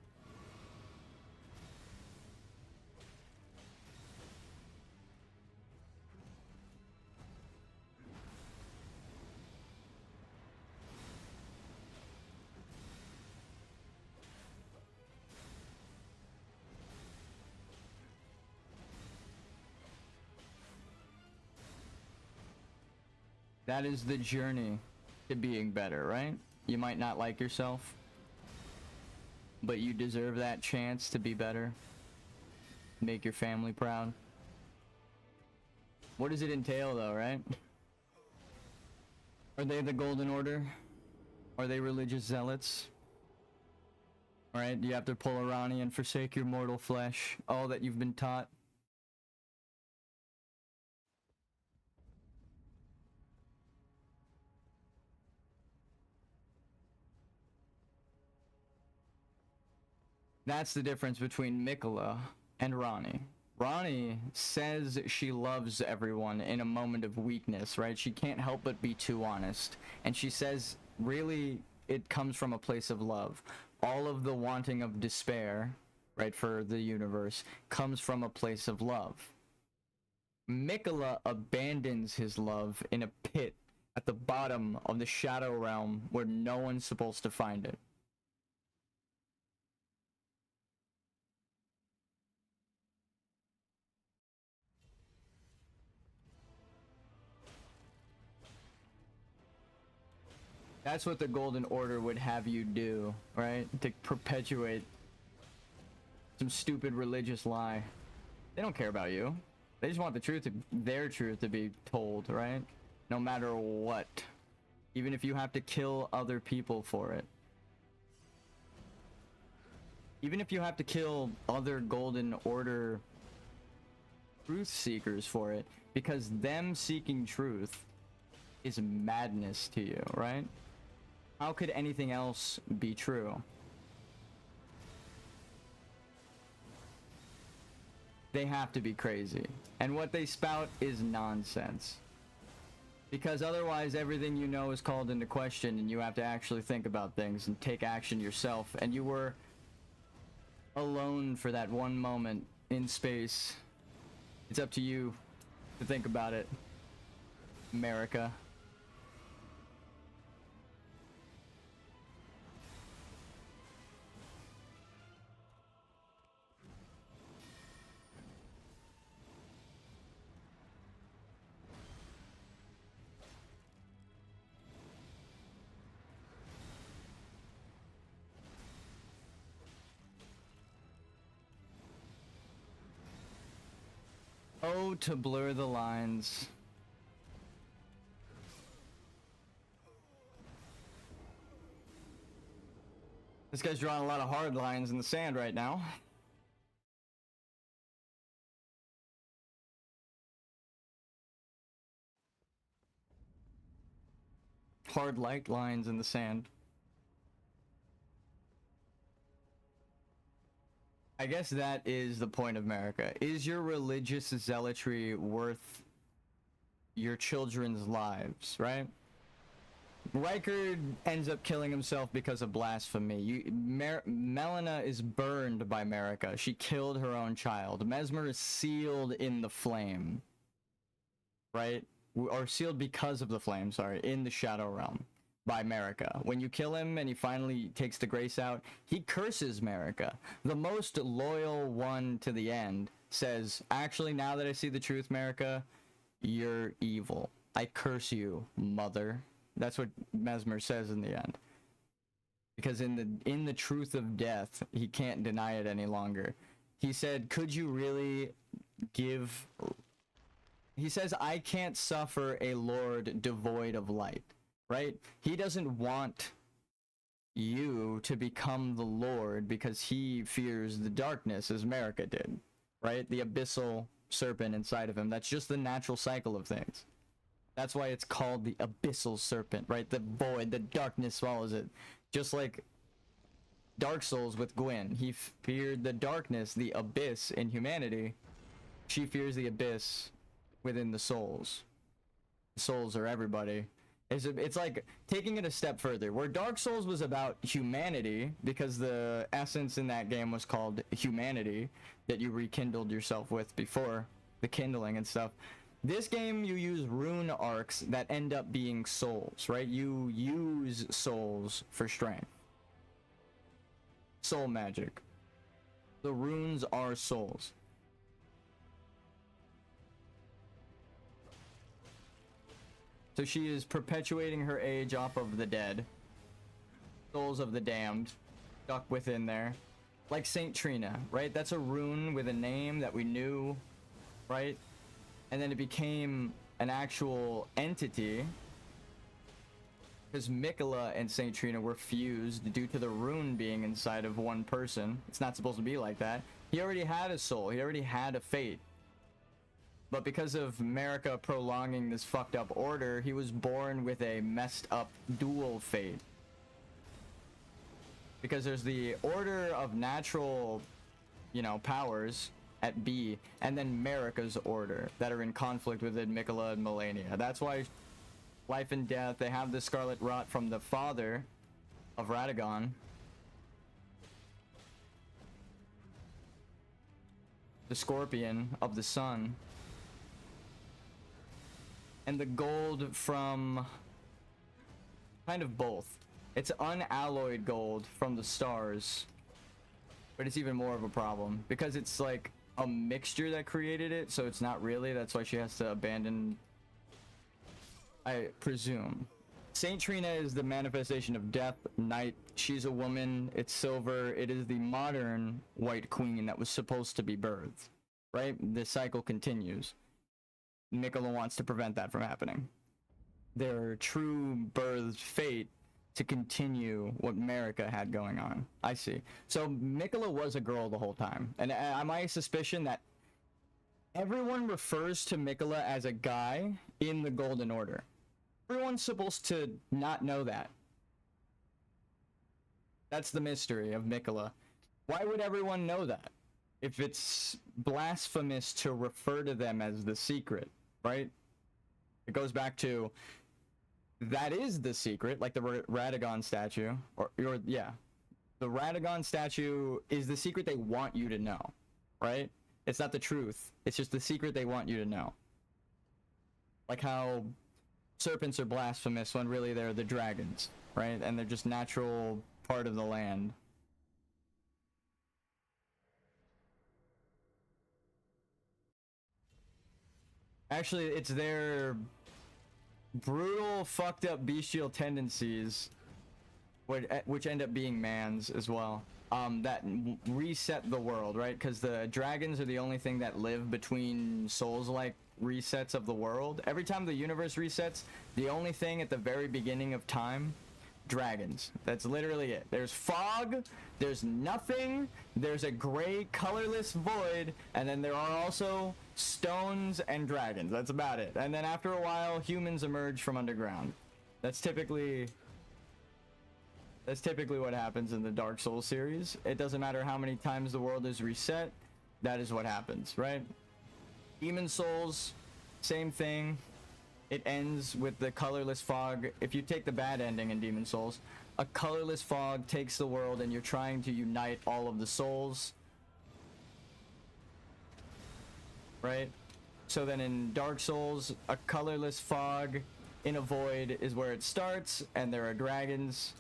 That is the journey to being better, right? You might not like yourself, but you deserve that chance to be better. Make your family proud. What does it entail though, right? Are they the Golden Order? Are they religious zealots? Alright, do you have to pull a Ronnie and forsake your mortal flesh? All that you've been taught? That's the difference between Mikola and Ronnie. Ronnie says she loves everyone in a moment of weakness, right? She can't help but be too honest. And she says, really, it comes from a place of love. All of the wanting of despair, right, for the universe, comes from a place of love. Mikola abandons his love in a pit at the bottom of the Shadow Realm where no one's supposed to find it. That's what the Golden Order would have you do, right? To perpetuate some stupid religious lie. They don't care about you. They just want the truth, their truth to be told, right? No matter what. Even if you have to kill other people for it. Even if you have to kill other Golden Order truth seekers for it. Because them seeking truth is madness to you, right? How could anything else be true? They have to be crazy. And what they spout is nonsense. Because otherwise everything you know is called into question and you have to actually think about things and take action yourself. And you were alone for that one moment in space. It's up to you to think about it, America. Oh, to blur the lines. This guy's drawing a lot of hard lines in the sand right now. Hard light lines in the sand. I guess that is the point of America. Is your religious zealotry worth your children's lives, right? Riker ends up killing himself because of blasphemy. Melina is burned by America. She killed her own child. Mesmer is sealed in the flame, right? Or sealed because of the flame, sorry, in the Shadow Realm by America. When you kill him and he finally takes the grace out, he curses America. The most loyal one to the end says, actually, now that I see the truth, America, you're evil. I curse you, mother. That's what Mesmer says in the end. Because in the truth of death, he can't deny it any longer. He said, could you really give... He says, I can't suffer a lord devoid of light. Right? He doesn't want you to become the Lord because he fears the darkness as America did. Right? The abyssal serpent inside of him. That's just the natural cycle of things. That's why it's called the abyssal serpent, right? The void, the darkness swallows it. Just like Dark Souls with Gwyn. He feared the darkness, the abyss in humanity. She fears the abyss within the souls. Souls are everybody. It's like taking it a step further, where Dark Souls was about humanity, because the essence in that game was called humanity, that you rekindled yourself with before the kindling and stuff. This game, you use rune arcs that end up being souls, right? You use souls for strength. Soul magic. The runes are souls. So she is perpetuating her age off of the dead. Souls of the damned. Stuck within there. Like Saint Trina, right? That's a rune with a name that we knew, right? And then it became an actual entity. Because Mikola and Saint Trina were fused due to the rune being inside of one person. It's not supposed to be like that. He already had a soul. He already had a fate. But because of America prolonging this fucked up order, he was born with a messed up dual fate. Because there's the order of natural, you know, powers at B, and then America's order that are in conflict with Mikola and Melania. That's why life and death, they have the scarlet rot from the father of Radagon. The scorpion of the sun. And the gold from kind of both. It's unalloyed gold from the stars, but it's even more of a problem because it's like a mixture that created it, so it's not really. That's why she has to abandon, I presume. Saint Trina is the manifestation of death, night. She's a woman. It's silver. It is the modern White Queen that was supposed to be birthed, right? The cycle continues. Mikola wants to prevent that from happening. Their true birthed fate to continue what America had going on. I see. So Mikola was a girl the whole time. And my suspicion that everyone refers to Mikola as a guy in the Golden Order. Everyone's supposed to not know that. That's the mystery of Mikola. Why would everyone know that? If it's blasphemous to refer to them as the secret, right? It goes back to, that is the secret, like the Radagon statue, or yeah. The Radagon statue is the secret they want you to know, right? It's not the truth. It's just the secret they want you to know. Like how serpents are blasphemous when really they're the dragons, right? And they're just natural part of the land. Actually, it's their brutal, fucked up bestial tendencies, which end up being man's as well, that reset the world, right? Because the dragons are the only thing that live between souls-like resets of the world. Every time the universe resets, the only thing at the very beginning of time, dragons. That's literally it. There's fog, there's nothing, there's a gray, colorless void, and then there are also stones and dragons. That's about it. And then after a while, humans emerge from underground. That's typically what happens in the Dark Souls series. It doesn't matter how many times the world is reset, that is what happens, right? Demon Souls, same thing. It ends with the colorless fog. If you take the bad ending in Demon Souls, a colorless fog takes the world and you're trying to unite all of the souls. Right? So then in Dark Souls, a colorless fog in a void is where it starts, and there are dragons.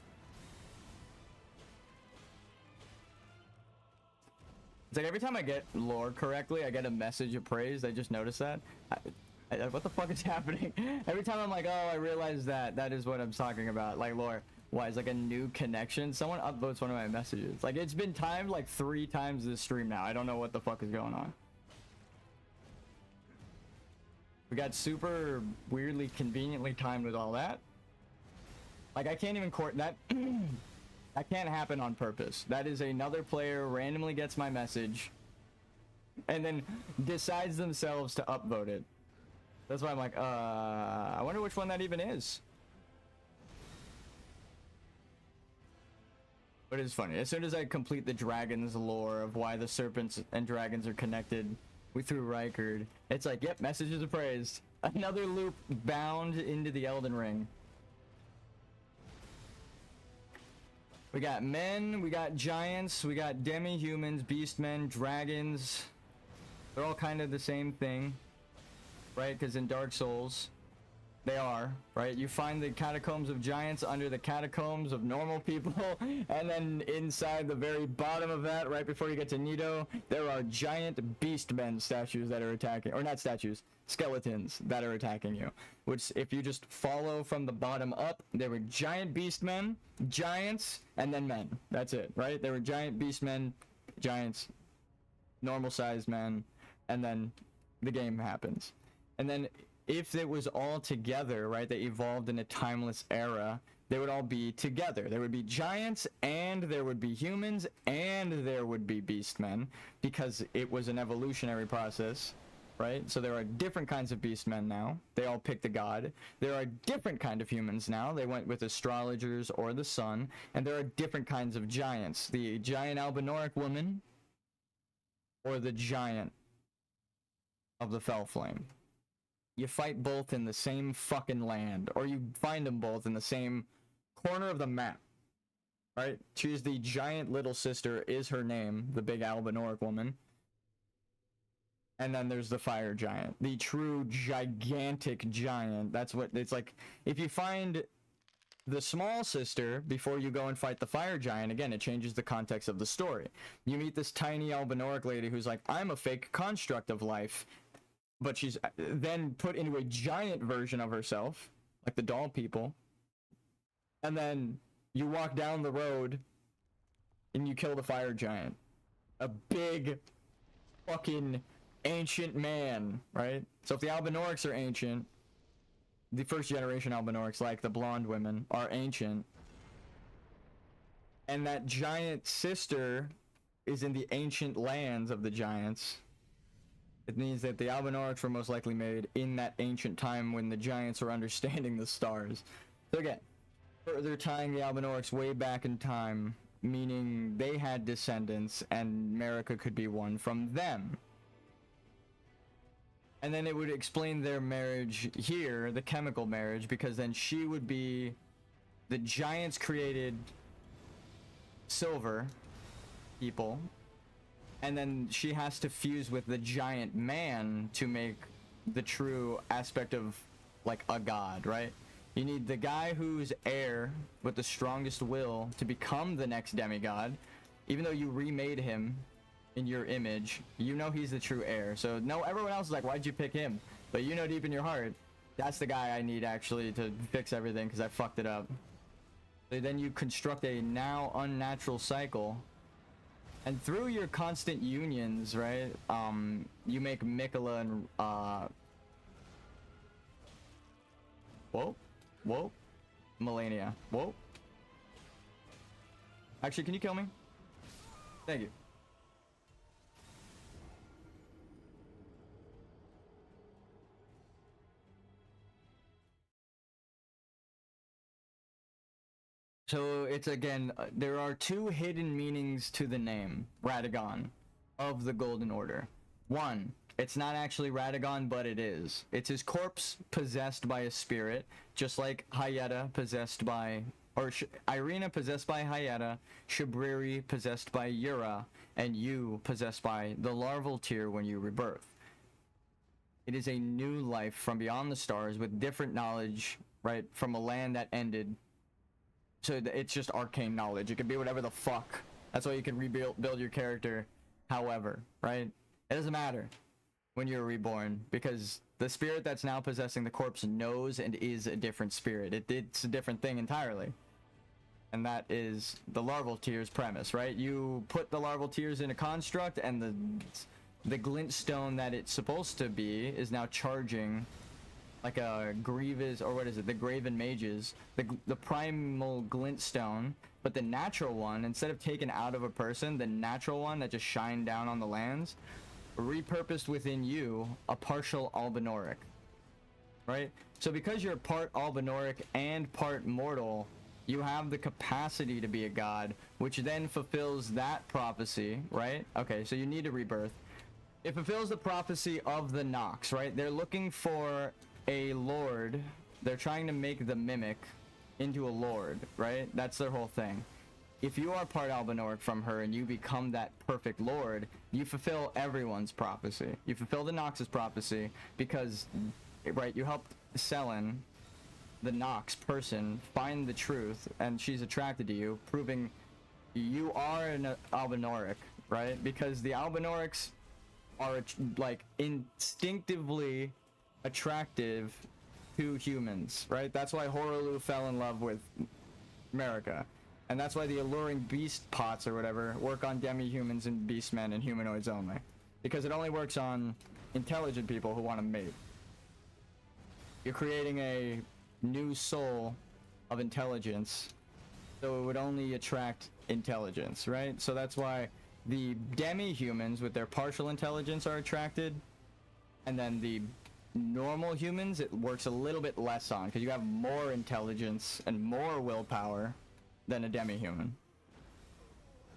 It's like every time I get lore correctly, I get a message of praise. I just noticed that. What the fuck is happening? Every time I'm like, oh, I realize that is what I'm talking about. Like lore. Why? It's like a new connection. Someone upvotes one of my messages. Like it's been timed like 3 times this stream now. I don't know what the fuck is going on. We got super weirdly conveniently timed with all that. Like I can't even court that. That can't happen on purpose. That is another player randomly gets my message and then decides themselves to upvote it. That's why I'm like, I wonder which one that even is. But it's funny. As soon as I complete the dragon's lore of why the serpents and dragons are connected, we threw Rykard. It's like, yep, messages of praise. Another loop bound into the Elden Ring. We got men, we got giants, we got demi-humans, beastmen, dragons. They're all kind of the same thing, right? Because in Dark Souls, they are, right? You find the catacombs of giants under the catacombs of normal people, and then inside the very bottom of that, right before you get to Nito, there are giant beastmen statues that are attacking, or not statues, skeletons that are attacking you. Which, if you just follow from the bottom up, there were giant beastmen, giants, and then men. That's it, right? There were giant beastmen, giants, normal-sized men, and then the game happens. And then if it was all together, right, they evolved in a timeless era, they would all be together. There would be giants, and there would be humans, and there would be beastmen, because it was an evolutionary process, right? So there are different kinds of beastmen now. They all picked a god. There are different kind of humans now. They went with astrologers or the sun, and there are different kinds of giants. The giant Albinoric woman, or the giant of the Fell Flame. You fight both in the same fucking land, or you find them both in the same corner of the map, right? She's the giant little sister, is her name, the big Albinoric woman. And then there's the fire giant, the true gigantic giant. That's what it's like. If you find the small sister before you go and fight the fire giant, again, it changes the context of the story. You meet this tiny Albinoric lady who's like, I'm a fake construct of life. But she's then put into a giant version of herself, like the doll people. And then you walk down the road and you kill the fire giant. A big fucking ancient man, right? So if the Albinorics are ancient, the first generation Albinorics, like the blonde women, are ancient. And that giant sister is in the ancient lands of the giants. It means that the Albinorics were most likely made in that ancient time when the giants were understanding the stars. So again, further tying the Albinorics way back in time, meaning they had descendants and Marika could be one from them. And then it would explain their marriage here, the chemical marriage, because then she would be the giants created silver people. And then she has to fuse with the giant man to make the true aspect of, like, a god, right? You need the guy who's heir with the strongest will to become the next demigod. Even though you remade him in your image, you know he's the true heir. So, no, everyone else is like, why'd you pick him? But you know deep in your heart, that's the guy I need, actually, to fix everything, because I fucked it up. So then you construct a now unnatural cycle. And through your constant unions, right, you make Mikola and, whoa, Melania, whoa. Actually, can you kill me? Thank you. So it's again, there are two hidden meanings to the name, Radagon, of the Golden Order. One, it's not actually Radagon, but it is. It's his corpse possessed by a spirit, just like Hayata possessed by, or Irina possessed by Hayata, Shabriri possessed by Yura, and you possessed by the larval tier when you rebirth. It is a new life from beyond the stars with different knowledge, right, from a land that ended. So it's just arcane knowledge. It could be whatever the fuck. That's why you can build your character however, right? It doesn't matter when you're reborn, because the spirit that's now possessing the corpse knows and is a different spirit. It's a different thing entirely. And that is the larval tears premise, right? You put the larval tears in a construct, and the glint stone that it's supposed to be is now charging like a Grievous, or what is it, the Graven Mages, the primal glintstone, but the natural one, instead of taken out of a person, the natural one that just shined down on the lands, repurposed within you a partial Albinoric. right? So because you're part Albinoric and part mortal, you have the capacity to be a god, which then fulfills that prophecy, right? Okay, so you need a rebirth. It fulfills the prophecy of the Nox, right? They're looking for a lord. They're trying to make the mimic into a lord, right? That's their whole thing. If you are part Albinoric from her and you become that perfect lord, you fulfill everyone's prophecy. You fulfill the Nox's prophecy because, right, you helped Selen, the Nox person, find the truth, and she's attracted to you, proving you are an Albinoric, right? Because the Albinorics are like instinctively attractive to humans, right? That's why Horolu fell in love with America. And that's why the alluring beast pots or whatever work on demi-humans and beastmen and humanoids only. Because it only works on intelligent people who want to mate. You're creating a new soul of intelligence, so it would only attract intelligence, right? So that's why the demi-humans with their partial intelligence are attracted, and then the normal humans it works a little bit less on, because you have more intelligence and more willpower than a demi-human.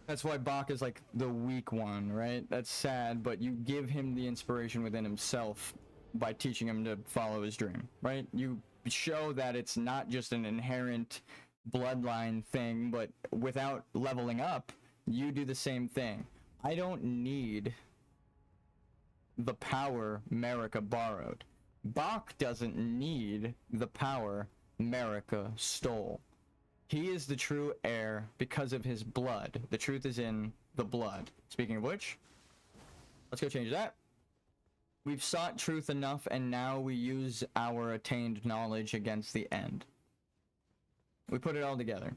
That's why Bach is like the weak one, right? That's sad, but you give him the inspiration within himself by teaching him to follow his dream, right? You show that it's not just an inherent bloodline thing, but without leveling up, you do the same thing. I don't need the power Marika borrowed. Bach doesn't need the power Marika stole. He is the true heir because of his blood. The truth is in the blood. Speaking of which, let's go change that. We've sought truth enough, and now we use our attained knowledge against the end. We put it all together.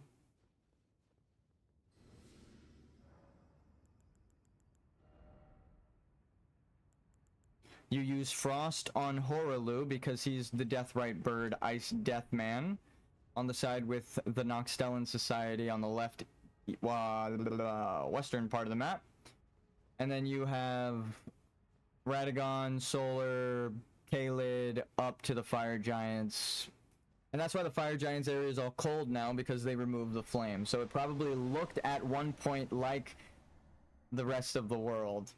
You use Frost on Horolu because he's the Deathrite Bird, Ice Death Man. On the side with the Noxtellan Society on the left, western part of the map. And then you have Radagon, Solar, Kalid, up to the Fire Giants. And that's why the Fire Giants area is all cold now, because they removed the flame. So it probably looked at one point like the rest of the world.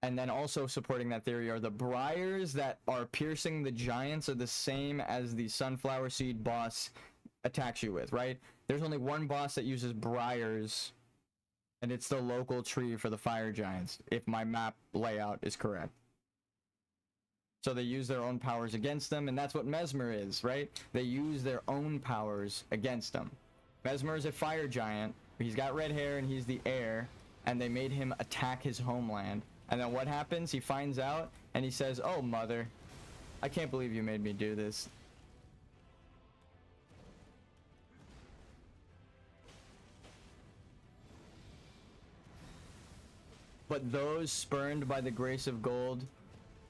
And then also supporting that theory are the briars that are piercing the giants are the same as the Sunflower Seed boss attacks you with, right? There's only one boss that uses briars, and it's the local tree for the Fire Giants, if my map layout is correct. So they use their own powers against them, and that's what Mesmer is, right? They use their own powers against them. Mesmer is a fire giant. He's got red hair, and he's the heir, and they made him attack his homeland. And then what happens? He finds out, and he says, "Oh, mother, I can't believe you made me do this." But those spurned by the grace of gold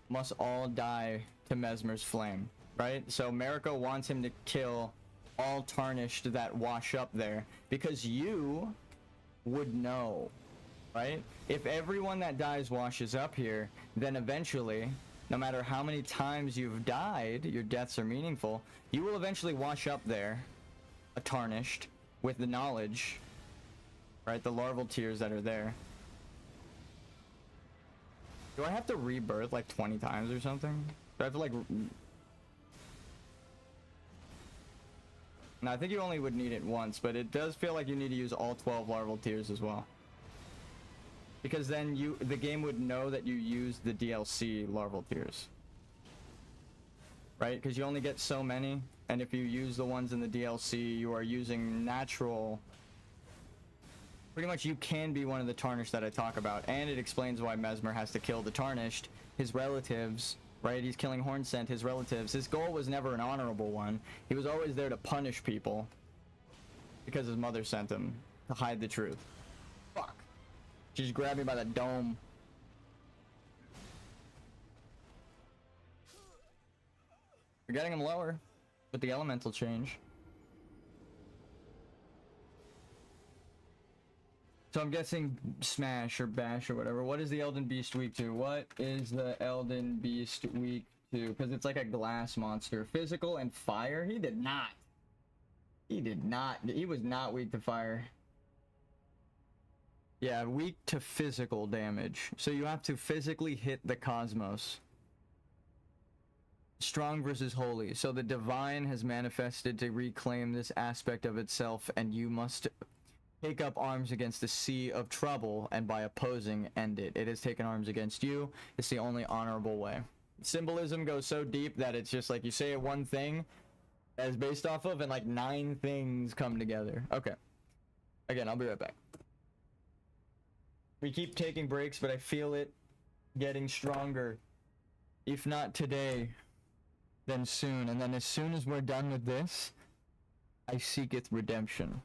must all die to Mesmer's flame, right? So Marika wants him to kill all tarnished that wash up there, because you would know, right? If everyone that dies washes up here, then eventually, no matter how many times you've died, your deaths are meaningful, you will eventually wash up there, a tarnished, with the knowledge, right? The larval tears that are there. Do I have to rebirth like 20 times or something? Do I have to like... No, I think you only would need it once, but it does feel like you need to use all 12 larval tears as well. Because then the game would know that you used the DLC larval tears. Right? Because you only get so many, and if you use the ones in the DLC, you are using natural... Pretty much you can be one of the tarnished that I talk about, and it explains why Mesmer has to kill the tarnished, his relatives, right? He's killing Hornsent, his relatives. His goal was never an honorable one. He was always there to punish people because his mother sent him to hide the truth. Fuck. She just grabbed me by the dome. We're getting him lower with the elemental change. So I'm guessing Smash or Bash or whatever. What is the Elden Beast weak to? What is the Elden Beast weak too, because it's like a glass monster. Physical and fire. He did not. He did not. He was not weak to fire. Yeah, weak to physical damage. So you have to physically hit the cosmos. Strong versus holy. So the divine has manifested to reclaim this aspect of itself, and you must take up arms against the sea of trouble, and by opposing, end it. It has taken arms against you. It's the only honorable way. Symbolism goes so deep that it's just like you say one thing that is based off of, and like 9 things come together. Okay. Again, I'll be right back. We keep taking breaks, but I feel it getting stronger. If not today, then soon. And then as soon as we're done with this, I seeketh redemption.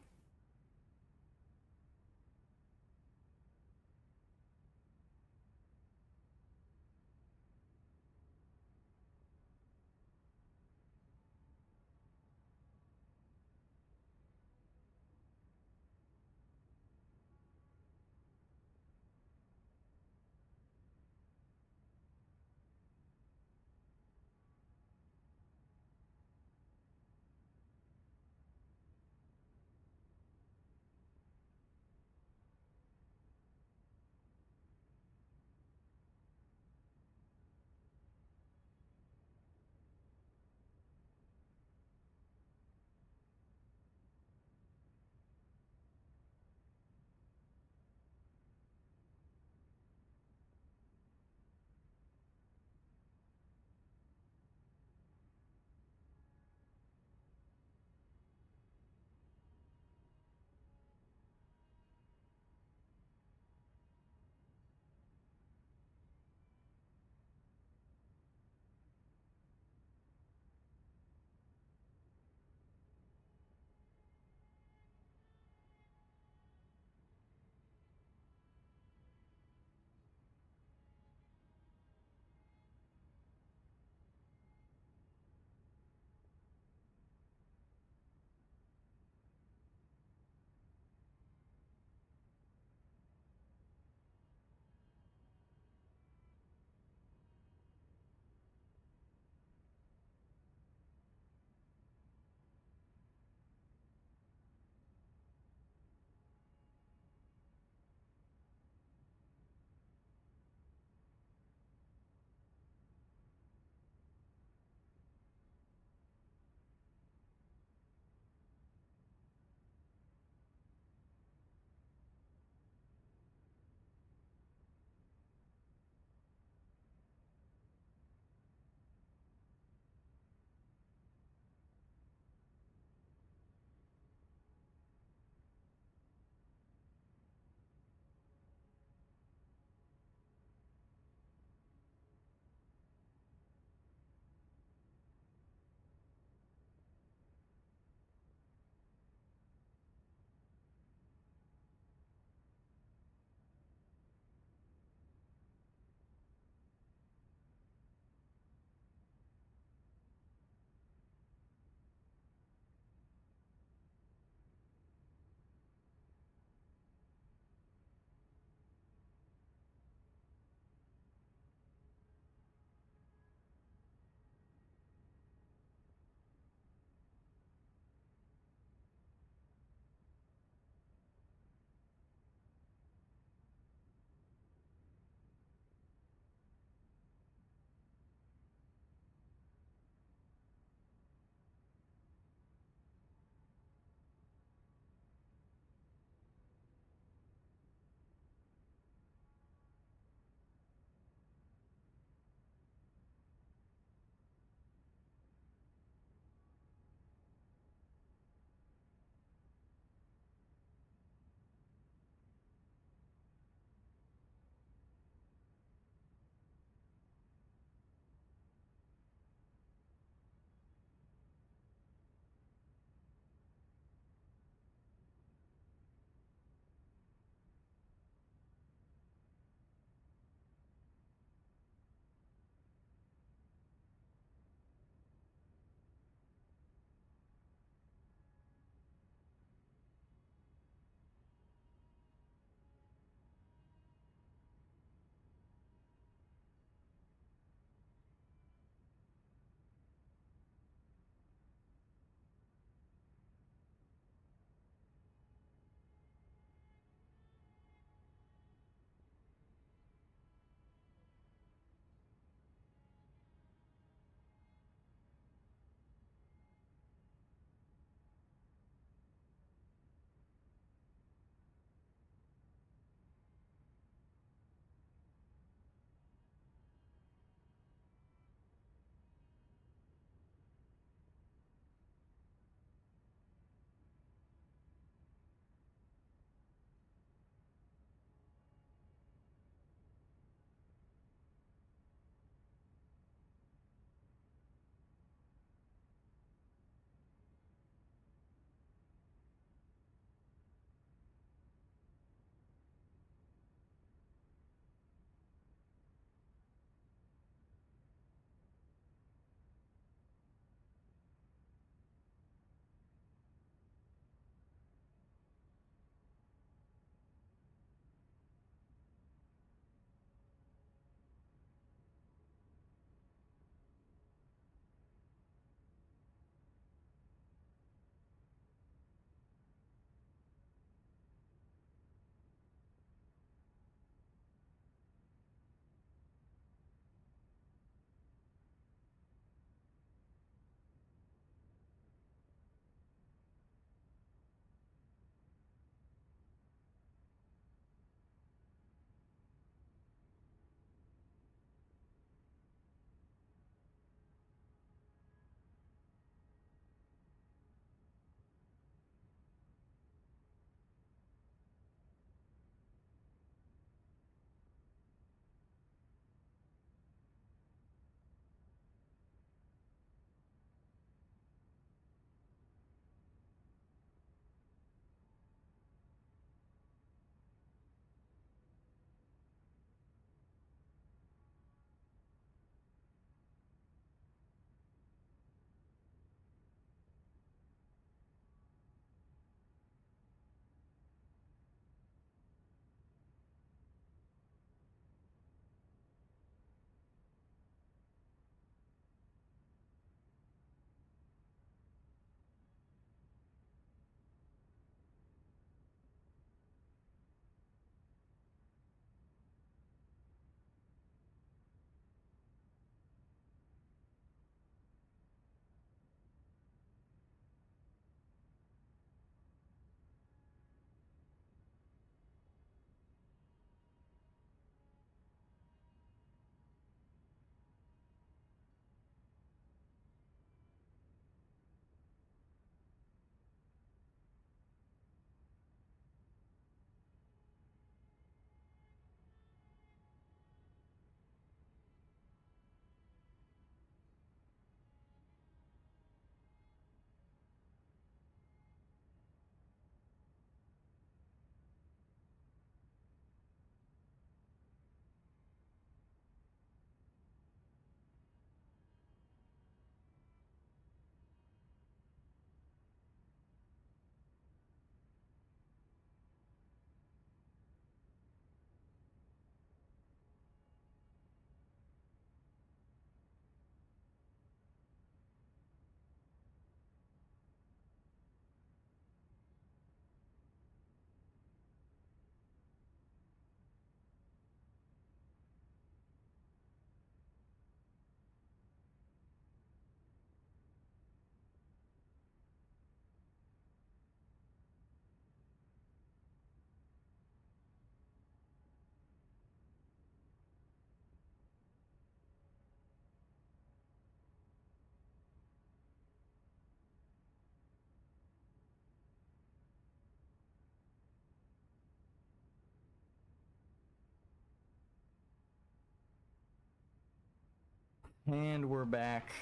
And we're back.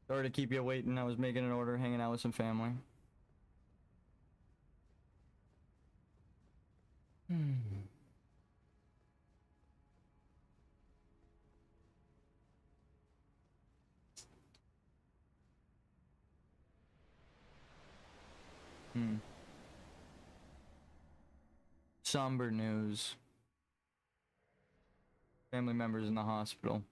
Sorry to keep you waiting. I was making an order, hanging out with some family. Somber news. Family members in the hospital.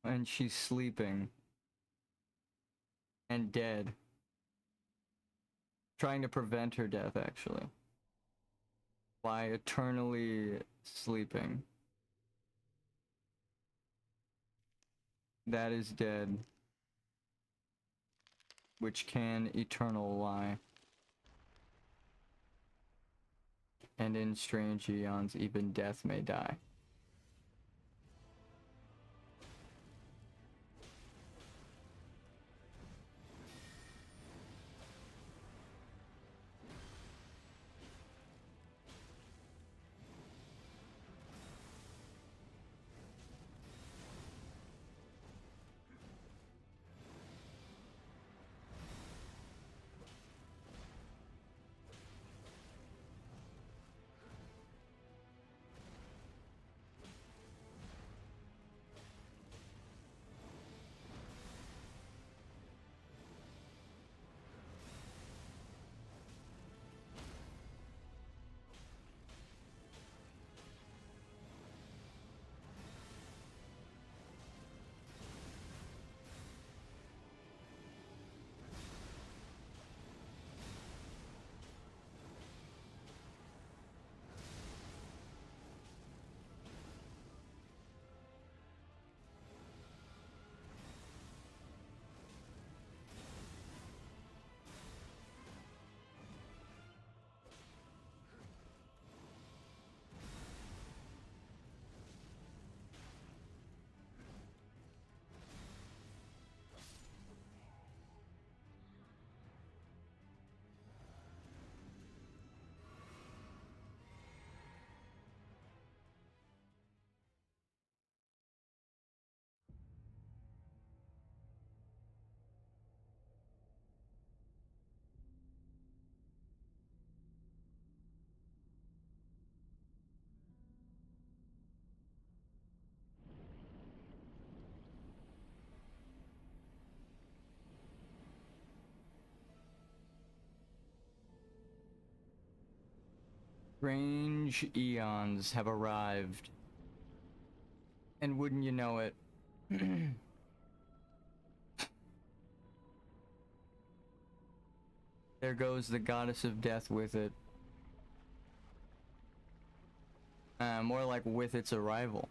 And she's sleeping. And dead. Trying to prevent her death, actually. By eternally sleeping. That is dead. Which can eternal lie. And in strange eons, even death may die. Strange eons have arrived. And wouldn't you know it, there goes the goddess of death with it. More like with its arrival.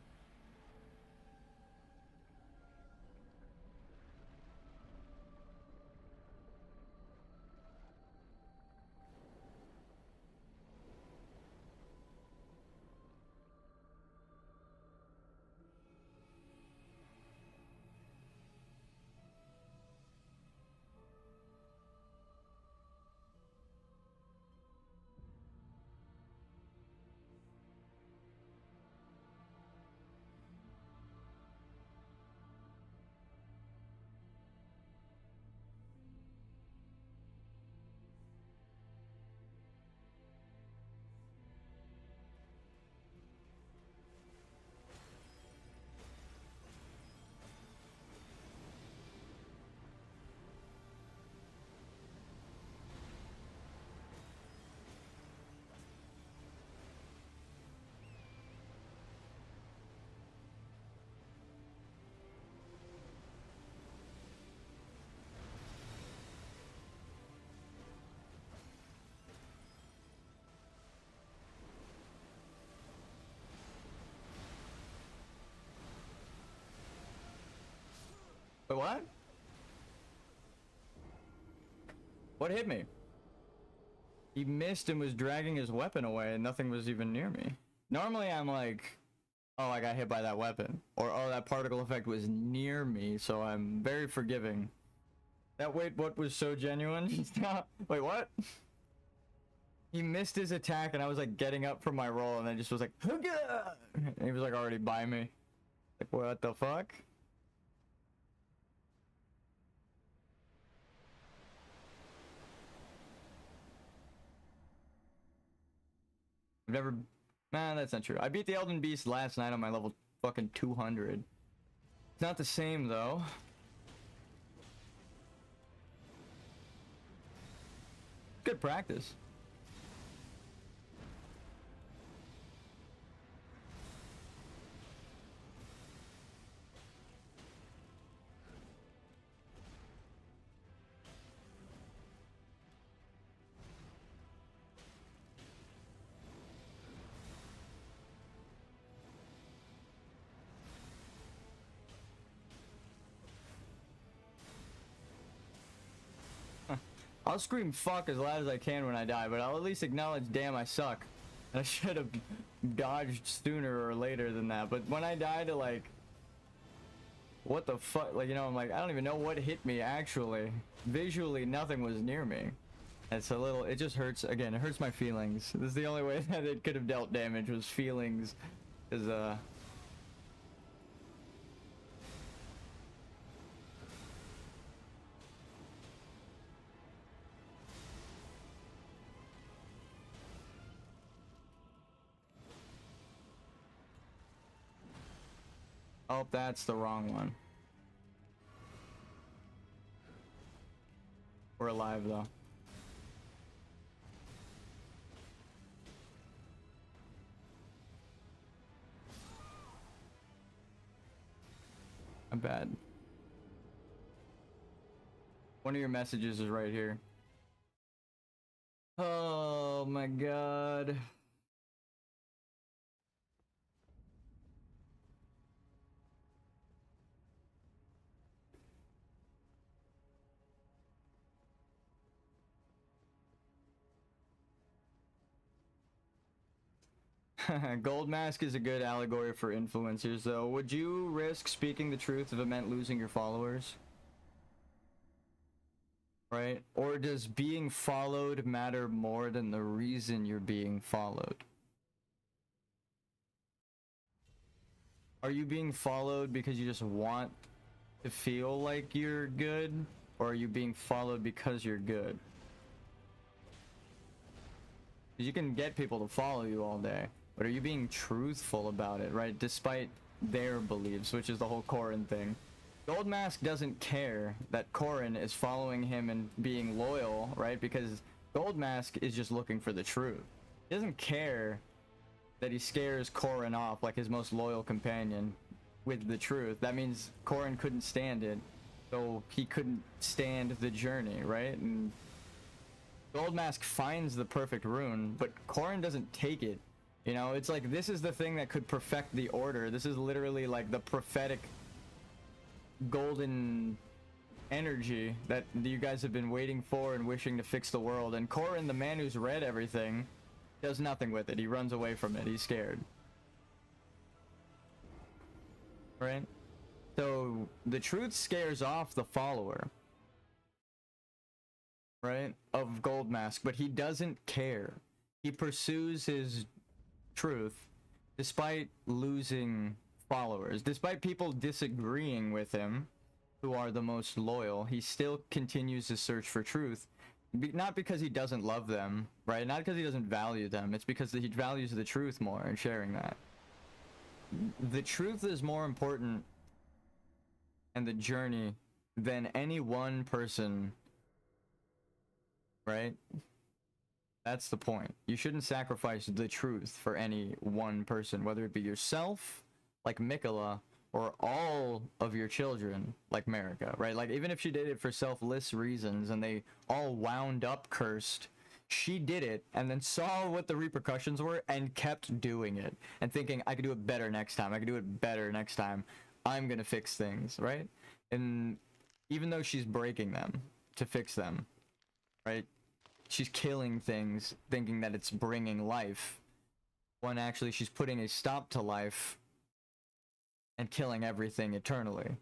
Wait, what? What hit me? He missed and was dragging his weapon away and nothing was even near me. Normally I'm like, oh, I got hit by that weapon. Or, oh, that particle effect was near me, so I'm very forgiving. That wait, what was so genuine? Wait, what? He missed his attack and I was like getting up from my roll and then just was like, "Hugga!" And he was like already by me. Like, what the fuck? I've never... Nah, that's not true. I beat the Elden Beast last night on my level fucking 200. It's not the same, though. Good practice. I'll scream fuck as loud as I can when I die, but I'll at least acknowledge, damn, I suck. And I should have dodged sooner or later than that. But when I die to like, what the fuck, like, you know, I'm like, I don't even know what hit me actually. Visually, nothing was near me. It's a little, it just hurts, again, it hurts my feelings. This is the only way that it could have dealt damage, was feelings. Is oh, that's the wrong one. We're alive though. I'm bad. One of your messages is right here. Oh my god. Gold mask is a good allegory for influencers, though. Would you risk speaking the truth if it meant losing your followers? Right? Or does being followed matter more than the reason you're being followed? Are you being followed because you just want to feel like you're good? Or are you being followed because you're good? 'Cause you can get people to follow you all day. But are you being truthful about it, right? Despite their beliefs, which is the whole Corrin thing. Gold Mask doesn't care that Corrin is following him and being loyal, right? Because Gold Mask is just looking for the truth. He doesn't care that he scares Corrin off, like his most loyal companion, with the truth. That means Corrin couldn't stand it, so he couldn't stand the journey, right? And Gold Mask finds the perfect rune, but Corrin doesn't take it. You know, it's like, this is the thing that could perfect the order. This is literally like the prophetic golden energy that you guys have been waiting for and wishing to fix the world. And Corrin, the man who's read everything, does nothing with it. He runs away from it. He's scared. Right? So the truth scares off the follower, right, of Gold Mask, but he doesn't care. He pursues his truth despite losing followers, despite people disagreeing with him who are the most loyal. He still continues to search for truth, not because he doesn't love them, right? Not because he doesn't value them. It's because he values the truth more and sharing that. The truth is more important and the journey than any one person, right? That's the point. You shouldn't sacrifice the truth for any one person, whether it be yourself, like Mikola, or all of your children, like Marika, right? Like, even if she did it for selfless reasons and they all wound up cursed, she did it and then saw what the repercussions were and kept doing it and thinking, I could do it better next time. I could do it better next time. I'm gonna fix things, right? And even though she's breaking them to fix them, right? She's killing things thinking that it's bringing life, when actually she's putting a stop to life and killing everything eternally.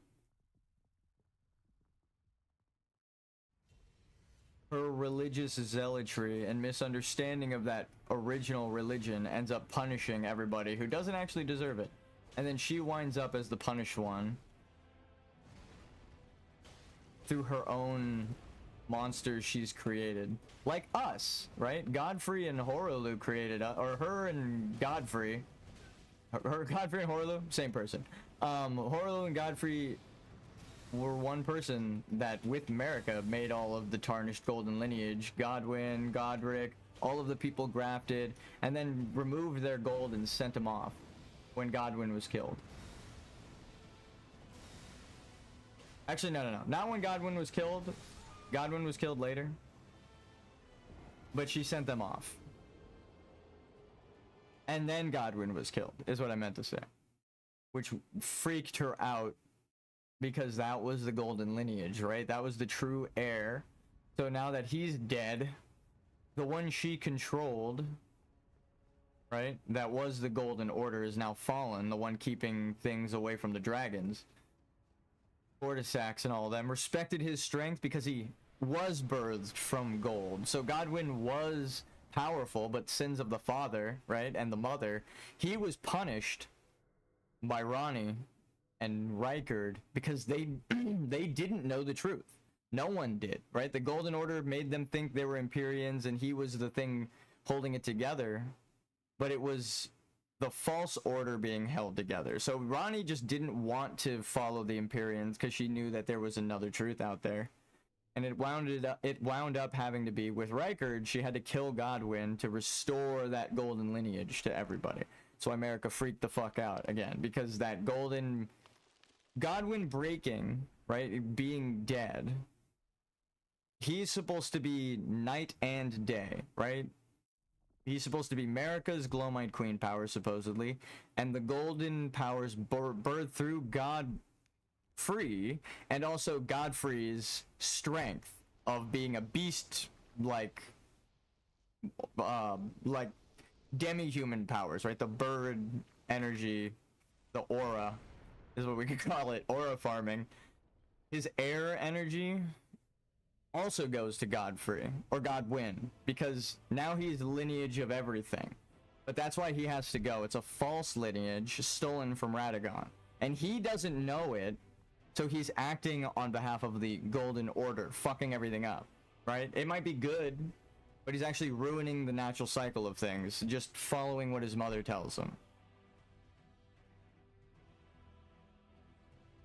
Her religious zealotry and misunderstanding of that original religion ends up punishing everybody who doesn't actually deserve it. And then she winds up as the punished one through her own monsters she's created. Like us, right? Godfrey and Horolu created us, or her and Godfrey. Her Godfrey and Horolu, same person. Horolu and Godfrey were one person that, with Marika, made all of the tarnished golden lineage. Godwyn, Godric, all of the people grafted, and then removed their gold and sent them off when Godwyn was killed. Actually, no. Not when Godwyn was killed. Godwyn was killed later. But she sent them off. And then Godwyn was killed, is what I meant to say. Which freaked her out, because that was the golden lineage, right? That was the true heir So now that he's dead, the one she controlled, right, that was the Golden Order, is now fallen, the one keeping things away from the dragons. Cordyceps and all of them respected his strength because he was birthed from gold. So Godwyn was powerful, but sins of the father, right, and the mother, he was punished by Ronnie and Rykard because they they didn't know the truth. No one did, right? The Golden Order made them think they were Empyreans and he was the thing holding it together, but it was the false order being held together. So Ronnie just didn't want to follow the Empyreans because she knew that there was another truth out there. And it wound up having to be with Rykard. She had to kill Godwyn to restore that golden lineage to everybody. So America freaked the fuck out again because that Godwyn breaking, right, being dead, he's supposed to be night and day, right? He's supposed to be America's Glowmite Queen power, supposedly, and the golden powers birthed through Godfrey, and also Godfrey's strength of being a beast, like demi-human powers, right? The bird energy, the aura, is what we could call it, aura farming. His air energy also goes to Godfrey, or Godwyn, because now he's the lineage of everything. But that's why he has to go. It's a false lineage stolen from Radagon. And he doesn't know it, so he's acting on behalf of the Golden Order, fucking everything up, right? It might be good, but he's actually ruining the natural cycle of things, just following what his mother tells him.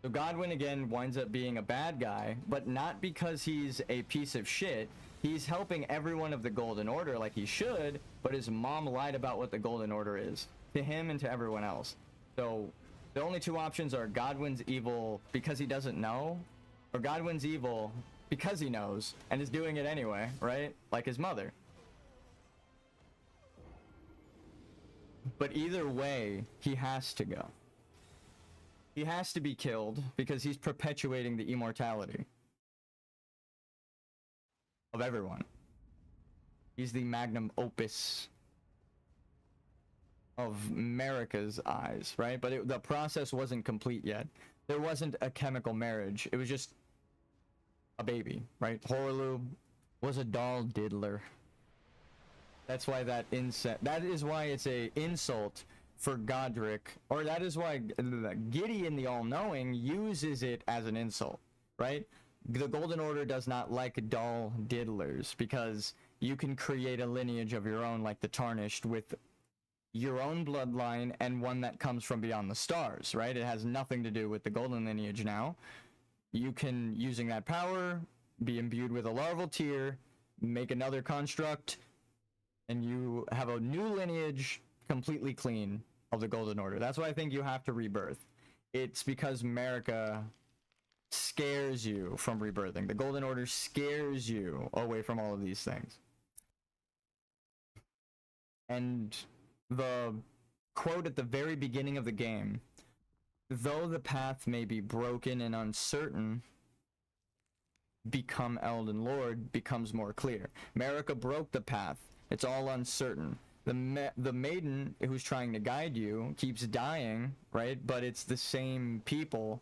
So Godwyn again winds up being a bad guy, but not because he's a piece of shit. He's helping everyone of the Golden Order like he should, but his mom lied about what the Golden Order is to him and to everyone else. So the only two options are Godwyn's evil because he doesn't know, or Godwyn's evil because he knows and is doing it anyway, right? Like his mother. But either way, he has to go. He has to be killed because he's perpetuating the immortality of everyone. He's the magnum opus of America's eyes, right? But the process wasn't complete yet. There wasn't a chemical marriage. It was just a baby, right? Horlu was a doll diddler. That's why that is why it's a insult for Godric, or that is why Gideon the All-Knowing uses it as an insult, right? The Golden Order does not like doll diddlers because you can create a lineage of your own, like the Tarnished, with your own bloodline and one that comes from beyond the stars, right? It has nothing to do with the golden lineage now. You can, using that power, be imbued with a larval tier, make another construct, and you have a new lineage completely clean of the Golden Order. That's why I think you have to rebirth. It's because America scares you from rebirthing. The Golden Order scares you away from all of these things. And the quote at the very beginning of the game, though the path may be broken and uncertain, become Elden Lord, becomes more clear. America broke the path. It's all uncertain. The maiden who's trying to guide you keeps dying, right? But it's the same people,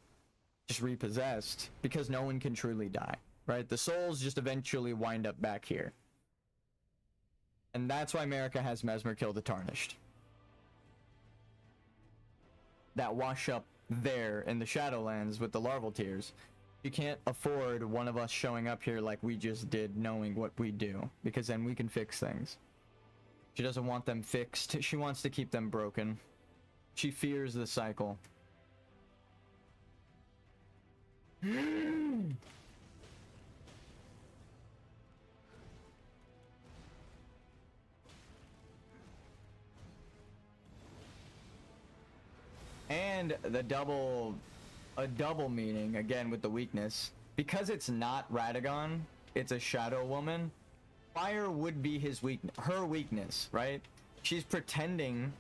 just repossessed, because no one can truly die, right? The souls just eventually wind up back here. And that's why America has Mesmer kill the Tarnished. That wash up there in the Shadowlands with the larval tears. You can't afford one of us showing up here like we just did, knowing what we do, because then we can fix things. She doesn't want them fixed. She wants to keep them broken. She fears the cycle. And a double meaning, again, with the weakness. Because it's not Radagon, it's a Shadow Woman. Fire would be her weakness, right? She's pretending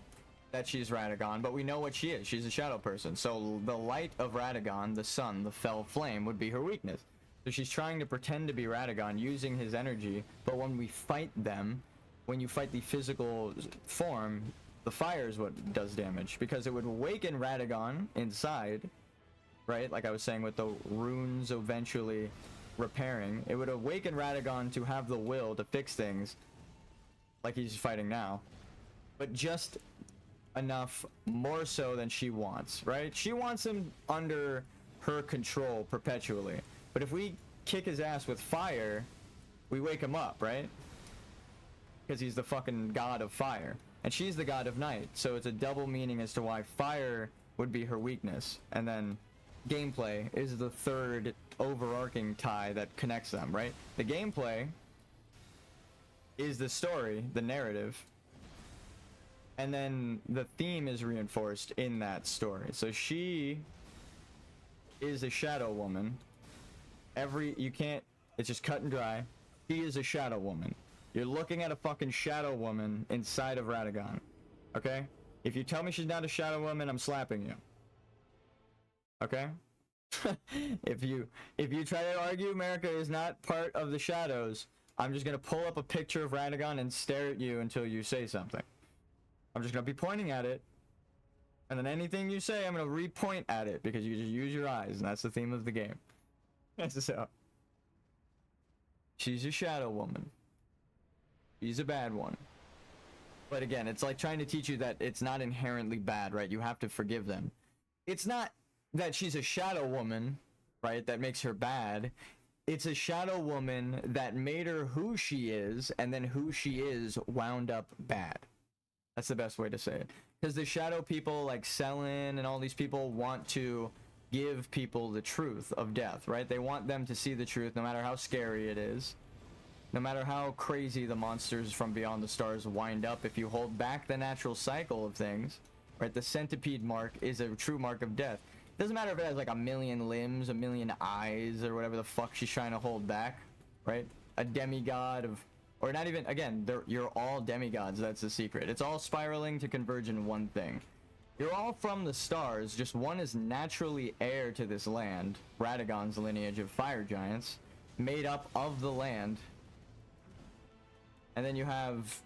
that she's Radagon, but we know what she is. She's a shadow person. So the light of Radagon, the sun, the fell flame, would be her weakness. So she's trying to pretend to be Radagon using his energy, but when we fight them, when you fight the physical form, the fire is what does damage, because it would awaken Radagon inside, right? Like I was saying with the runes eventually repairing, it would awaken Radagon to have the will to fix things like he's fighting now, but just enough more so than she wants, right? She wants him under her control perpetually, but if we kick his ass with fire, we wake him up, right? Because he's the fucking god of fire and she's the god of night, so it's a double meaning as to why fire would be her weakness. And then gameplay is the third overarching tie that connects them, right? The gameplay is the story, the narrative, and then the theme is reinforced in that story. So she is a shadow woman. It's just cut and dry. She is a shadow woman. You're looking at a fucking shadow woman inside of Radagon, okay? If you tell me she's not a shadow woman, I'm slapping you, okay? if you try to argue America is not part of the shadows, I'm just gonna pull up a picture of Radagon and stare at you until you say something. I'm just gonna be pointing at it, and then anything you say, I'm gonna re-point at it, because you just use your eyes, and that's the theme of the game. So, she's a shadow woman. She's a bad one. But again, it's like trying to teach you that it's not inherently bad, right? You have to forgive them. It's not that she's a shadow woman, right, that makes her bad. It's a shadow woman that made her who she is, and then who she is wound up bad. That's the best way to say it. Because the shadow people like Selin and all these people want to give people the truth of death, right? They want them to see the truth no matter how scary it is. No matter how crazy the monsters from beyond the stars wind up, if you hold back the natural cycle of things, right? The centipede mark is a true mark of death. Doesn't matter if it has like a million limbs, a million eyes, or whatever the fuck she's trying to hold back, right? A demigod of, or not even, again, you're all demigods, that's the secret. It's all spiraling to converge in one thing. You're all from the stars, just one is naturally heir to this land, Radagon's lineage of fire giants, made up of the land. And then you have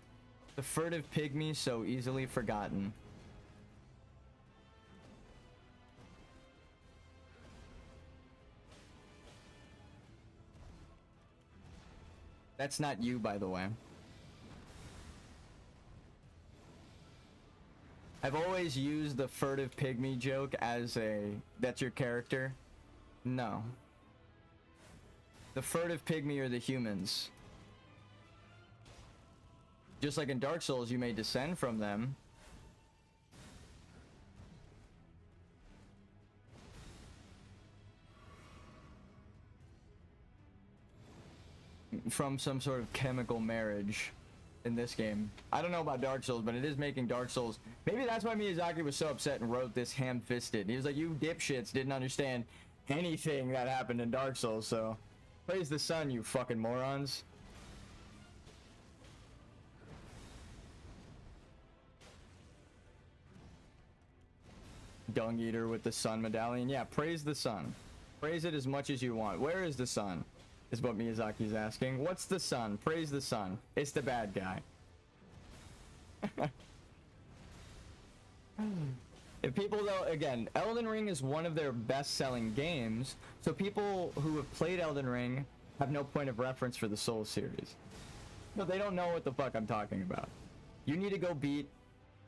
the furtive pygmy, so easily forgotten. That's not you, by the way. I've always used the furtive pygmy joke as that's your character. No. The furtive pygmy are the humans. Just like in Dark Souls, you may descend from them. From some sort of chemical marriage in this game. I don't know about Dark Souls, but it is making Dark Souls. Maybe that's why Miyazaki was so upset and wrote this ham-fisted. He was like, you dipshits didn't understand anything that happened in Dark Souls, so praise the sun, you fucking morons. Dung Eater with the sun medallion. Yeah, praise the sun. Praise it as much as you want. Where is the sun? Is what Miyazaki's asking. What's the sun? Praise the sun. It's the bad guy. If people, though, again, Elden Ring is one of their best-selling games, so people who have played Elden Ring have no point of reference for the Souls series. No, they don't know what the fuck I'm talking about. You need to go beat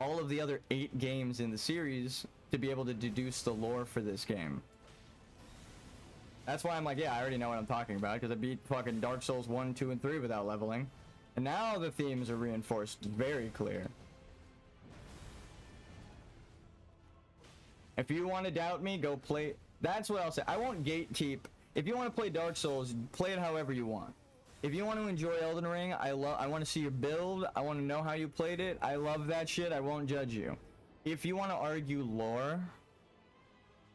all of the other 8 games in the series to be able to deduce the lore for this game. That's why I'm like, yeah, I already know what I'm talking about, because I beat fucking Dark Souls 1, 2, and 3 without leveling. And now the themes are reinforced very clear. If you want to doubt me, go play. That's what I'll say. I won't gatekeep. If you want to play Dark Souls, play it however you want. If you want to enjoy Elden Ring, I want to see your build. I want to know how you played it. I love that shit. I won't judge you. If you want to argue lore,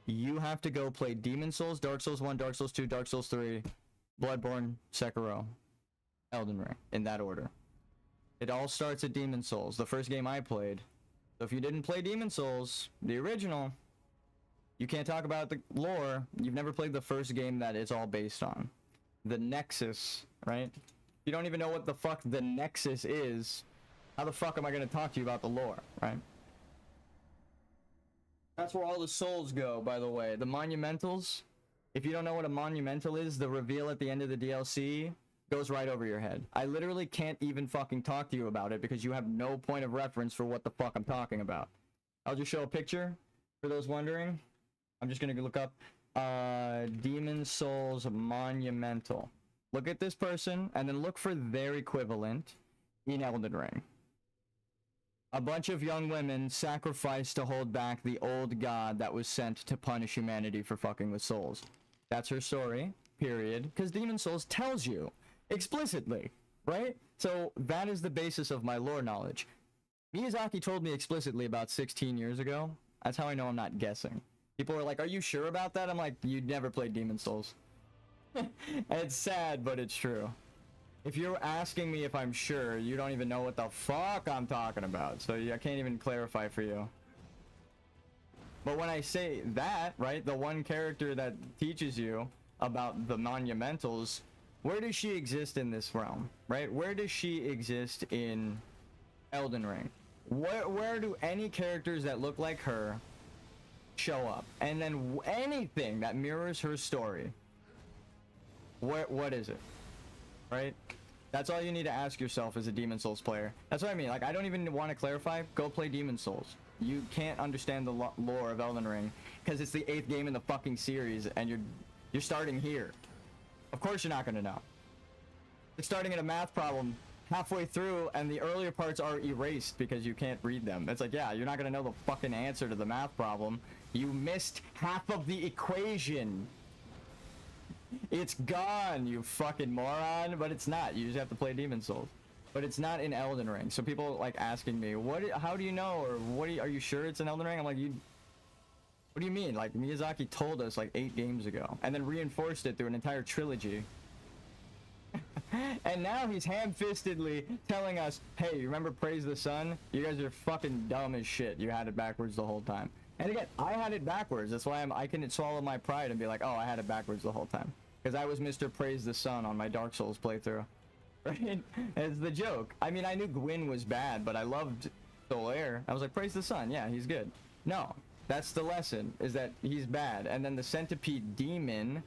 you have to go play Demon Souls, Dark Souls 1, Dark Souls 2, Dark Souls 3, Bloodborne, Sekiro, Elden Ring, in that order. It all starts at Demon Souls, the first game I played. So if you didn't play Demon Souls, the original, you can't talk about the lore. You've never played the first game that it's all based on. the Nexus, right? If you don't even know what the fuck the Nexus is, how the fuck am I gonna talk to you about the lore, right? That's where all the souls go, by the way. The monumentals, if you don't know what a monumental is, the reveal at the end of the DLC goes right over your head. I literally can't even fucking talk to you about it because you have no point of reference for what the fuck I'm talking about. I'll just show a picture for those wondering. I'm just gonna look up Demon Souls Monumental. Look at this person and then look for their equivalent in Elden Ring. A bunch of young women sacrificed to hold back the old god that was sent to punish humanity for fucking with souls. That's her story, period. Because Demon Souls tells you explicitly, right? So that is the basis of my lore knowledge. Miyazaki told me explicitly about 16 years ago. That's how I know I'm not guessing. People are like, are you sure about that? I'm like, you never played Demon Souls. It's sad, but it's true. If you're asking me if I'm sure, you don't even know what the fuck I'm talking about. So I can't even clarify for you. But when I say that, right, the one character that teaches you about the monumentals, where does she exist in this realm, right? Where does she exist in Elden Ring? Where do any characters that look like her show up? And then anything that mirrors her story, what is it? Right? That's all you need to ask yourself as a Demon Souls player. That's what I mean. Like, I don't even want to clarify. Go play Demon Souls. You can't understand the lore of Elden Ring because it's the 8th game in the fucking series, and you're starting here. Of course you're not gonna know. You're starting at a math problem halfway through, and the earlier parts are erased because you can't read them. It's like, yeah, you're not gonna know the fucking answer to the math problem. You missed half of the equation. It's gone, you fucking moron. But it's not. You just have to play Demon Souls. But it's not in Elden Ring. So people like asking me, how do you know, or are you sure it's in Elden Ring? I'm like, what do you mean? Like, Miyazaki told us like 8 games ago, and then reinforced it through an entire trilogy. And now he's ham-fistedly telling us, hey, you remember Praise the Sun? You guys are fucking dumb as shit. You had it backwards the whole time. And again, I had it backwards. That's why I can swallow my pride and be like, oh, I had it backwards the whole time. Because I was Mr. Praise the Sun on my Dark Souls playthrough. Right? It's the joke. I mean, I knew Gwyn was bad, but I loved Solaire. I was like, Praise the Sun. Yeah, he's good. No, that's the lesson, is that he's bad. And then the Centipede Demon,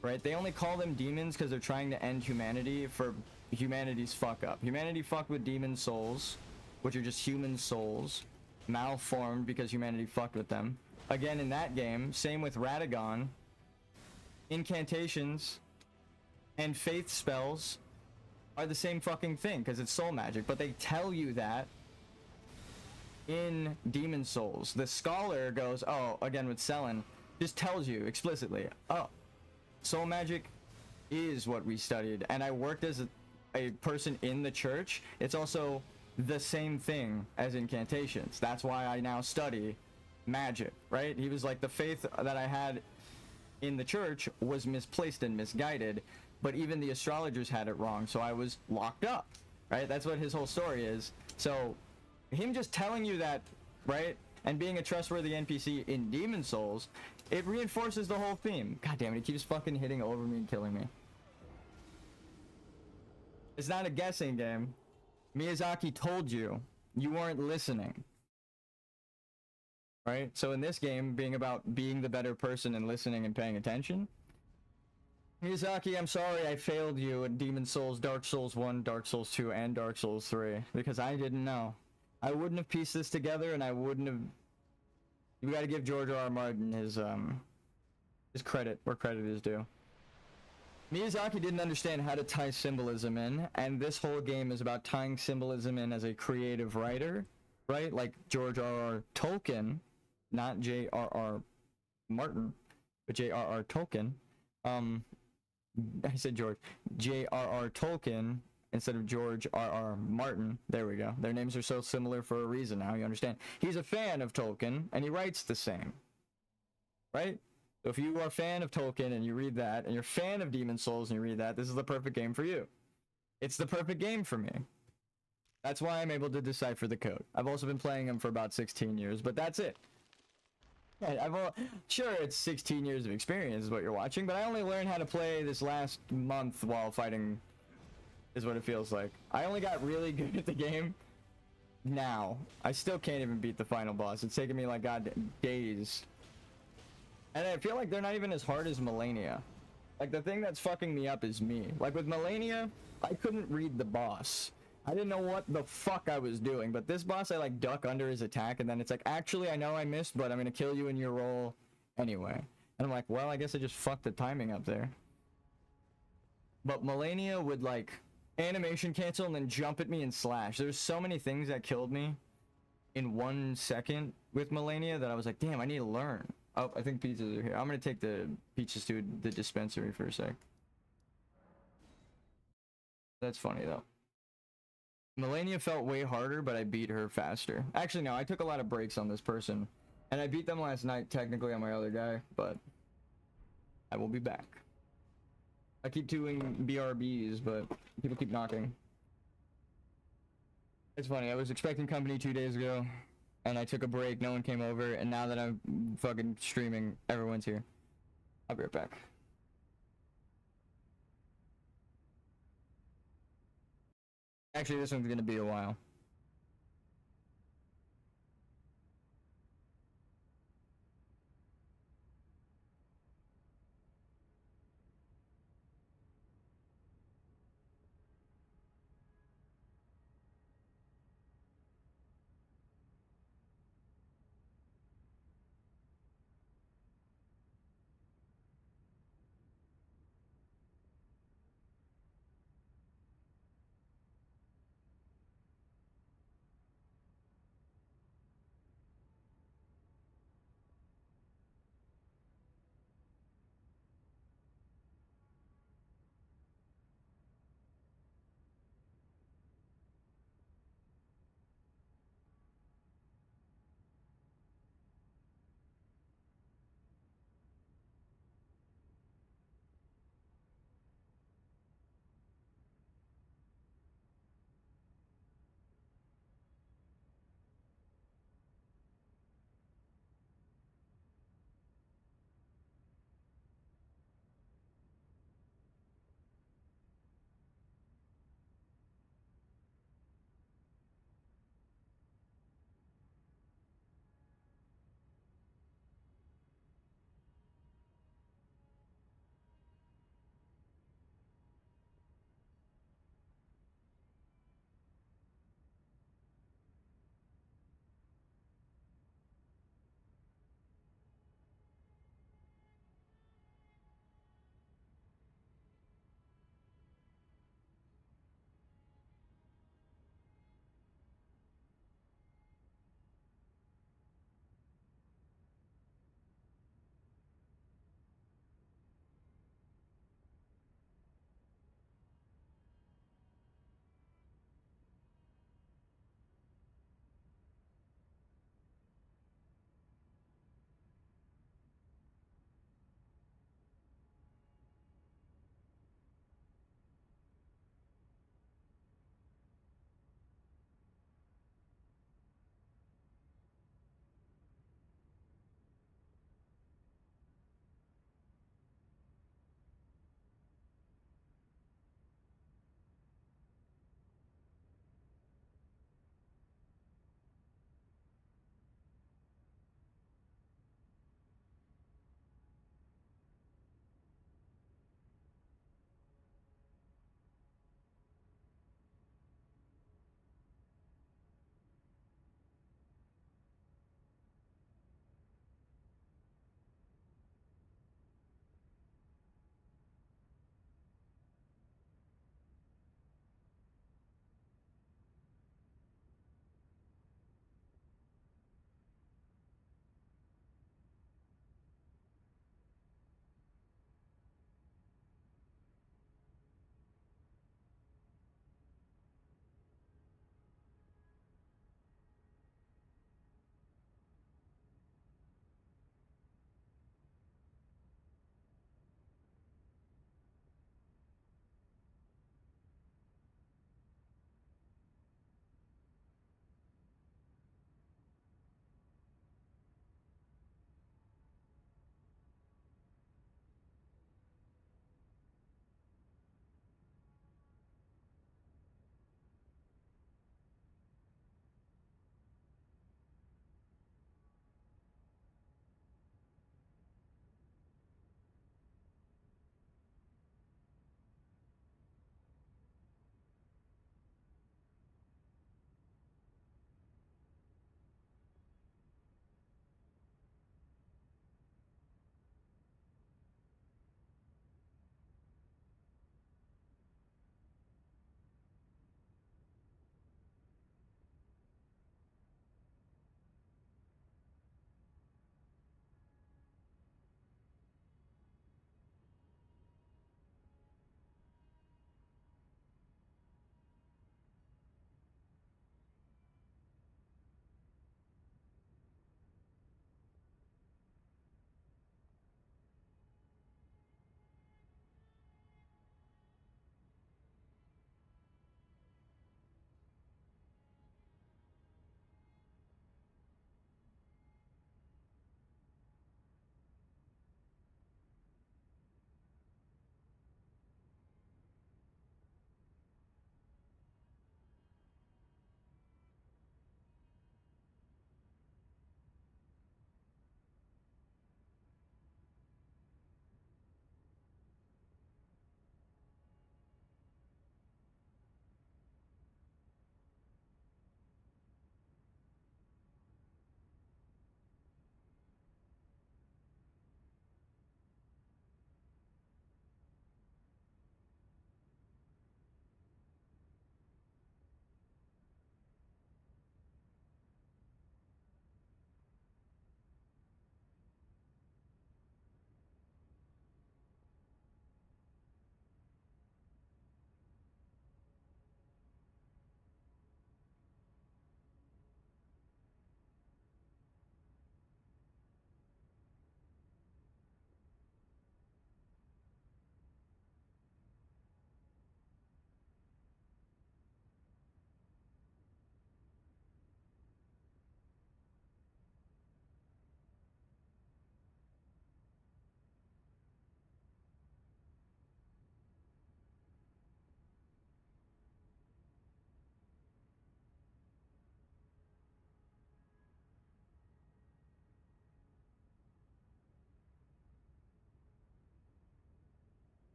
right? They only call them demons because they're trying to end humanity for humanity's fuck up. Humanity fucked with demon souls, which are just human souls, malformed because humanity fucked with them. Again, in that game, same with Radagon, incantations and faith spells are the same fucking thing because it's soul magic, but they tell you that in Demon Souls. The scholar goes, oh, again with Selen, just tells you explicitly, oh, soul magic is what we studied. And I worked as a person in the church. It's also the same thing as incantations. That's why I now study magic, right? He was like, the faith that I had in the church was misplaced and misguided, but even the astrologers had it wrong, so I was locked up, right? That's what his whole story is. So him just telling you that, right, and being a trustworthy NPC in Demon Souls, it reinforces the whole theme. God damn it, he keeps fucking hitting over me and killing me. It's not a guessing game. Miyazaki told you. You weren't listening. Right? So in this game, being about being the better person and listening and paying attention, Miyazaki, I'm sorry I failed you in Demon Souls, Dark Souls 1, Dark Souls 2, and Dark Souls 3, because I didn't know. I wouldn't have pieced this together, and I wouldn't have... You gotta give George R.R. Martin his credit where credit is due. Miyazaki didn't understand how to tie symbolism in, and this whole game is about tying symbolism in as a creative writer, right? Like George R.R. Tolkien, not J.R.R. Martin, but J.R.R. Tolkien. I said George. J.R.R. Tolkien instead of George R.R. Martin. There we go. Their names are so similar for a reason now, you understand. He's a fan of Tolkien, and he writes the same. Right? So if you are a fan of Tolkien and you read that, and you're a fan of Demon Souls and you read that, this is the perfect game for you. It's the perfect game for me. That's why I'm able to decipher the code. I've also been playing them for about 16 years, but that's it. Yeah, sure, it's 16 years of experience is what you're watching, but I only learned how to play this last month while fighting, is what it feels like. I only got really good at the game now. I still can't even beat the final boss. It's taken me like days. And I feel like they're not even as hard as Melania. Like, the thing that's fucking me up is me. Like, with Melania, I couldn't read the boss. I didn't know what the fuck I was doing, but this boss, I like duck under his attack, and then it's like, actually, I know I missed, but I'm gonna kill you in your roll anyway. And I'm like, well, I guess I just fucked the timing up there. But Melania would like animation cancel and then jump at me and slash. There's so many things that killed me in 1 second with Melania that I was like, damn, I need to learn. Oh, I think pizzas are here. I'm gonna take the pizzas to the dispensary for a sec. That's funny though. Melania felt way harder, but I beat her faster. Actually, no, I took a lot of breaks on this person. And I beat them last night, technically, on my other guy, but I will be back. I keep doing BRBs, but people keep knocking. It's funny, I was expecting company 2 days ago, and I took a break, no one came over, and now that I'm fucking streaming, everyone's here. I'll be right back. Actually, this one's gonna be a while.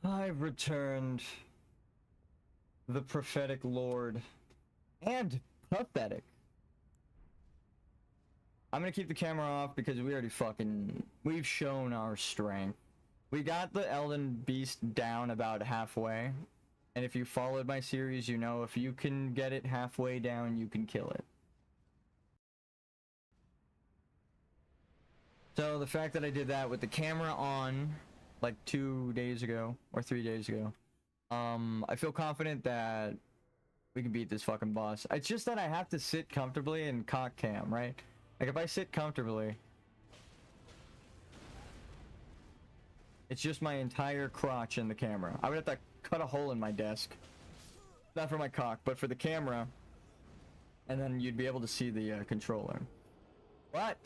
I've returned. The prophetic lord. And pathetic. I'm gonna keep the camera off because we already we've shown our strength. We got the Elden beast down about halfway. And if you followed my series, you know if you can get it halfway down, you can kill it. So the fact that I did that with the camera on like 2 days ago or 3 days ago, I feel confident that we can beat this fucking boss. It's just that I have to sit comfortably and cock cam, right? Like if I sit comfortably, it's just my entire crotch in the camera. I would have to cut a hole in my desk. Not for my cock, but for the camera. And then you'd be able to see the controller. But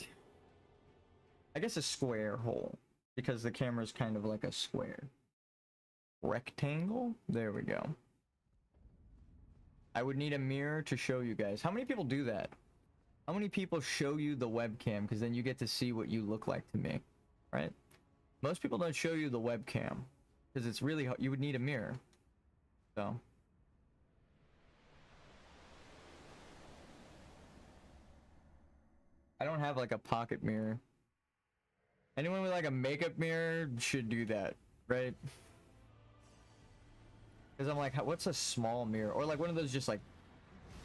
I guess a square hole, because the camera is kind of like a square. Rectangle? There we go. I would need a mirror to show you guys. How many people do that? How many people show you the webcam? Because then you get to see what you look like to me, right? Most people don't show you the webcam because it's really hard. You would need a mirror. So. I don't have like a pocket mirror. Anyone with like a makeup mirror should do that, right? Because I'm like, what's a small mirror? Or like one of those just like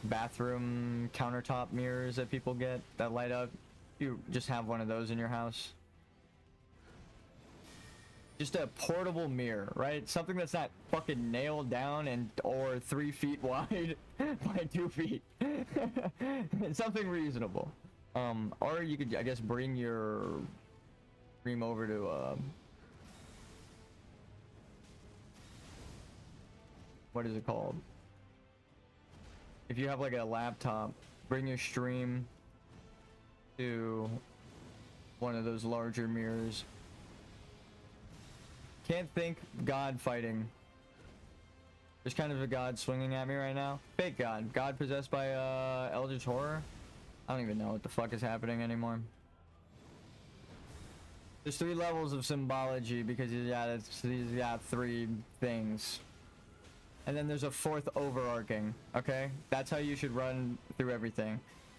bathroom countertop mirrors that people get that light up. You just have one of those in your house. Just a portable mirror, right? Something that's not fucking nailed down and or 3 feet wide by 2 feet. Something reasonable. Or you could, I guess, bring your stream over to what is it called? If you have like a laptop, bring your stream to one of those larger mirrors. Can't think. God fighting. There's kind of a god swinging at me right now. Fake god. God possessed by Eldritch Horror. I don't even know what the fuck is happening anymore. There's 3 levels of symbology because he's got 3 things. And then there's a 4th overarching, okay? That's how you should run through everything.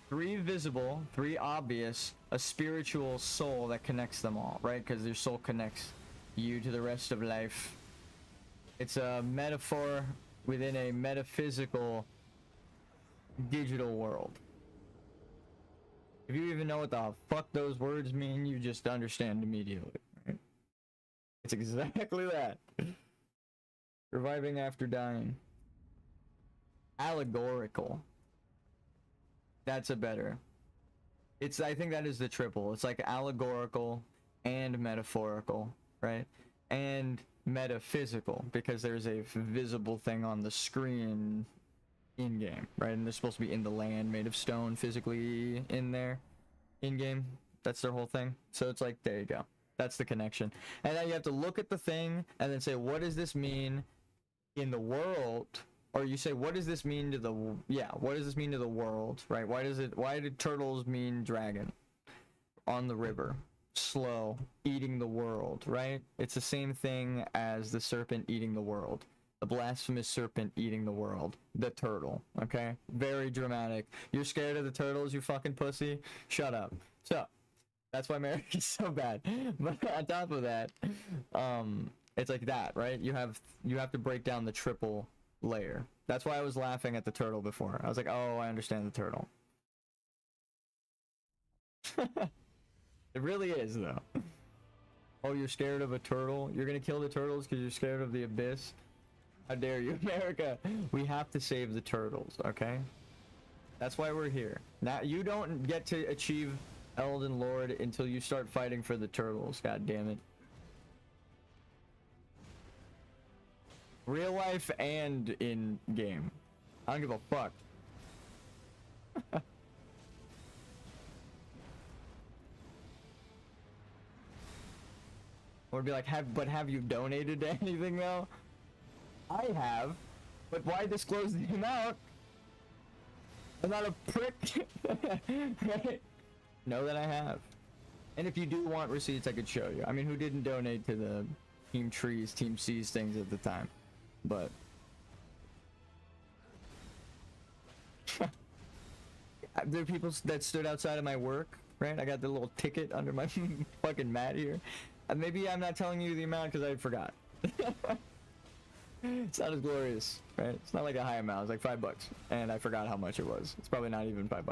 3 visible, 3 obvious, a spiritual soul that connects them all, right? Because your soul connects you to the rest of life. It's a metaphor within a metaphysical digital world. If you even know what the fuck those words mean, you just understand immediately, right? It's exactly that. Reviving after dying. Allegorical. That's a better. I think that is the triple. It's like allegorical and metaphorical, right? And metaphysical, because there's a visible thing on the screen in game, right? And they're supposed to be in the land made of stone, physically in there, in game. That's their whole thing. So it's like, there you go. That's the connection. And then you have to look at the thing and then say, what does this mean in the world? Or you say, what does this mean to the, what does this mean to the world, right? Why did turtles mean dragon on the river? Slow, eating the world, right? It's the same thing as the serpent eating the world. The blasphemous serpent eating the world. The turtle, okay? Very dramatic. You're scared of the turtles, you fucking pussy? Shut up. So, that's why America's so bad. But on top of that, it's like that, right? You have to break down the triple layer. That's why I was laughing at the turtle before. I was like, oh, I understand the turtle. It really is, though. Oh, you're scared of a turtle? You're gonna kill the turtles because you're scared of the abyss? How dare you, America? We have to save the turtles, okay? That's why we're here. Now, you don't get to achieve Elden Lord until you start fighting for the turtles, god damn it. Real life and in game. I don't give a fuck. Or be like, have you donated to anything though? I have, but why disclose the amount? I'm not a prick. Right? Know that I have. And if you do want receipts, I could show you. I mean, who didn't donate to the Team Trees, Team Seas things at the time. But there are people that stood outside of my work, right? I got the little ticket under my fucking mat here. And maybe I'm not telling you the amount because I forgot. It's not as glorious, right? It's not like a high amount. It's like $5, and I forgot how much it was. It's probably not even $5.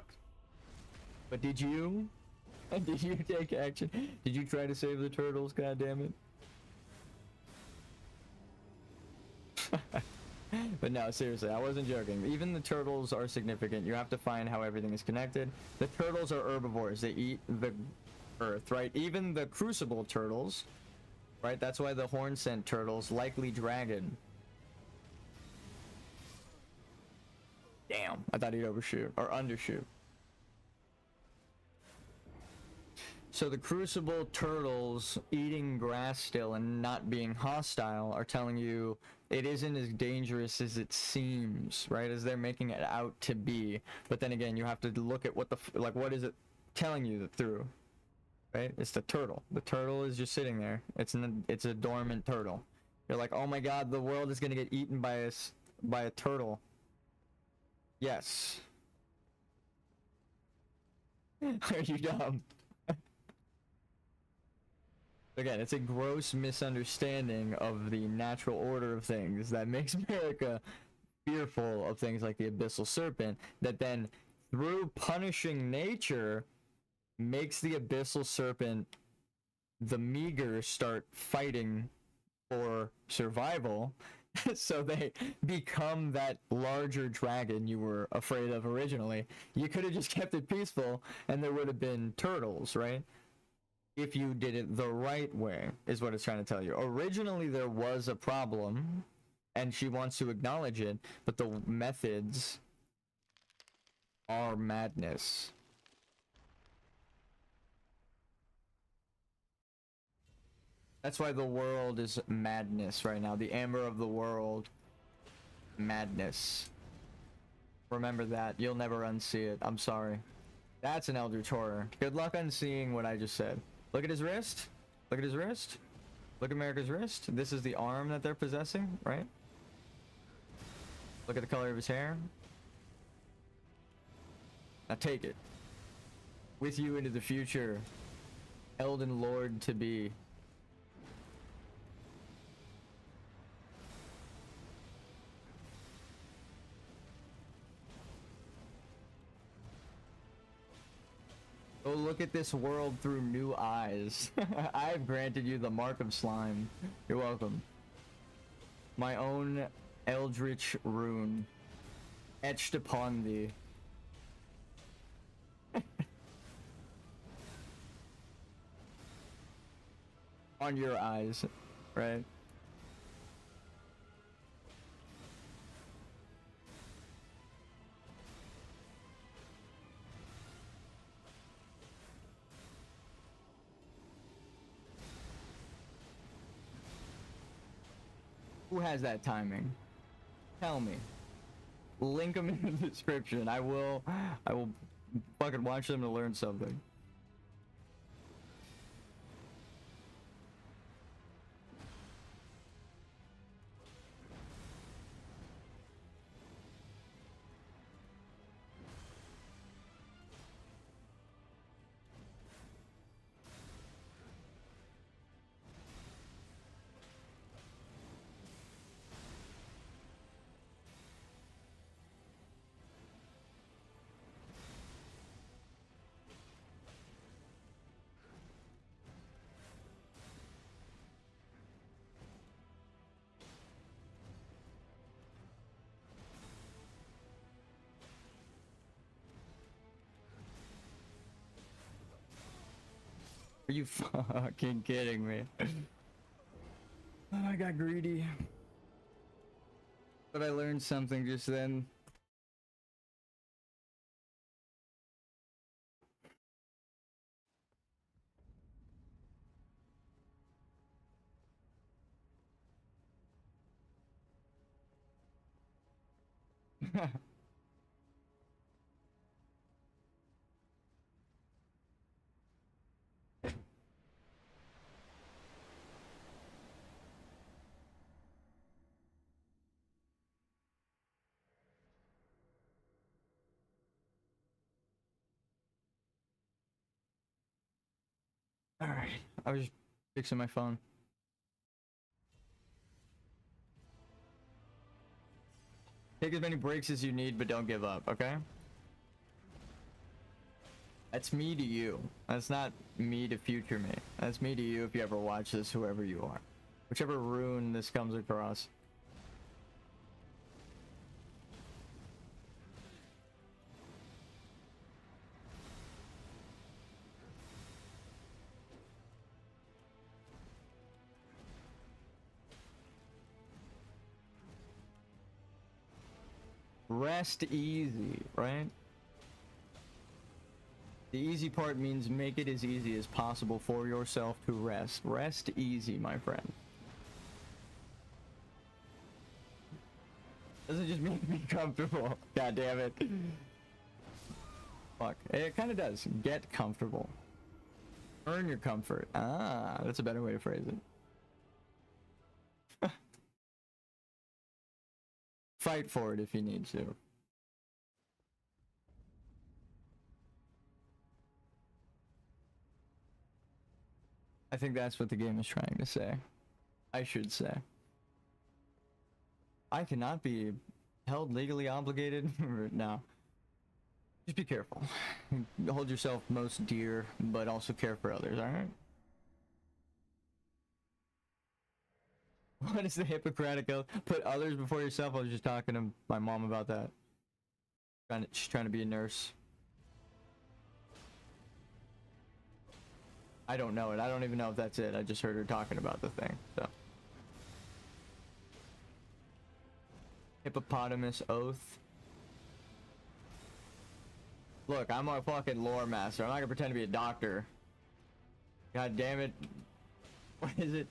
But did you? Did you take action? Did you try to save the turtles? God damn it! But no, seriously, I wasn't joking. Even the turtles are significant. You have to find how everything is connected. The turtles are herbivores. They eat the earth, right? Even the crucible turtles, right? That's why the horn scent turtles likely dragon. Damn, I thought he'd overshoot or undershoot. So the crucible turtles eating grass still and not being hostile are telling you it isn't as dangerous as it seems, right? As they're making it out to be. But then again, you have to look at what the like what is it telling you through, right? It's the turtle. The turtle is just sitting there. It's a dormant turtle. You're like, oh my god, the world is gonna get eaten by a turtle. Yes. Are you dumb? Again, it's a gross misunderstanding of the natural order of things that makes America fearful of things like the abyssal serpent, that then, through punishing nature, makes the abyssal serpent, the meager, start fighting for survival, so they become that larger dragon you were afraid of originally. You could have just kept it peaceful, and there would have been turtles, right? If you did it the right way, is what it's trying to tell you. Originally, there was a problem, and she wants to acknowledge it, but the methods are madness. That's why the world is madness right now. The amber of the world, madness. Remember that. You'll never unsee it. I'm sorry. That's an Eldritch Horror. Good luck unseeing what I just said. Look at his wrist. Look at his wrist. Look at America's wrist. This is the arm that they're possessing, right? Look at the color of his hair. Now take it. With you into the future. Elden Lord to be. Oh, look at this world through new eyes. I've granted you the mark of slime. You're welcome. My own eldritch rune. Etched upon thee. On your eyes, right? Who has that timing? Tell me. Link them in the description. I will fucking watch them to learn something. Are you fucking kidding me? Oh, I got greedy. But I learned something just then. Alright. I was just fixing my phone. Take as many breaks as you need, but don't give up, okay? That's me to you. That's not me to future me. That's me to you if you ever watch this, whoever you are. Whichever rune this comes across. Rest easy, right? The easy part means make it as easy as possible for yourself to rest. Rest easy, my friend. Doesn't just mean be comfortable. God damn it. Fuck. It kind of does. Get comfortable. Earn your comfort. Ah, that's a better way to phrase it. Fight for it if you need to. I think that's what the game is trying to say. I should say. I cannot be held legally obligated. No. Just be careful. Hold yourself most dear, but also care for others, alright? What is the Hippocratic Oath? Put others before yourself. I was just talking to my mom about that. She's trying to be a nurse. I don't know it. I don't even know if that's it. I just heard her talking about the thing, so. Hippopotamus Oath. Look, I'm a fucking lore master. I'm not gonna pretend to be a doctor. God damn it. What is it?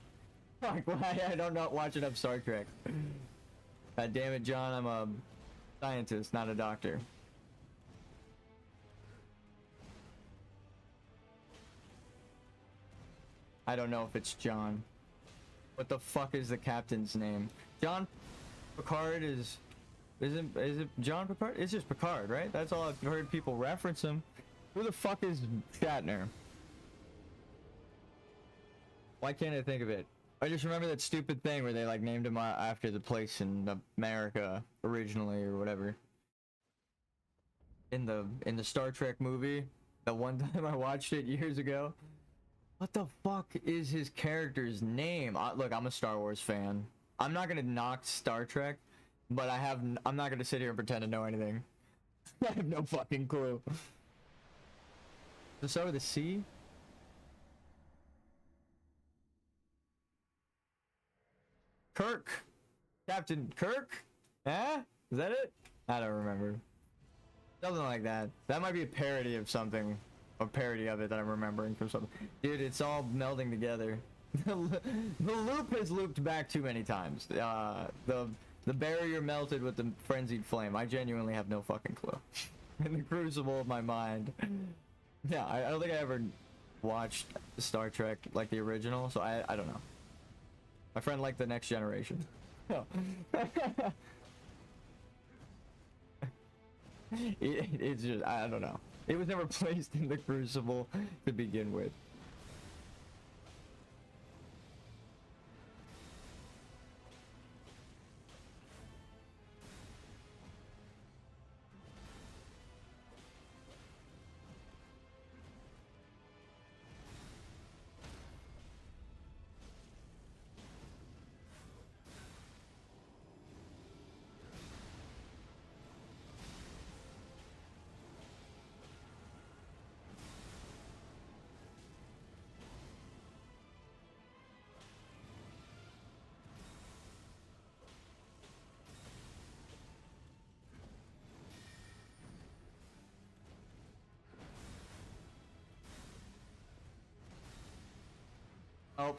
Fuck, why I don't know, watch enough Star Trek. God damn it, John, I'm a scientist, not a doctor. I don't know if it's John. What the fuck is the captain's name? John Picard is it John Picard? It's just Picard, right? That's all I've heard people reference him. Who the fuck is Shatner? Why can't I think of it? I just remember that stupid thing where they like named him after the place in America originally or whatever. In the Star Trek movie, the one time I watched it years ago. What the fuck is his character's name? Look, I'm a Star Wars fan. I'm not gonna knock Star Trek, but I'm not gonna sit here and pretend to know anything. I have no fucking clue. Does it start with a C? Kirk. Captain Kirk? Eh? Is that it? I don't remember. Something like that. That might be a parody of something. A parody of it that I'm remembering from something. Dude, it's all melding together. The loop has looped back too many times. The barrier melted with the frenzied flame. I genuinely have no fucking clue. In the crucible of my mind. Yeah, I don't think I ever watched Star Trek like the original, so I don't know. My friend liked The Next Generation. Oh. It's just, I don't know. It was never placed in the crucible to begin with. Oh.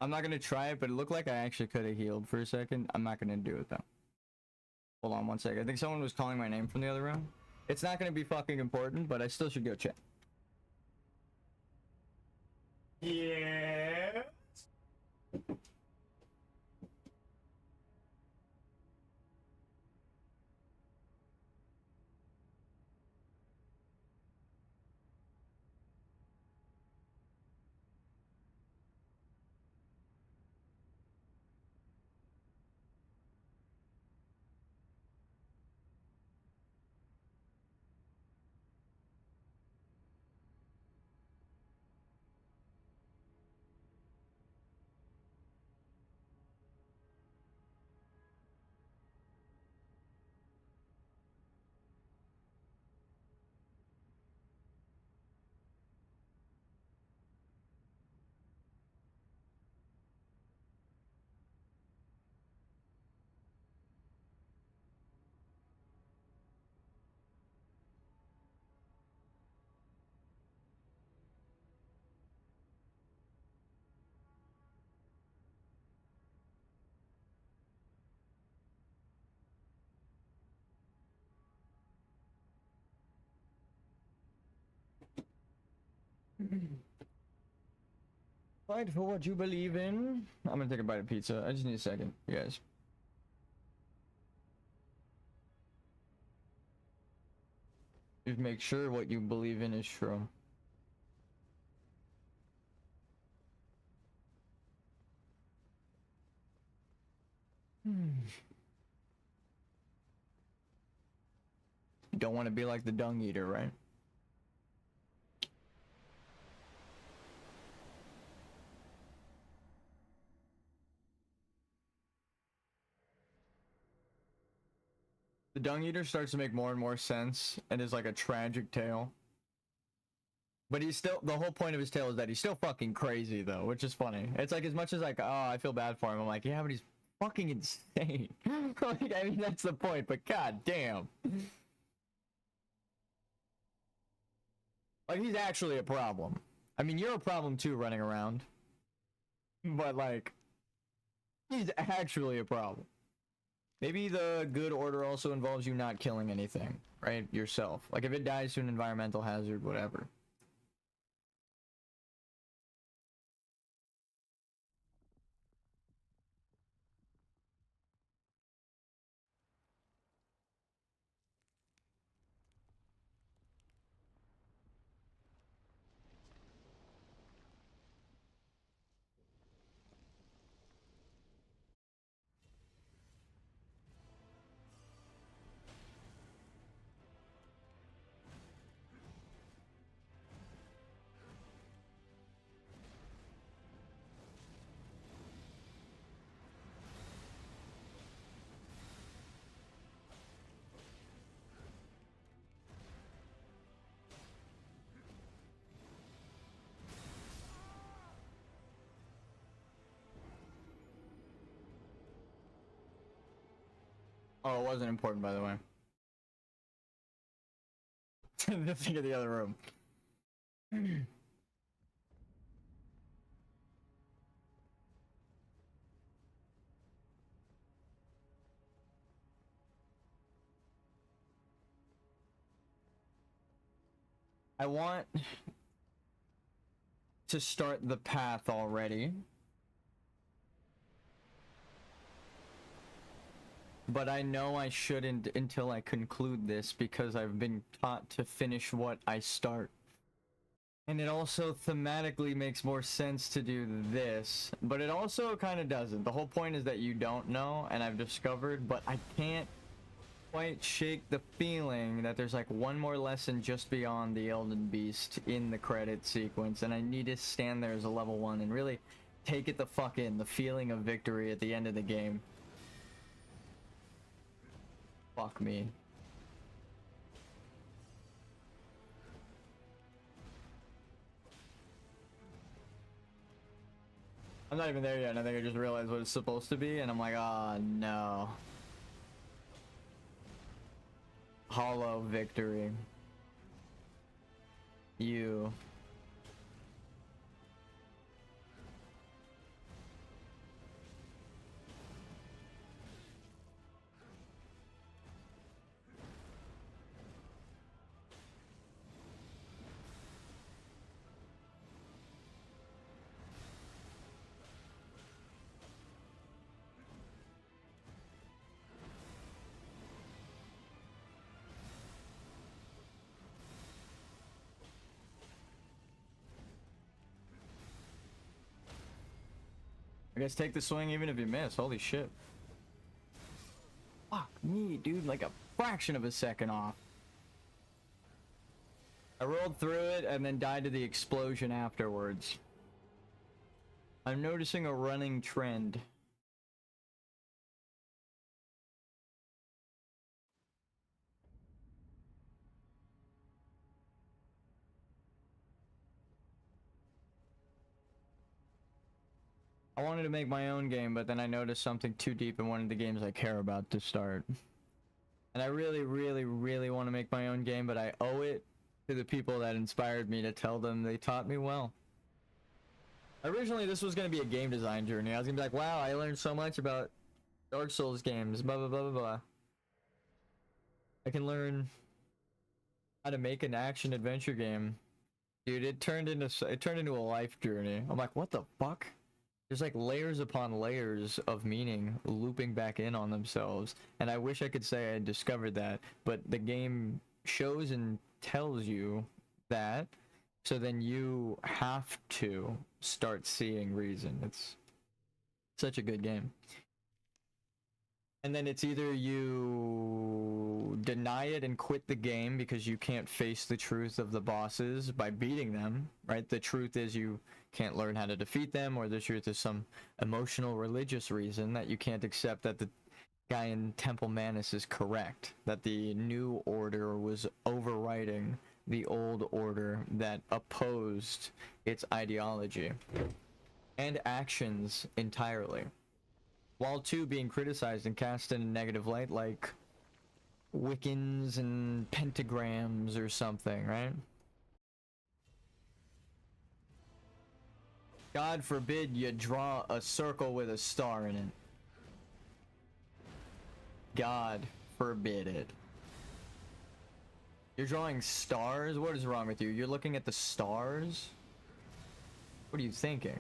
I'm not gonna try it, but it looked like I actually could have healed for a second. I'm not gonna do it though. Hold on one second. I think someone was calling my name from the other room. It's not gonna be fucking important, but I still should go check. Yeah. Fight for what you believe in. I'm gonna take a bite of pizza. I just need a second, you guys. Just make sure what you believe in is true. You don't want to be like the dung eater, right? The dung eater starts to make more and more sense and is like a tragic tale. But he's still, the whole point of his tale is that he's still fucking crazy though, which is funny. It's like as much as like, oh, I feel bad for him, I'm like, yeah, but he's fucking insane. Like, I mean, that's the point, but god damn. Like, he's actually a problem. I mean, you're a problem too running around. But like, he's actually a problem. Maybe the good order also involves you not killing anything, right? Yourself. Like if it dies to an environmental hazard, whatever. Oh, it wasn't important, by the way. The thing in the other room. I want to start the path already. But I know I shouldn't until I conclude this because I've been taught to finish what I start. And it also thematically makes more sense to do this, but it also kind of doesn't. The whole point is that you don't know, and I've discovered, but I can't quite shake the feeling that there's like one more lesson just beyond the Elden Beast in the credit sequence, and I need to stand there as a level 1 and really take it the fuck in, the feeling of victory at the end of the game. Fuck me. I'm not even there yet, and I think I just realized what it's supposed to be, and I'm like, oh no. Hollow victory. You. I guess take the swing even if you miss. Holy shit. Fuck me, dude. Like a fraction of a second off. I rolled through it and then died to the explosion afterwards. I'm noticing a running trend. I wanted to make my own game, but then I noticed something too deep in one of the games I care about to start. And I really, really, really want to make my own game, but I owe it to the people that inspired me to tell them they taught me well. Originally, this was going to be a game design journey. I was going to be like, wow, I learned so much about Dark Souls games, blah, blah, blah, blah, blah. I can learn how to make an action-adventure game Dude, it turned into a life journey. I'm like, what the fuck? There's like layers upon layers of meaning looping back in on themselves, and I wish I could say I discovered that, but the game shows and tells you that, so then you have to start seeing reason. It's such a good game. And then it's either you deny it and quit the game because you can't face the truth of the bosses by beating them, right? The truth is you can't learn how to defeat them, or the truth is some emotional religious reason that you can't accept that the guy in Temple Manus is correct, that the new order was overriding the old order that opposed its ideology and actions entirely, while too being criticized and cast in a negative light, like Wiccans and pentagrams or something, right? God forbid you draw a circle with a star in it. God forbid it. You're drawing stars? What is wrong with you? You're looking at the stars? What are you thinking?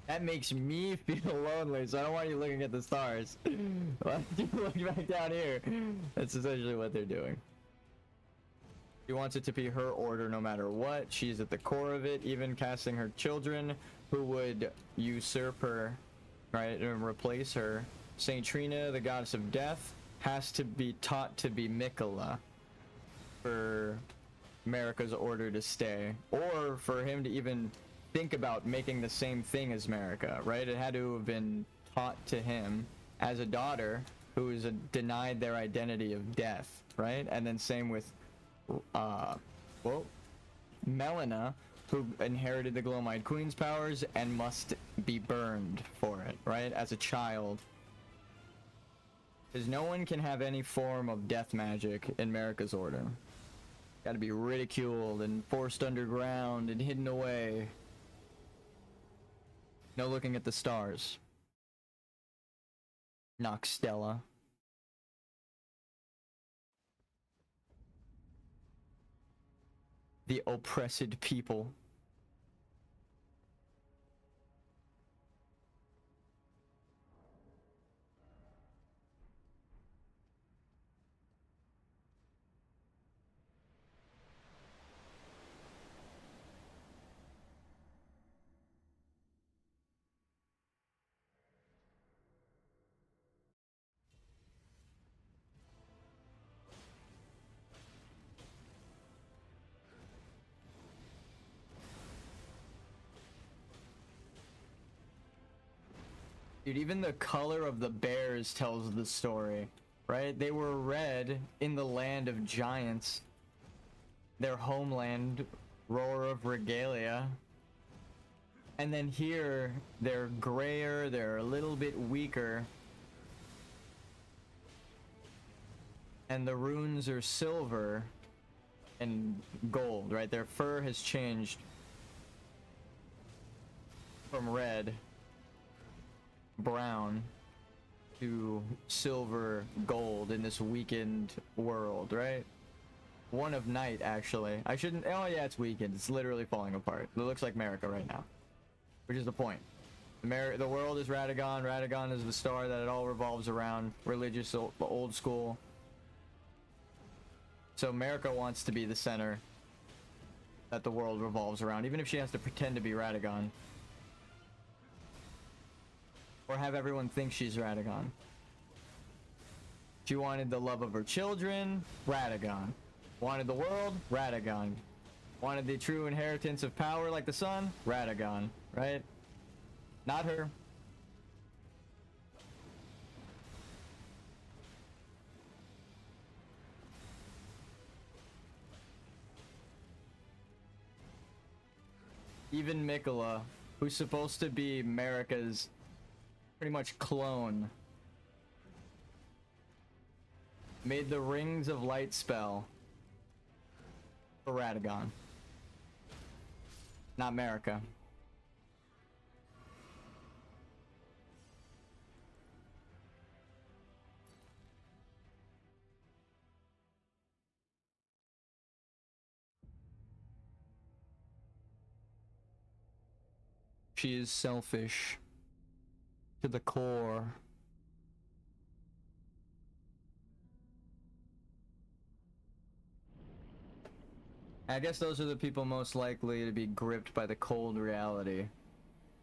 That makes me feel lonely, so I don't want you looking at the stars. Why don't you look back down here? That's essentially what they're doing. She wants it to be her order no matter what. She's at the core of it, even casting her children who would usurp her, right, and replace her. Saint Trina, the goddess of death, has to be taught to be Mikola for America's order to stay, or for him to even think about making the same thing as America, right? It had to have been taught to him as a daughter who is denied their identity of death, right? And then same with Melina, who inherited the Glomite Queen's powers and must be burned for it, right? As a child. Because no one can have any form of death magic in America's order. Gotta be ridiculed and forced underground and hidden away. No looking at the stars. Noxtella. The oppressed people. Dude, even the color of the bears tells the story, right? They were red in the land of giants. Their homeland, Roar of Regalia. And then here, they're grayer, they're a little bit weaker. And the runes are silver and gold, right? Their fur has changed from red, brown, to silver, gold in this weakened world, right? One of night, actually. I shouldn't... Oh, yeah, it's weakened. It's literally falling apart. It looks like America right now. Which is the point. The world is Radagon. Radagon is the star that it all revolves around. Religious, old school. So America wants to be the center that the world revolves around, even if she has to pretend to be Radagon. Or have everyone think she's Radagon. She wanted the love of her children, Radagon. Wanted the world, Radagon. Wanted the true inheritance of power like the sun, Radagon, right? Not her. Even Mikola, who's supposed to be America's pretty much clone, made the Rings of Light spell for Radagon. Not America. She is selfish to the core. I guess those are the people most likely to be gripped by the cold reality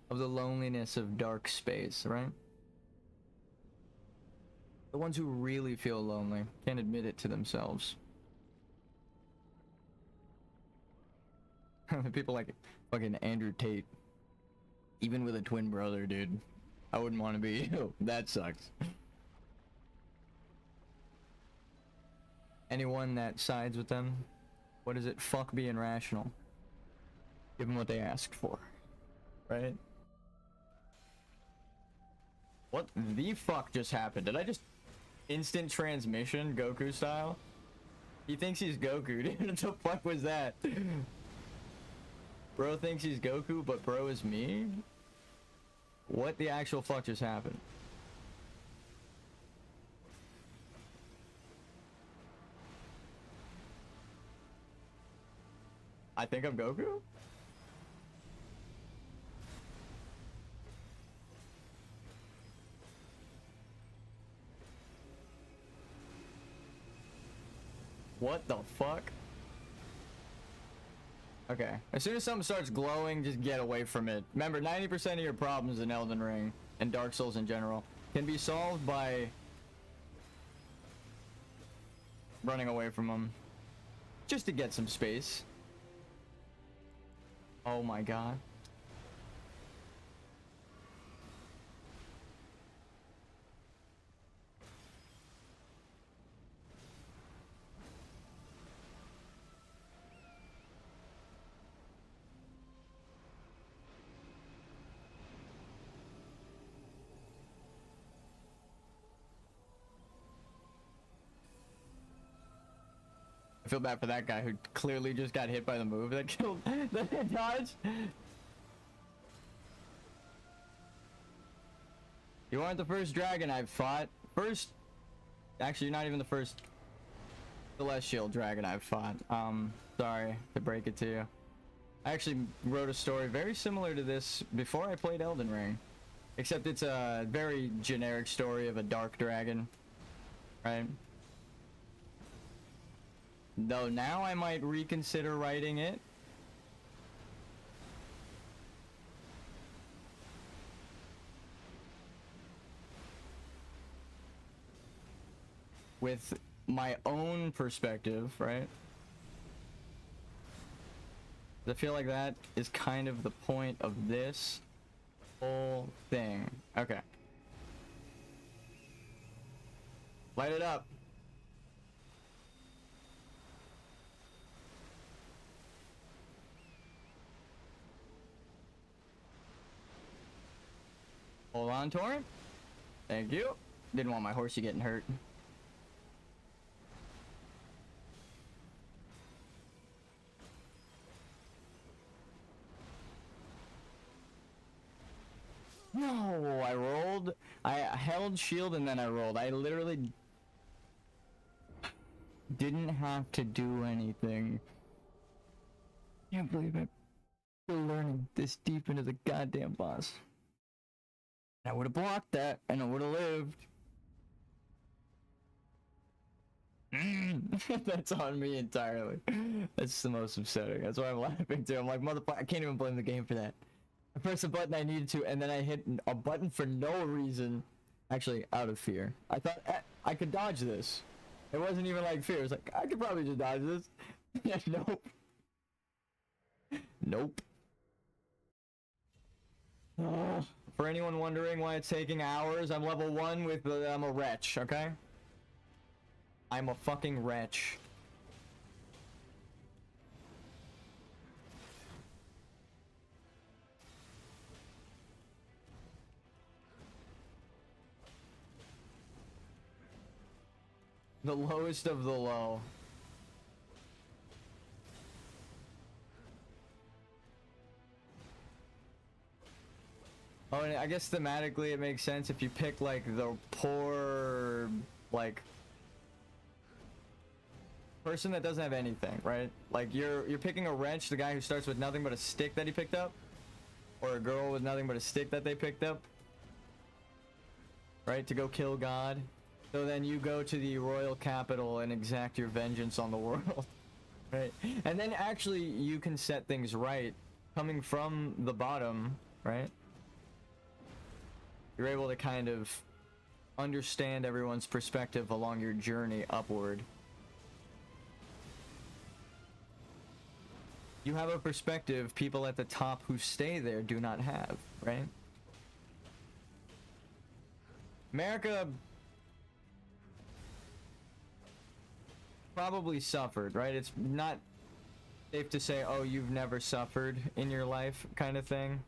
of the loneliness of dark space, right? The ones who really feel lonely can't admit it to themselves. People like fucking Andrew Tate. Even with a twin brother, dude. I wouldn't want to be you. That sucks. Anyone that sides with them, what is it? Fuck being rational. Give them what they asked for. Right? What the fuck just happened? Did I just instant transmission Goku style? He thinks he's Goku, dude. What the fuck was that? Bro thinks he's Goku, but bro is me? What the actual fuck just happened? I think I'm Goku? What the fuck? Okay. As soon as something starts glowing, just get away from it. Remember, 90% of your problems in Elden Ring, and Dark Souls in general, can be solved by running away from them. Just to get some space. Oh my god. I feel bad for that guy who clearly just got hit by the move that killed the dodge. You aren't the first dragon I've fought. Actually, you're not even the first celestial dragon I've fought. Sorry to break it to you. I actually wrote a story very similar to this before I played Elden Ring. Except it's a very generic story of a dark dragon. Right? Though now I might reconsider writing it. With my own perspective, right? I feel like that is kind of the point of this whole thing. Okay. Light it up. Hold on, Torrent. Thank you. Didn't want my horsey getting hurt. No, I rolled. I held shield and then I rolled. I literally didn't have to do anything. Can't believe it. Still learning this deep into the goddamn boss. I would have blocked that and I would have lived. That's on me entirely. That's the most upsetting. That's why I'm laughing too. I'm like, motherfucker, I can't even blame the game for that. I pressed a button I needed to and then I hit a button for no reason. Actually, out of fear. I thought I could dodge this. It wasn't even like fear. It was like, I could probably just dodge this. Nope. Nope. For anyone wondering why it's taking hours, I'm level 1 with I'm a wretch, okay? I'm a fucking wretch. The lowest of the low. Oh, and I guess thematically it makes sense if you pick like the poor, like, person that doesn't have anything, right? Like you're picking a wrench, the guy who starts with nothing but a stick that he picked up. or a girl with nothing but a stick that they picked up, right, to go kill God. So then you go to the royal capital and exact your vengeance on the world, right? And then actually you can set things right coming from the bottom, right? You're able to kind of understand everyone's perspective along your journey upward. You have a perspective people at the top who stay there do not have, right? America probably suffered, right? It's not safe to say, oh, you've never suffered in your life kind of thing.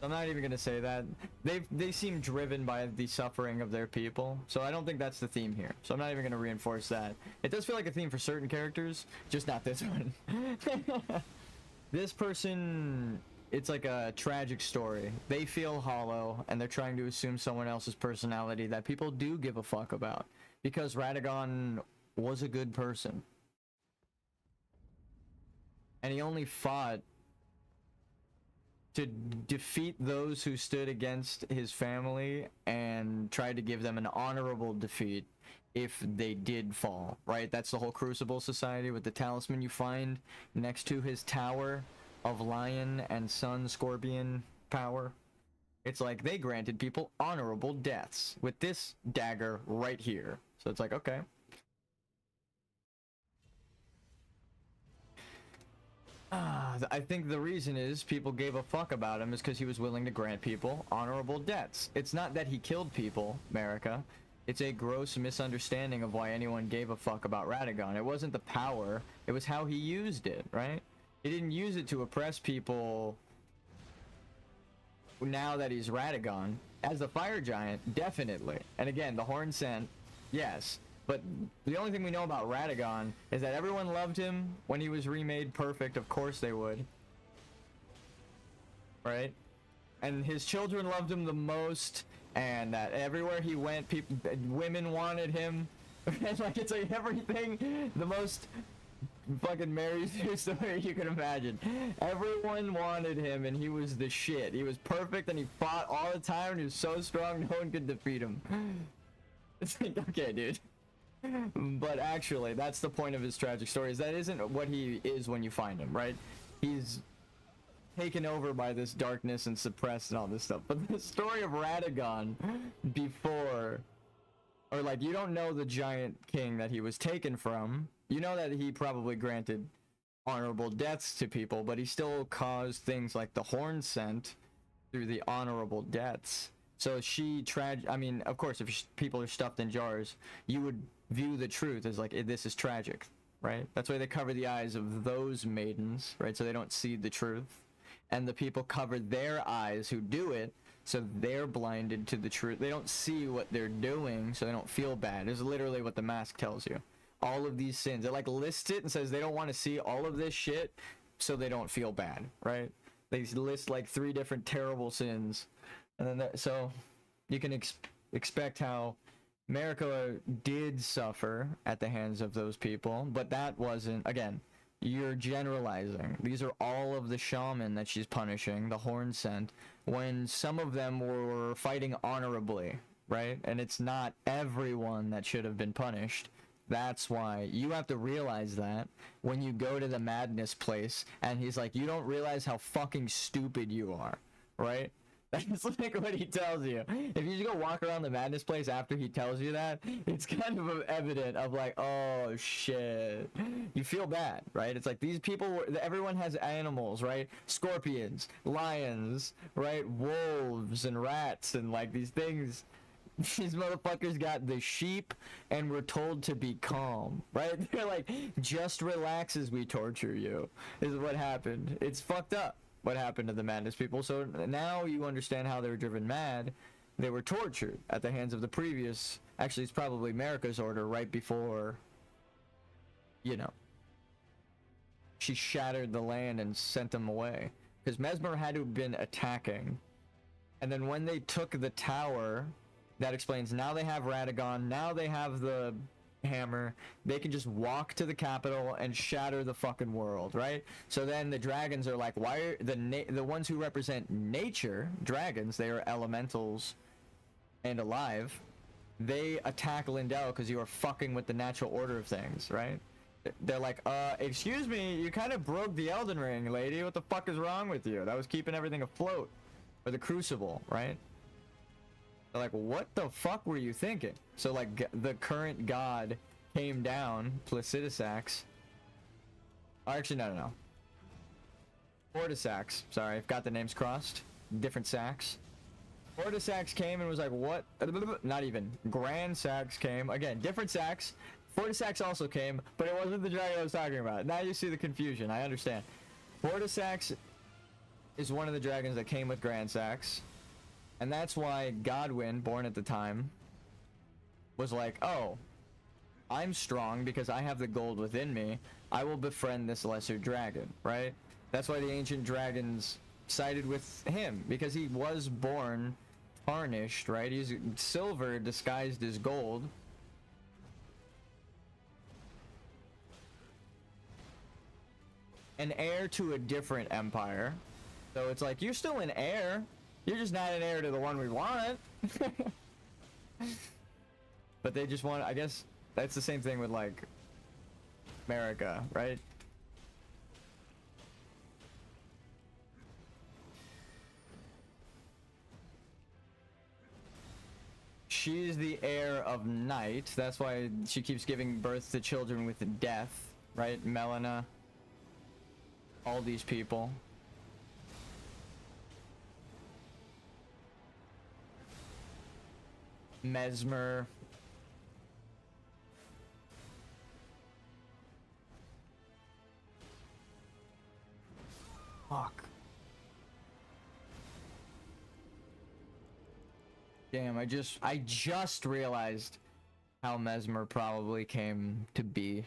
I'm not even gonna say that. They seem driven by the suffering of their people, so I don't think that's the theme here. So I'm not even gonna reinforce that. It does feel like a theme for certain characters, just not this one. This person, it's like a tragic story. They feel hollow, and they're trying to assume someone else's personality that people do give a fuck about. Because Radagon was a good person. And he only fought to defeat those who stood against his family and tried to give them an honorable defeat if they did fall, right? That's the whole Crucible Society with the talisman you find next to his tower of lion and sun scorpion power. It's like they granted people honorable deaths with this dagger right here. So it's like, okay. I think the reason is people gave a fuck about him is because he was willing to grant people honorable deaths. It's not that he killed people, America. It's a gross misunderstanding of why anyone gave a fuck about Radagon. It wasn't the power, it was how he used it, right? He didn't use it to oppress people now that he's Radagon. As a fire giant, definitely. And again, the horn scent, yes. But the only thing we know about Radagon is that everyone loved him when he was remade perfect. Of course they would. Right? And his children loved him the most, and that everywhere he went, people, women wanted him. And like, it's like everything, the most fucking Mary Sue story you can imagine. Everyone wanted him, and he was the shit. He was perfect, and he fought all the time, and he was so strong, no one could defeat him. It's like, okay, dude. But actually, that's the point of his tragic story, is that isn't what he is when you find him, right? He's taken over by this darkness and suppressed and all this stuff. But the story of Radagon before, or like, you don't know the giant king that he was taken from. You know that he probably granted honorable deaths to people, but he still caused things like the horn scent through the honorable deaths. So I mean, of course, if people are stuffed in jars, you would view the truth as like, this is tragic, right? That's why they cover the eyes of those maidens, right? So they don't see the truth. And the people cover their eyes who do it, so they're blinded to the truth. They don't see what they're doing, so they don't feel bad. It's literally what the mask tells you. All of these sins. It like lists it and says they don't want to see all of this shit, so they don't feel bad, right? They list like 3 different terrible sins. And then so you can expect how America did suffer at the hands of those people, but that wasn't, again, you're generalizing. These are all of the shaman that she's punishing, the horn scent, when some of them were fighting honorably, right? And it's not everyone that should have been punished. That's why you have to realize that when you go to the madness place and he's like, you don't realize how fucking stupid you are, right? That's like what he tells you. If you just go walk around the madness place after he tells you that, it's kind of evident of like, oh shit. You feel bad, right? It's like these people, everyone has animals, right? Scorpions, lions, right? Wolves and rats and like these things. These motherfuckers got the sheep and were told to be calm, right? They're like, just relax as we torture you, is what happened. It's fucked up what happened to the madness people. So now you understand how they were driven mad. They were tortured at the hands of the previous, actually it's probably America's order right before, you know, she shattered the land and sent them away. Because Mesmer had to have been attacking. And then when they took the tower, that explains now they have Radagon, now they have the hammer, they can just walk to the capital and shatter the fucking world, right? So then the dragons are like, why are the ones who represent nature, dragons, they are elementals and alive, they attack Lindell because you are fucking with the natural order of things, right? They're like, excuse me, you kind of broke the Elden Ring, lady. What the fuck is wrong with you? That was keeping everything afloat. Or the Crucible, right? They're like, what the fuck were you thinking? So, like, the current god came down, Placidusax. Oh, actually, no. Fortisax. Sorry, I've got the names crossed. Different Sax. Fortisax came and was like, what? Not even. Grand Sax came. Again, different Sax. Fortisax also came, but it wasn't the dragon I was talking about. Now you see the confusion. I understand. Fortisax is one of the dragons that came with Grand Sax. And that's why Godwyn, born at the time, was like, oh, I'm strong because I have the gold within me. I will befriend this lesser dragon, right? That's why the ancient dragons sided with him, because he was born tarnished, right? He's silver disguised as gold. An heir to a different empire. So it's like, you're still an heir. You're just not an heir to the one we want. But they just want, I guess that's the same thing with like America, right? She's the heir of night. That's why she keeps giving birth to children with death, right? Melina. All these people. Mesmer. Fuck. Damn, I just realized how Mesmer probably came to be.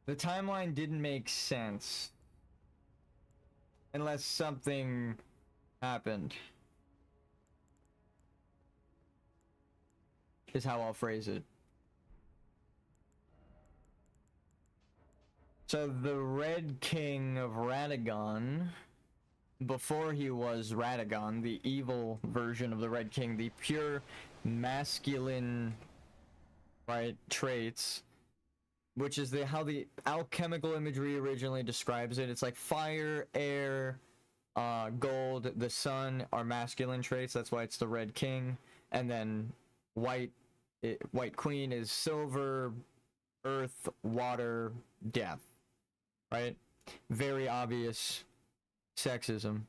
The timeline didn't make sense unless something happened, is how I'll phrase it. So the Red King of Radagon, before he was Radagon, the evil version of the Red King, the pure masculine, right, traits, which is how the alchemical imagery originally describes it. It's like fire, air, gold, the sun are masculine traits. That's why it's the Red King. And then White Queen is silver, earth, water, death. Right? Very obvious sexism.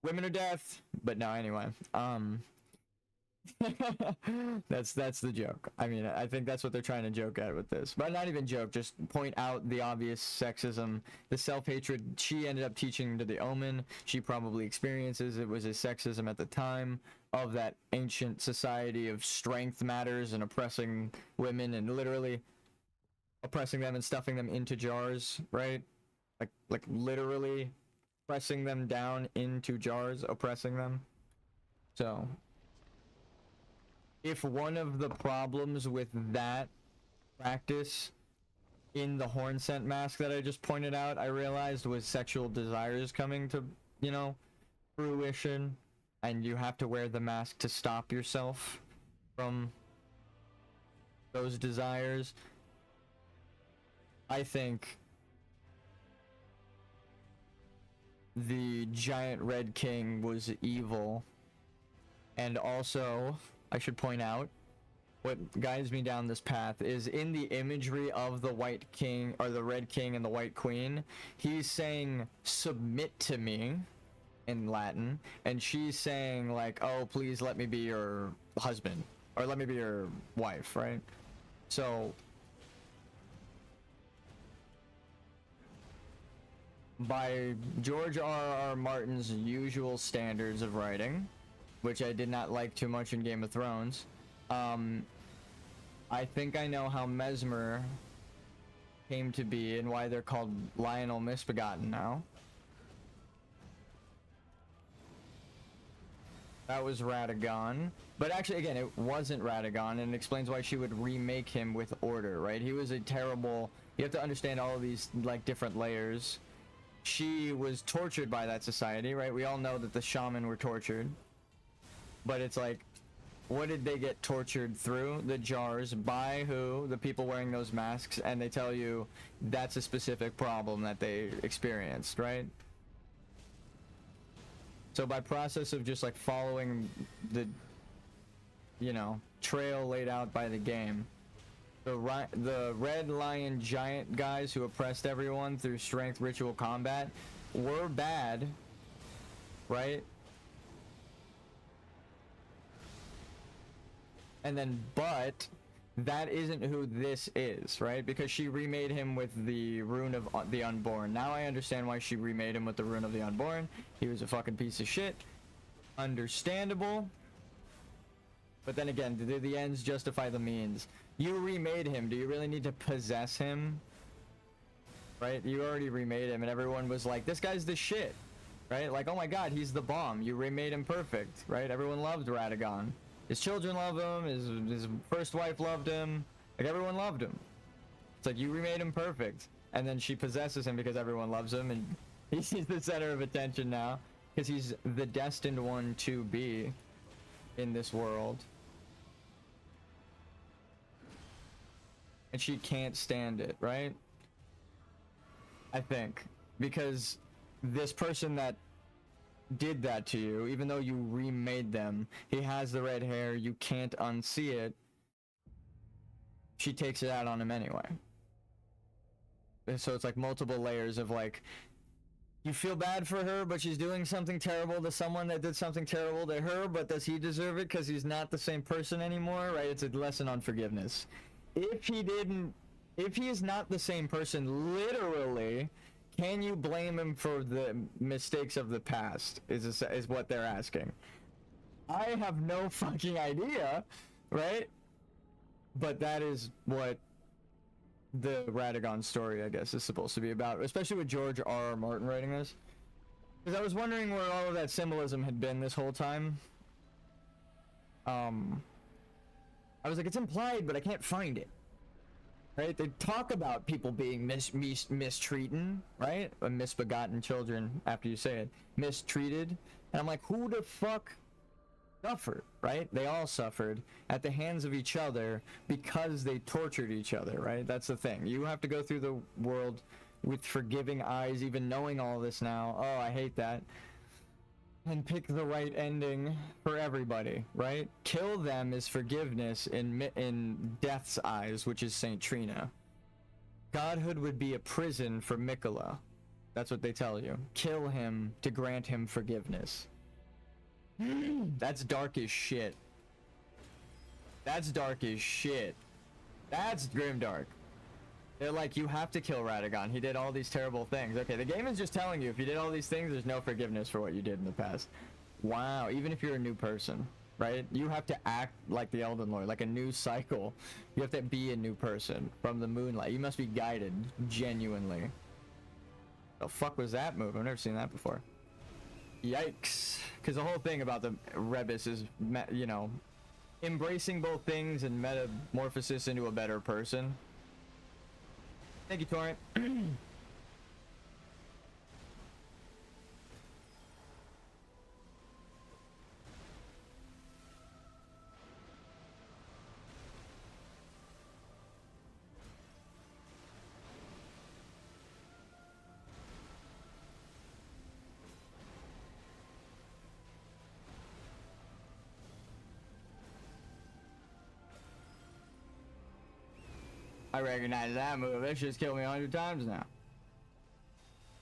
Women are death, but no, anyway. That's the joke. I mean, I think that's what they're trying to joke at with this. But not even joke, just point out the obvious sexism, the self-hatred she ended up teaching to the Omen. She probably experiences it was a sexism at the time of that ancient society of strength matters and oppressing women and literally oppressing them and stuffing them into jars, right? Like literally pressing them down into jars, oppressing them. So if one of the problems with that practice in the horn scent mask that I just pointed out, I realized was sexual desires coming to, you know, fruition, and you have to wear the mask to stop yourself from those desires, I think the giant Red King was evil. And also, I should point out, what guides me down this path is in the imagery of the White King, or the Red King and the White Queen, he's saying, submit to me, in Latin, and she's saying, like, oh, please let me be your husband, or let me be your wife, right? So by George R.R. Martin's usual standards of writing, which I did not like too much in Game of Thrones, I think I know how Mesmer came to be and why they're called Lionel Misbegotten now. That was Radagon. But actually, again, it wasn't Radagon, and it explains why she would remake him with order, right? He was a terrible... You have to understand all of these, like, different layers. She was tortured by that society, right? We all know that the shaman were tortured. But it's like, what did they get tortured through? The jars. By who? The people wearing those masks. And they tell you that's a specific problem that they experienced, right? So by process of just like following the, you know, trail laid out by the game, the Red Lion Giant guys who oppressed everyone through strength ritual combat were bad, right? And then, but that isn't who this is, right? Because she remade him with the rune of the unborn. Now I understand why she remade him with the rune of the unborn. He was a fucking piece of shit. Understandable. But then again, do the ends justify the means? You remade him. Do you really need to possess him? Right? You already remade him and everyone was like, this guy's the shit. Right? Like, oh my god, he's the bomb. You remade him perfect. Right? Everyone loved Radagon. His children loved him, his first wife loved him, like everyone loved him. It's like you remade him perfect. And then she possesses him because everyone loves him and he's the center of attention now. Because he's the destined one to be in this world. And she can't stand it, right? I think. Because this person that did that to you, even though you remade them, he has the red hair, you can't unsee it, she takes it out on him anyway. And so it's like multiple layers of like, you feel bad for her, but she's doing something terrible to someone that did something terrible to her, but does he deserve it because he's not the same person anymore, right? It's a lesson on forgiveness. If he is not the same person, literally, can you blame him for the mistakes of the past, is what they're asking. I have no fucking idea, right? But that is what the Radagon story, I guess, is supposed to be about, especially with George R.R. Martin writing this. Because I was wondering where all of that symbolism had been this whole time. I was like, it's implied, but I can't find it. Right? They talk about people being mistreated, right? Or misbegotten children, after you say it. Mistreated. And I'm like, who the fuck suffered, right? They all suffered at the hands of each other because they tortured each other, right? That's the thing. You have to go through the world with forgiving eyes, even knowing all this now. Oh, I hate that. And pick the right ending for everybody, right? Kill them is forgiveness in Death's eyes, which is Saint Trina. Godhood would be a prison for Mikola. That's what they tell you. Kill him to grant him forgiveness. That's dark as shit. That's dark as shit. That's grimdark. They're like, you have to kill Radagon. He did all these terrible things. Okay, the game is just telling you, if you did all these things, there's no forgiveness for what you did in the past. Wow, even if you're a new person, right? You have to act like the Elden Lord, like a new cycle. You have to be a new person from the moonlight. You must be guided, genuinely. The fuck was that move? I've never seen that before. Yikes. Because the whole thing about the Rebus is, you know, embracing both things and metamorphosis into a better person. Thank you, Torrent. I recognize that move. That shit's killed me 100 times now.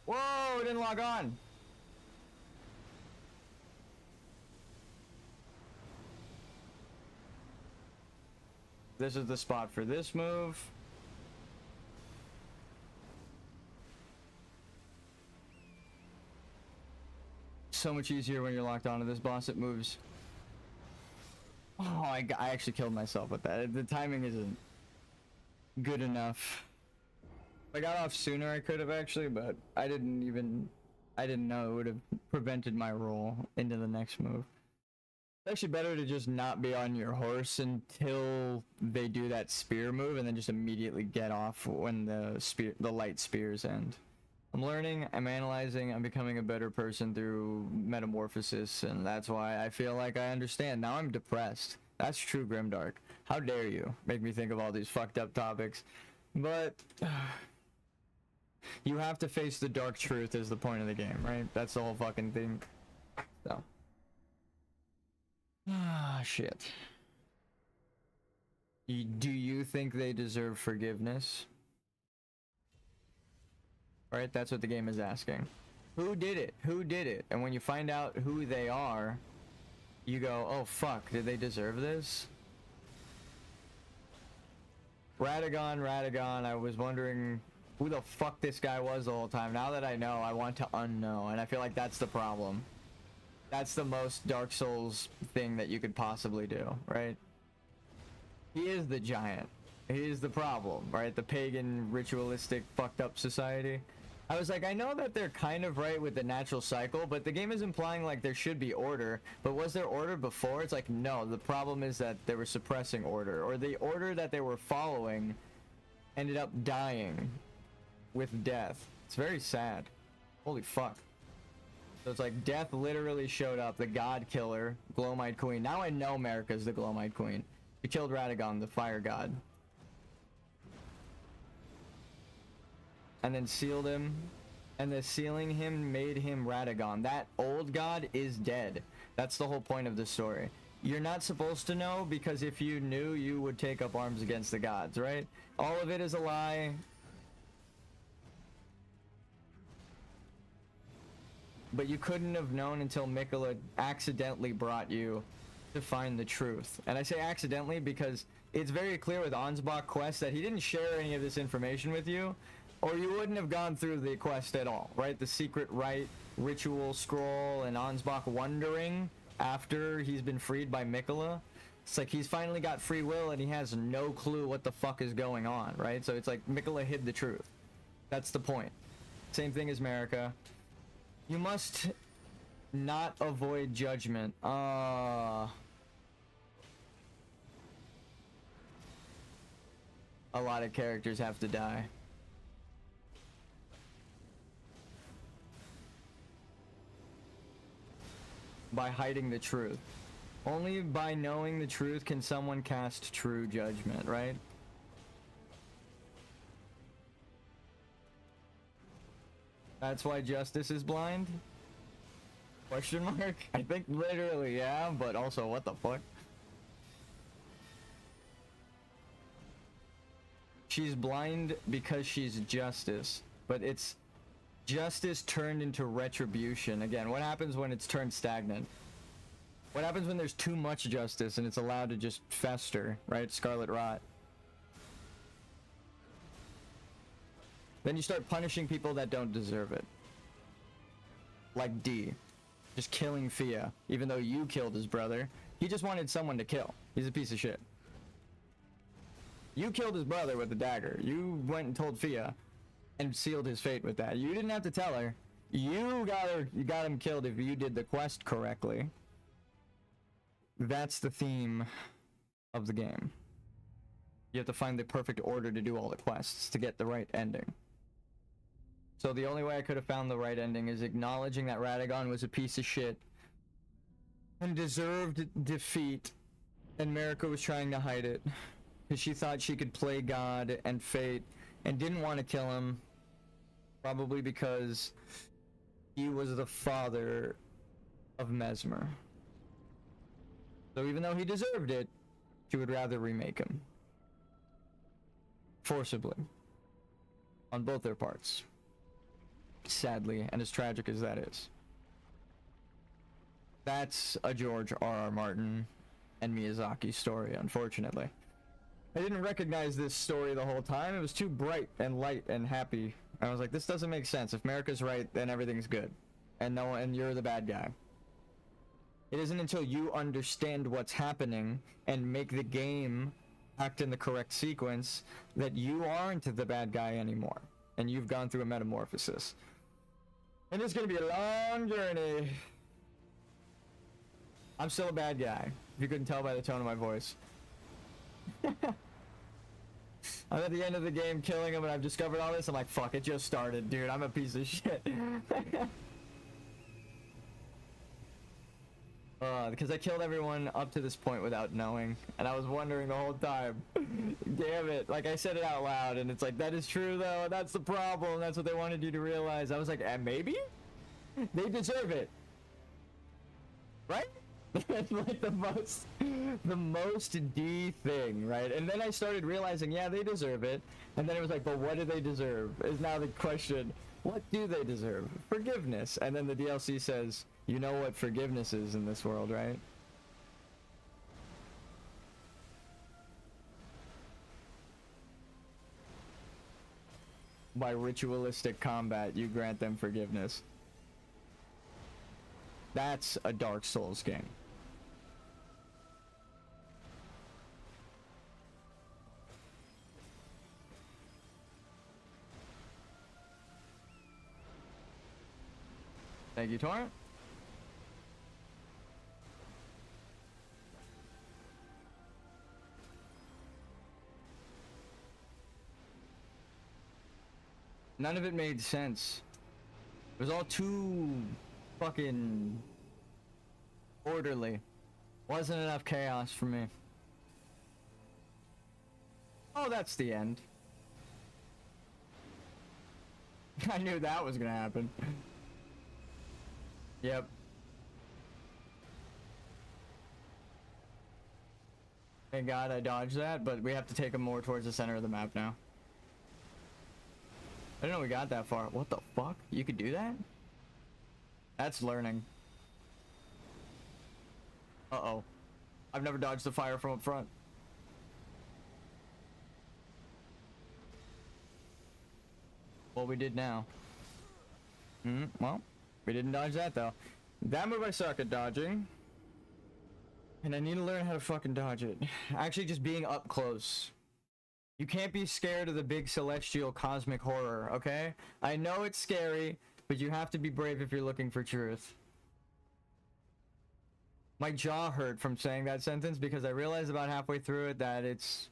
Whoa, it didn't log on. This is the spot for this move. So much easier when you're locked onto this boss. It moves. Oh, I actually killed myself with that. The timing isn't good enough. If I got off sooner, I could have actually, but I didn't know it would have prevented my roll into the next move. actually better to just not be on your horse until they do that spear move and then just immediately get off when the light spears end. I'm learning, I'm analyzing, I'm becoming a better person through metamorphosis, and that's why I feel like I understand. Now I'm depressed. That's true, Grimdark. How dare you make me think of all these fucked up topics. But you have to face the dark truth is the point of the game, right? That's the whole fucking thing. So. Ah, shit. Do you think they deserve forgiveness? Right? That's what the game is asking. Who did it? Who did it? And when you find out who they are, you go, oh fuck, did they deserve this? Radagon, I was wondering who the fuck this guy was the whole time. Now that I know, I want to unknow, and I feel like that's the problem. That's the most Dark Souls thing that you could possibly do, right? He is the giant. He is the problem, right? The pagan, ritualistic, fucked up society. I was like, I know that they're kind of right with the natural cycle, but the game is implying like there should be order. But was there order before? It's like, no, the problem is that they were suppressing order, or the order that they were following ended up dying with death. It's very sad. Holy fuck. So it's like death literally showed up, the god killer, Glowmite Queen. Now I know America's the Glowmite Queen. She killed Radagon, the fire god. And then sealed him, and the sealing him made him Radagon. That old god is dead. That's the whole point of the story. You're not supposed to know, because if you knew, you would take up arms against the gods, right? All of it is a lie. But you couldn't have known until Mikola accidentally brought you to find the truth. And I say accidentally because it's very clear with Ansbach quest that he didn't share any of this information with you, or you wouldn't have gone through the quest at all, right? The secret rite, ritual scroll, and Ansbach wondering after he's been freed by Mikola. It's like he's finally got free will and he has no clue what the fuck is going on, right? So it's like Mikola hid the truth. That's the point. Same thing as Marika. You must not avoid judgment. A lot of characters have to die. By hiding the truth. Only by knowing the truth can someone cast true judgment, right? That's why justice is blind? Question mark? I think literally, yeah, but also what the fuck? She's blind because she's justice, but it's justice turned into retribution. Again, what happens when it's turned stagnant? What happens when there's too much justice and it's allowed to just fester, right? Scarlet rot. Then you start punishing people that don't deserve it. Like D. Just killing Fia, even though you killed his brother. He just wanted someone to kill. He's a piece of shit. You killed his brother with a dagger. You went and told Fia and sealed his fate with that. You didn't have to tell her. You got him killed if you did the quest correctly. That's the theme of the game. You have to find the perfect order to do all the quests to get the right ending. So the only way I could have found the right ending is acknowledging that Radagon was a piece of shit and deserved defeat, and Marika was trying to hide it because she thought she could play God and fate and didn't want to kill him, probably because he was the father of Mesmer. So even though he deserved it, she would rather remake him. Forcibly. On both their parts. Sadly, and as tragic as that is. That's a George R.R. Martin and Miyazaki story, unfortunately. I didn't recognize this story the whole time. It was too bright and light and happy. I was like, this doesn't make sense. If Marika's right, then everything's good. And you're the bad guy. It isn't until you understand what's happening and make the game act in the correct sequence that you aren't the bad guy anymore. And you've gone through a metamorphosis. And it's gonna be a long journey. I'm still a bad guy, if you couldn't tell by the tone of my voice. I'm at the end of the game killing him and I've discovered all this. I'm like, fuck, it just started, dude. I'm a piece of shit. Because I killed everyone up to this point without knowing, and I was wondering the whole time. Damn it. Like, I said it out loud, and it's like, that is true, though. That's the problem. That's what they wanted you to realize. I was like, maybe? They deserve it. Right? That's like the most D thing, right? And then I started realizing, yeah, they deserve it. And then it was like, but what do they deserve? Is now the question. What do they deserve? Forgiveness. And then the DLC says, you know what forgiveness is in this world, right? By ritualistic combat, you grant them forgiveness. That's a Dark Souls game. Thank you, Torrent. None of it made sense. It was all too fucking orderly. Wasn't enough chaos for me. Oh, that's the end. I knew that was gonna happen. Yep. Thank God I dodged that, but we have to take him more towards the center of the map now. I didn't know we got that far. What the fuck? You could do that? That's learning. Uh-oh. I've never dodged the fire from up front. Well, we did now. Well, we didn't dodge that, though. That move I suck at dodging. And I need to learn how to fucking dodge it. Actually, just being up close. You can't be scared of the big celestial cosmic horror, okay? I know it's scary, but you have to be brave if you're looking for truth. My jaw hurt from saying that sentence because I realized about halfway through it that it's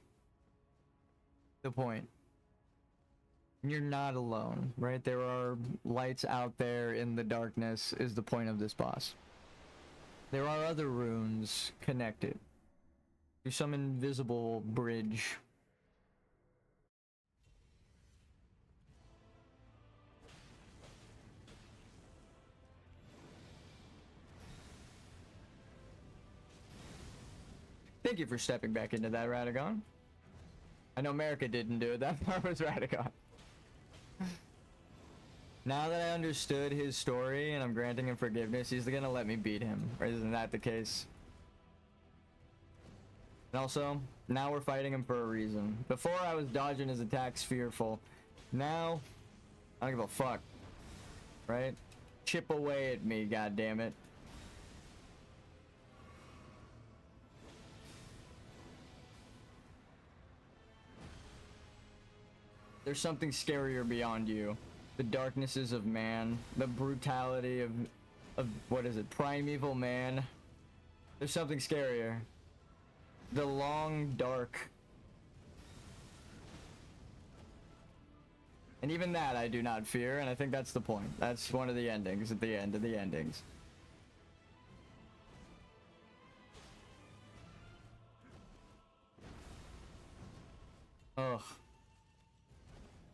the point. You're not alone, right? There are lights out there in the darkness is the point of this boss. There are other runes connected through some invisible bridge. Thank you for stepping back into that, Radagon. I know America didn't do it. That part was Radagon. Now that I understood his story and I'm granting him forgiveness, he's gonna let me beat him. Or isn't that the case? And also, now we're fighting him for a reason. Before I was dodging his attacks fearful. Now, I don't give a fuck. Right? Chip away at me, goddammit. There's something scarier beyond you. The darknesses of man, the brutality of what is it, primeval man. There's something scarier. The long dark. And even that I do not fear, and I think that's the point. That's one of the endings at the end of the endings. Ugh.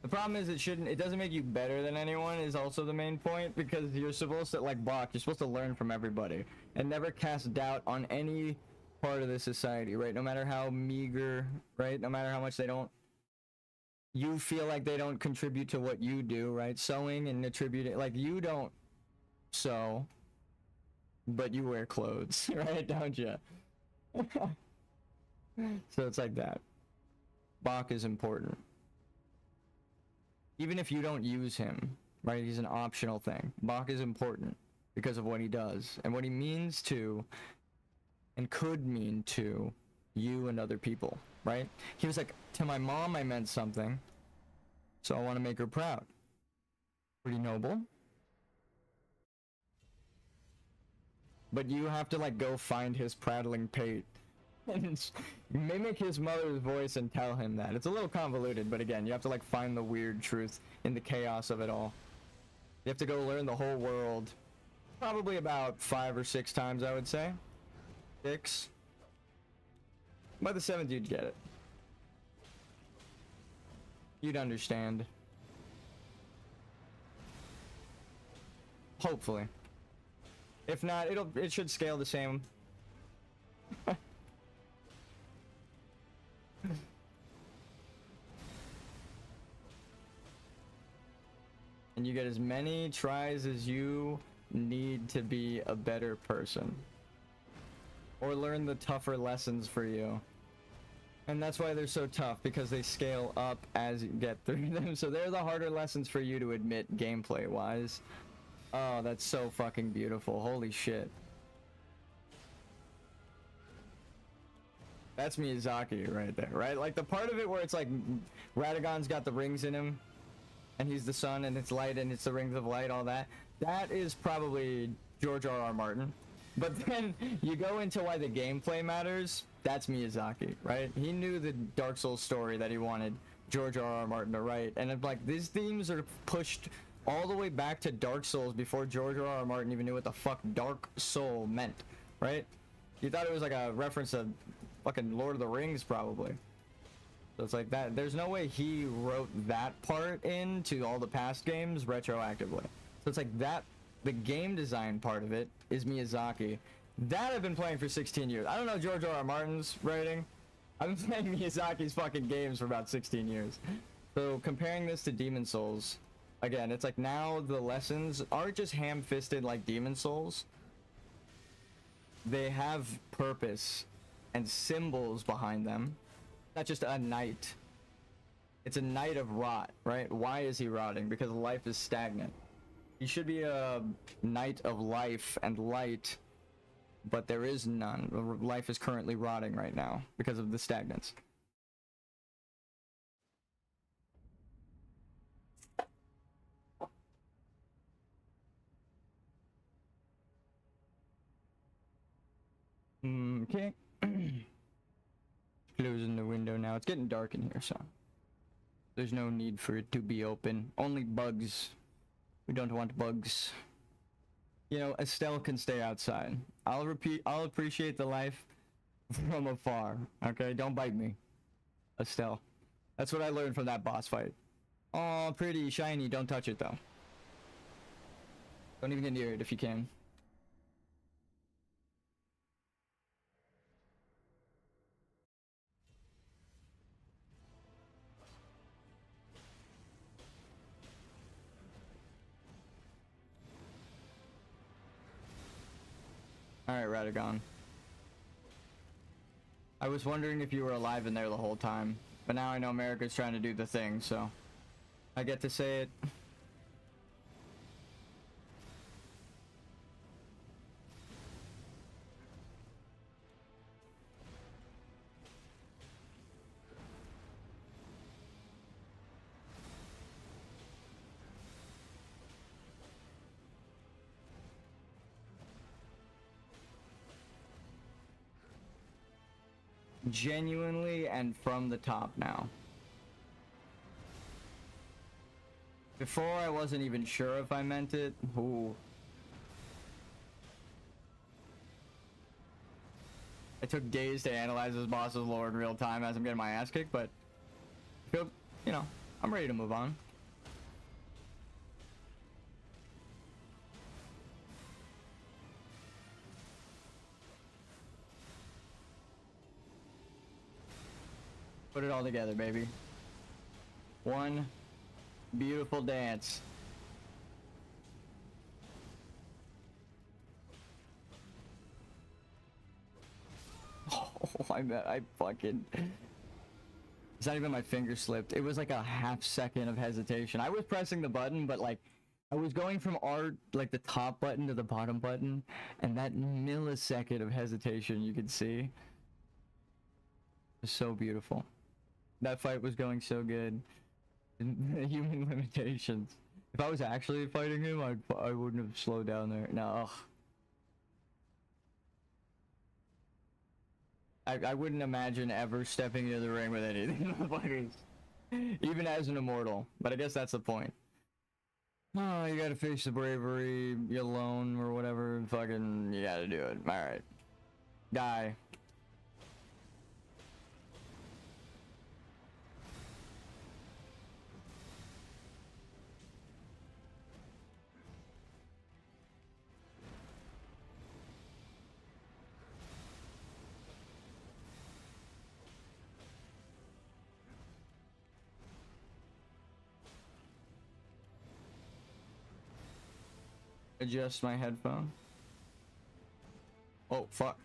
The problem is it doesn't make you better than anyone is also the main point, because you're supposed to, like Bach, you're supposed to learn from everybody and never cast doubt on any part of the society, right? No matter how meager, right? No matter how much you feel like they don't contribute to what you do, right? Sewing and attributing, like you don't sew, but you wear clothes, right? Don't you? So it's like that. Bach is important. Even if you don't use him, right? He's an optional thing. Bach is important because of what he does and what he means to and could mean to you and other people, right? He was like, to my mom I meant something, so I want to make her proud. Pretty noble. but you have to like go find his prattling pate and mimic his mother's voice and tell him that. It's a little convoluted, but again, you have to like find the weird truth in the chaos of it all. You have to go learn the whole world, probably about 5 or 6 times, I would say. 6. By the 7th, you'd get it. You'd understand. Hopefully. If not, it should scale the same. And you get as many tries as you need to be a better person. Or learn the tougher lessons for you. And that's why they're so tough, because they scale up as you get through them. So they're the harder lessons for you to admit gameplay wise. Oh, that's so fucking beautiful. Holy shit. That's Miyazaki right there, right? Like the part of it where it's like Radagon's got the rings in him and he's the sun and it's light and it's the rings of light, all that. That is probably George R.R. Martin. But then you go into why the gameplay matters. That's Miyazaki, right? He knew the Dark Souls story that he wanted George R.R. Martin to write. And it's like these themes are pushed all the way back to Dark Souls before George R.R. Martin even knew what the fuck Dark Soul meant, right? You thought it was like a reference to fucking Lord of the Rings, probably. So it's like that. There's no way he wrote that part into all the past games retroactively. So it's like that. The game design part of it is Miyazaki. That I've been playing for 16 years. I don't know George R.R. Martin's writing. I've been playing Miyazaki's fucking games for about 16 years. So comparing this to Demon Souls, again, it's like now the lessons aren't just ham-fisted like Demon Souls. They have purpose and symbols behind them. Not just a knight. It's a knight of rot, right? Why is he rotting? Because life is stagnant. He should be a knight of life and light, but there is none. Life is currently rotting right now because of the stagnance. Okay. Closing the window now. It's getting dark in here, so there's no need for it to be open. Only bugs. We don't want bugs. You know, Estelle can stay outside. I'll appreciate the life from afar. Okay, don't bite me, Estelle. That's what I learned from that boss fight. Oh, pretty shiny. Don't touch it though. Don't even get near it if you can. Alright, Radagon. I was wondering if you were alive in there the whole time, but now I know America's trying to do the thing, so I get to say it. Genuinely and from the top now. Before I wasn't even sure if I meant it. Ooh. It took days to analyze this boss's lore in real time as I'm getting my ass kicked, but I feel, you know, I'm ready to move on. Put it all together, baby. One beautiful dance. Oh, I fucking... It's not even my finger slipped. It was like a half second of hesitation. I was pressing the button, but like, I was going from like the top button to the bottom button, and that millisecond of hesitation you could see was so beautiful. That fight was going so good. Human limitations. If I was actually fighting him, I wouldn't have slowed down there. No. Ugh. I wouldn't imagine ever stepping into the ring with anything, motherfuckers. Even as an immortal. But I guess that's the point. Oh, you gotta face the bravery, you alone, or whatever. Fucking, you gotta do it. Alright. Die. Adjust my headphone. Oh, fuck.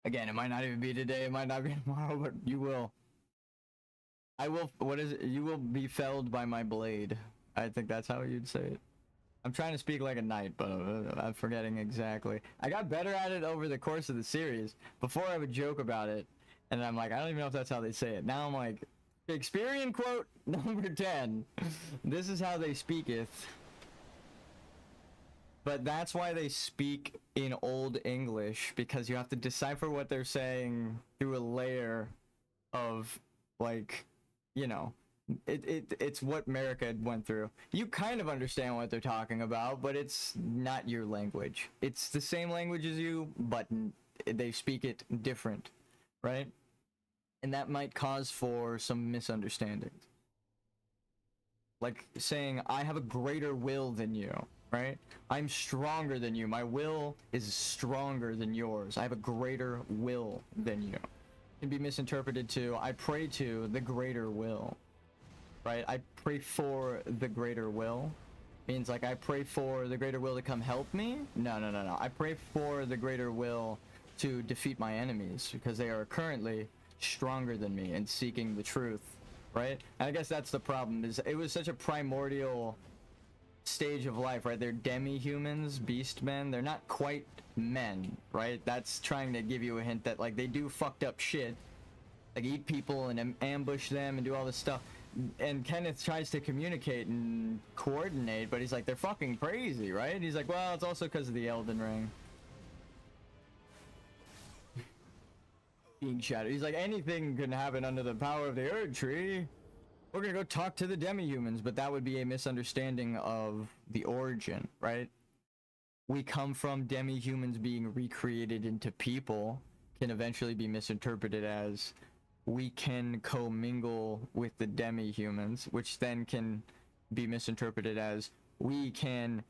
Again, it might not even be today, it might not be tomorrow, but you will. I will, what is it? You will be felled by my blade. I think that's how you'd say it. I'm trying to speak like a knight, but I'm forgetting exactly. I got better at it over the course of the series. Before I would joke about it, and I'm like, I don't even know if that's how they say it. Now I'm like, Shakespearean quote number 10. This is how they speaketh. But that's why they speak in Old English, because you have to decipher what they're saying through a layer of, like, you know, it's what America went through. You kind of understand what they're talking about, but it's not your language. It's the same language as you, but they speak it different, right? And that might cause for some misunderstandings. Like saying, I have a greater will than you. Right? I'm stronger than you. My will is stronger than yours. I have a greater will than you. It can be misinterpreted to, I pray to the greater will. Right? I pray for the greater will. Means like I pray for the greater will to come help me? No. I pray for the greater will to defeat my enemies because they are currently stronger than me and seeking the truth. Right? And I guess that's the problem, is it was such a primordial stage of life, right? They're demi-humans, beast men. They're not quite men, right? That's trying to give you a hint that, like, they do fucked up shit, like eat people and ambush them and do all this stuff. And Kenneth tries to communicate and coordinate, but he's like, they're fucking crazy, right? He's like, well, it's also because of the Elden Ring being shattered. He's like, anything can happen under the power of the Erd Tree. We're gonna go talk to the demi-humans, but that would be a misunderstanding of the origin, right? We come from demi-humans being recreated into people, can eventually be misinterpreted as we can commingle with the demi-humans, which then can be misinterpreted as we can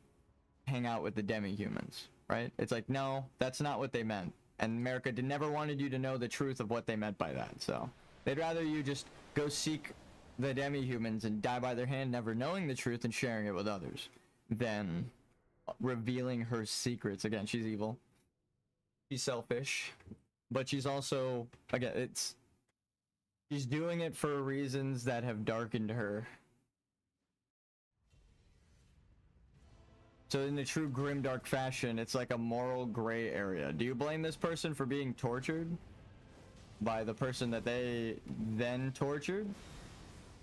hang out with the demi-humans, right? It's like, no, that's not what they meant. And America never wanted you to know the truth of what they meant by that, so they'd rather you just go seek the demi-humans and die by their hand, never knowing the truth and sharing it with others, than revealing her secrets. Again, she's evil, she's selfish, but she's also, again, she's doing it for reasons that have darkened her. So in the true grimdark fashion, it's like a moral gray area. Do you blame this person for being tortured by the person that they then tortured?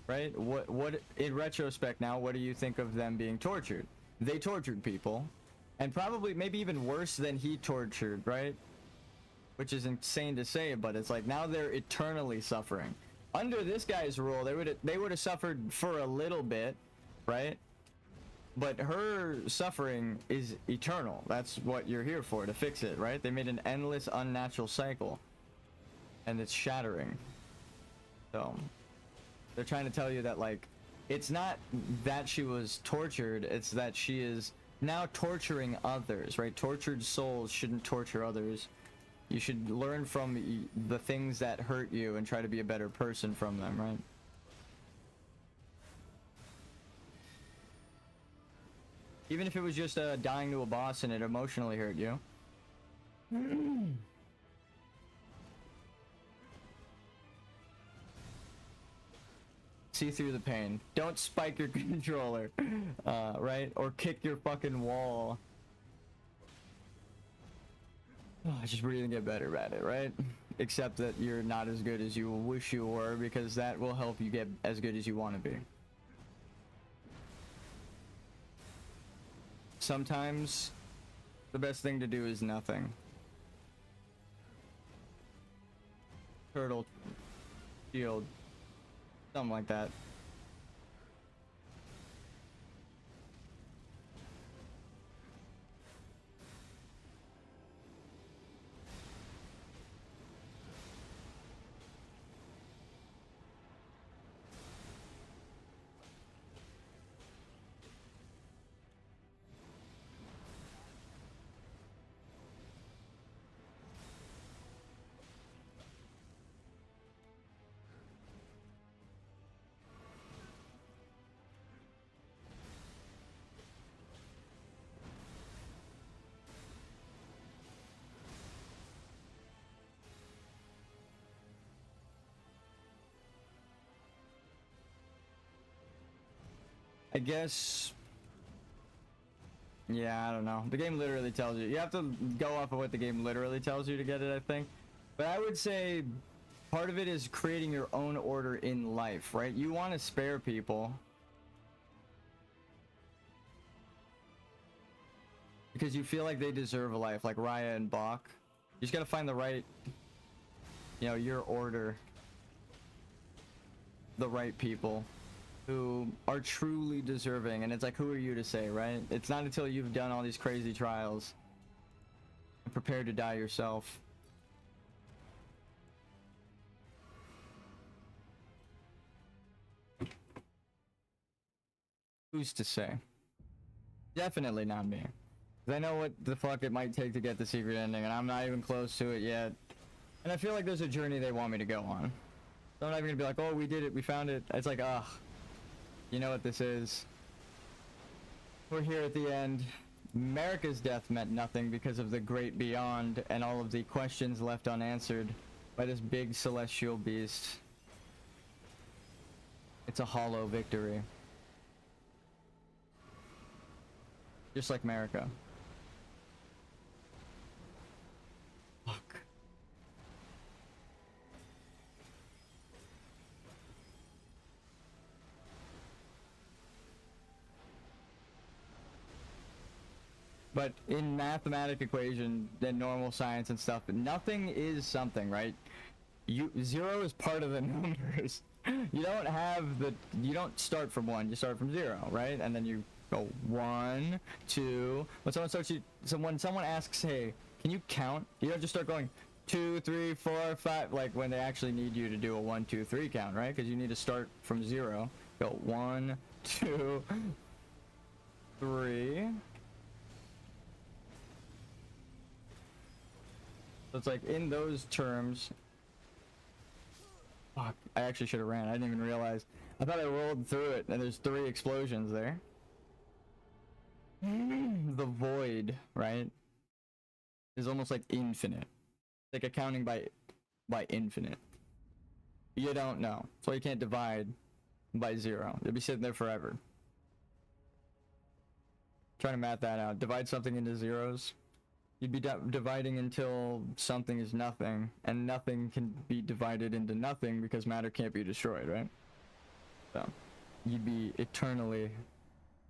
Right? What in retrospect now, what do you think of them being tortured? They tortured people, and probably maybe even worse than he tortured, right? Which is insane to say, but it's like now they're eternally suffering. Under this guy's rule, they would have suffered for a little bit, right? But her suffering is eternal. That's what you're here for, to fix it, right? They made an endless, unnatural cycle, and it's shattering. So they're trying to tell you that, like, it's not that she was tortured, it's that she is now torturing others, right? Tortured souls shouldn't torture others. You should learn from the things that hurt you and try to be a better person from them, right? Even if it was just dying to a boss and it emotionally hurt you. See through the pain. Don't spike your controller, right? Or kick your fucking wall. Oh, just breathe and get better at it, right? Except that you're not as good as you wish you were, because that will help you get as good as you want to be. Sometimes the best thing to do is nothing. Turtle, shield, something like that. I guess, yeah, I don't know. The game literally tells you. You have to go off of what the game literally tells you to get it, I think. But I would say part of it is creating your own order in life, right? You want to spare people because you feel like they deserve a life, like Raya and Bach. You just gotta find the right, you know, your order, the right people who are truly deserving. And it's like, who are you to say, right? It's not until you've done all these crazy trials and prepared to die yourself. Who's to say? Definitely not me. 'Cause I know what the fuck it might take to get the secret ending, and I'm not even close to it yet. And I feel like there's a journey they want me to go on. So I'm not even gonna be like, oh, we did it, we found it. It's like, ugh. You know what this is. We're here at the end. America's death meant nothing because of the great beyond and all of the questions left unanswered by this big celestial beast. It's a hollow victory. Just like America. Fuck. But in mathematic equation, then normal science and stuff, nothing is something, right? Zero is part of the numbers. You don't start from 1, you start from 0, right? And then you go 1, 2. When someone asks, hey, can you count? You don't just start going 2, 3, 4, 5, like when they actually need you to do a 1, 2, 3 count, right? Because you need to start from 0. Go 1, 2, 3. So it's like in those terms. Fuck, I actually should have ran. I didn't even realize. I thought I rolled through it and there's 3 explosions there. The void, right? Is almost like infinite. Like accounting by infinite. You don't know. So you can't divide by 0. You'll be sitting there forever. Trying to math that out. Divide something into zeros. You'd be dividing until something is nothing, and nothing can be divided into nothing because matter can't be destroyed, right? So, you'd be eternally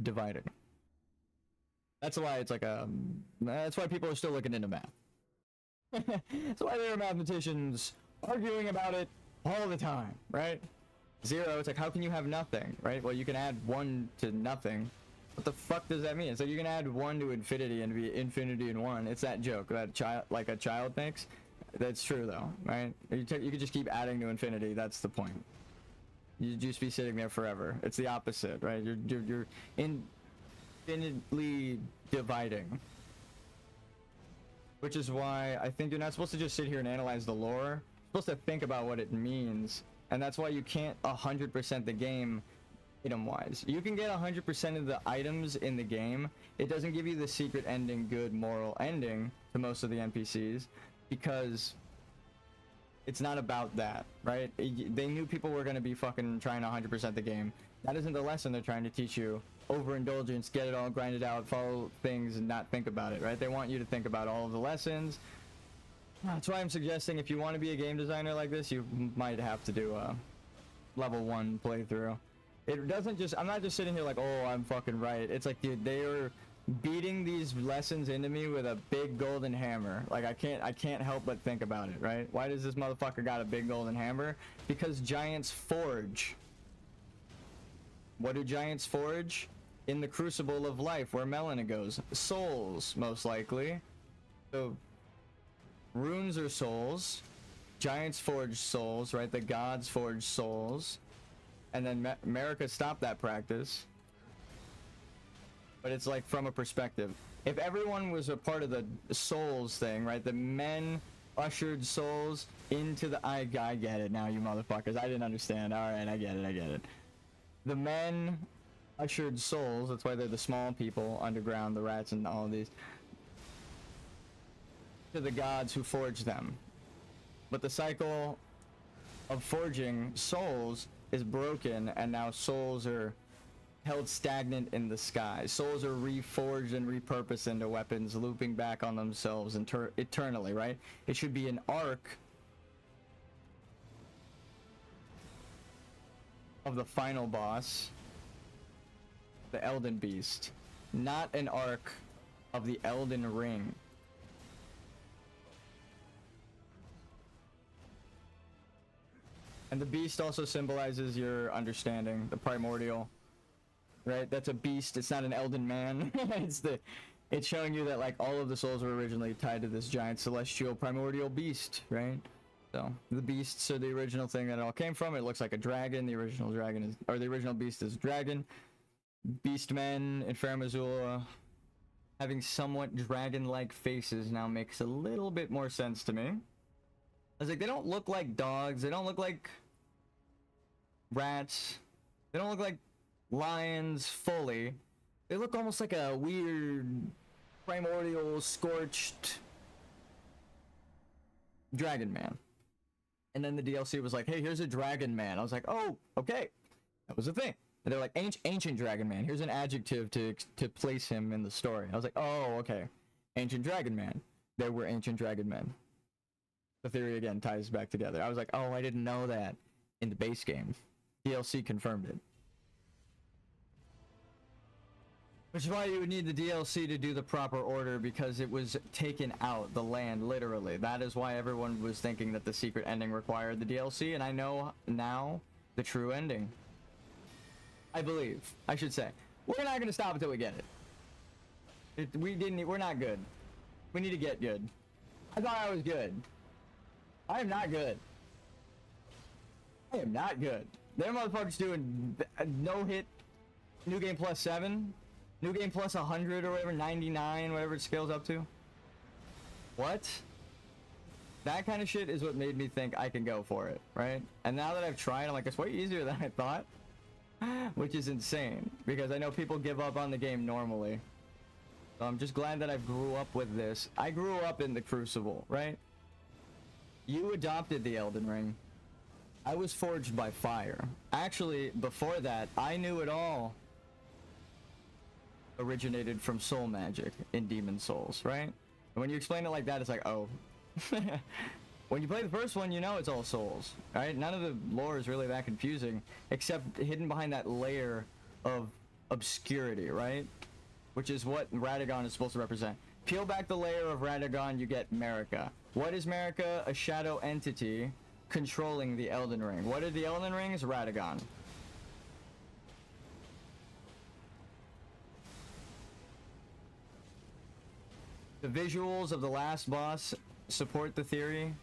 dividing. That's why it's like that's why people are still looking into math. That's why there are mathematicians arguing about it all the time, right? 0, it's like, how can you have nothing, right? Well, you can add 1 to nothing. What the fuck does that mean? So you can add 1 to infinity and be infinity in 1. It's that joke that a child thinks. That's true though, right? You could just keep adding to infinity. That's the point. You'd just be sitting there forever. It's the opposite, right? You're infinitely dividing. Which is why I think you're not supposed to just sit here and analyze the lore. You're supposed to think about what it means. And that's why you can't 100% the game item-wise. You can get 100% of the items in the game. It doesn't give you the secret ending, good moral ending to most of the NPCs because it's not about that, right? They knew people were going to be fucking trying to 100% the game. That isn't the lesson they're trying to teach you. Overindulgence, get it all grinded out, follow things and not think about it, right? They want you to think about all of the lessons. That's why I'm suggesting if you want to be a game designer like this, you might have to do a level 1 playthrough. It doesn't just, I'm not just sitting here like, oh, I'm fucking right. It's like, dude, they are beating these lessons into me with a big golden hammer. Like, I can't help but think about it, right? Why does this motherfucker got a big golden hammer? Because giants forge. What do giants forge? In the crucible of life, where Melina goes. Souls, most likely. So, runes are souls. Giants forge souls, right? The gods forge souls. And then America stopped that practice. But it's like from a perspective. If everyone was a part of the souls thing, right? The men ushered souls into the... I get it now, you motherfuckers. I didn't understand. Alright, I get it. The men ushered souls. That's why they're the small people underground, the rats and all of these. To the gods who forged them. But the cycle of forging souls is broken, and now souls are held stagnant in the sky. Souls are reforged and repurposed into weapons, looping back on themselves eternally, right? It should be an arc of the final boss, the Elden Beast, not an arc of the Elden Ring. And the beast also symbolizes your understanding, the primordial, right? That's a beast. It's not an Elden man. It's showing you that like all of the souls were originally tied to this giant celestial primordial beast, right? So the beasts are the original thing that it all came from. It looks like a dragon. The original dragon is, or the original beast is dragon. Beastmen in Farum Azula having somewhat dragon-like faces now makes a little bit more sense to me. I was like, they don't look like dogs. They don't look like rats. They don't look like lions fully. They look almost like a weird primordial scorched dragon man. And then the DLC was like, hey, here's a dragon man. I was like, oh, okay. That was a thing. And they're like, ancient dragon man. Here's an adjective to place him in the story. I was like, oh, okay. Ancient dragon man. There were ancient dragon men. The theory again ties back together. I was like, oh, I didn't know that in the base game. DLC confirmed it. Which is why you would need the DLC to do the proper order, because it was taken out, the land, literally. That is why everyone was thinking that the secret ending required the DLC, and I know now the true ending. I believe. I should say. We're not going to stop until we get it. We're not good. We need to get good. I thought I was good. I am not good. I am not good. Them motherfuckers doing no hit, new game plus 7, new game plus 100 or whatever, 99, whatever it scales up to. What? That kind of shit is what made me think I can go for it, right? And now that I've tried, I'm like, it's way easier than I thought. Which is insane, because I know people give up on the game normally. So I'm just glad that I grew up with this. I grew up in the Crucible, right? You adopted the Elden Ring. I was forged by fire. Actually, before that, I knew it all originated from soul magic in Demon Souls, right? And when you explain it like that, it's like, oh. When you play the first one, you know it's all souls, right? None of the lore is really that confusing, except hidden behind that layer of obscurity, right? Which is what Radagon is supposed to represent. Peel back the layer of Radagon, you get Marika. What is Marika? A shadow entity controlling the Elden Ring. What are the Elden Rings? Radagon. The visuals of the last boss support the theory,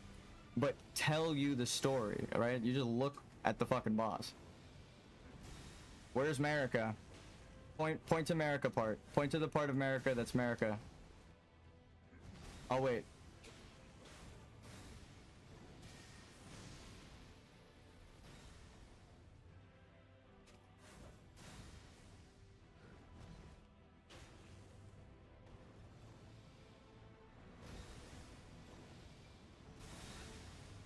but tell you the story, right? You just look at the fucking boss. Where's Marika? Point to Marika part. Point to the part of Marika that's Marika. Oh, wait.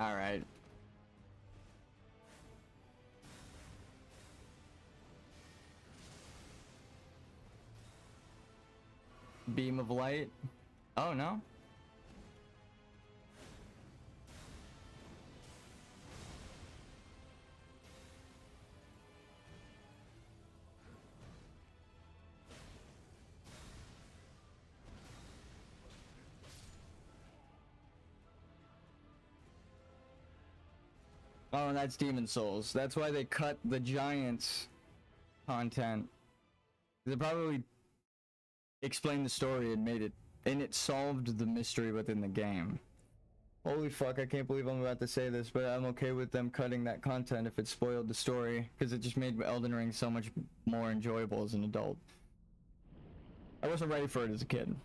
All right. Beam of light. Oh no. Oh, and that's Demon Souls. That's why they cut the Giants content. They probably explained the story and made it, and it solved the mystery within the game. Holy fuck, I can't believe I'm about to say this, but I'm okay with them cutting that content if it spoiled the story, because it just made Elden Ring so much more enjoyable as an adult. I wasn't ready for it as a kid.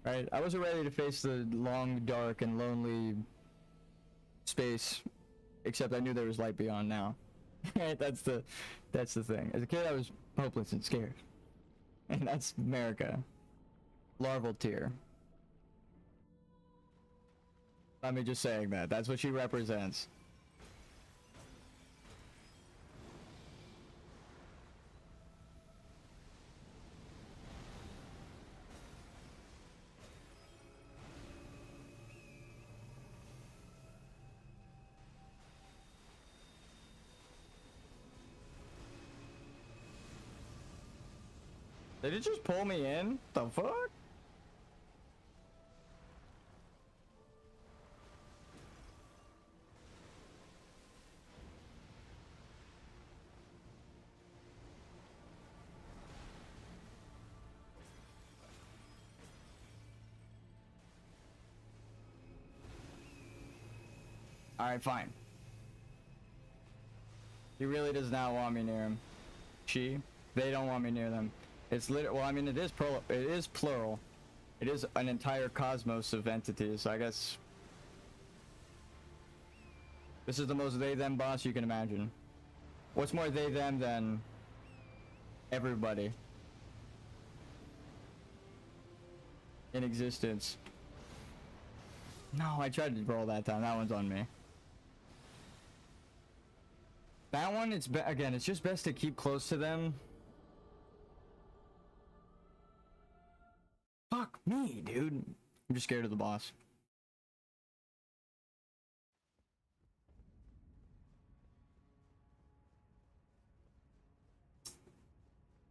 Right? I wasn't ready to face the long, dark, and lonely space, except I knew there was light beyond now. Right? That's the thing. As a kid, I was hopeless and scared. And that's America. Larval tier. I'm just saying that. That's what she represents. Did it just pull me in? The fuck? Alright, fine. He really does not want me near him. She? They don't want me near them. It's well, I mean, it is plural. It is an entire cosmos of entities, so I guess this is the most they-them boss you can imagine. What's more they-them than everybody in existence? No, I tried to roll that time. That one's on me. That one, again, it's just best to keep close to them. Fuck me, dude. I'm just scared of the boss.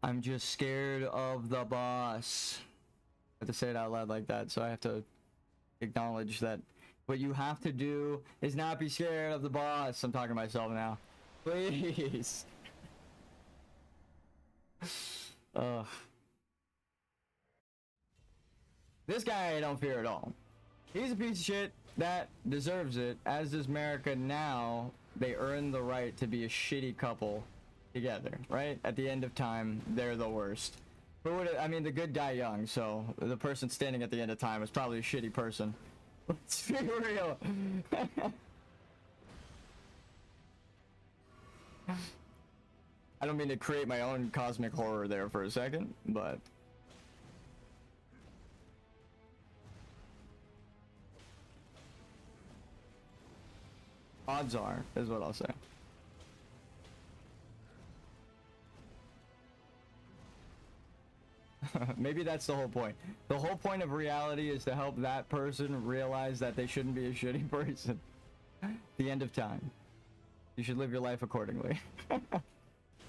I'm just scared of the boss. I have to say it out loud like that, so I have to acknowledge that what you have to do is not be scared of the boss. I'm talking to myself now. Please. Ugh. This guy I don't fear at all. He's a piece of shit that deserves it, as does America now. They earn the right to be a shitty couple together, right? At the end of time, they're the worst. But I mean, the good die young, so the person standing at the end of time is probably a shitty person. Let's be real. I don't mean to create my own cosmic horror there for a second, but odds are, is what I'll say. Maybe that's the whole point. The whole point of reality is to help that person realize that they shouldn't be a shitty person. The end of time. You should live your life accordingly.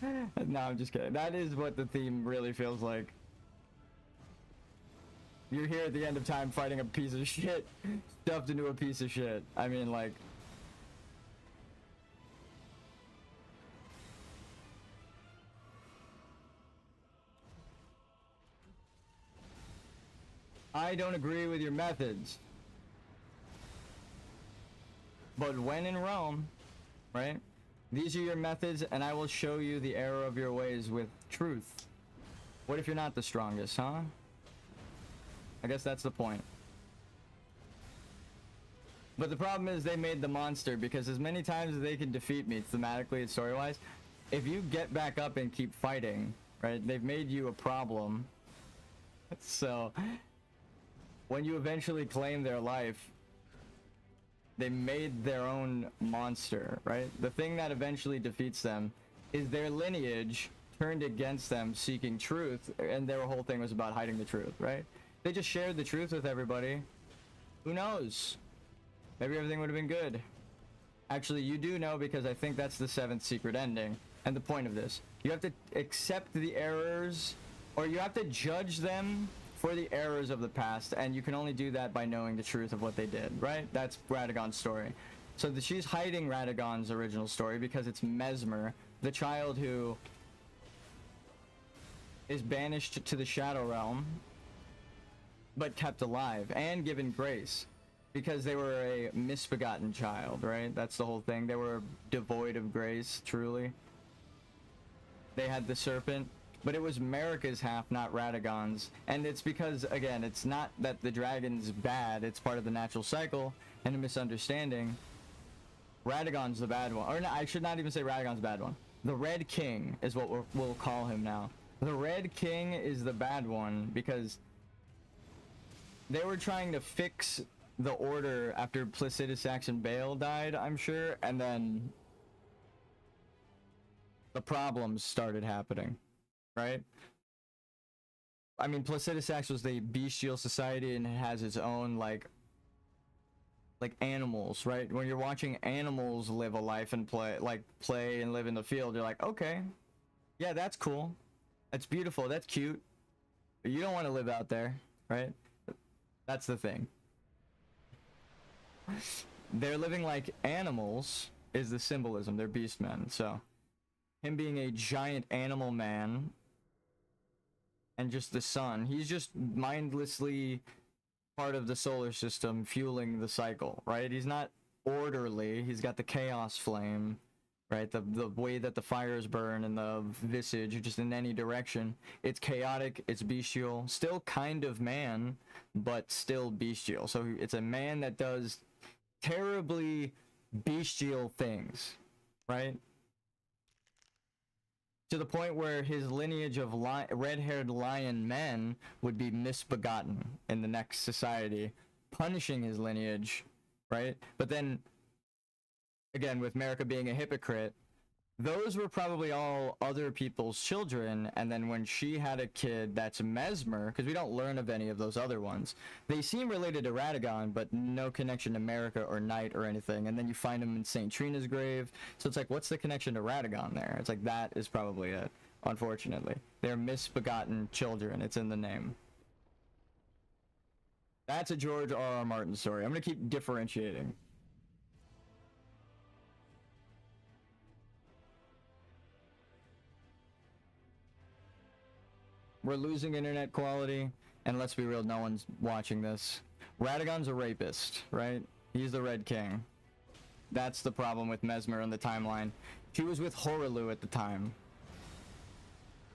No, I'm just kidding. That is what the theme really feels like. You're here at the end of time fighting a piece of shit, stuffed into a piece of shit. I mean, like... I don't agree with your methods. But when in Rome, right? These are your methods, and I will show you the error of your ways with truth. What if you're not the strongest, huh? I guess that's the point. But the problem is they made the monster, because as many times as they can defeat me thematically and story-wise, if you get back up and keep fighting, right, they've made you a problem. So, when you eventually claim their life, They made their own monster, right? The thing that eventually defeats them is their lineage turned against them seeking truth, and their whole thing was about hiding the truth, right? They just shared the truth with everybody. Who knows? Maybe everything would have been good. Actually, you do know, because I think that's the 7th secret ending. And the point of this, you have to accept the errors, or you have to judge them for the errors of the past, and you can only do that by knowing the truth of what they did, right? That's Radagon's story. So she's hiding Radagon's original story because it's Mesmer, the child who is banished to the Shadow Realm, but kept alive and given grace because they were a misbegotten child, right? That's the whole thing. They were devoid of grace, truly. They had the serpent, but it was Marika's half, not Radagon's. And it's because, again, it's not that the dragon's bad, it's part of the natural cycle and a misunderstanding. Radagon's the bad one. Or no, I should not even say Radagon's the bad one. The Red King is what we'll call him now. The Red King is the bad one because they were trying to fix the order after Placidus, Sax, and Bale died, I'm sure, and then the problems started happening, right? I mean, Placidus Sax was the bestial society and it has its own, like animals, right? When you're watching animals live a life and play and live in the field, you're like, okay, yeah, that's cool. That's beautiful. That's cute. But you don't want to live out there, right? That's the thing. They're living like animals is the symbolism. They're beastmen. So him being a giant animal man and just the sun, he's just mindlessly part of the solar system fueling the cycle, right? He's not orderly. He's got the chaos flame, right? The way that the fires burn and the visage, just in any direction. It's chaotic, it's bestial, still kind of man, but still bestial. So it's a man that does terribly bestial things, right? To the point where his lineage of red-haired lion men would be misbegotten in the next society, punishing his lineage, right? But then, again, with Marika being a hypocrite, those were probably all other people's children, and then when she had a kid that's Mesmer, because we don't learn of any of those other ones, they seem related to Radagon, but no connection to Marika or Night or anything, and then you find them in St. Trina's grave, so it's like, what's the connection to Radagon there? It's like, that is probably it, unfortunately. They're misbegotten children, it's in the name. That's a George R.R. Martin story. I'm gonna keep differentiating. We're losing internet quality, and let's be real, no one's watching this. Radagon's a rapist, right? He's the Red King. That's the problem with Mesmer in the timeline. She was with Horalu at the time,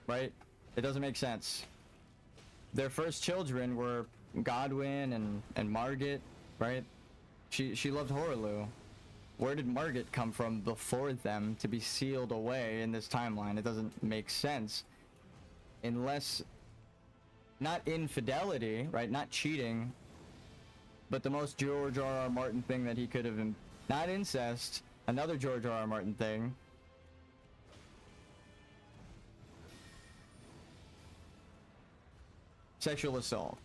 right? It doesn't make sense. Their first children were Godwyn and Margit, right? She loved Horalu. Where did Margit come from before them to be sealed away in this timeline? It doesn't make sense. Unless, not infidelity, right? Not cheating, but the most George R.R. Martin thing that he could have, not incest, another George R.R. Martin thing. Sexual assault.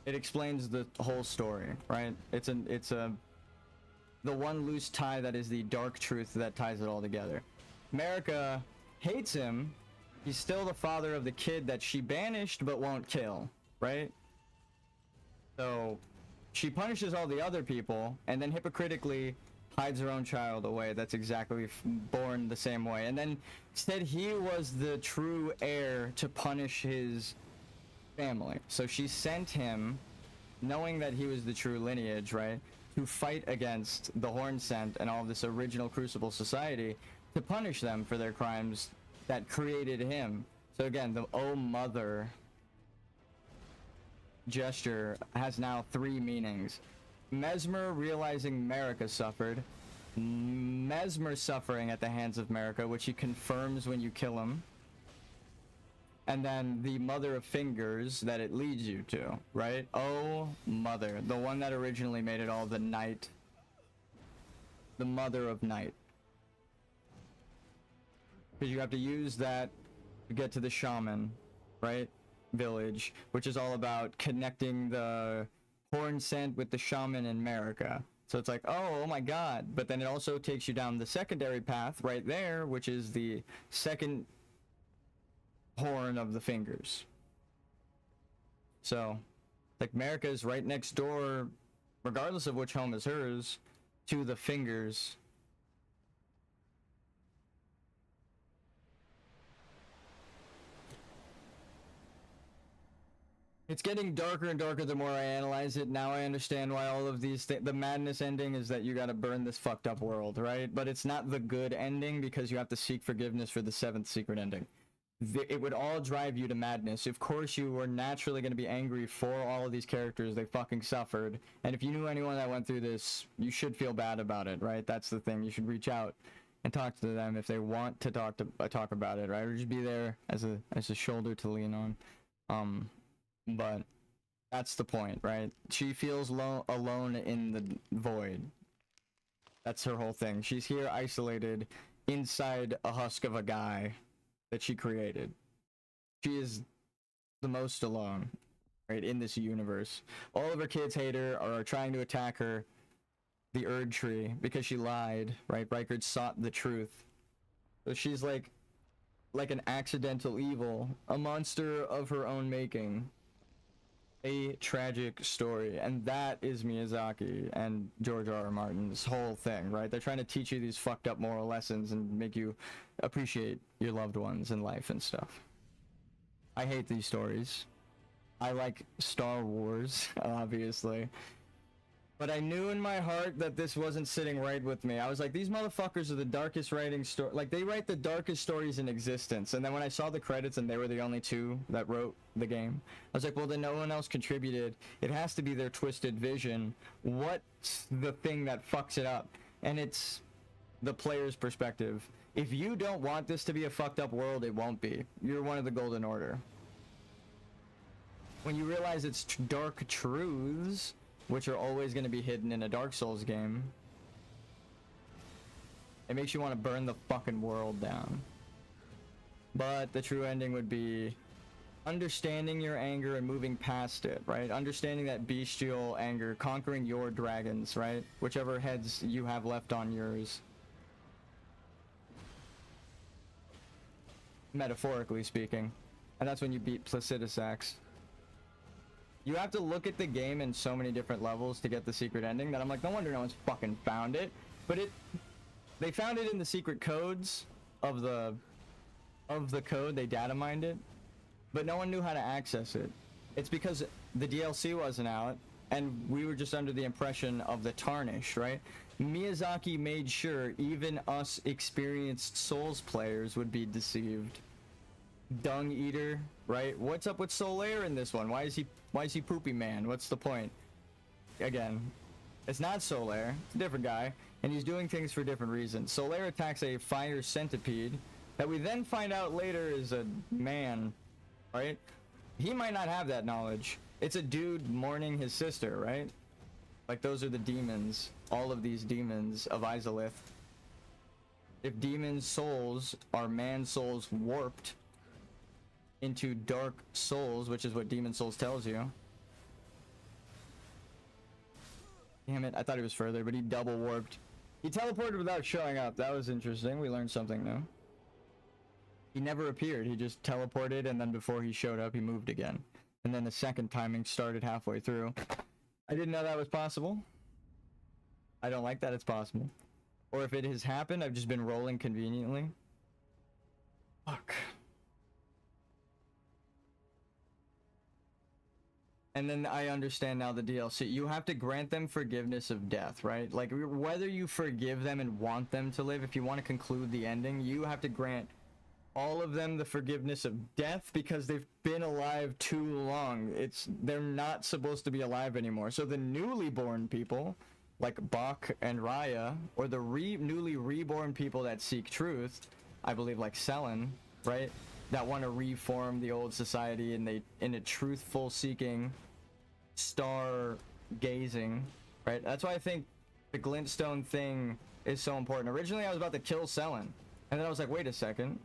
It explains the whole story, right? It's the one loose tie that is the dark truth that ties it all together. Marika hates him. He's still the father of the kid that she banished but won't kill, right? So she punishes all the other people and then hypocritically hides her own child away that's exactly born the same way, and then said he was the true heir to punish his family. So she sent him, knowing that he was the true lineage, right, to fight against the Horn Scent and all of this original Crucible society, to punish them for their crimes that created him. So again, the "Oh Mother" gesture has now 3 meanings. Mesmer realizing Marika suffered, Mesmer suffering at the hands of Marika, which he confirms when you kill him, and then the mother of fingers that it leads you to, right? Oh, mother, the one that originally made it all, the night, the mother of night. Because you have to use that to get to the shaman, right? Village, which is all about connecting the horn scent with the shaman in America. So it's like, oh my god. But then it also takes you down the secondary path right there, which is the second horn of the fingers. So, like, America is right next door, regardless of which home is hers, to the fingers. It's getting darker and darker the more I analyze it. Now I understand why all of these the madness ending is that you gotta burn this fucked up world, right? But it's not the good ending because you have to seek forgiveness for the 7th secret ending. It would all drive you to madness. Of course you were naturally going to be angry for all of these characters. They fucking suffered. And if you knew anyone that went through this, you should feel bad about it, right? That's the thing. You should reach out and talk to them if they want to talk about it, right? Or just be there as a shoulder to lean on. But that's the point, right? She feels alone in the void. That's her whole thing. She's here isolated inside a husk of a guy that she created. She is the most alone, right, in this universe. All of her kids hate her or are trying to attack her, the Erd Tree, because she lied, right? Rykard sought the truth. So she's like an accidental evil, a monster of her own making. A tragic story, and that is Miyazaki and George R.R. Martin's whole thing, right? They're trying to teach you these fucked up moral lessons and make you appreciate your loved ones in life and stuff. I hate these stories. I like Star Wars, obviously. But I knew in my heart that this wasn't sitting right with me. I was like, these motherfuckers are the darkest writing story. Like, they write the darkest stories in existence. And then when I saw the credits and they were the only two that wrote the game, I was like, well, then no one else contributed. It has to be their twisted vision. What's the thing that fucks it up? And it's the player's perspective. If you don't want this to be a fucked up world, it won't be. You're one of the Golden Order. When you realize it's dark truths, which are always going to be hidden in a Dark Souls game, it makes you want to burn the fucking world down. But the true ending would be understanding your anger and moving past it, right? Understanding that bestial anger, conquering your dragons, right? Whichever heads you have left on yours. Metaphorically speaking. And that's when you beat Placidus Axe. You have to look at the game in so many different levels to get the secret ending that I'm like, no wonder no one's fucking found it. But they found it in the secret codes of the code. They data mined it, but no one knew how to access it. It's because the DLC wasn't out, and we were just under the impression of the tarnish, right? Miyazaki made sure even us experienced Souls players would be deceived. Dung Eater, right? What's up with Solaire in this one? Why is he Poopy Man? What's the point? Again, it's not Solaire, it's a different guy, and he's doing things for different reasons. Solaire attacks a fire centipede that we then find out later is a man, right? He might not have that knowledge. It's a dude mourning his sister, right? Like, those are the demons, all of these demons of Izalith. If demon souls are man souls warped into dark souls, which is what Demon Souls tells you. Damn it, I thought he was further, but he double warped. He teleported without showing up. That was interesting. We learned something new. He never appeared. He just teleported, and then before he showed up, he moved again. And then the second timing started halfway through. I didn't know that was possible. I don't like that it's possible. Or if it has happened, I've just been rolling conveniently. Fuck. And then I understand now the DLC. You have to grant them forgiveness of death, right? Like, whether you forgive them and want them to live, if you want to conclude the ending, you have to grant all of them the forgiveness of death because they've been alive too long. They're not supposed to be alive anymore. So the newly born people, like Bach and Raya, or the newly reborn people that seek truth, I believe like Selen, right? that want to reform the old society, and they in a truthful seeking, star gazing, right? That's why I think the glintstone thing is so important. Originally I was about to kill Selen, and then I was like, wait a second.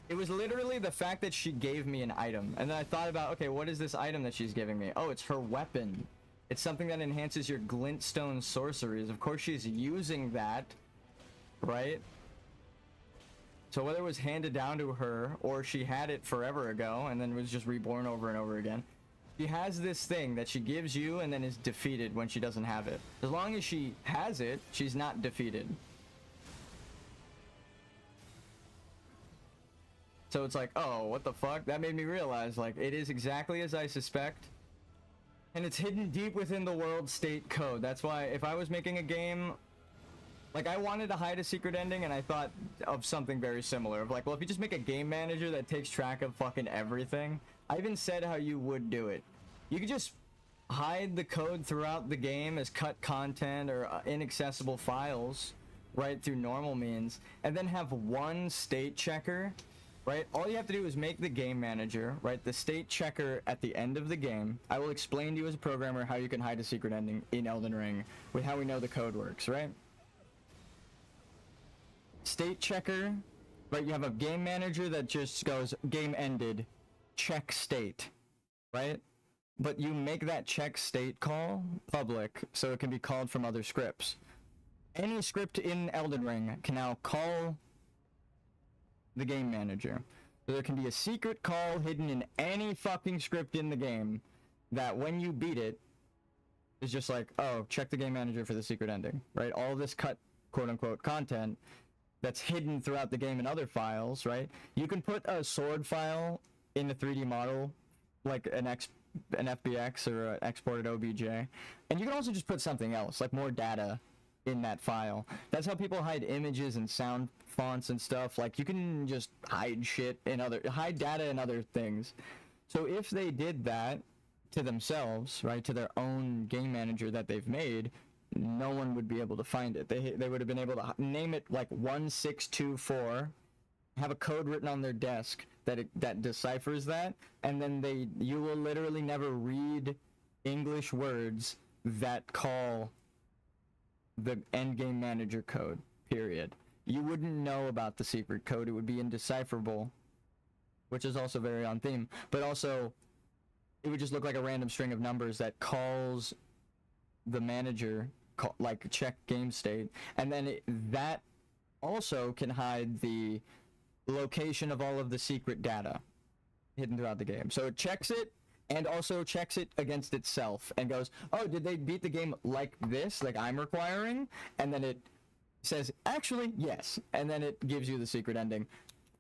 It was literally the fact that she gave me an item, and then I thought about, okay, what is this item that she's giving me? Oh, it's her weapon. It's something that enhances your glintstone sorceries. Of course she's using that, right? So whether it was handed down to her or she had it forever ago and then was just reborn over and over again, she has this thing that she gives you and then is defeated when she doesn't have it. As long as she has it, she's not defeated. So it's like, oh, what the fuck? That made me realize, like, it is exactly as I suspect. And it's hidden deep within the world state code. That's why if I was making a game, like, I wanted to hide a secret ending, and I thought of something very similar. Of like, well, if you just make a game manager that takes track of fucking everything. I even said how you would do it. You could just hide the code throughout the game as cut content or inaccessible files, right, through normal means, and then have one state checker. Right, all you have to do is make the game manager, right, the state checker at the end of the game. I will explain to you as a programmer how you can hide a secret ending in Elden Ring with how we know the code works, right? State checker, right, you have a game manager that just goes, game ended, check state, right? But you make that check state call public so it can be called from other scripts. Any script in Elden Ring can now call the game manager. So there can be a secret call hidden in any fucking script in the game that when you beat it is just like, oh, check the game manager for the secret ending, right? All this cut quote-unquote content that's hidden throughout the game in other files, right? You can put a sword file in the 3D model, like an FBX or an exported OBJ, and you can also just put something else, like more data in that file. That's how people hide images and sound fonts and stuff. Like, you can just hide shit in hide data and other things. So if they did that to themselves, right, to their own game manager that they've made, no one would be able to find it. They would have been able to name it like 1624, have a code written on their desk that deciphers that, and then you will literally never read English words that call the endgame manager code, period. You wouldn't know about the secret code. It would be indecipherable, which is also very on theme, but also it would just look like a random string of numbers that calls the manager, like check game state, and then that also can hide the location of all of the secret data hidden throughout the game. So it checks it, and also checks it against itself and goes, oh, did they beat the game like this, like I'm requiring? And then it says, actually, yes. And then it gives you the secret ending,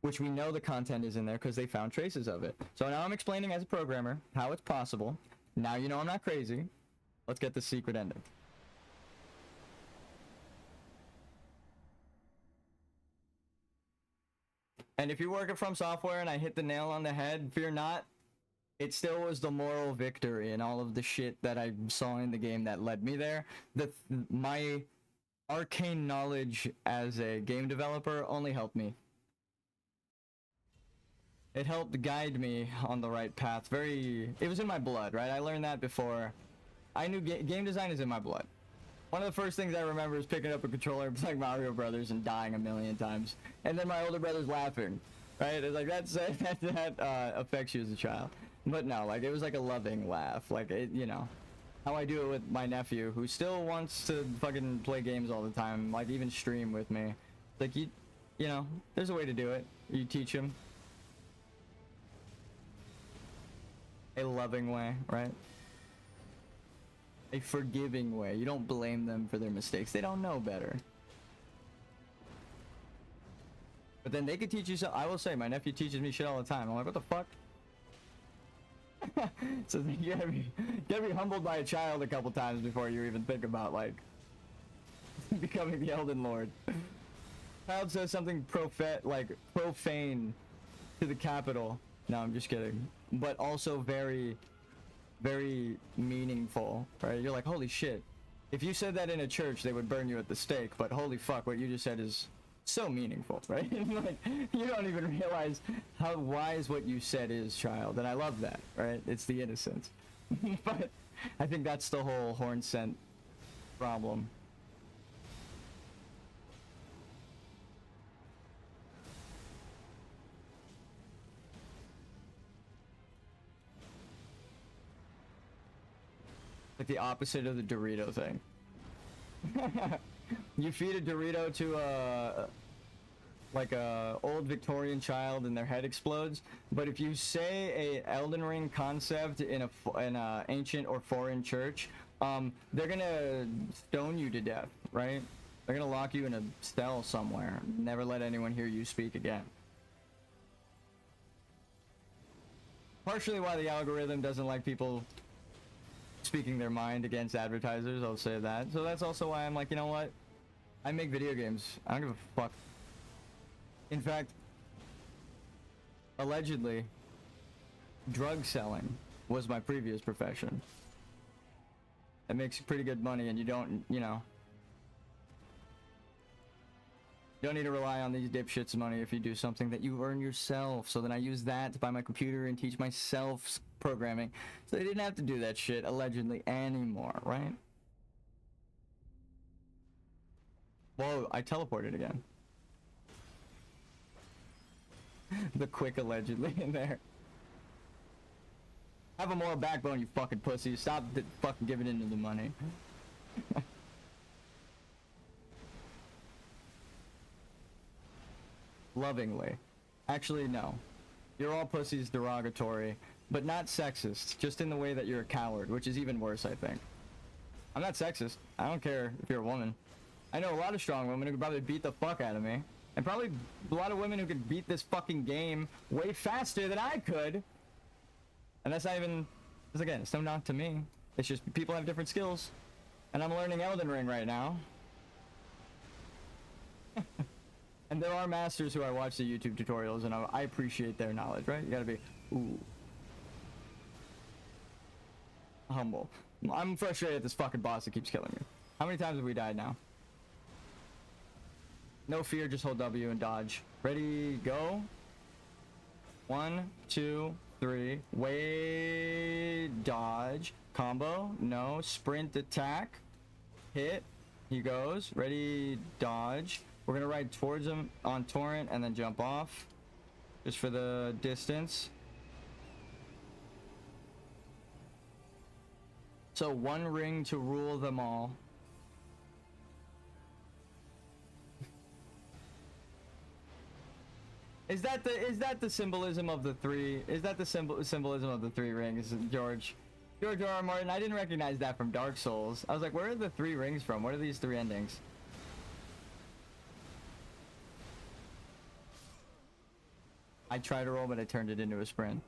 which we know the content is in there because they found traces of it. So now I'm explaining as a programmer how it's possible. Now you know I'm not crazy. Let's get the secret ending. And if you're working from software and I hit the nail on the head, fear not. It still was the moral victory and all of the shit that I saw in the game that led me there. My arcane knowledge as a game developer only helped me. It helped guide me on the right path. It was in my blood, right? I learned that before. I knew game design is in my blood. One of the first things I remember is picking up a controller playing Mario Brothers and dying a million times. And then my older brother's laughing, right? It's like, that affects you as a child. But no, like, it was like a loving laugh. Like, it, you know, how I do it with my nephew, who still wants to fucking play games all the time, like, even stream with me. Like, you know, there's a way to do it. You teach him. A loving way, right? A forgiving way. You don't blame them for their mistakes. They don't know better. But then they could teach you something. I will say, my nephew teaches me shit all the time. I'm like, what the fuck? So you gotta be humbled by a child a couple times before you even think about, like, becoming the Elden Lord. Child says something profane to the capital. No, I'm just kidding. But also very, very meaningful, right? You're like, holy shit. If you said that in a church, they would burn you at the stake. But holy fuck, what you just said is so meaningful, right? Like, you don't even realize how wise what you said is, child, and I love that, right? It's the innocence. But I think that's the whole horn scent problem. Like the opposite of the Dorito thing. You feed a Dorito to like a old Victorian child and their head explodes. But if you say a Elden Ring concept in a ancient or foreign church, they're gonna stone you to death, right? They're gonna lock you in a cell somewhere. Never let anyone hear you speak again. Partially why the algorithm doesn't like people speaking their mind against advertisers, I'll say that. So that's also why I'm like, you know what? I make video games. I don't give a fuck. In fact, allegedly, drug selling was my previous profession. It makes pretty good money, and you don't, you know, you don't need to rely on these dipshits' money if you do something that you earn yourself. So then I use that to buy my computer and teach myself programming. So they didn't have to do that shit, allegedly, anymore, right? Whoa, I teleported again. The quick allegedly in there. Have a moral backbone, you fucking pussy. Stop fucking giving in to the money. Lovingly. Actually, no. You're all pussies derogatory, but not sexist. Just in the way that you're a coward, which is even worse, I think. I'm not sexist. I don't care if you're a woman. I know a lot of strong women who could probably beat the fuck out of me. And probably a lot of women who could beat this fucking game way faster than I could. And that's not even, because again, it's no knock to me. It's just people have different skills. And I'm learning Elden Ring right now. And there are masters who I watch the YouTube tutorials, and I appreciate their knowledge, right? You gotta be, ooh, humble. I'm frustrated at this fucking boss that keeps killing me. How many times have we died now? No fear, just hold W and dodge. Ready, go. 1, 2, 3. Wait, dodge. Combo, no. Sprint, attack. Hit. He goes. Ready, dodge. We're gonna ride towards him on torrent and then jump off. Just for the distance. So 1 ring to rule them all. Is that the symbolism of the three? Is that the symbolism of the 3 rings, George? George R. R. Martin, I didn't recognize that from Dark Souls. I was like, where are the 3 rings from? What are these 3 endings? I tried to roll, but I turned it into a sprint.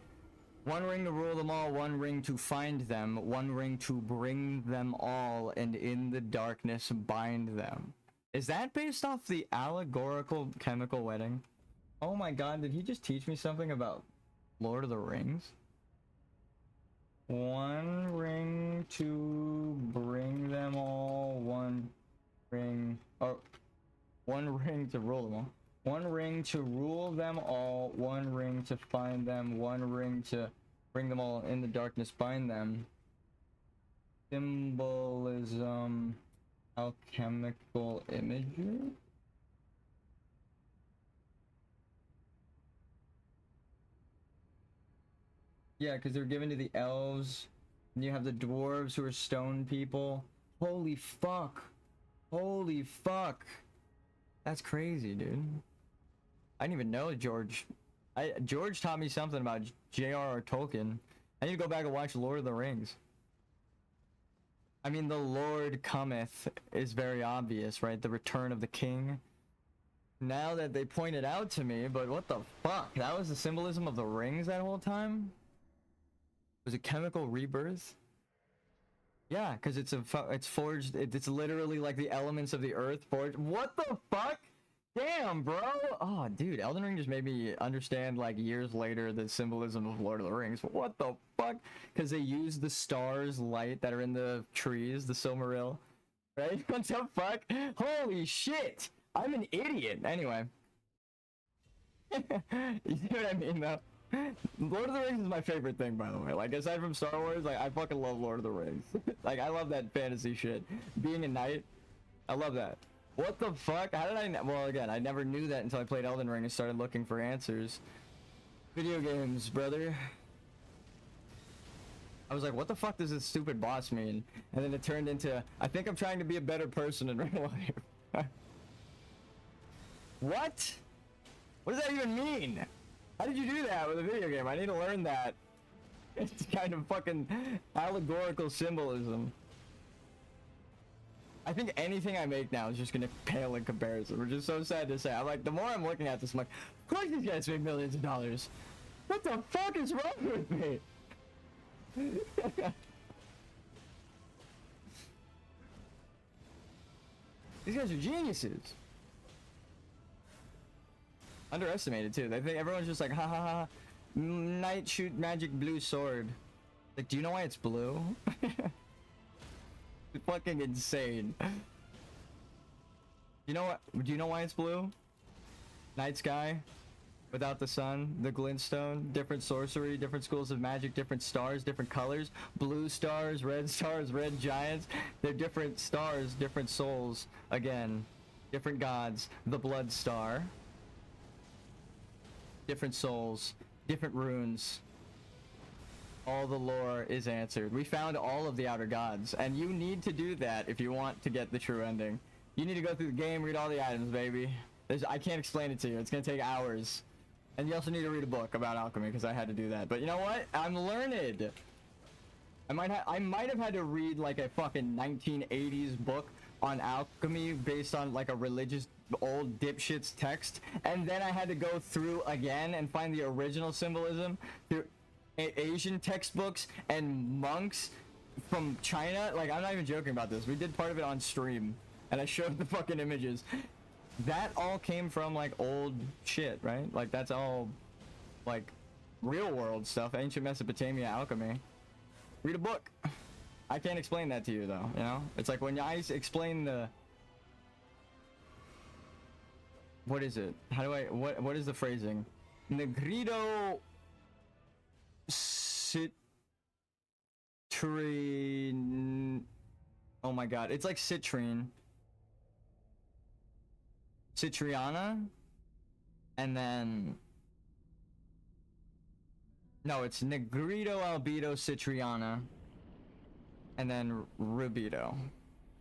1 ring to rule them all, 1 ring to find them, 1 ring to bring them all, and in the darkness bind them. Is that based off the allegorical chemical wedding? Oh my god, did he just teach me something about Lord of the Rings? 1 ring to bring them all, 1 ring... Oh, 1 ring to rule them all. 1 ring to rule them all, 1 ring to find them, 1 ring to bring them all in the darkness, bind them. Symbolism, alchemical imagery? Yeah, because they're given to the elves, and you have the dwarves who are stone people. Holy fuck. Holy fuck. That's crazy, dude. I didn't even know George. George taught me something about J.R.R. Tolkien. I need to go back and watch Lord of the Rings. I mean, the Lord cometh is very obvious, right? The return of the king. Now that they pointed out to me, but what the fuck? That was the symbolism of the rings that whole time? Was it chemical rebirth? Yeah, because it's forged. It's literally like the elements of the earth forged. What the fuck? Damn, bro. Oh, dude, Elden Ring just made me understand, like, years later the symbolism of Lord of the Rings. What the fuck? Because they use the stars' light that are in the trees, the Silmaril, right? What the fuck? Holy shit! I'm an idiot. Anyway. You see what I mean, though? Lord of the Rings is my favorite thing, by the way. Like, aside from Star Wars, like, I fucking love Lord of the Rings. Like, I love that fantasy shit. Being a knight, I love that. What the fuck? How did I... Well, again, I never knew that until I played Elden Ring and started looking for answers. Video games, brother. I was like, what the fuck does this stupid boss mean? And then it turned into, I think I'm trying to be a better person in real life. What? What does that even mean? How did you do that with a video game? I need to learn that. It's kind of fucking allegorical symbolism. I think anything I make now is just gonna pale in comparison, which is so sad to say. I'm like, the more I'm looking at this, I'm like, of course these guys make millions of dollars. What the fuck is wrong with me? These guys are geniuses. Underestimated too. They think everyone's just like, ha ha ha. Knight shoot magic blue sword. Like, do you know why it's blue? It's fucking insane. You know what? Do you know why it's blue? Night sky, without the sun, the glintstone, different sorcery, different schools of magic, different stars, different colors, blue stars, red giants. They're different stars, different souls. Again, different gods. The blood star. Different souls, different runes. All the lore is answered. We found all of the outer gods, and you need to do that if you want to get the true ending. You need to go through the game, read all the items, baby. I can't explain it to you. It's gonna take hours. And you also need to read a book about alchemy, because I had to do that. But you know what? I'm learned. I might have had to read like a fucking 1980s book on alchemy based on like a religious old dipshit's text, and then I had to go through again and find the original symbolism through Asian textbooks and monks from China. Like, I'm not even joking about this. We did part of it on stream, and I showed the fucking images. That all came from like old shit, right? Like, that's all like real world stuff. Ancient Mesopotamia alchemy. Read a book. I can't explain that to you though, you know? It's like when I explain the... What is it? How do I... What is the phrasing? Negrido... Citrine... Oh my god. It's like citrine. Citriana? And then... No, it's Negrito Albedo Citriana. And then Rubido.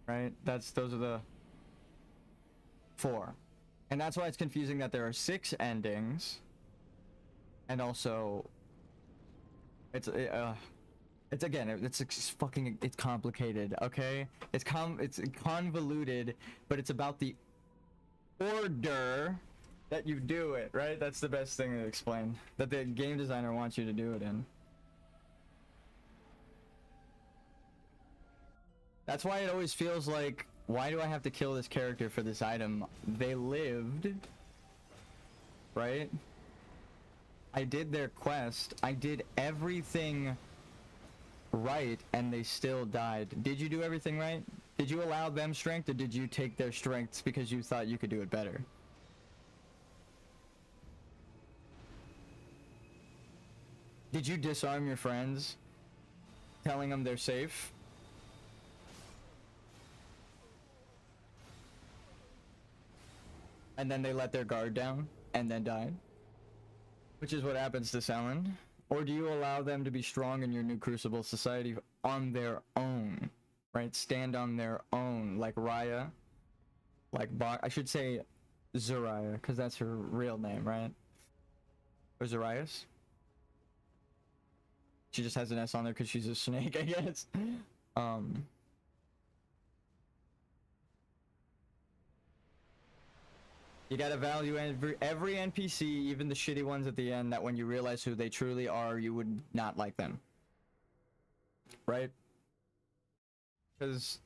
Right? Those are the 4. And that's why it's confusing that there are 6 endings. And also... It's complicated, okay? It's convoluted, but it's about the order that you do it, right? That's the best thing to explain. That the game designer wants you to do it in. That's why it always feels like, why do I have to kill this character for this item? They lived, right? I did their quest. I did everything right, and they still died. Did you do everything right? Did you allow them strength, or did you take their strengths because you thought you could do it better? Did you disarm your friends, telling them they're safe? And then they let their guard down, and then died? Which is what happens to Selin. Or do you allow them to be strong in your new Crucible society on their own? Right? Stand on their own. Like Raya. Like I should say Zariah, because that's her real name, right? Or Zarias? She just has an S on there because she's a snake, I guess. You gotta value every NPC, even the shitty ones at the end, that when you realize who they truly are, you would not like them. Right? Because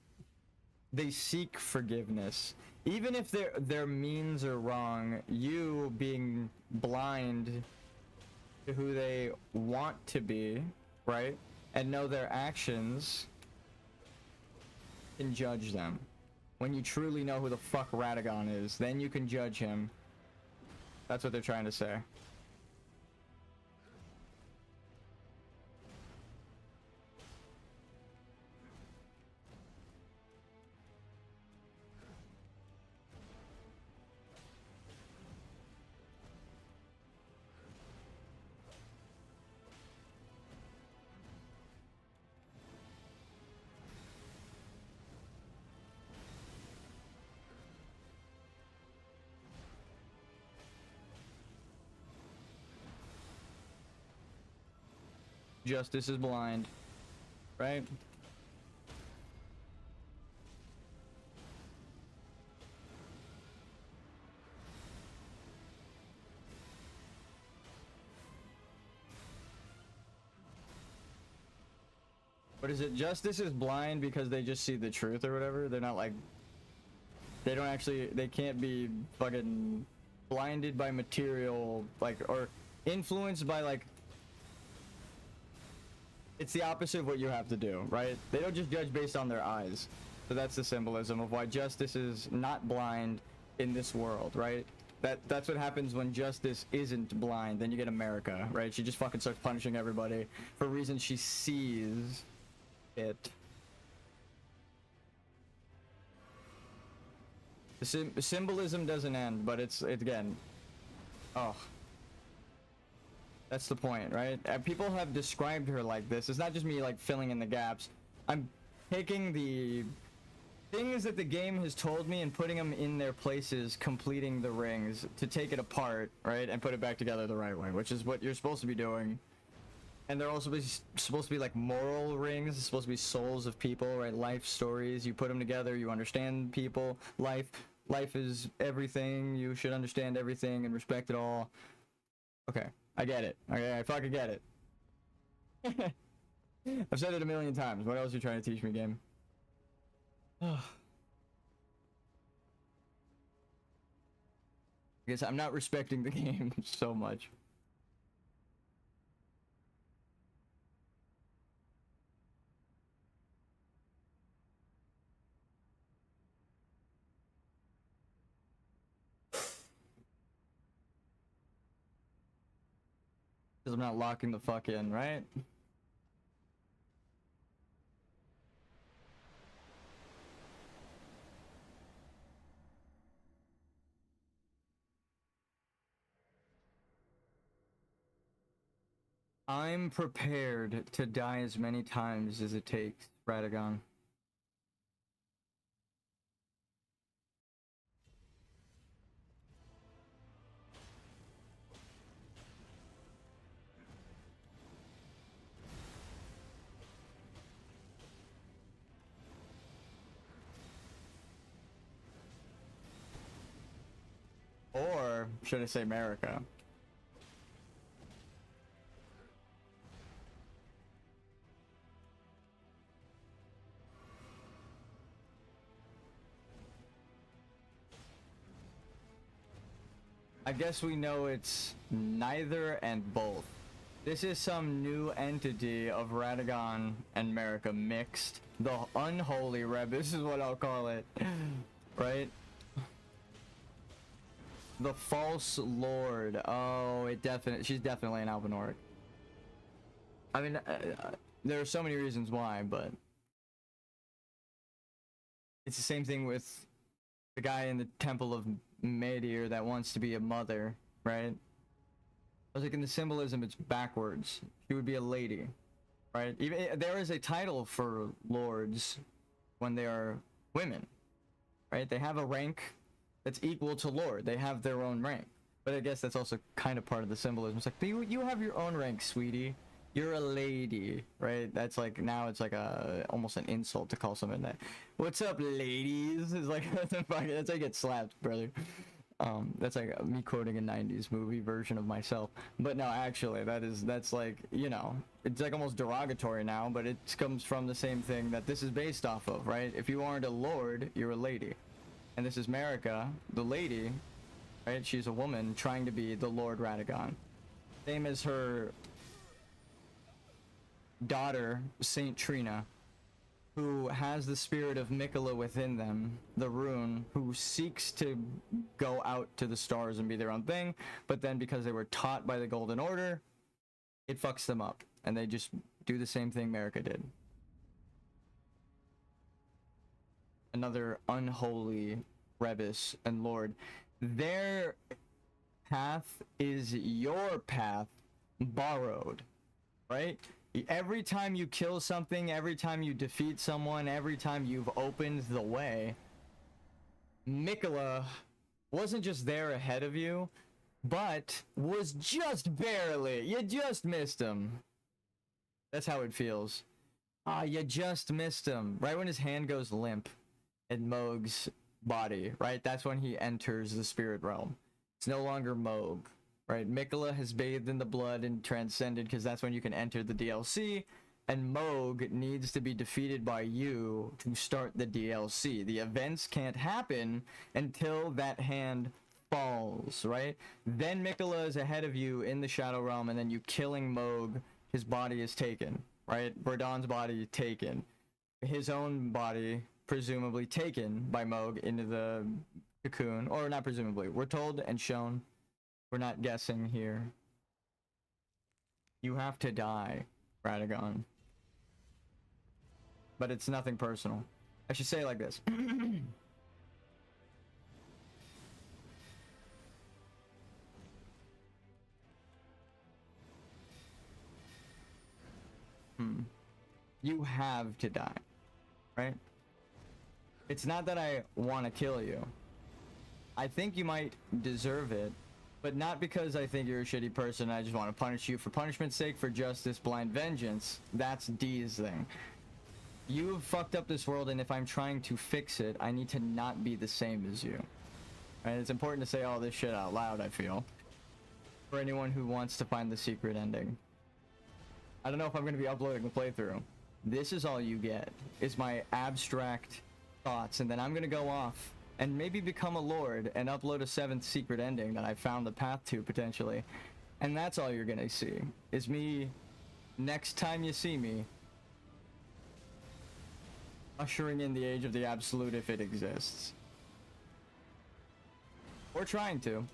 they seek forgiveness. Even if their means are wrong, you being blind to who they want to be, right? And know their actions, can judge them. When you truly know who the fuck Radagon is, then you can judge him. That's what they're trying to say. Justice is blind, right? What is it? Justice is blind because they just see the truth or whatever. They're not like, they don't actually, they can't be fucking blinded by material, like, or influenced by like, it's the opposite of what you have to do, right? They don't just judge based on their eyes. So that's the symbolism of why justice is not blind in this world, right? That's what happens when justice isn't blind. Then you get America, right? She just fucking starts punishing everybody for reasons she sees it. The symbolism doesn't end, but it's again, oh. That's the point, right? People have described her like this. It's not just me like filling in the gaps. I'm taking the things that the game has told me and putting them in their places, completing the rings to take it apart, right? And put it back together the right way, which is what you're supposed to be doing. And they're also supposed to be like moral rings. It's supposed to be souls of people, right? Life stories. You put them together, you understand people. Life is everything. You should understand everything and respect it all. Okay. I get it. Okay, I fucking get it. I've said it a million times. What else are you trying to teach me, game? I guess I'm not respecting the game so much. Because I'm not locking the fuck in, right? I'm prepared to die as many times as it takes, Radagon. Or should I say America? I guess we know it's neither and both. This is some new entity of Radagon and America mixed. The unholy Reb, this is what I'll call it. Right? The false lord. Oh, she's definitely an Albinoric. I mean, there are so many reasons why, but it's the same thing with the guy in the Temple of Medir that wants to be a mother, right? I was like, in the symbolism, it's backwards. She would be a lady, right? Even there is a title for lords when they are women, right? They have a rank that's equal to lord. They have their own rank. But I guess that's also kind of part of the symbolism. It's like, you have your own rank, sweetie. You're a lady, right? That's like, now it's like almost an insult to call someone that. What's up, ladies? It's like, that's how you get slapped, brother. That's like me quoting a 90s movie version of myself. But no, actually, that's like, you know, it's like almost derogatory now, but it comes from the same thing that this is based off of, right? If you aren't a lord, you're a lady. And this is Marika, the lady, right? She's a woman trying to be the Lord Radagon. Same as her daughter, Saint Trina, who has the spirit of Mikola within them, the rune, who seeks to go out to the stars and be their own thing, but then because they were taught by the Golden Order, it fucks them up, and they just do the same thing America did. Another unholy Rebus and Lord. Their path is your path borrowed, right? Every time you kill something, every time you defeat someone, every time you've opened the way, Mikola wasn't just there ahead of you, but was just barely. You just missed him. That's how it feels. Ah, you just missed him. Right when his hand goes limp in Moog's body, right? That's when he enters the spirit realm. It's no longer Moog. Right, Mikola has bathed in the blood and transcended, because that's when you can enter the DLC, and Moog needs to be defeated by you to start the DLC. The events can't happen until that hand falls, right? Then Mikola is ahead of you in the Shadow Realm, and then you killing Moog, his body is taken, right? Verdon's body taken. His own body, presumably taken by Moog into the cocoon, or not presumably, we're told and shown. We're not guessing here. You have to die, Radagon. But it's nothing personal. I should say it like this. You have to die, right? It's not that I want to kill you. I think you might deserve it. But not because I think you're a shitty person, I just want to punish you for punishment's sake, for justice, blind vengeance. That's D's thing. You have fucked up this world, and if I'm trying to fix it, I need to not be the same as you. And it's important to say all this shit out loud, I feel. For anyone who wants to find the secret ending. I don't know if I'm going to be uploading the playthrough. This is all you get, is my abstract thoughts, and then I'm going to go off and maybe become a lord and upload a 7th secret ending that I found the path to, potentially. And that's all you're gonna see, is me, next time you see me, ushering in the age of the absolute if it exists. Or trying to.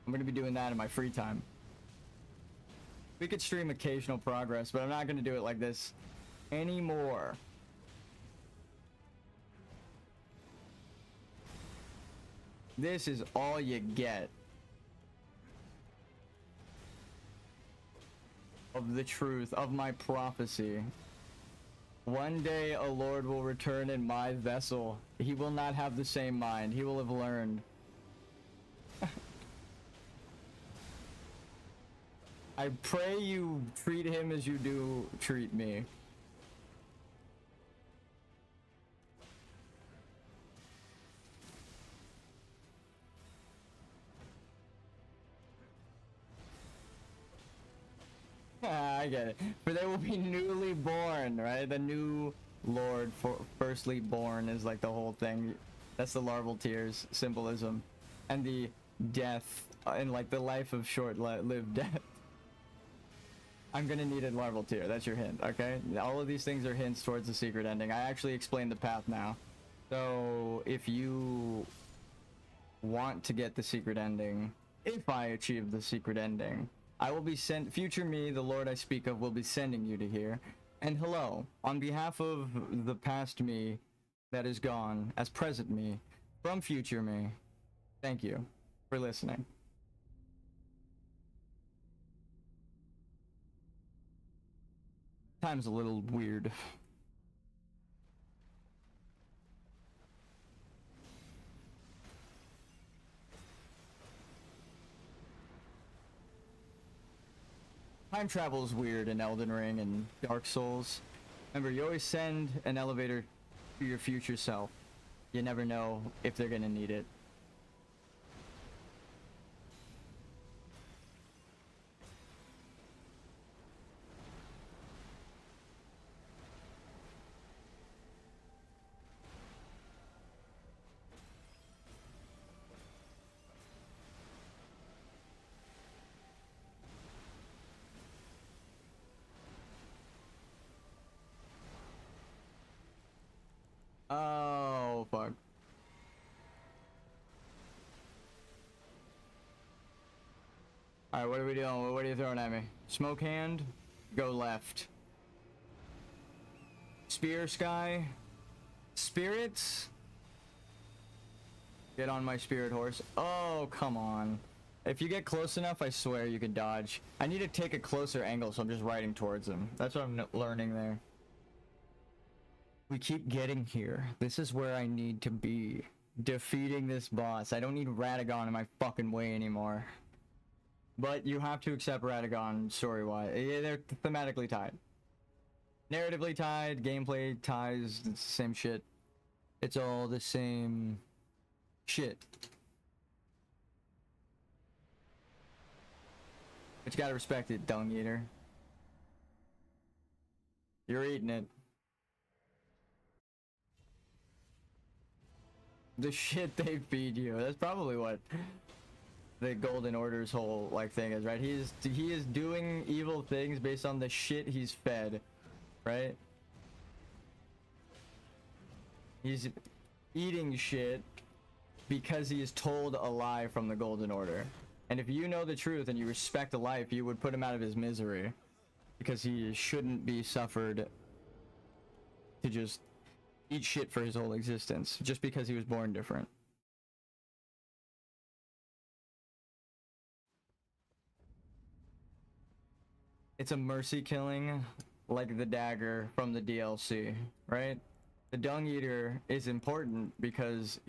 I'm going to be doing that in my free time. We could stream occasional progress, but I'm not going to do it like this anymore. This is all you get of the truth, of my prophecy. One day a lord will return in my vessel. He will not have the same mind. He will have learned. I pray you treat him as you do treat me. I get it. For they will be newly born, right? The new lord, firstly born is like the whole thing. That's the larval tears symbolism. And the death, and like the life of short-lived death. I'm gonna need a larval tear. That's your hint, okay? All of these things are hints towards the secret ending. I actually explained the path now. So if you want to get the secret ending, if I achieve the secret ending, I will be future me, the Lord I speak of, will be sending you to here. And hello, on behalf of the past me that is gone, as present me, from future me, thank you for listening. Time's a little weird. Time travel is weird in Elden Ring and Dark Souls. Remember, you always send an elevator to your future self. You never know if they're gonna need it. Alright, what are we doing? What are you throwing at me? Smoke hand? Go left. Spear sky? Spirits? Get on my spirit horse. Oh, come on. If you get close enough, I swear you can dodge. I need to take a closer angle, so I'm just riding towards him. That's what I'm learning there. We keep getting here. This is where I need to be. Defeating this boss. I don't need Radagon in my fucking way anymore. But you have to accept Radagon story-wise. Yeah, they're thematically tied. Narratively tied, gameplay ties, it's the same shit. It's all the same shit. But you gotta respect it, dung eater. You're eating it. The shit they feed you. That's probably what the Golden Order's whole like thing is, right? He is doing evil things based on the shit he's fed, right? He's eating shit because he is told a lie from the Golden Order. And if you know the truth and you respect the life, you would put him out of his misery, because he shouldn't be suffered to just eat shit for his whole existence just because he was born different. It's a mercy killing like the dagger from the DLC, right? The Dung Eater is important because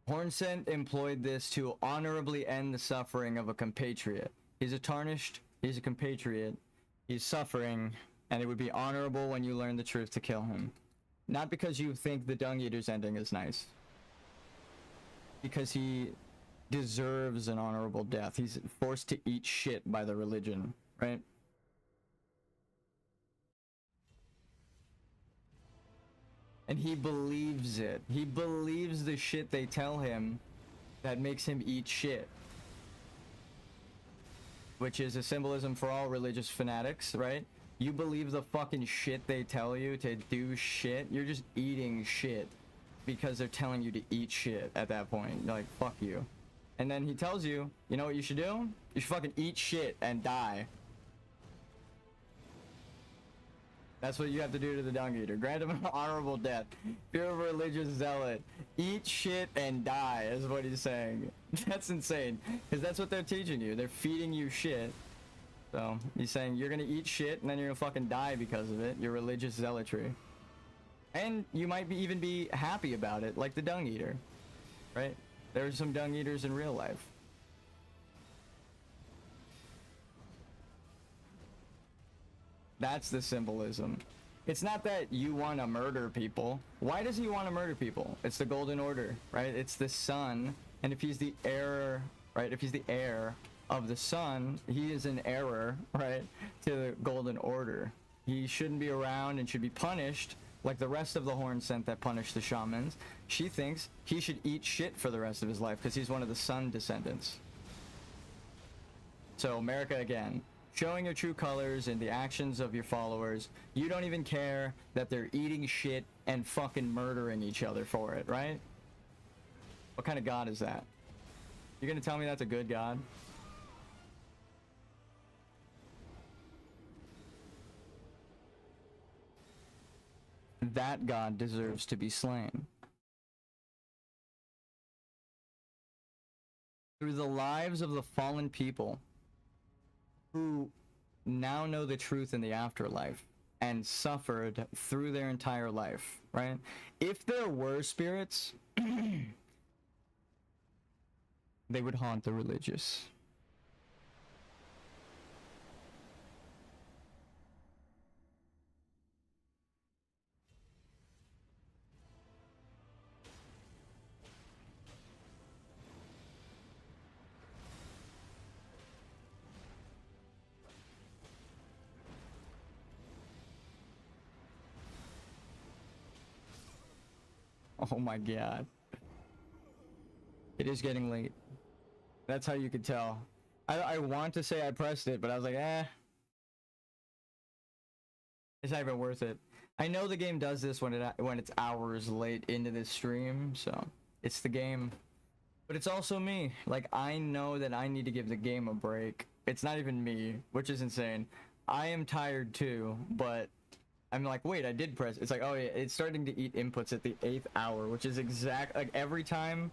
Hornsent employed this to honorably end the suffering of a compatriot. He's a tarnished, he's a compatriot, he's suffering, and it would be honorable when you learn the truth to kill him. Not because you think the Dung Eater's ending is nice. Because he deserves an honorable death. He's forced to eat shit by the religion, right? And he believes it. He believes the shit they tell him that makes him eat shit. Which is a symbolism for all religious fanatics, right? You believe the fucking shit they tell you to do shit, you're just eating shit. Because they're telling you to eat shit at that point. You're like, fuck you. And then he tells you, you know what you should do? You should fucking eat shit and die. That's what you have to do to the Dung Eater. Grant him an honorable death. If you're a religious zealot, eat shit and die is what he's saying. That's insane. Because that's what they're teaching you. They're feeding you shit. So he's saying you're gonna eat shit and then you're gonna fucking die because of it. Your religious zealotry. And you might even be happy about it, like the Dung Eater. Right? There's some Dung Eaters in real life. That's the symbolism. It's not that you want to murder people. Why does he want to murder people? It's the Golden Order, right? It's the sun. And if he's the heir, right? If he's the heir of the sun, he is an error, right? To the Golden Order. He shouldn't be around and should be punished like the rest of the Hornsent that punished the shamans. She thinks he should eat shit for the rest of his life because he's one of the sun descendants. So America again. Showing your true colors in the actions of your followers. You don't even care that they're eating shit and fucking murdering each other for it, right? What kind of God is that? You're gonna tell me that's a good God? That God deserves to be slain. Through the lives of the fallen people who now know the truth in the afterlife and suffered through their entire life, right? If there were spirits, they would haunt the religious. Oh my god. It is getting late. That's how you could tell. I want to say I pressed it, but I was like, eh. It's not even worth it. I know the game does this when it's hours late into this stream, so it's the game. But it's also me. Like, I know that I need to give the game a break. It's not even me, which is insane. I am tired too, but I'm like, wait, I did press. It's like, oh yeah, it's starting to eat inputs at the 8th hour, which is exact. Like, every time.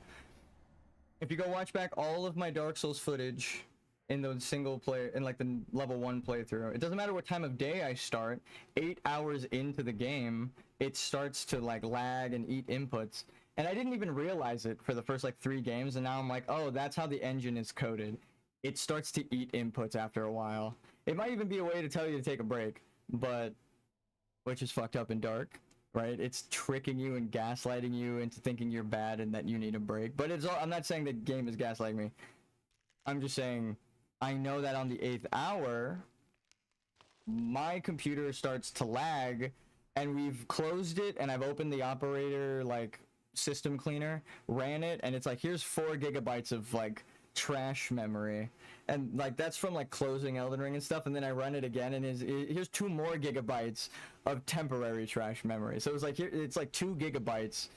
If you go watch back all of my Dark Souls footage in the single player, in like the level 1 playthrough, it doesn't matter what time of day I start, 8 hours into the game, it starts to like lag and eat inputs. And I didn't even realize it for the first like 3 games, and now I'm like, oh, that's how the engine is coded. It starts to eat inputs after a while. It might even be a way to tell you to take a break, but which is fucked up and dark, right? It's tricking you and gaslighting you into thinking you're bad and that you need a break. But it's all, I'm not saying the game is gaslighting me. I'm just saying I know that on the 8th hour, my computer starts to lag, and we've closed it, and I've opened the operator like system cleaner, ran it, and it's like, here's 4 gigabytes of like trash memory, and like that's from like closing Elden Ring and stuff, and then I run it again, and here's 2 more gigabytes of temporary trash memory. So it's like, here it's like 2 gigabytes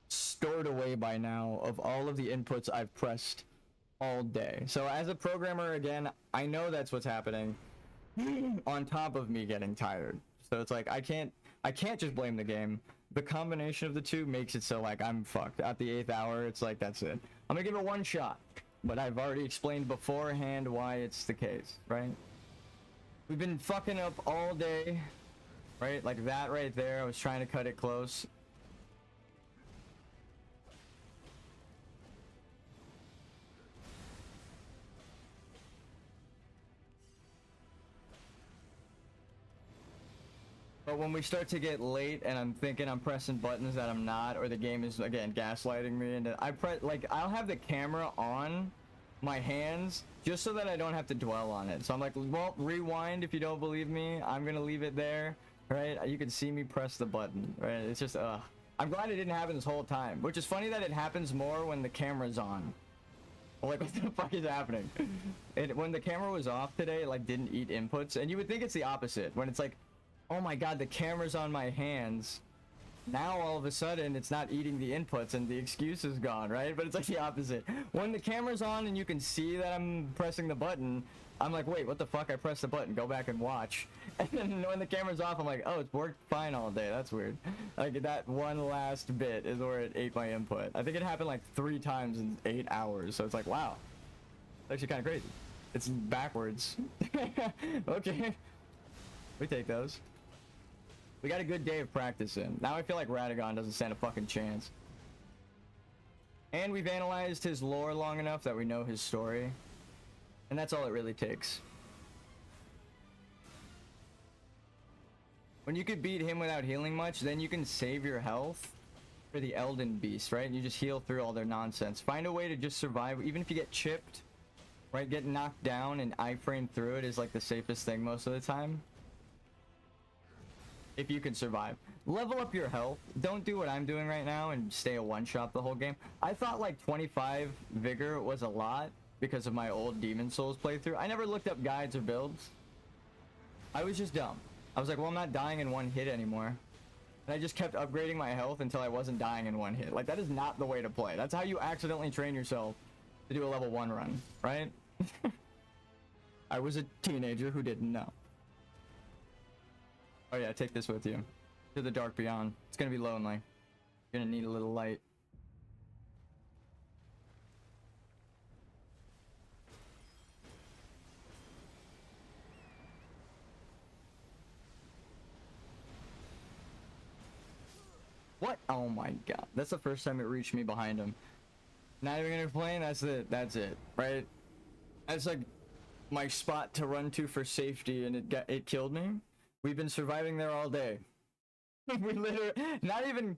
stored away by now of all of the inputs I've pressed all day. So as a programmer, again, I know that's what's happening on top of me getting tired. So it's like, I can't just blame the game. The combination of the two makes it so like I'm fucked. At the 8th hour, it's like, that's it. I'm gonna give it one shot, but I've already explained beforehand why it's the case, right? We've been fucking up all day, right? Like that right there, I was trying to cut it close. But when we start to get late and I'm thinking I'm pressing buttons that I'm not, or the game is again gaslighting me, and I'll have the camera on my hands just so that I don't have to dwell on it. So I'm like, well, rewind if you don't believe me. I'm gonna leave it there, right? You can see me press the button, right? It's just I'm glad it didn't happen this whole time, which is funny that it happens more when the camera's on. Like, what the fuck is happening? When the camera was off today, it like didn't eat inputs, and you would think it's the opposite. When it's like, oh my god, the camera's on my hands. Now all of a sudden it's not eating the inputs and the excuse is gone, right? But it's like the opposite. When the camera's on and you can see that I'm pressing the button, I'm like, wait, what the fuck? I pressed the button. Go back and watch. And then when the camera's off, I'm like, oh, it's worked fine all day. That's weird. Like, that one last bit is where it ate my input. I think it happened like 3 times in 8 hours. So it's like, wow. It's actually kind of crazy. It's backwards. Okay. We take those. We got a good day of practice in. Now I feel like Radagon doesn't stand a fucking chance. And we've analyzed his lore long enough that we know his story. And that's all it really takes. When you could beat him without healing much, then you can save your health for the Elden beasts, right? And you just heal through all their nonsense. Find a way to just survive, even if you get chipped, right? Get knocked down and iframe through it is like the safest thing most of the time. If you can survive. Level up your health. Don't do what I'm doing right now and stay a one-shot the whole game. I thought like 25 vigor was a lot because of my old Demon Souls playthrough. I never looked up guides or builds. I was just dumb. I was like, well, I'm not dying in one hit anymore. And I just kept upgrading my health until I wasn't dying in one hit. Like, that is not the way to play. That's how you accidentally train yourself to do a level 1 run, right? I was a teenager who didn't know. Oh yeah, take this with you. To the dark beyond. It's gonna be lonely. You're gonna need a little light. What? Oh my god. That's the first time it reached me behind him. Not even gonna complain, that's it. That's it. Right? That's like my spot to run to for safety, and it killed me. We've been surviving there all day. We literally, not even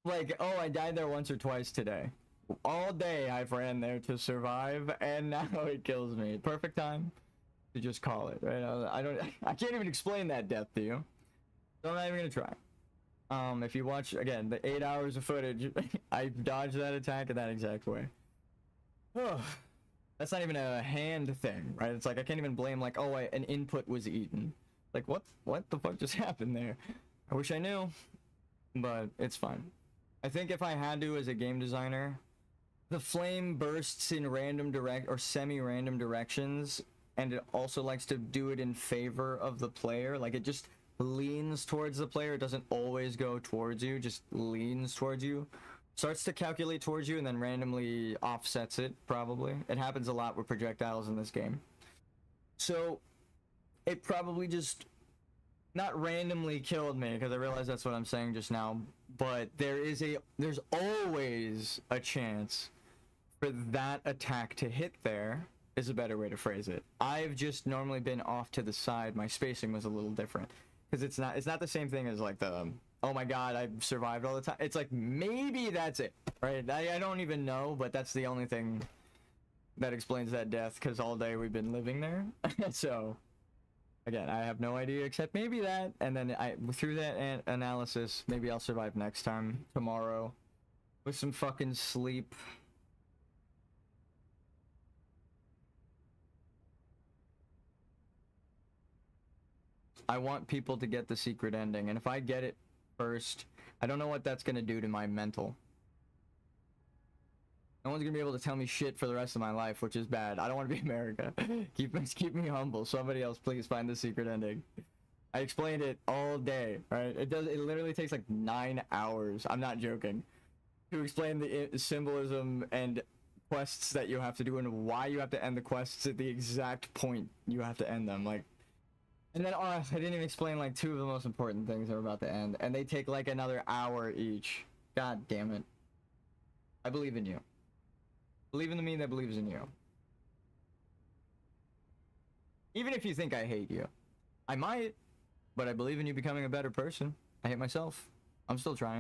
like, oh, I died there once or twice today. All day I've ran there to survive, and now it kills me. Perfect time to just call it, right? I can't even explain that death to you. So I'm not even gonna try. If you watch, again, the 8 hours of footage, I dodged that attack in that exact way. Oh, that's not even a hand thing, right? It's like, I can't even blame, like, oh, an input was eaten. Like, what the fuck just happened there? I wish I knew, but it's fine. I think if I had to, as a game designer, The flame bursts in random direct or semi-random directions, and it also likes to do it in favor of the player. Like, it just leans towards the player. It doesn't always go towards you, just leans towards you. Starts to calculate towards you and then randomly offsets it, probably. It happens a lot with projectiles in this game. So, it probably just not randomly killed me, because I realize that's what I'm saying just now, but there's always a chance for that attack to hit there, is a better way to phrase it. I've just normally been off to the side. My spacing was a little different, because it's not the same thing as like the, oh my god, I've survived all the time. It's like, maybe that's it, right? I don't even know, but that's the only thing that explains that death, because all day we've been living there. So again, I have no idea, except maybe that, and then through that analysis, maybe I'll survive next time, tomorrow, with some fucking sleep. I want people to get the secret ending, and if I get it first, I don't know what that's gonna do to my mental. No one's gonna be able to tell me shit for the rest of my life, which is bad. I don't want to be America. keep me humble. Somebody else, please find the secret ending. I explained it all day, right? It literally takes like 9 hours. I'm not joking. To explain the symbolism and quests that you have to do and why you have to end the quests at the exact point you have to end them. Like, and then I didn't even explain like 2 of the most important things that are about to end, and they take like another hour each. God damn it. I believe in you. Believe in the me that believes in you. Even if you think I hate you. I might, but I believe in you becoming a better person. I hate myself. I'm still trying.